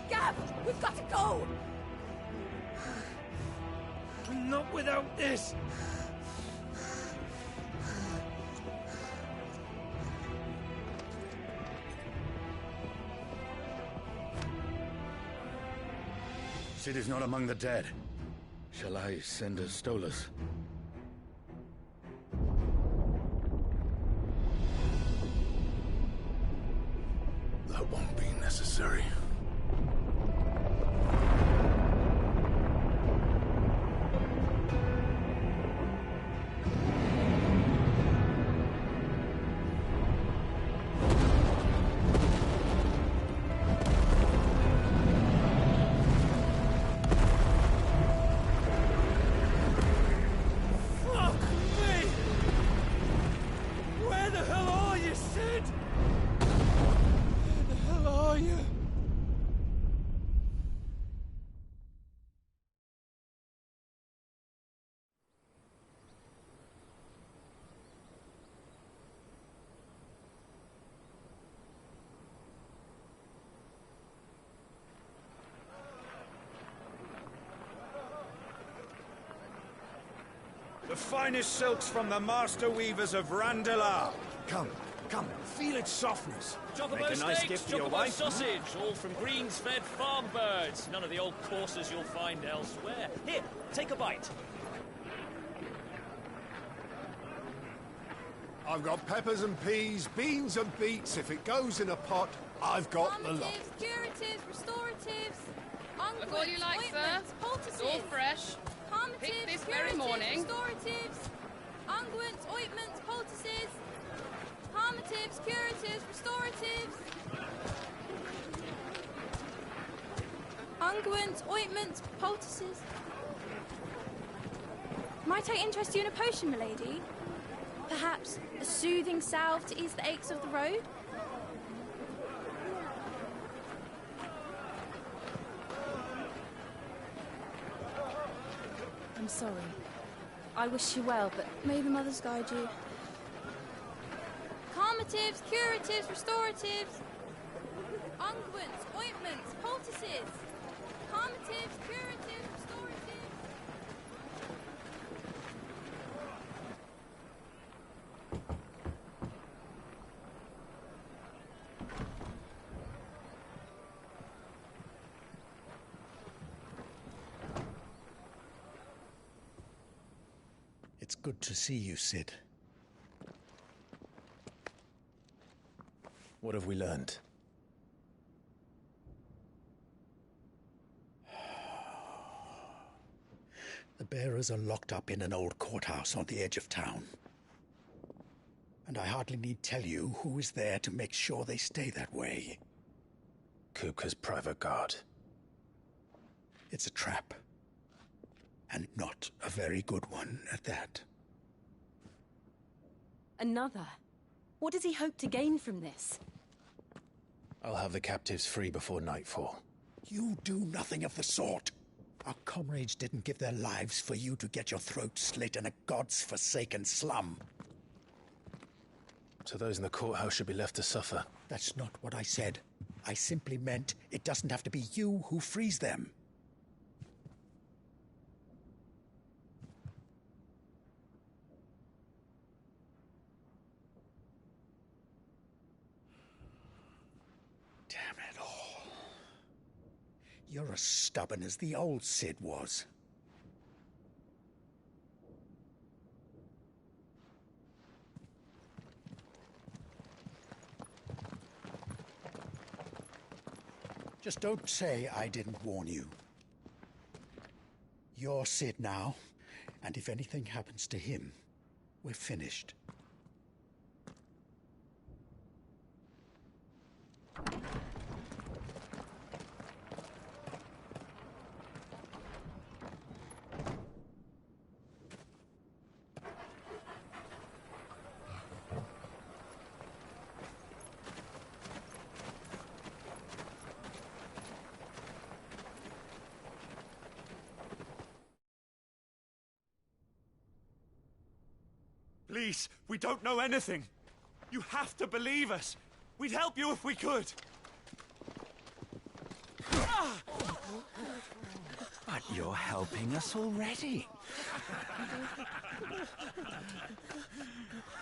Gab, we've got to go! Not without this! Sid is not among the dead. Shall I send a Stolas? That won't be necessary. The finest silks from the master weavers of Randalar. Come, feel its softness. Chocobo Make a nice steaks, gift for your chocobo wife. sausage, all from greens-fed farm birds. None of the old courses you'll find elsewhere. Here, take a bite. I've got peppers and peas, beans and beets. If it goes in a pot, I've got the lot. Curatives, restoratives, Look all you like, sir. It's all fresh. Picked this very morning. Restoratives, unguents, ointments, poultices, palmatives, curatives, restoratives. Unguents, ointments, poultices. Might I interest you in a potion, milady? Perhaps a soothing salve to ease the aches of the road? I'm sorry. I wish you well, but may the mothers guide you. Calmatives, curatives, restoratives, unguents, ointments, poultices. Calmatives, curatives, restoratives. It's good to see you, Sid. What have we learned? The bearers are locked up in an old courthouse on the edge of town. And I hardly need tell you who is there to make sure they stay that way. Kupka's private guard. It's a trap. And not a very good one at that. Another? What does he hope to gain from this? I'll have the captives free before nightfall. You do nothing of the sort. Our comrades didn't give their lives for you to get your throat slit in a god's forsaken slum. So those in the courthouse should be left to suffer. That's not what I said. I simply meant it doesn't have to be you who frees them. Damn it all. You're as stubborn as the old Sid was. Just don't say I didn't warn you. You're Sid now, and if anything happens to him, we're finished. Please, we don't know anything. You have to believe us. We'd help you if we could. But you're helping us already.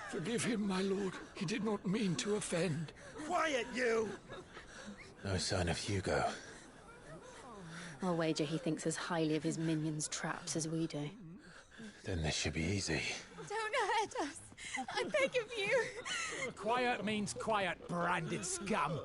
Forgive him, my lord. He did not mean to offend. Quiet, you! No sign of Hugo. I'll wager he thinks as highly of his minions' traps as we do. Then this should be easy. Don't hurt us. I beg of you. Quiet means quiet, branded scum.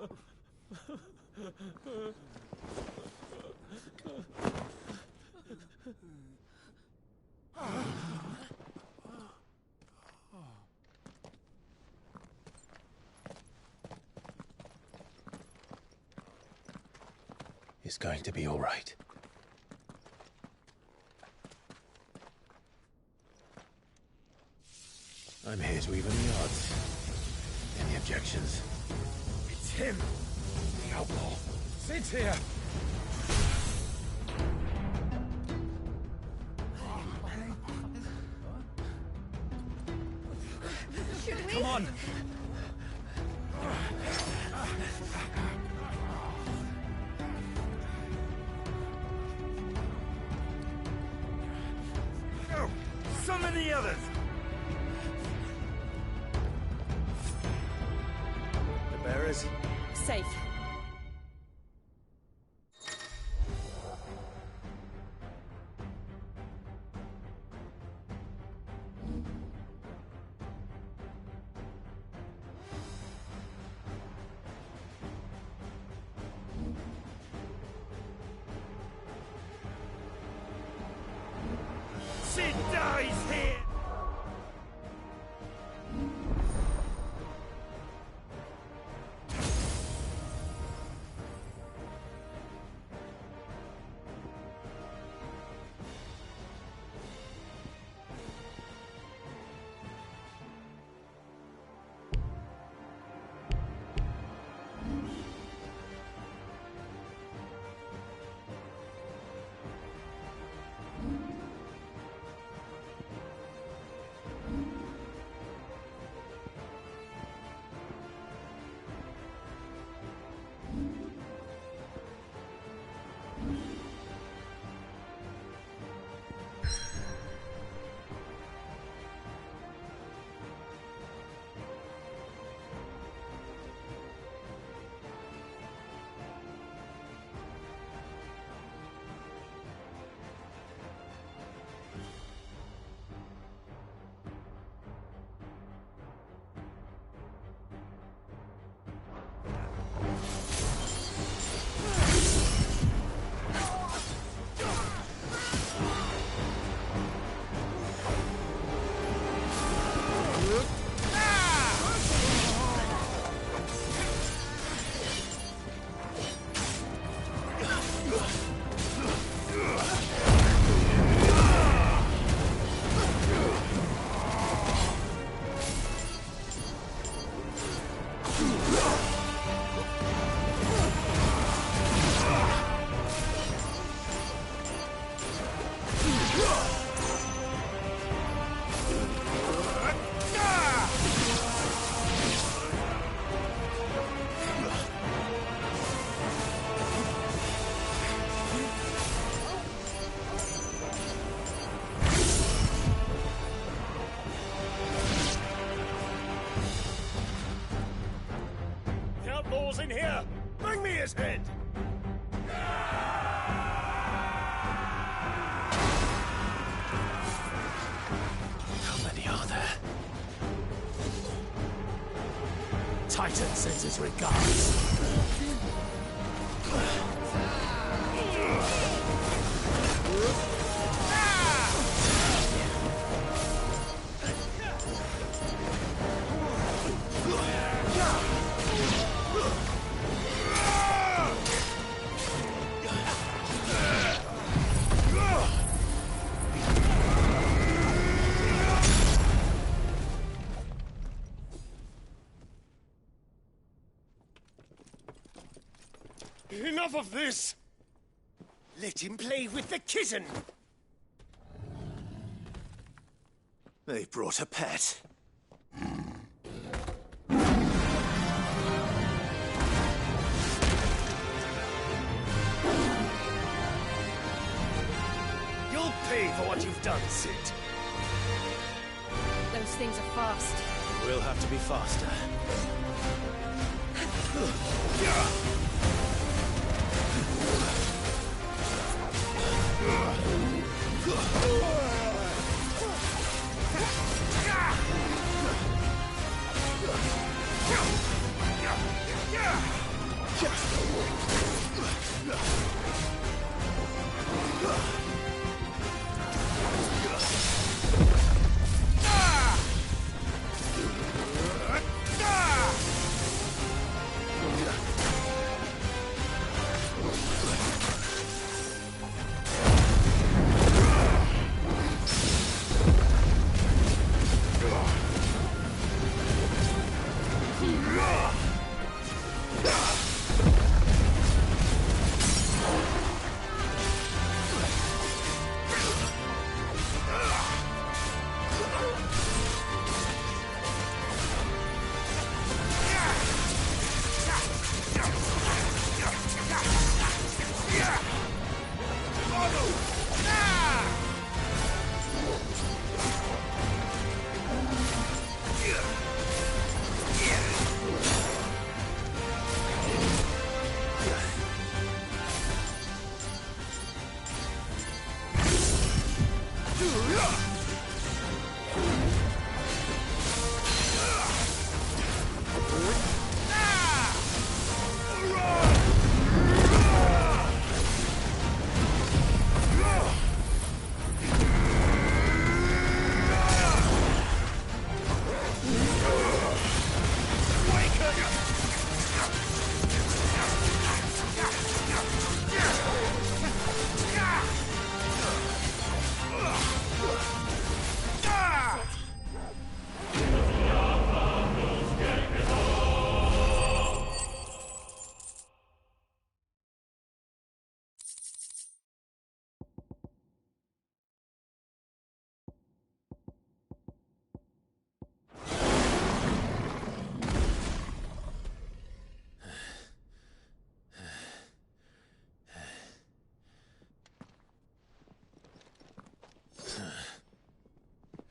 It's going to be all right. I'm here to even the odds. Any objections? It's him, the outlaw. Sit here. Should we? Come on. Go! Summon the others! The bearers? Safe. Sid dies here! In here! Bring me his head! How many are there? Titan sends his regards. Enough of this! Let him play with the kitten! They brought a pet. You'll pay for what you've done, Sid. Those things are fast. We'll have to be faster.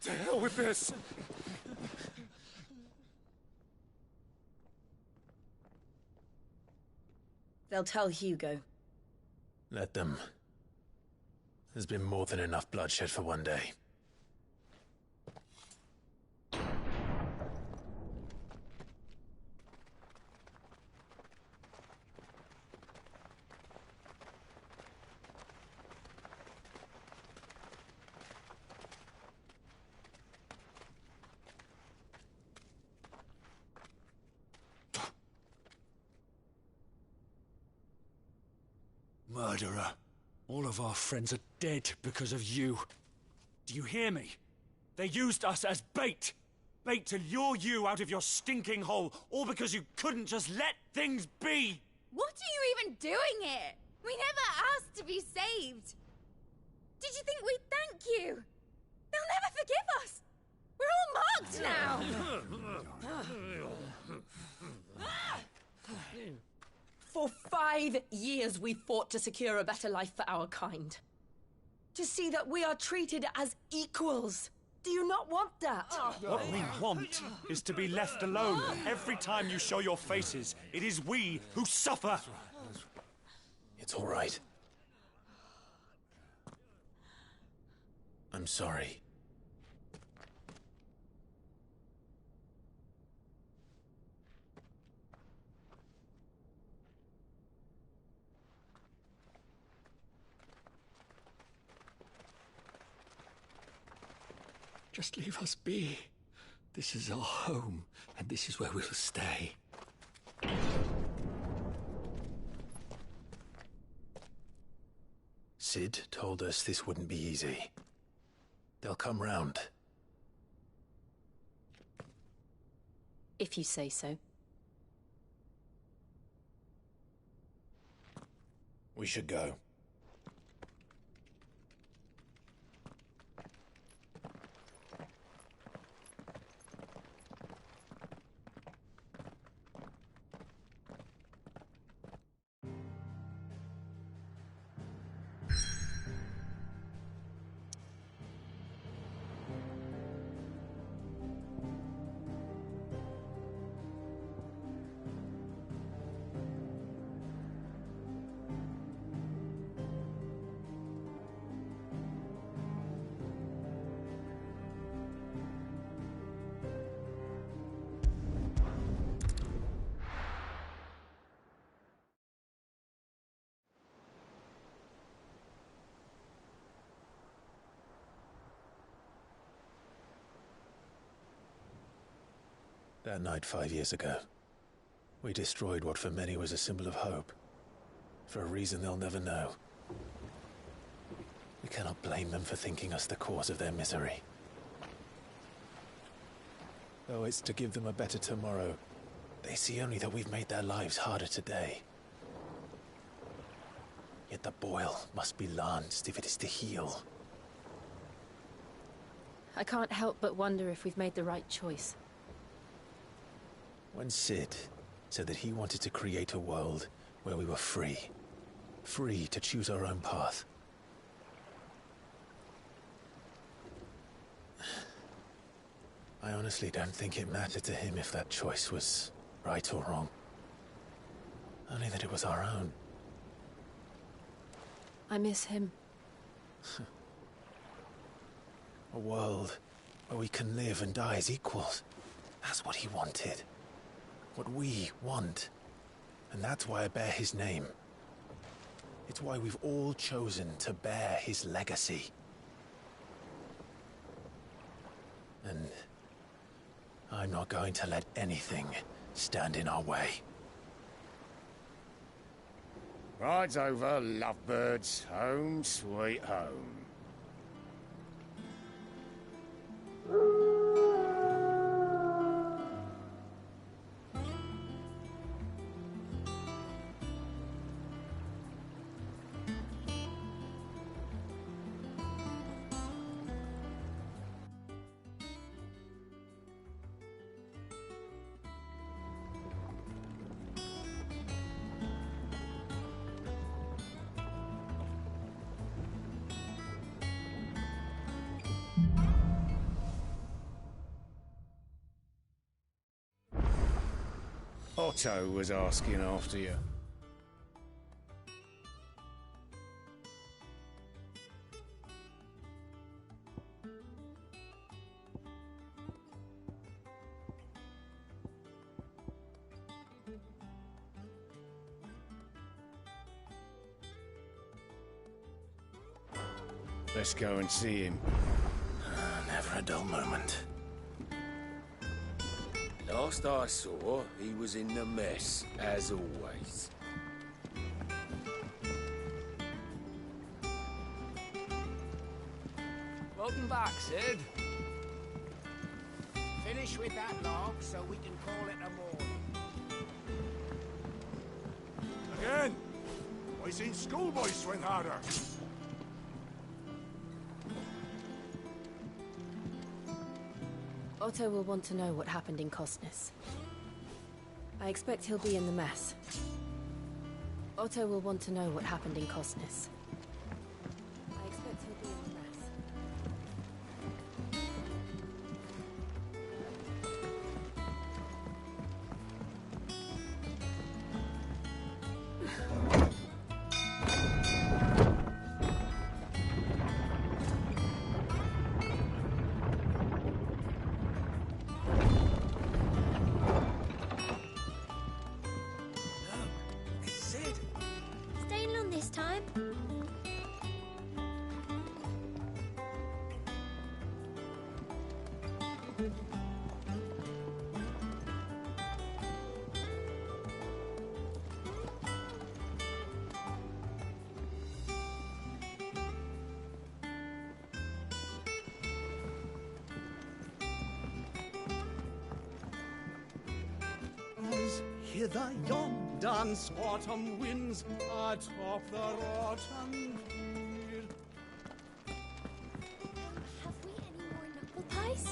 To hell with this! They'll tell Hugo. Let them. There's been more than enough bloodshed for one day. Murderer. All of our friends are dead because of you. Do you hear me? They used us as bait! Bait to lure you out of your stinking hole, all because you couldn't just let things be! What are you even doing here? We never asked to be saved. Did you think we'd thank you? They'll never forgive us. We're all marked now. For 5 years we fought to secure a better life for our kind. To see that we are treated as equals. Do you not want that? What we want is to be left alone. Every time you show your faces, it is we who suffer. It's all right. I'm sorry. Just leave us be. This is our home, and this is where we'll stay. Sid told us this wouldn't be easy. They'll come round. If you say so. We should go. That night 5 years ago, we destroyed what for many was a symbol of hope. For a reason they'll never know. We cannot blame them for thinking us the cause of their misery. Though it's to give them a better tomorrow, they see only that we've made their lives harder today. Yet the boil must be lanced if it is to heal. I can't help but wonder if we've made the right choice. When Sid said that he wanted to create a world where we were free. Free to choose our own path. I honestly don't think it mattered to him if that choice was right or wrong. Only that it was our own. I miss him. A world where we can live and die as equals. That's what he wanted. What we want. And that's why I bear his name. It's why we've all chosen to bear his legacy. And I'm not going to let anything stand in our way. Ride's over, lovebirds. Home sweet home. Otto was asking after you. Let's go and see him. Never a dull moment. Last I saw, he was in the mess, as always. Welcome back, Sid. Finish with that log so we can call it a morning. Again! I seen schoolboys swing harder. Otto will want to know what happened in Costness. I expect he'll be in the mess. Otto will want to know what happened in Costness. I expect he'll be in the mess. Staying long this time? As hither yon autumn winds atop the rotten field. Have we any more knuckle pies?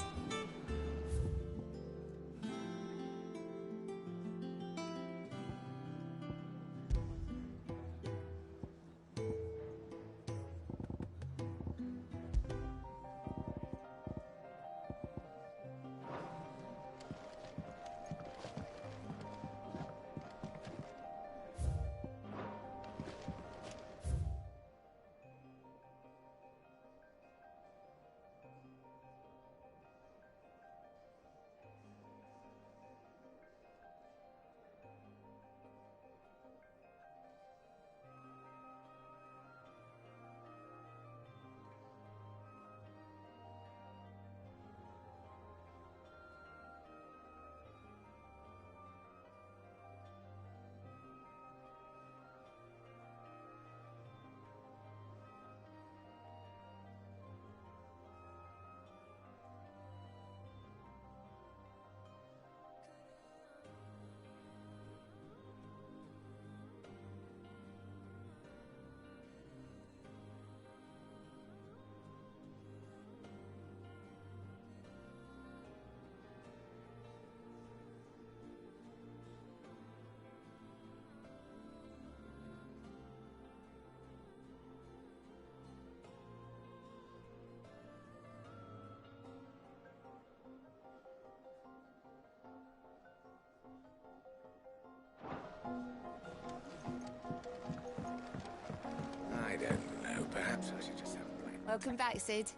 Welcome back, Sid.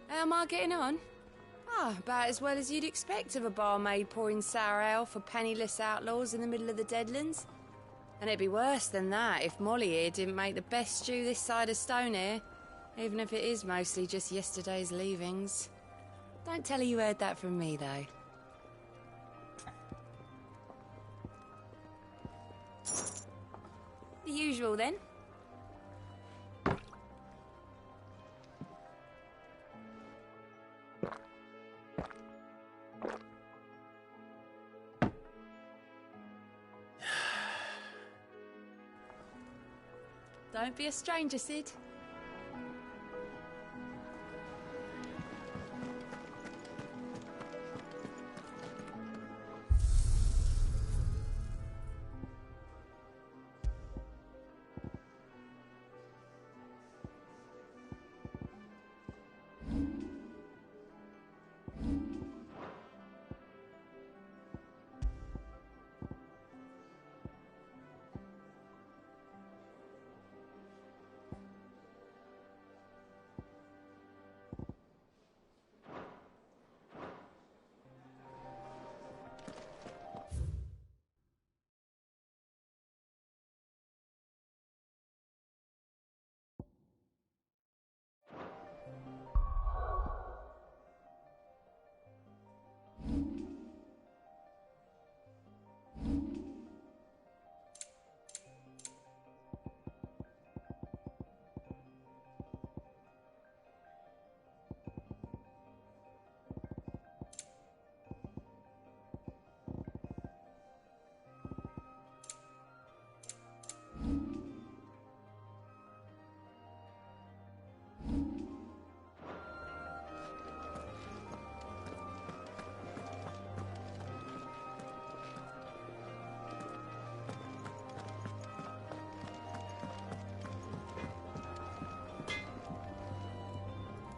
How am I getting on? About as well as you'd expect of a barmaid pouring sour ale for penniless outlaws in the middle of the Deadlands. And it'd be worse than that if Molly here didn't make the best stew this side of Stone here, even if it is mostly just yesterday's leavings. Don't tell her you heard that from me, though. The usual, then. Don't be a stranger, Sid.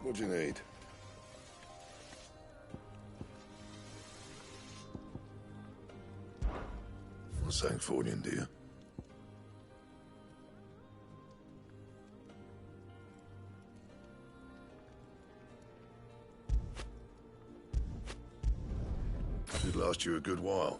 What do you need? For Sancfordian, do you? Should last you a good while.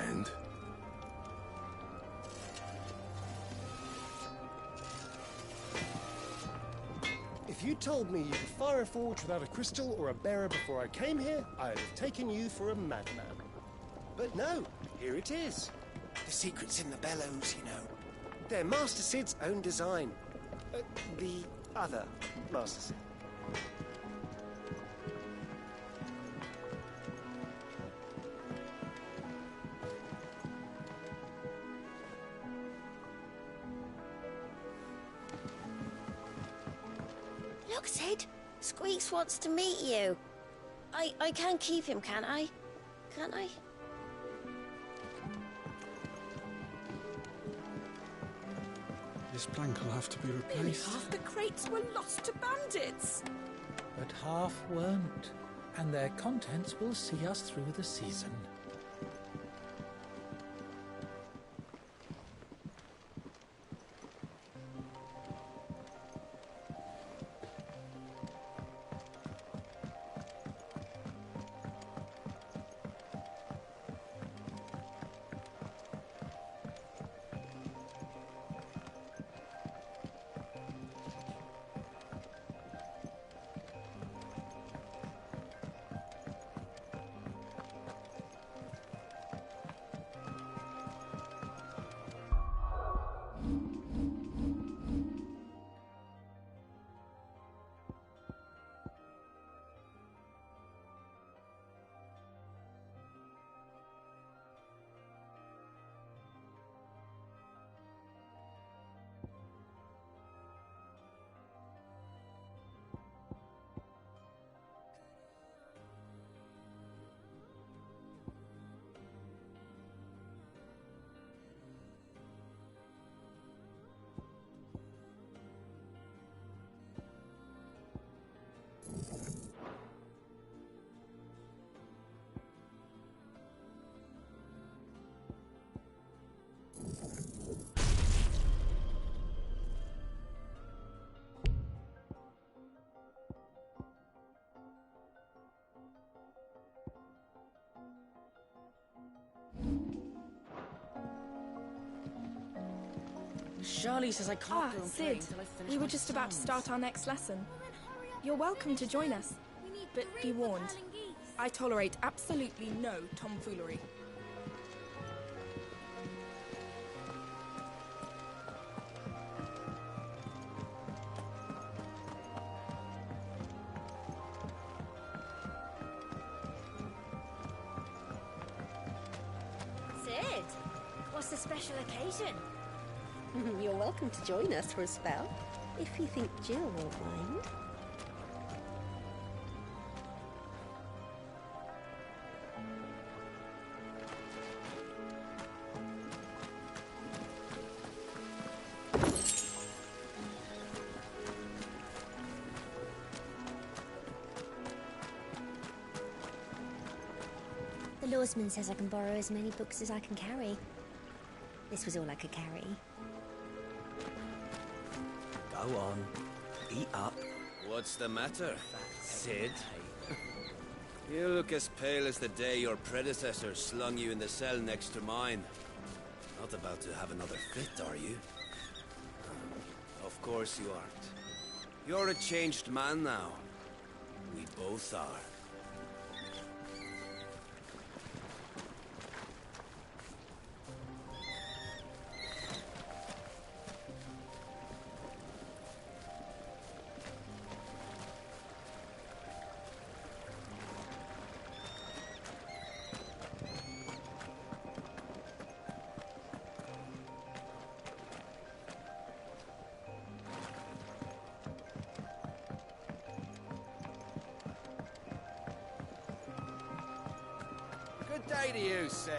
And? If you told me you could fire a forge without a crystal or a bearer before I came here, I'd have taken you for a madman. But no, here it is. The secret's in the bellows, you know. They're Master Sid's own design. The other Master Sid. Look, Sid. Squeaks wants to meet you. I can keep him, can't I? Can't I? This plank will have to be Nearly replaced. half the crates were lost to bandits. But half weren't, and their contents will see us through the season. Charlie says I can't go and play Sid. until I finish We were my just about to sums. start our next lesson. You're welcome to join us. But be warned, I tolerate absolutely no tomfoolery. Sid, what's the special occasion? You're welcome to join us for a spell, if you think Jill won't mind. The lawsman says I can borrow as many books as I can carry. This was all I could carry. Go on. Eat up. What's the matter, Sid? You look as pale as the day your predecessor slung you in the cell next to mine. Not about to have another fit, are you? Of course you aren't. You're a changed man now. We both are. Good day to you, Sid.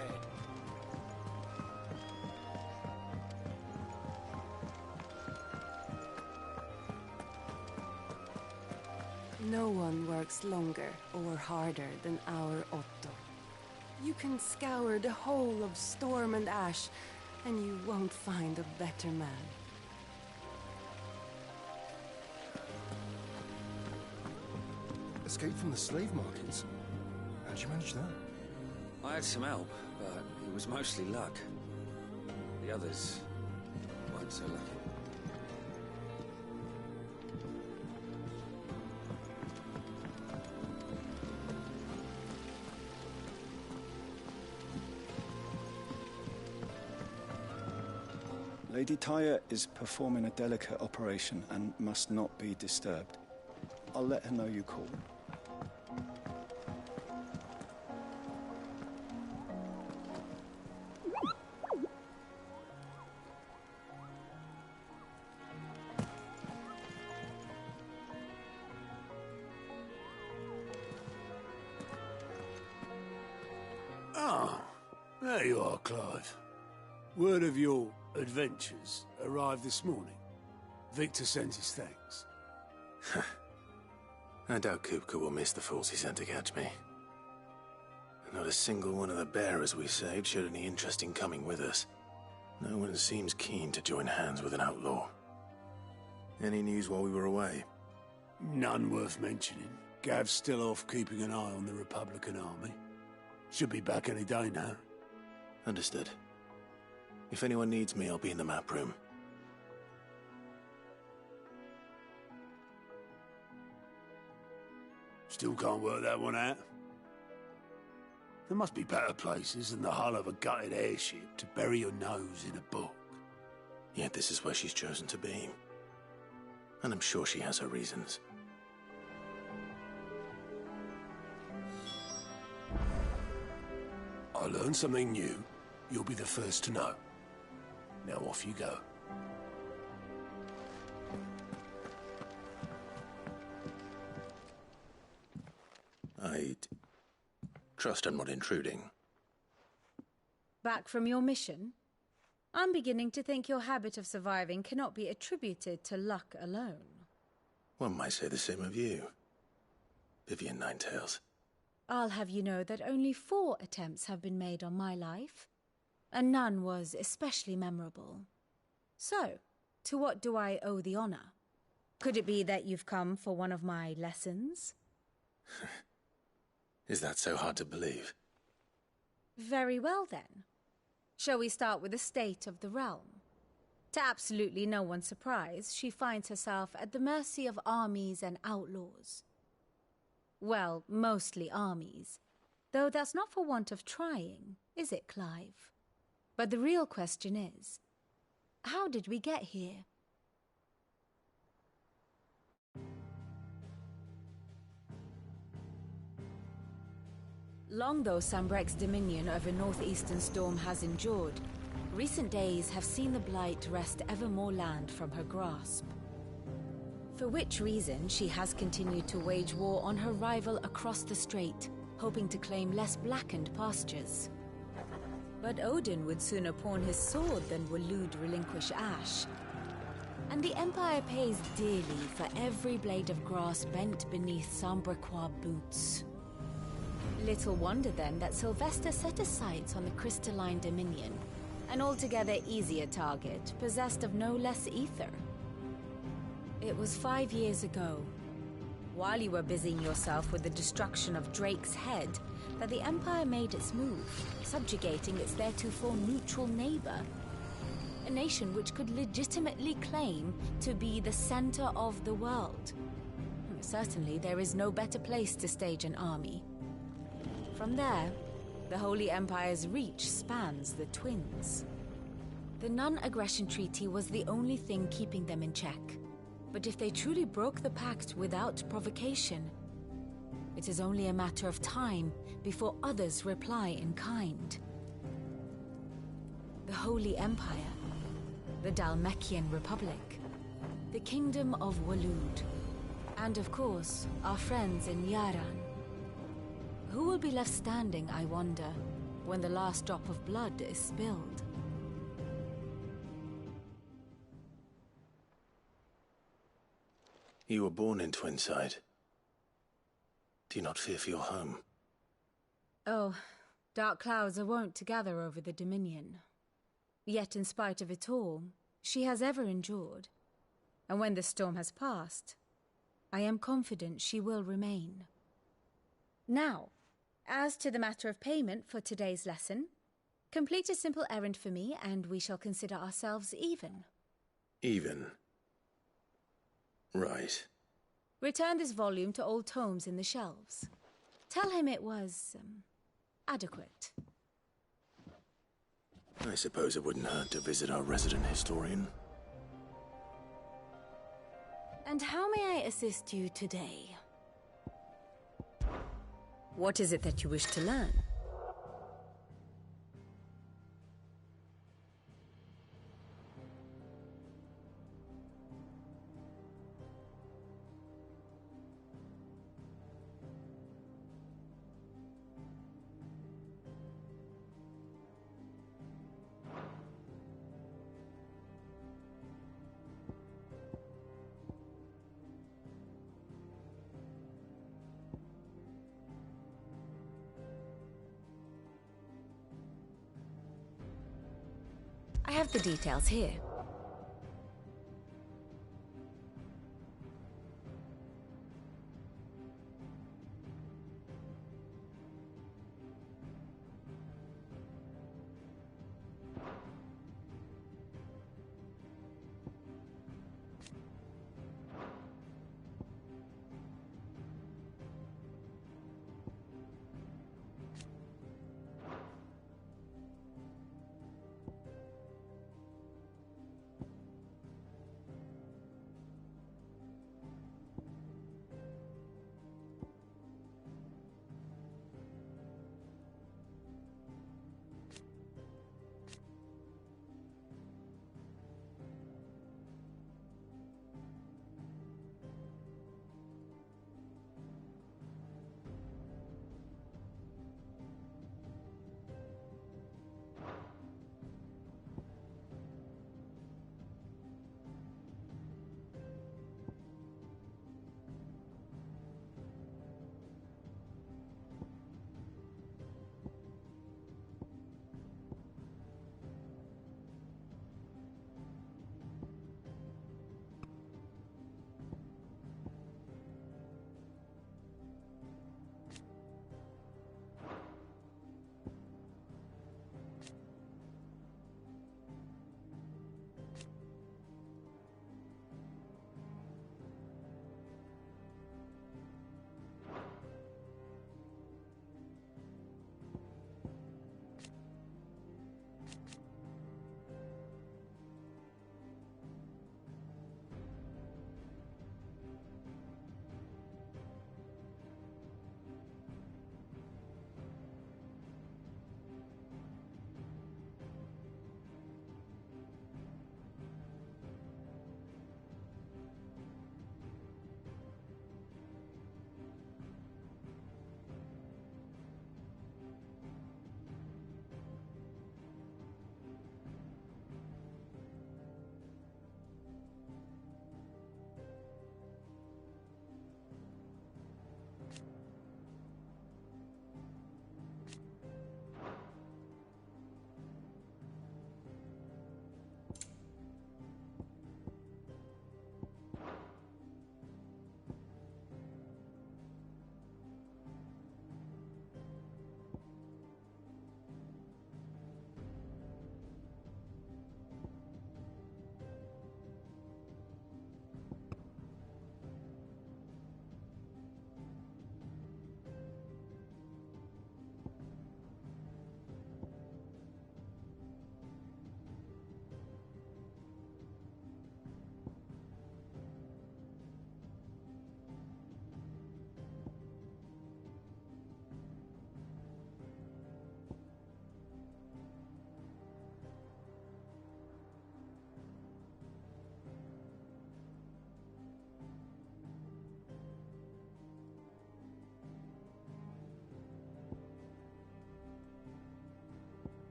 No one works longer or harder than our Otto. You can scour the whole of Storm and Ash, and you won't find a better man. Escape from the slave markets? How'd you manage that? I had some help, but it was mostly luck. The others weren't so lucky. Lady Tyre is performing a delicate operation and must not be disturbed. I'll let her know you called. Ah, there you are, Clive. Word of your adventures arrived this morning. Victor sent his thanks. I doubt Kupka will miss the fools he sent to catch me. Not a single one of the bearers we saved showed any interest in coming with us. No one seems keen to join hands with an outlaw. Any news while we were away? None worth mentioning. Gav's still off keeping an eye on the Republican army. Should be back any day now. Understood. If anyone needs me, I'll be in the map room. Still can't work that one out. There must be better places than the hull of a gutted airship to bury your nose in a book. Yet this is where she's chosen to be. And I'm sure she has her reasons. I learn something new, you'll be the first to know. Now off you go. I'd trust I'm not intruding. Back from your mission? I'm beginning to think your habit of surviving cannot be attributed to luck alone. One might say the same of you, Vivian Ninetails. I'll have you know that only 4 attempts have been made on my life, and none was especially memorable. So, to what do I owe the honor? Could it be that you've come for one of my lessons? Is that so hard to believe? Very well then. Shall we start with the state of the realm? To absolutely no one's surprise, she finds herself at the mercy of armies and outlaws. Well, mostly armies. Though that's not for want of trying, is it, Clive? But the real question is, how did we get here? Long though Sambrek's dominion over northeastern Storm has endured, recent days have seen the Blight wrest ever more land from her grasp. For which reason she has continued to wage war on her rival across the strait, hoping to claim less blackened pastures. But Odin would sooner pawn his sword than Waloed relinquish Ash. And the Empire pays dearly for every blade of grass bent beneath Sambrequois boots. Little wonder then that Sylvester set his sights on the crystalline dominion, an altogether easier target, possessed of no less ether. It was 5 years ago, while you were busying yourself with the destruction of Drake's head, that the Empire made its move, subjugating its theretofore neutral neighbor. A nation which could legitimately claim to be the center of the world. Certainly, there is no better place to stage an army. From there, the Holy Empire's reach spans the Twins. The non-aggression treaty was the only thing keeping them in check. But if they truly broke the pact without provocation, it is only a matter of time before others reply in kind. The Holy Empire, the Dhalmekian Republic, the Kingdom of Waloed, and of course, our friends in Yaran. Who will be left standing, I wonder, when the last drop of blood is spilled? You were born in Twinside. Do you not fear for your home? Oh, dark clouds are wont to gather over the Dominion. Yet in spite of it all, she has ever endured. And when the storm has passed, I am confident she will remain. Now, as to the matter of payment for today's lesson, complete a simple errand for me and we shall consider ourselves even. Even? Right. Return this volume to old tomes in the shelves. Tell him it was, adequate. I suppose it wouldn't hurt to visit our resident historian. And how may I assist you today? What is it that you wish to learn? I have the details here.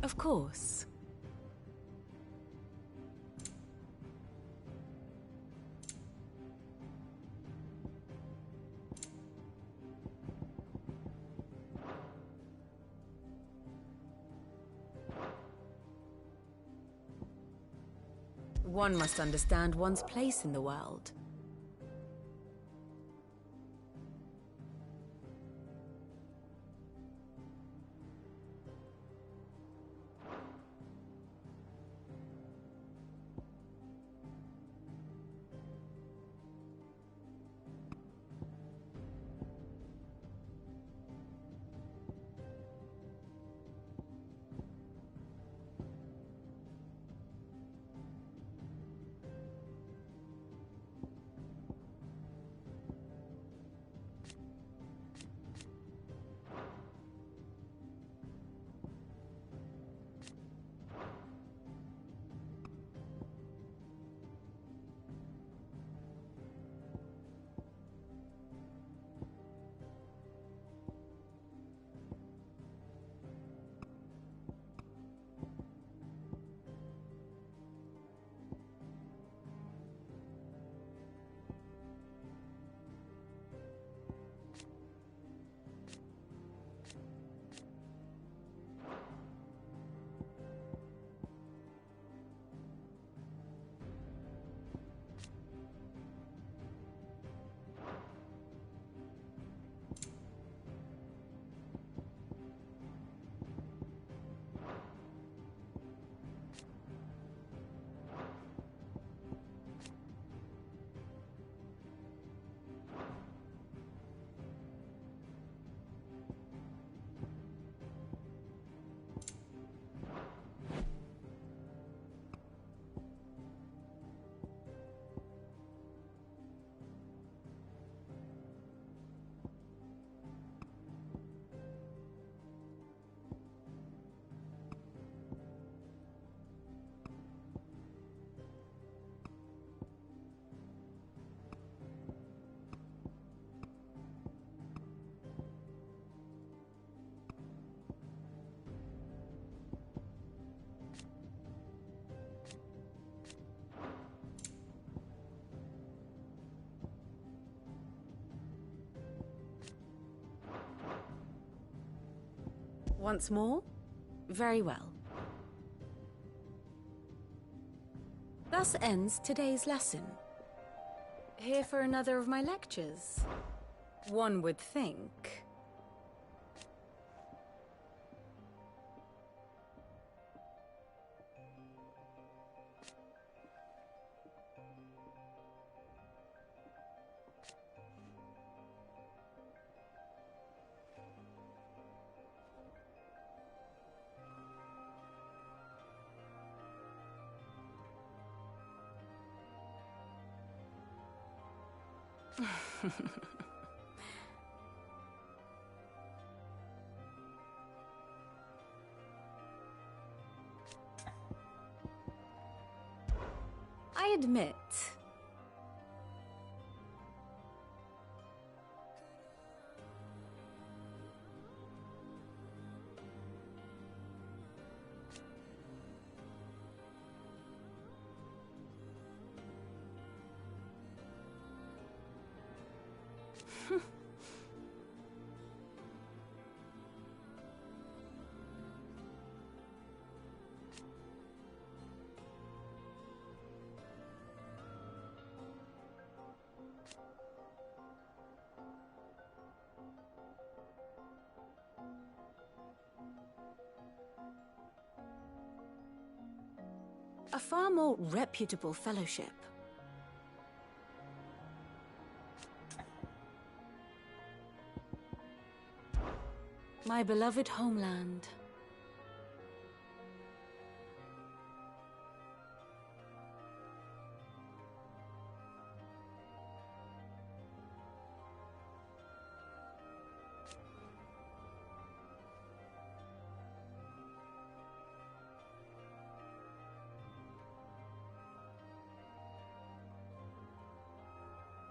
Of course. One must understand one's place in the world. Once more? Very well. Thus ends today's lesson. Here for another of my lectures? One would think. I admit. A far more reputable fellowship. My beloved homeland.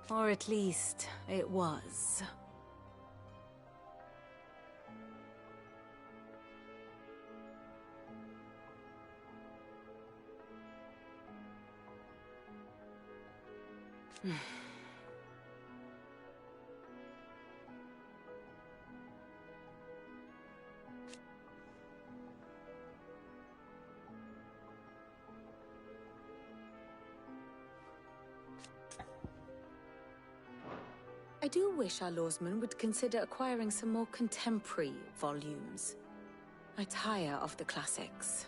Or at least, it was. I do wish our lawsman would consider acquiring some more contemporary volumes. I tire of the classics.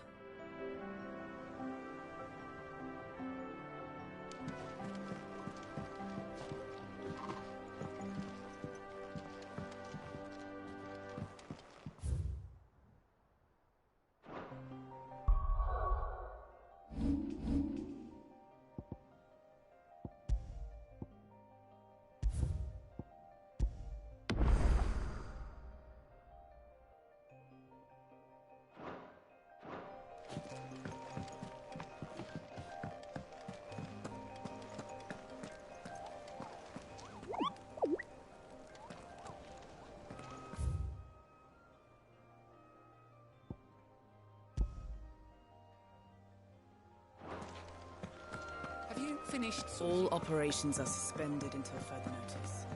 Have you finished? All operations are suspended until further notice.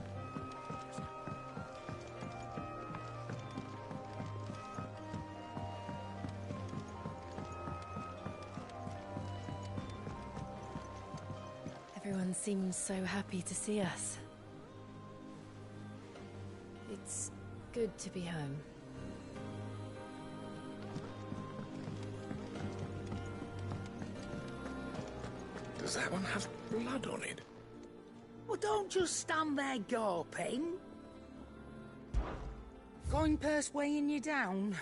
Everyone seems so happy to see us. It's good to be home. Does that one have blood on it? Well, don't just stand there gawping. Coin purse weighing you down.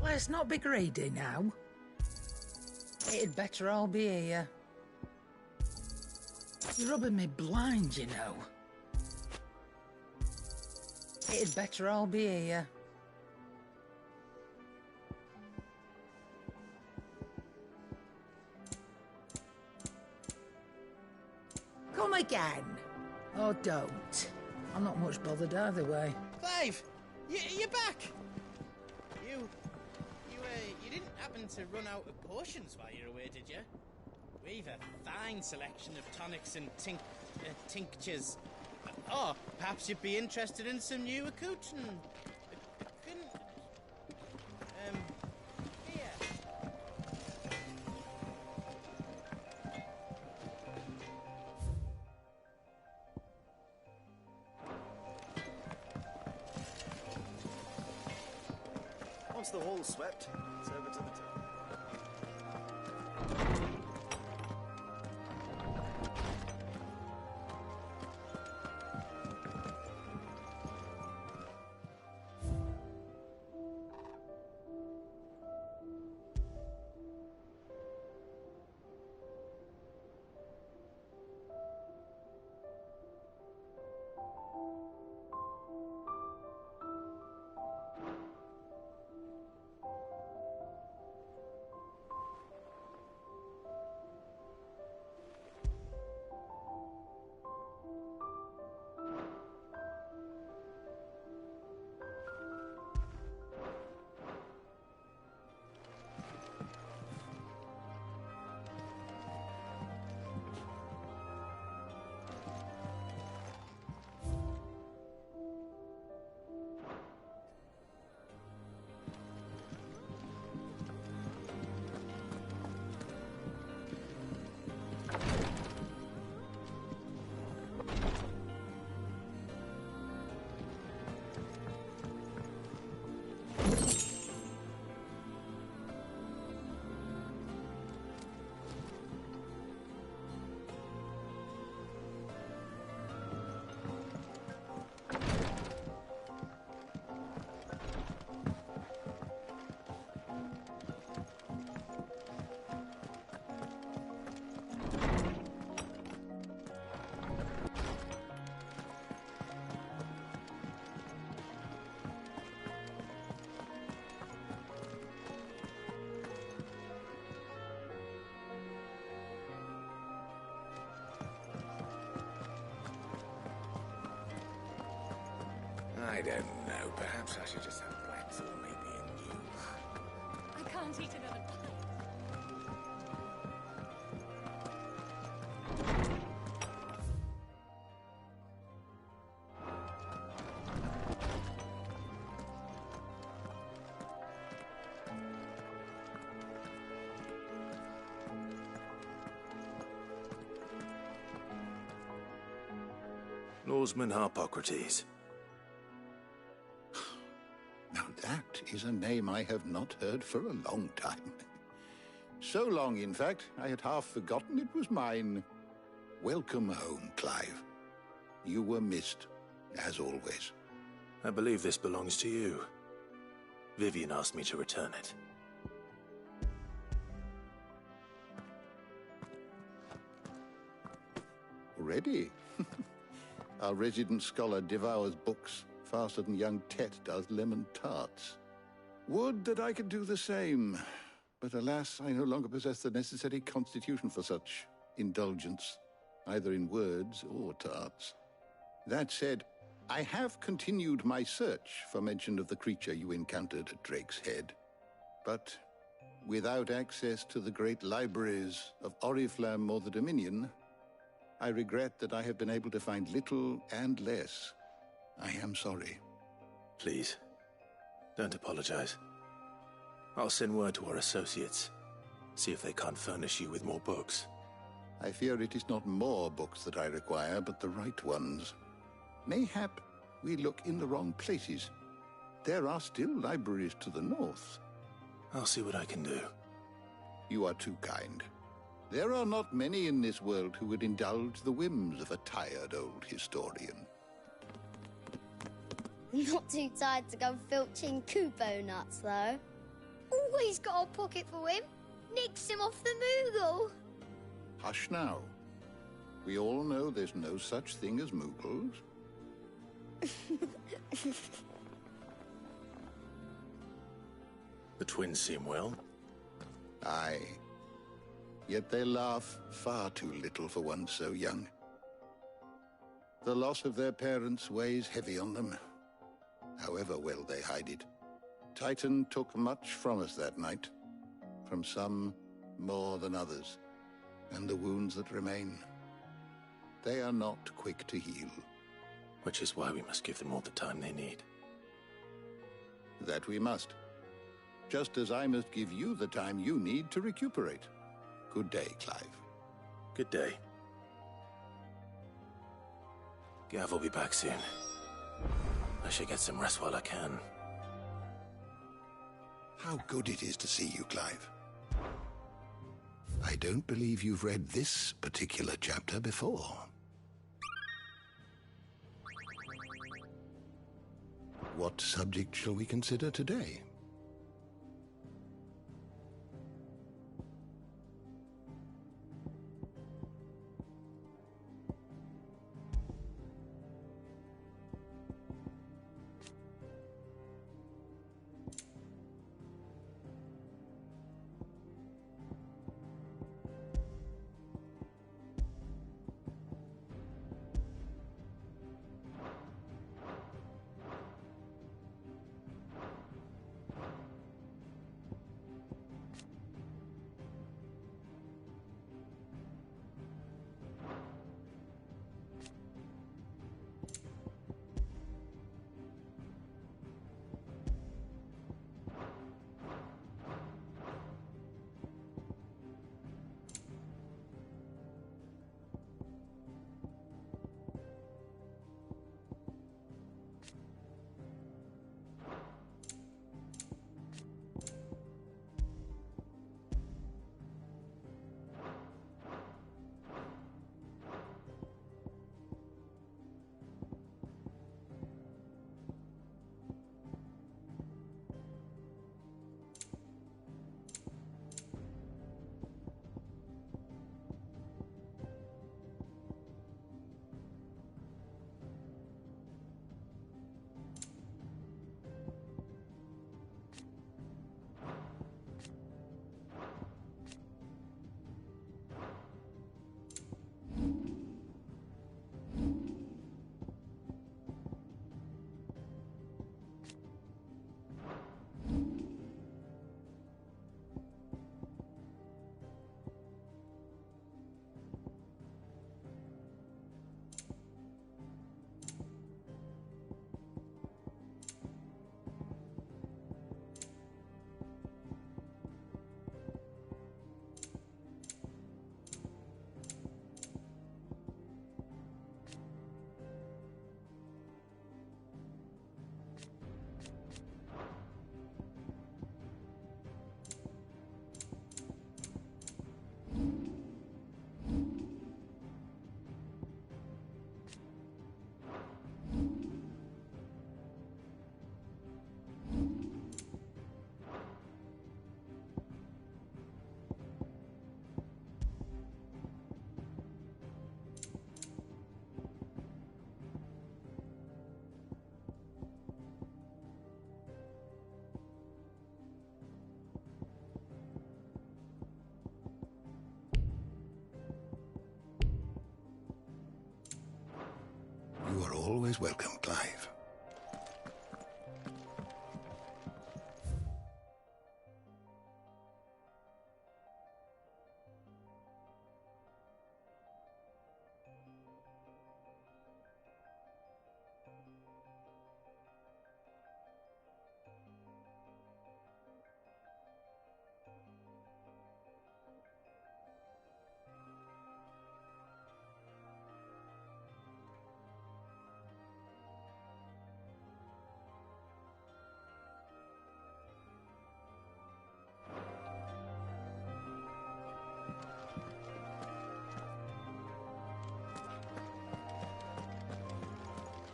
Let's not be greedy now. It'd better all be here. You're rubbing me blind, you know. It'd better all be here. Come again. Or don't. I'm not much bothered either way. Clive! You're back! You didn't happen to run out of potions while you were away, did you? We've a fine selection of tonics and tinctures. Oh, perhaps you'd be interested in some new accoutrement. Here. Once the hall's swept, it's over to the top. I don't know. Perhaps I should just have wax or maybe a new. I can't eat another pie. Norseman Harpocrates. Now that is a name I have not heard for a long time. So long, in fact, I had half forgotten it was mine. Welcome home, Clive. You were missed, as always. I believe this belongs to you. Vivian asked me to return it. Already? Our resident scholar devours books faster than young Tet does lemon tarts. Would that I could do the same. But alas, I no longer possess the necessary constitution for such indulgence, either in words or tarts. That said, I have continued my search for mention of the creature you encountered at Drake's Head. But without access to the great libraries of Oriflamme or the Dominion, I regret that I have been able to find little and less. I am sorry. Please, don't apologize. I'll send word to our associates. See if they can't furnish you with more books. I fear it is not more books that I require, but the right ones. Mayhap we look in the wrong places. There are still libraries to the north. I'll see what I can do. You are too kind. There are not many in this world who would indulge the whims of a tired old historian. Not too tired to go filching Kupo nuts, though. Always got a pocket for him. Nicks him off the Moogle. Hush now. We all know there's no such thing as Moogles. The twins seem well. Aye. Yet they laugh far too little for one so young. The loss of their parents weighs heavy on them, however well they hide it. Titan took much from us that night, from some more than others, and the wounds that remain, they are not quick to heal. Which is why we must give them all the time they need. That we must. Just as I must give you the time you need to recuperate. Good day, Clive. Good day. Gav will be back soon. I should get some rest while I can. How good it is to see you, Clive. I don't believe you've read this particular chapter before. What subject shall we consider today? always welcome, Clive.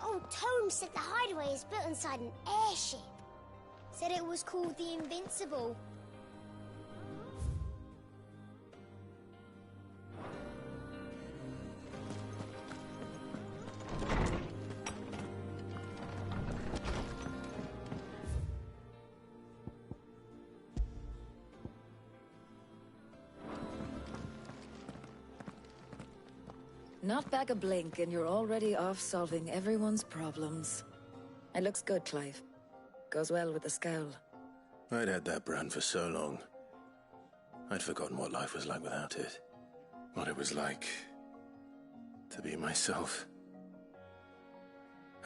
Old Tome said the hideaway is built inside an airship. Said it was called the Invincible. Not back a blink and you're already off solving everyone's problems. It looks good, Clive. Goes well with the scowl. I'd had that brand for so long. I'd forgotten what life was like without it. What it was like to be myself.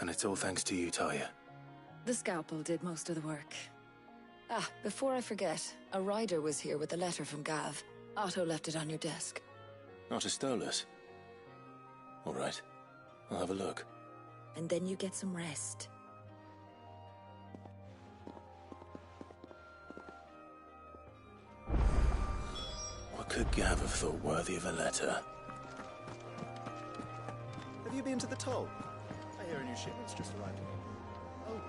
And it's all thanks to you, Talia. The scalpel did most of the work. Ah, before I forget, a rider was here with a letter from Gav. Otto left it on your desk. Otto stole us. All right, I'll have a look. And then you get some rest. What could Gav have thought worthy of a letter? Have you been to the toll? I hear a new shipment's just arrived. Oh.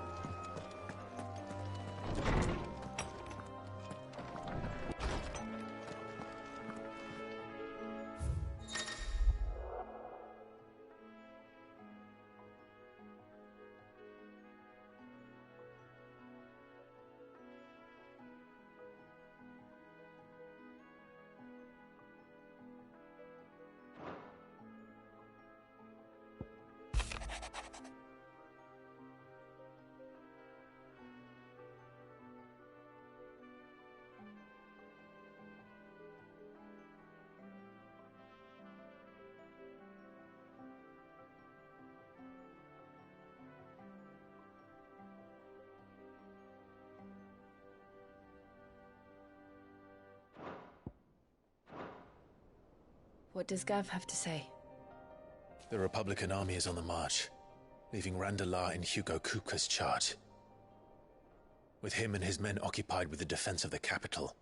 What does Gav have to say? The Republican army is on the march, leaving Randalar in Hugo Kuka's charge. With him and his men occupied with the defense of the capital,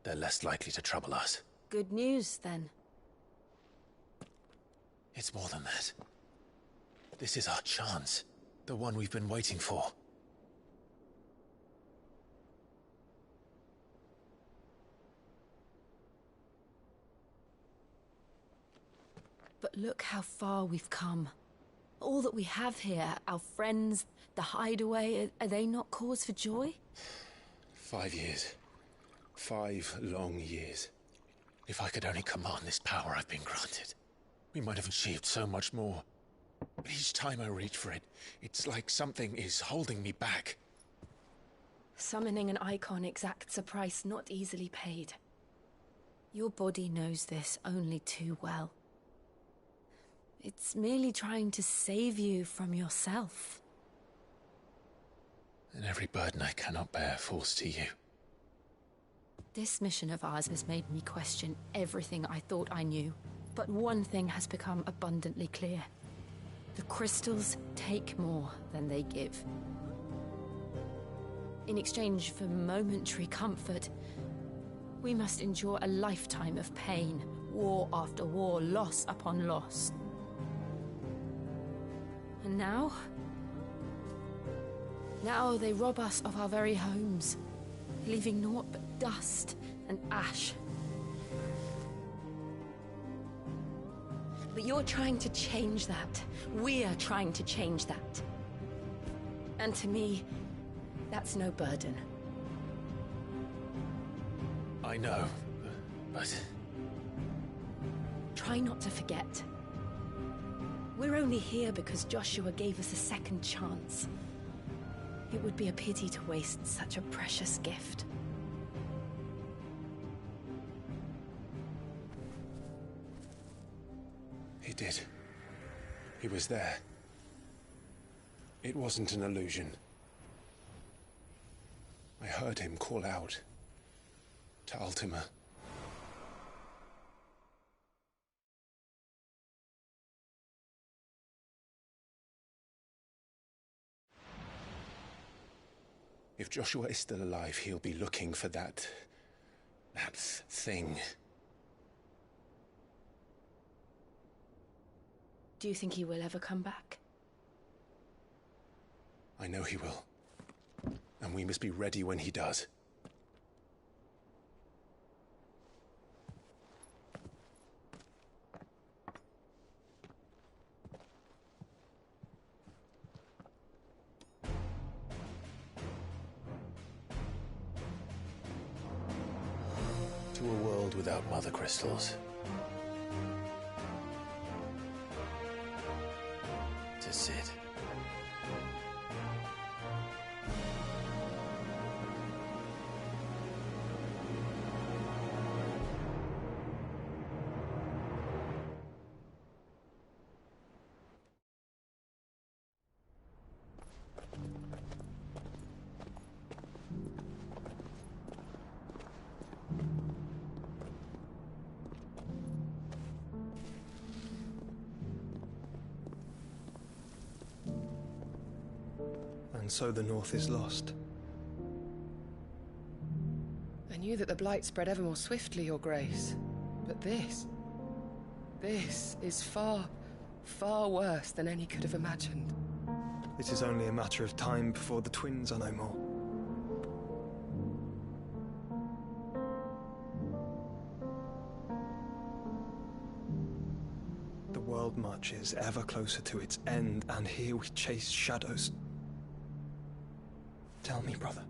they're less likely to trouble us. Good news, then. It's more than that. This is our chance. The one we've been waiting for. But look how far we've come. All that we have here, our friends, the hideaway, are they not cause for joy? 5 years. 5 long years. If I could only command this power I've been granted, we might have achieved so much more. But each time I reach for it, it's like something is holding me back. Summoning an icon exacts a price not easily paid. Your body knows this only too well. It's merely trying to save you from yourself. And every burden I cannot bear falls to you. This mission of ours has made me question everything I thought I knew. But one thing has become abundantly clear. The crystals take more than they give. In exchange for momentary comfort, we must endure a lifetime of pain, war after war, loss upon loss. And now? Now they rob us of our very homes, leaving naught but dust and ash. But you're trying to change that. We're trying to change that. And to me, that's no burden. I know, but... Try not to forget. We're only here because Joshua gave us a second chance. It would be a pity to waste such a precious gift. He did. He was there. It wasn't an illusion. I heard him call out to Ultima. If Joshua is still alive, he'll be looking for that thing. Do you think he will ever come back? I know he will. And we must be ready when he does. To a world without mother crystals. To Sid. And so the North is lost. I knew that the Blight spread ever more swiftly, Your Grace. But this is far, far worse than any could have imagined. It is only a matter of time before the twins are no more. The world marches ever closer to its end, and here we chase shadows. Tell me, brother,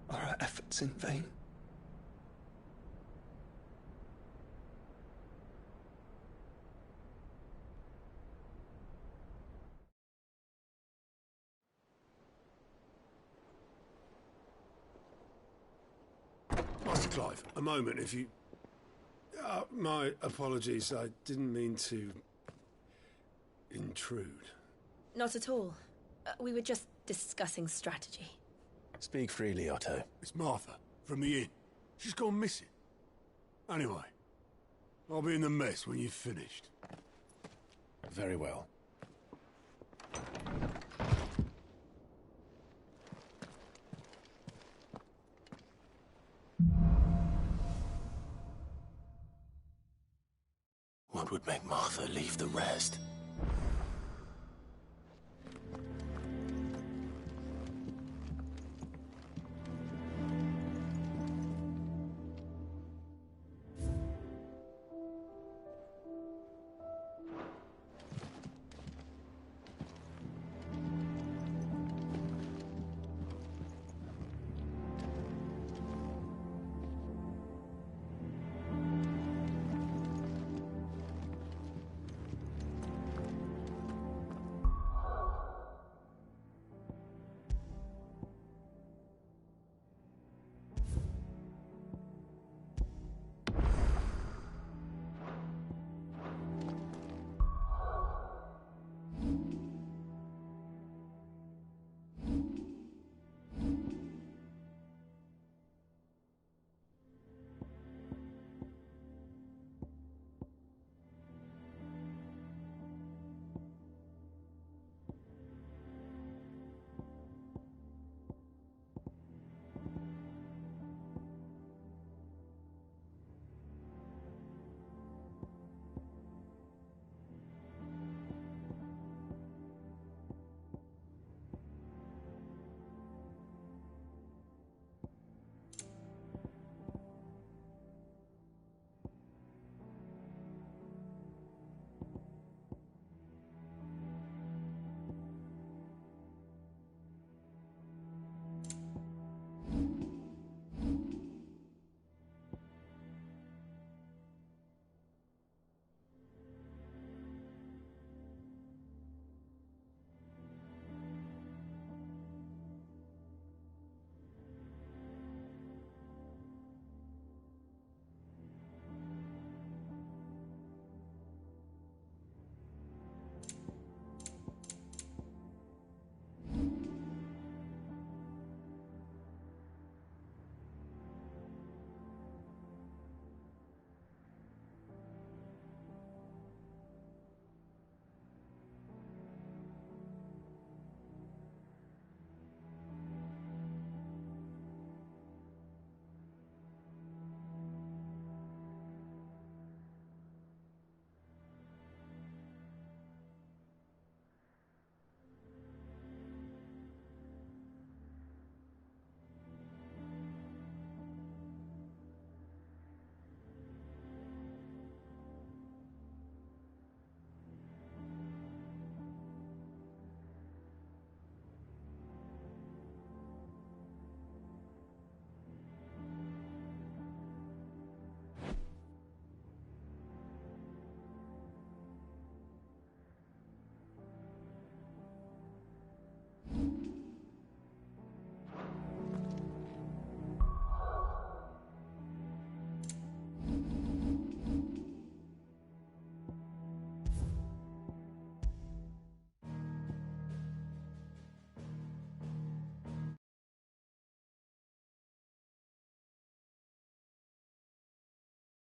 are our efforts in vain? Master Clive, a moment, if you... my apologies, I didn't mean to... intrude. Not at all. We were just discussing strategy. Speak freely, Otto. It's Martha, from the inn. She's gone missing. Anyway, I'll be in the mess when you've finished. Very well. What would make Martha leave the rest?